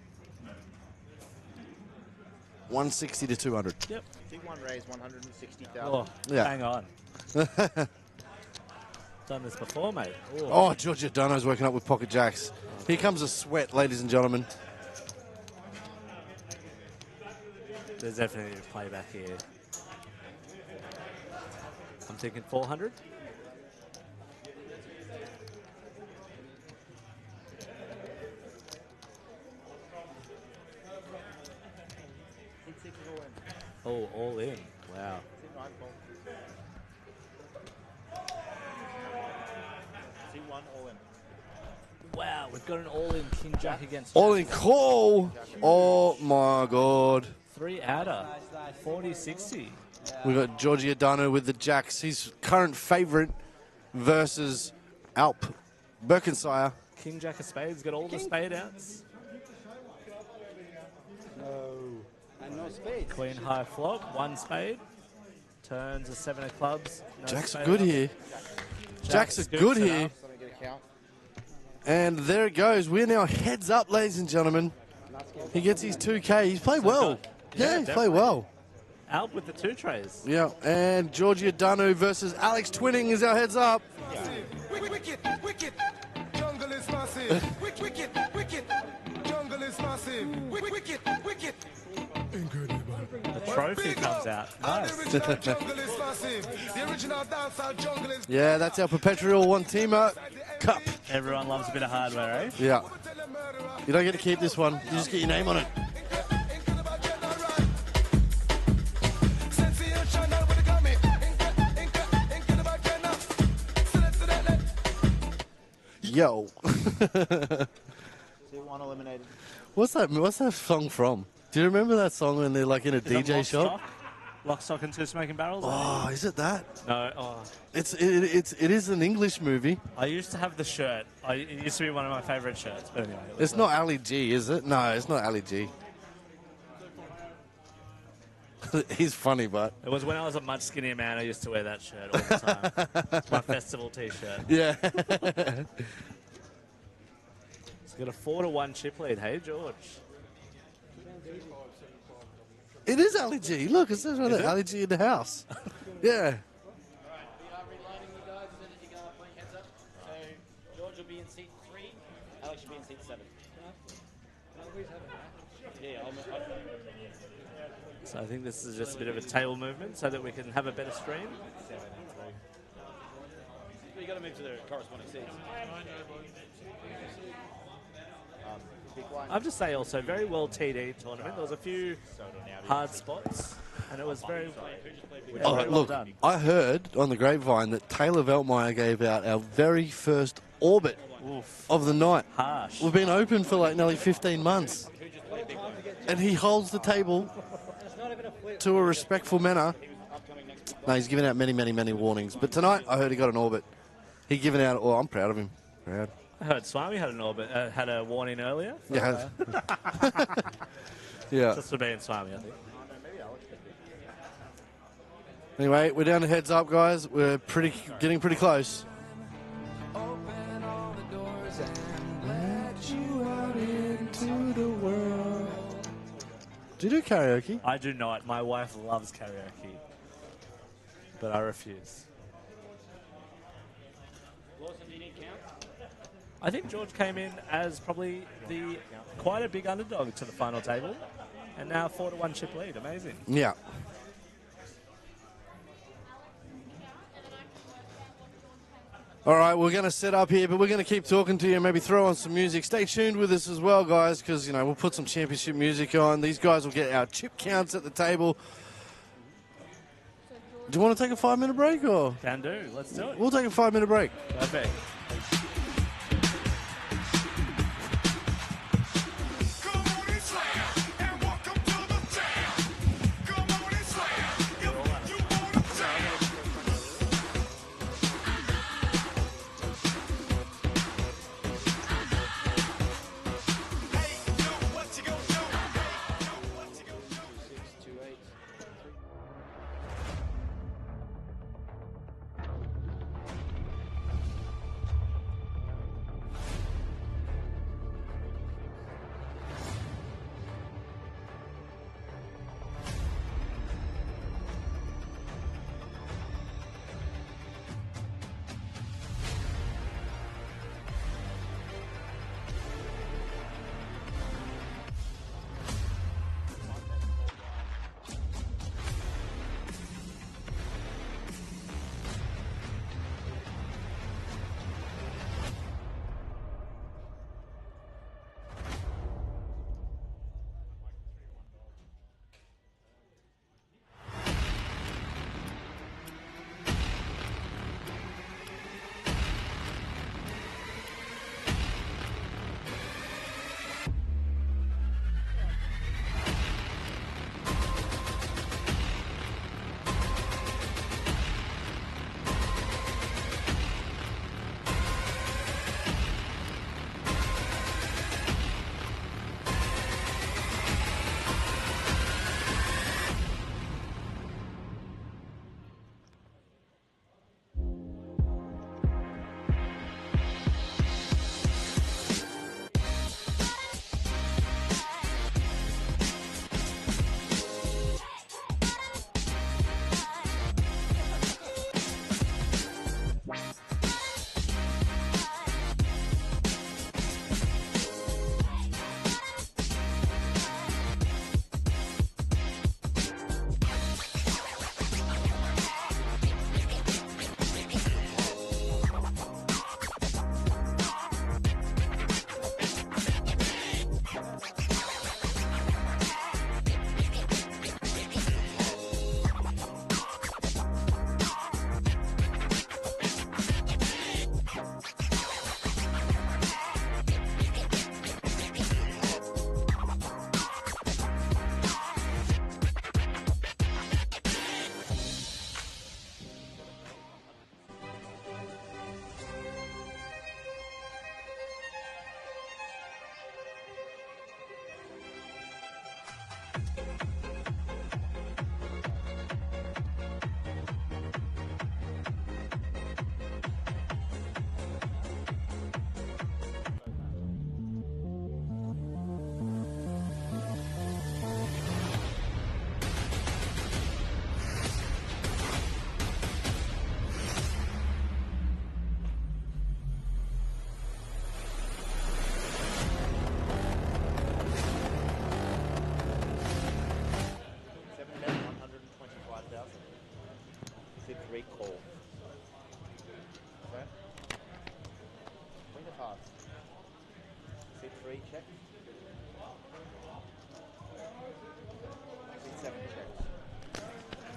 160 to 200. Yep. C1 raise 160,000. Oh, Yeah. hang on. Done this before, mate. Oh, Giordano's working up with pocket jacks. Here comes a sweat, ladies and gentlemen. There's definitely a play back here. I'm thinking 400. Oh, all in. Wow. C1 all in. Wow, we've got an all-in King Jack against All in call. Oh, my God. 3 outer. 40-60. We've got Giordano with the jacks. His current favourite versus Alp Birkenshire. King Jack of Spades got all the spade outs. No. And no spades. Queen high flop, 1 spade. Turns a 7 of clubs. No Jack's spade good up. here. Jack's are good here. Let me get a count. And there it goes. We're now heads up, ladies and gentlemen. He gets his 2K. He's played well. Yeah, he's played well. Alp with the 2 trays. Yeah, and Giordano versus Alex Twinning is our heads up. Wicked, wicked, jungle is massive. Wicked, wicked, jungle is massive. Wicked, wicked. The trophy comes out. Nice. The original dancehall jungle is. Yeah, that's our perpetual Wantima Cup. Everyone loves a bit of hardware, eh? Yeah. You don't get to keep this one. You just get your name on it. Yo. C1 eliminated. What's that song from? Do you remember that song when they're like in a Is it DJ Lock, shop? Stock? Lock, Stock and Two Smoking Barrels? Oh, is it that? No. Oh. It is an English movie. I used to have the shirt. It used to be one of my favourite shirts. But anyway. It's not Ali G, is it? No, it's not Ali G. He's funny, but It was when I was a much skinnier man, I used to wear that shirt all the time. My festival t-shirt. yeah. It's got a 4-1 chip lead. Hey, George. It is Ali G. Look, it says right there, Ali G in the house. Yeah. George will be in seat 3. Alex will be in seat 7. Yeah, So I think this is just a bit of a table movement so that we can have a better stream. You got to move to the corresponding seats. I have to say also, very well TD tournament. There was a few hard spots. And it was very, Oh, very well look, done. I heard on the grapevine that Taylor Veltmeyer gave out our very first orbit of the night. Harsh. We've been open for like nearly 15 months. And he holds the table to a respectful manner. No, he's given out many, many, many warnings. But tonight, I heard he got an orbit. He given out, oh, I'm proud of him. Proud. I heard Swami had an orbit, had a warning earlier. For, Yeah. Yeah. Just for being Swami, I think. Anyway, we're down to heads up, guys. We're getting pretty close. Do you do karaoke? I do not. My wife loves karaoke. But I refuse. I think George came in as probably quite a big underdog to the final table. And now 4-1 chip lead. Amazing. Yeah. All right, we're going to set up here, but we're going to keep talking to you and maybe throw on some music. Stay tuned with us as well, guys, because, you know, we'll put some championship music on. These guys will get our chip counts at the table. Do you want to take a 5-minute break? Or? Can do. Let's do it. We'll take a 5-minute break. Perfect.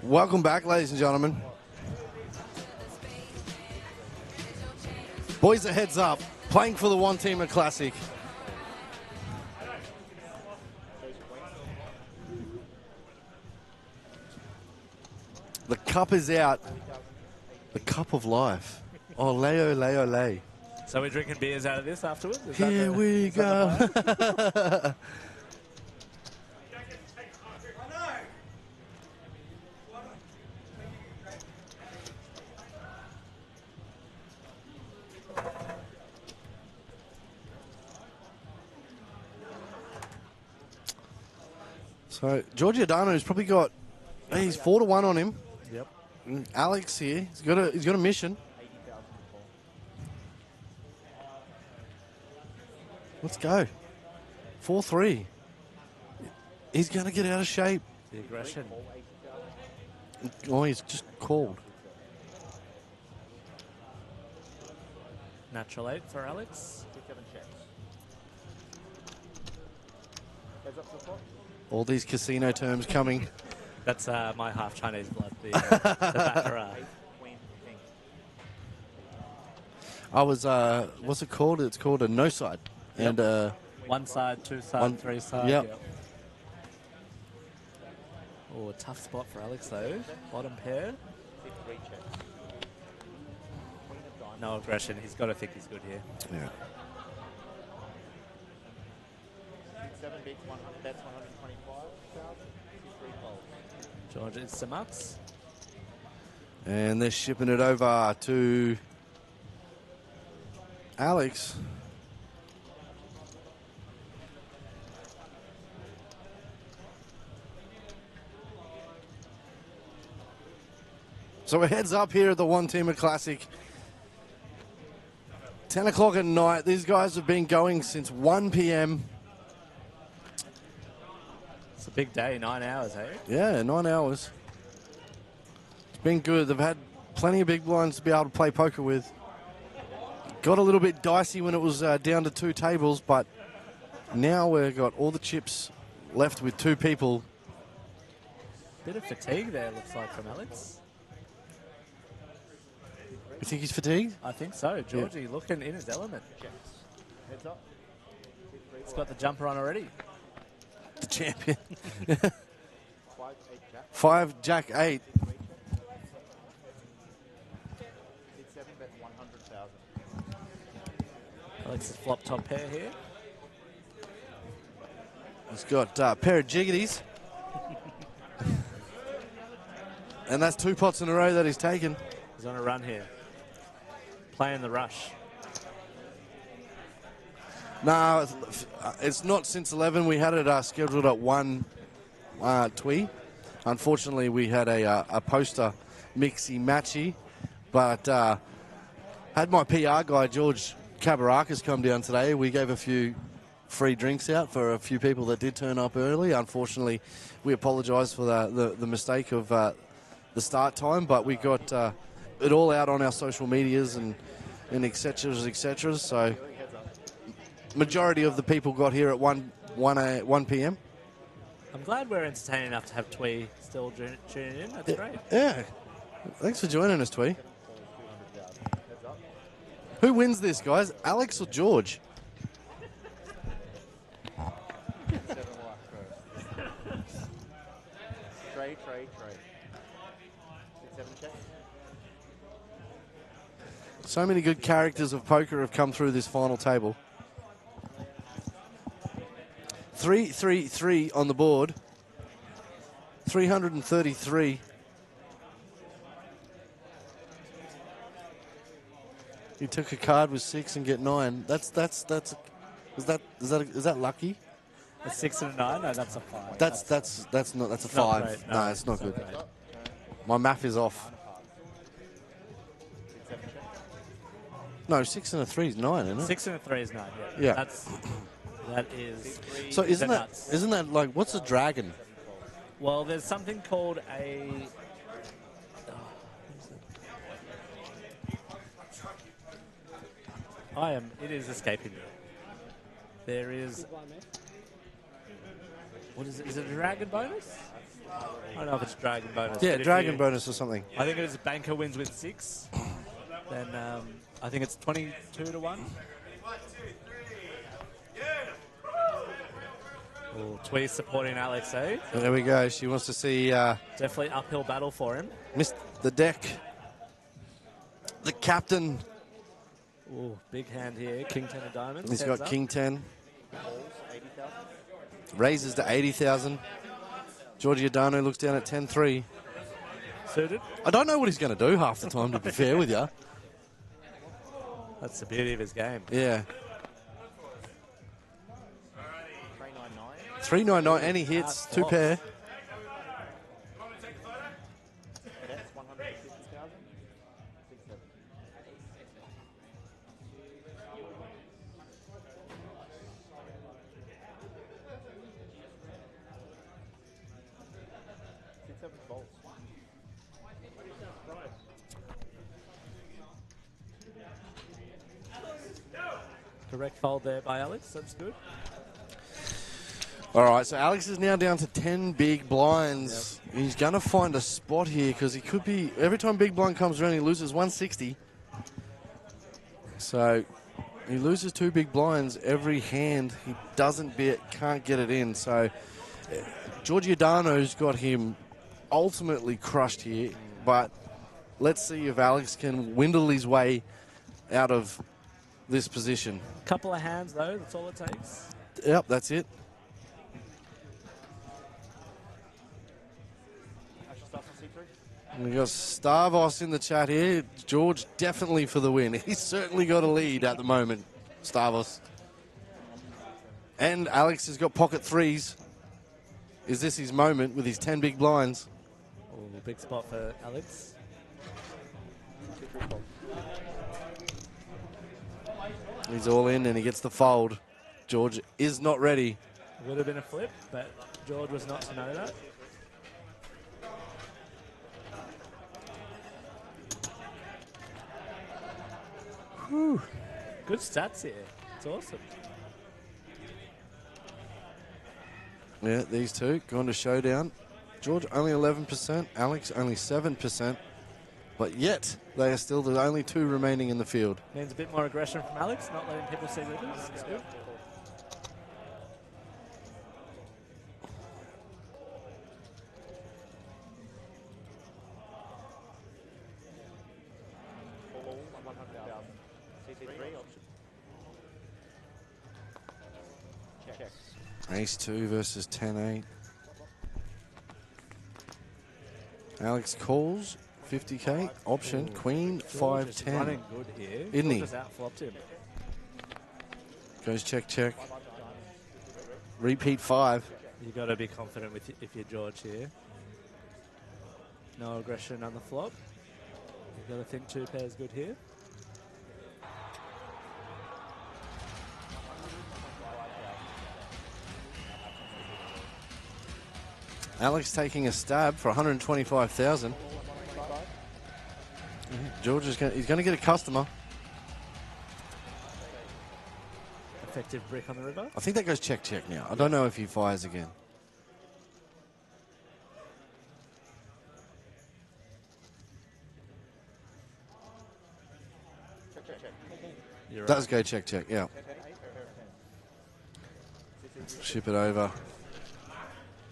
Welcome back, ladies and gentlemen. Boys, a heads up. Playing for the Wantima Classic. The cup is out. The cup of life. Oh, leo, leo, lay. So we're drinking beers out of this afterwards? Here we go. So Giordano's probably got, he's 4-1 on him. Yep. And Alex here, he's got a mission. Let's go. 4-3. He's going to get out of shape. The aggression. Oh, he's just called. Natural 8 for Alex. All these casino terms coming. That's my half Chinese blood, the baccarat. I was, what's it called? It's called a no side. Yep. And one side, two side, three side. Yep. Oh, a tough spot for Alex though. Bottom pair. No aggression. He's got to think he's good here. Yeah. 7 beats 100, bets 125,000, 53 folds. George is some ups. And they're shipping it over to Alex. So a heads up here at the Wantima Classic. 10 o'clock at night. These guys have been going since 1 p.m. It's a big day, 9 hours, eh? Yeah, 9 hours. It's been good. They've had plenty of big blinds to be able to play poker with. Got a little bit dicey when it was down to 2 tables, but now we've got all the chips left with 2 people. Bit of fatigue there, looks like, from Alex. You think he's fatigued? I think so. Georgie looking in his element. Heads up. He's got the jumper on already. The champion. 5, 8, jack. 5, jack, 8. 7 bet 100,000. Alex's flop top pair here. He's got a pair of jiggities. And that's 2 pots in a row that he's taken. He's on a run here. Playing the rush. No, it's not since 11. We had it scheduled at 1 twee. Unfortunately, we had a poster mixy-matchy. But had my PR guy, George Cabarakis, come down today. We gave a few free drinks out for a few people that did turn up early. Unfortunately, we apologise for the mistake of the start time, but we got it all out on our social medias and et cetera, so majority of the people got here at 1 p.m. I'm glad we're entertaining enough to have Twee still tuning in. That's great. Yeah. Thanks for joining us, Twee. Who wins this, guys? Alex or George? 7 white first. Tray. 7 check. So many good characters of poker have come through this final table. 3-3-3 on the board. 333. You took a card with 6 and get 9. Is that lucky? A 6 and a 9? No, that's a 5. That's not. That's a 5. No, it's not good. Great. My math is off. No, 6 and a 3 is 9, isn't it? 6 and a 3 is 9. Yeah. That is. So isn't the that nuts. like, what's a dragon? Well, there's something called a. It is escaping me. There is. What is it? Is it a dragon bonus? I don't know if it's dragon bonus. Yeah, but if dragon you- bonus or something. I think it is banker wins with 6. Then I think it's 22 to 1. Oh, Twee supporting Alex, eh? There we go. She wants to see... Definitely uphill battle for him. missed the deck. The captain. Oh, big hand here. King 10 of diamonds. He's Heads got up. king 10. Raises to 80,000. Giordano looks down at 10-3. Suited. I don't know what he's going to do half the time, to be fair with you. That's the beauty of his game. Yeah. 399, and he hits. 2 pair. Correct fold there by Alex. That's good. All right, so Alex is now down to 10 big blinds. Yep. He's going to find a spot here because he could be... Every time big blind comes around, he loses 160. So he loses 2 big blinds every hand. He doesn't bet, can't get it in. So Giordano's got him ultimately crushed here. But let's see if Alex can windle his way out of this position. Couple of hands, though. That's all it takes. Yep, that's it. We got Stavros in the chat here. George definitely for the win. He's certainly got a lead at the moment, Stavros. And Alex has got pocket 3s. Is this his moment with his 10 big blinds? Oh, big spot for Alex. He's all in and he gets the fold. George is not ready. Would have been a flip, but George was not to know that. Whew. Good stats here. It's awesome. Yeah, these two going to showdown. George only 11%, Alex only 7%, but yet they are still the only 2 remaining in the field. Means a bit more aggression from Alex, not letting people see rivers. It's good. Ace 2 versus 10-8. Alex calls 50k option. Queen George is 5-10. running good here. Isn't he? George just outflopped him. Goes check. Repeat 5. You got to be confident with if you're George here. No aggression on the flop. You got to think 2 pairs good here. Alex taking a stab for 125,000. George is he's going to get a customer. Effective brick on the river. I think that goes check now. I don't know if he fires again. You're Does go check, yeah. Ship it over.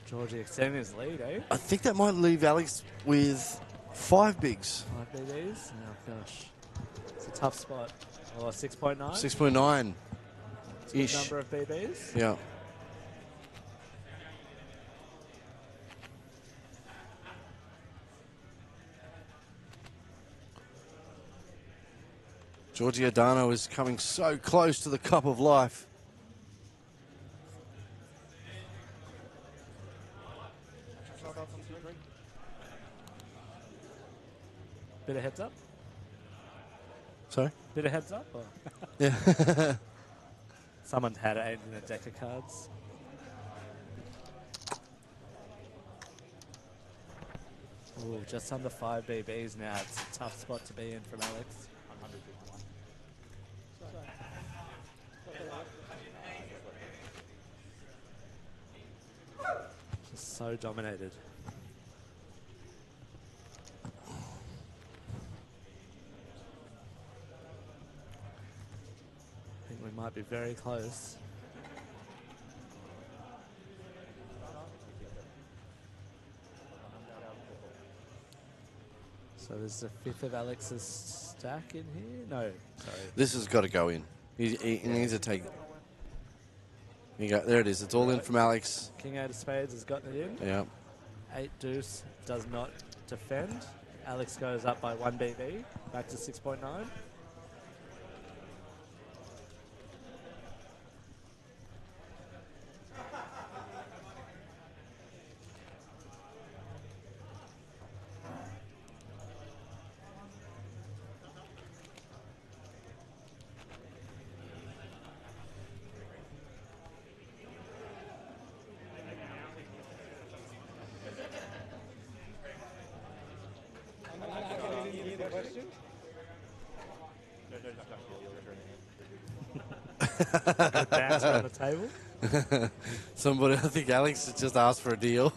Georgie extending his lead, eh? I think that might leave Alex with 5 bigs. 5 BBs? Oh, gosh. It's a tough spot. Oh, 6.9? 6.9. Ish. Number of BBs? Yeah. Giordano is coming so close to the cup of life. Bit of heads up? Sorry? Bit of heads up? Or? Yeah. Someone had it in a deck of cards. Ooh, just under 5 BBs now. It's a tough spot to be in from Alex. Just so dominated. Might be very close. So there's a fifth of Alex's stack in here? No, sorry. This has got to go in. He needs to take... There it is. It's all in from Alex. King 8 of spades has gotten it in. Yeah. 8 deuce does not defend. Alex goes up by 1 BB, back to 6.9. Bounce around the table. Somebody, I think Alex has just asked for a deal.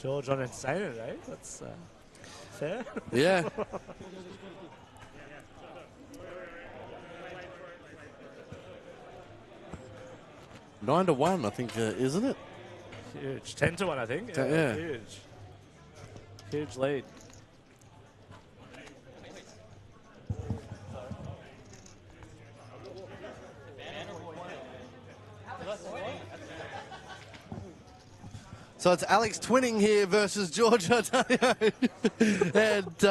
George on insane it, eh? That's fair. Yeah. 9-1, I think, isn't it? Huge. 10-1, I think. Yeah. Huge. Huge lead. So it's Alex twinning here versus George O'Donnell. And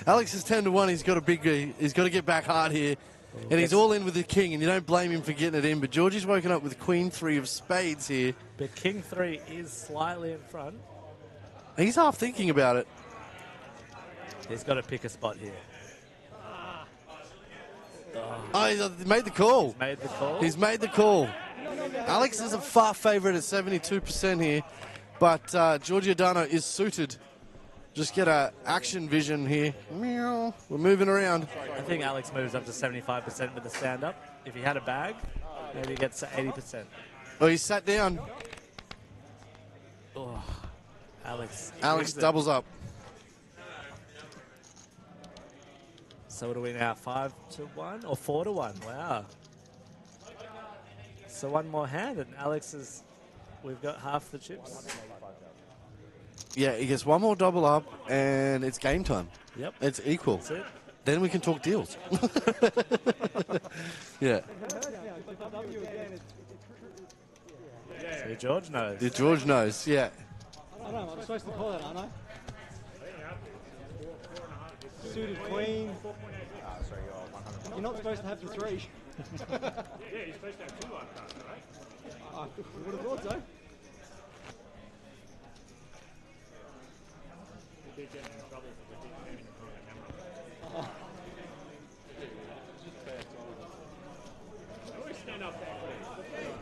Alex is 10-1. He's got a big. He's got to get back hard here. And he's all in with the king, and you don't blame him for getting it in. But Georgie's woken up with Queen 3 of spades here. But King 3 is slightly in front. He's half thinking about it. He's got to pick a spot here. Oh, he's made the call. He's made the call. He's made the call. Alex is a far favourite at 72% here, but Georgie O'Donnell is suited. Just get a action vision here. Meow. We're moving around. I think Alex moves up to 75% with the stand-up. If he had a bag, maybe he gets to 80%. Oh, he sat down. Oh, Alex doubles up. So what are we now? 5-1 or 4-1? Wow. So one more hand, and Alex is. We've got half the chips. Yeah, he gets one more double up, and it's game time. Yep. It's equal. That's it. Then we can talk deals. Yeah. See, George knows. Yeah, George knows, yeah. I know, I'm supposed to call that, aren't I? Suited queen. You're not supposed to have the 3. Yeah, you're supposed to have 2 on cards, right? I would have thought so.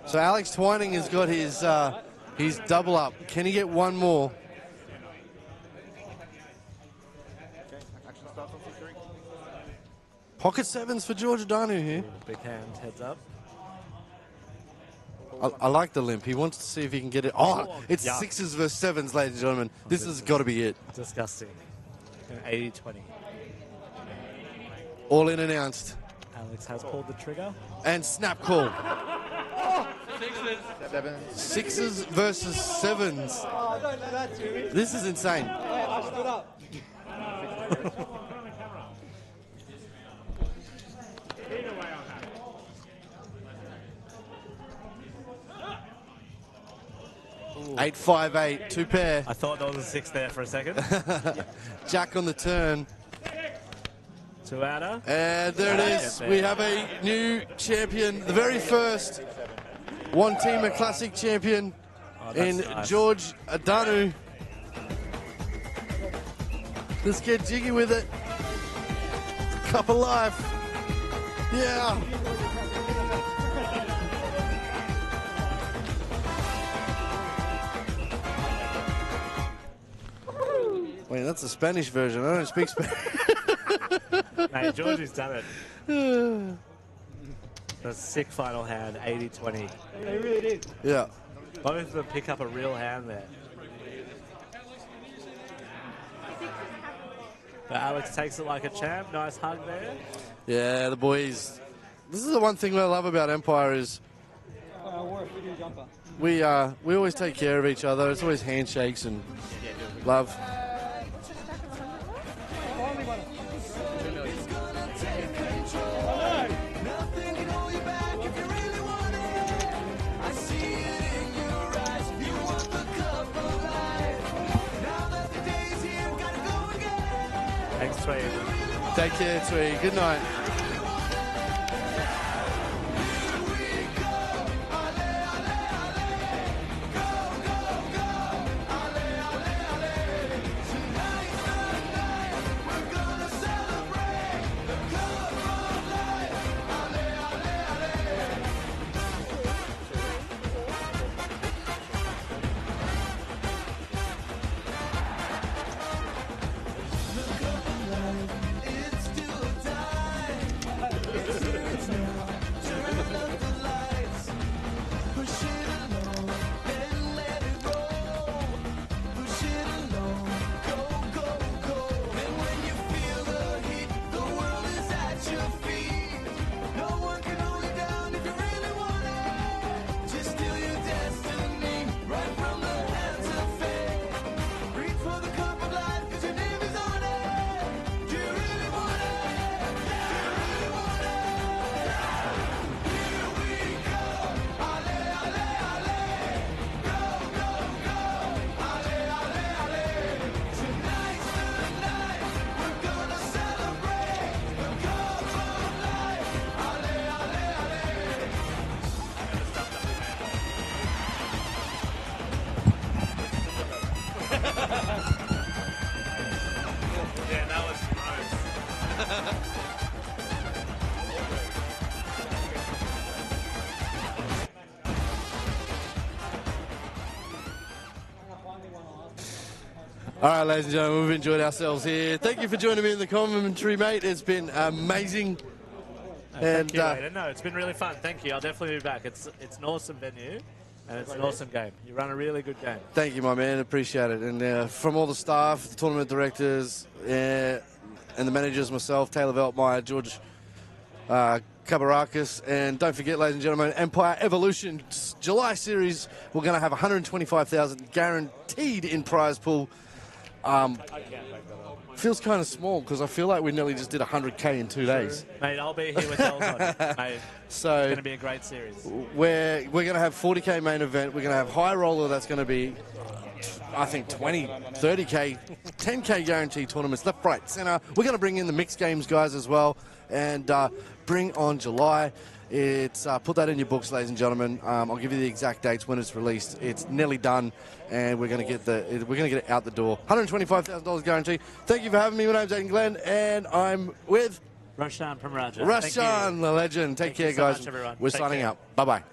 So Alex Twining has got his double up. Can he get one more? Pocket 7s for George O'Donnell here. Big hand, heads up. I like the limp. He wants to see if he can get it. Oh, it's yuck. 6s versus 7s, ladies and gentlemen. This has got to be it. Disgusting. 80-20. All in announced. Alex has pulled the trigger. And snap call. Sixes. 6s versus 7s. Oh, don't do that to me. This is insane. Hey, I stood up. Either way, I'm happy. Ooh. 8-5-8, 2 pair. I thought there was a 6 there for a second. Jack on the turn. 2 outer. And there it is. We have a new champion, the very first Wantima Classic champion in nice. George O'Donnell. Let's get jiggy with it. Cup of life. Yeah. Wait, that's the Spanish version. I don't speak Spanish. Mate, Georgie's done it. The sick final hand, 80-20. They really did. Yeah. Both of them pick up a real hand there. But Alex takes it like a champ. Nice hug there. Yeah, the boys. This is the one thing I love about Empire is we always take care of each other. It's always handshakes and love. Thanks, Twee. Take care, Twee. Good night. Yeah, that was gross. All right, ladies and gentlemen, we've enjoyed ourselves here. Thank you for joining me in the commentary, mate. It's been amazing. Thank you, Aidan. No, it's been really fun. Thank you. I'll definitely be back. It's an awesome venue, and it's an awesome game. You run a really good game. Thank you, my man. Appreciate it. And from all the staff, the tournament directors, and the managers, myself, Taylor Veltmeyer, George Kabarakis, and don't forget, ladies and gentlemen, Empire Evolution July series. We're going to have 125,000 guaranteed in prize pool. Feels kind of small because I feel like we nearly just did 100K in 2 days. Mate, I'll be here with Ells on it. Mate, so it's going to be a great series. We're going to have 40K main event. We're going to have high roller. That's going to be, I think, 20, 30K, 10K guaranteed tournaments, left, right, center. We're going to bring in the mixed games guys as well, and bring on July. It's put that in your books, ladies and gentlemen. I'll give you the exact dates when it's released. It's nearly done, and we're going to get it out the door. $125,000 guaranteed. Thank you for having me. My name's Aidan Glenn, and I'm with Rashan from Raja. Rashan, the legend. Take care, you so guys. much, everyone. We're Take signing care. out. Bye bye.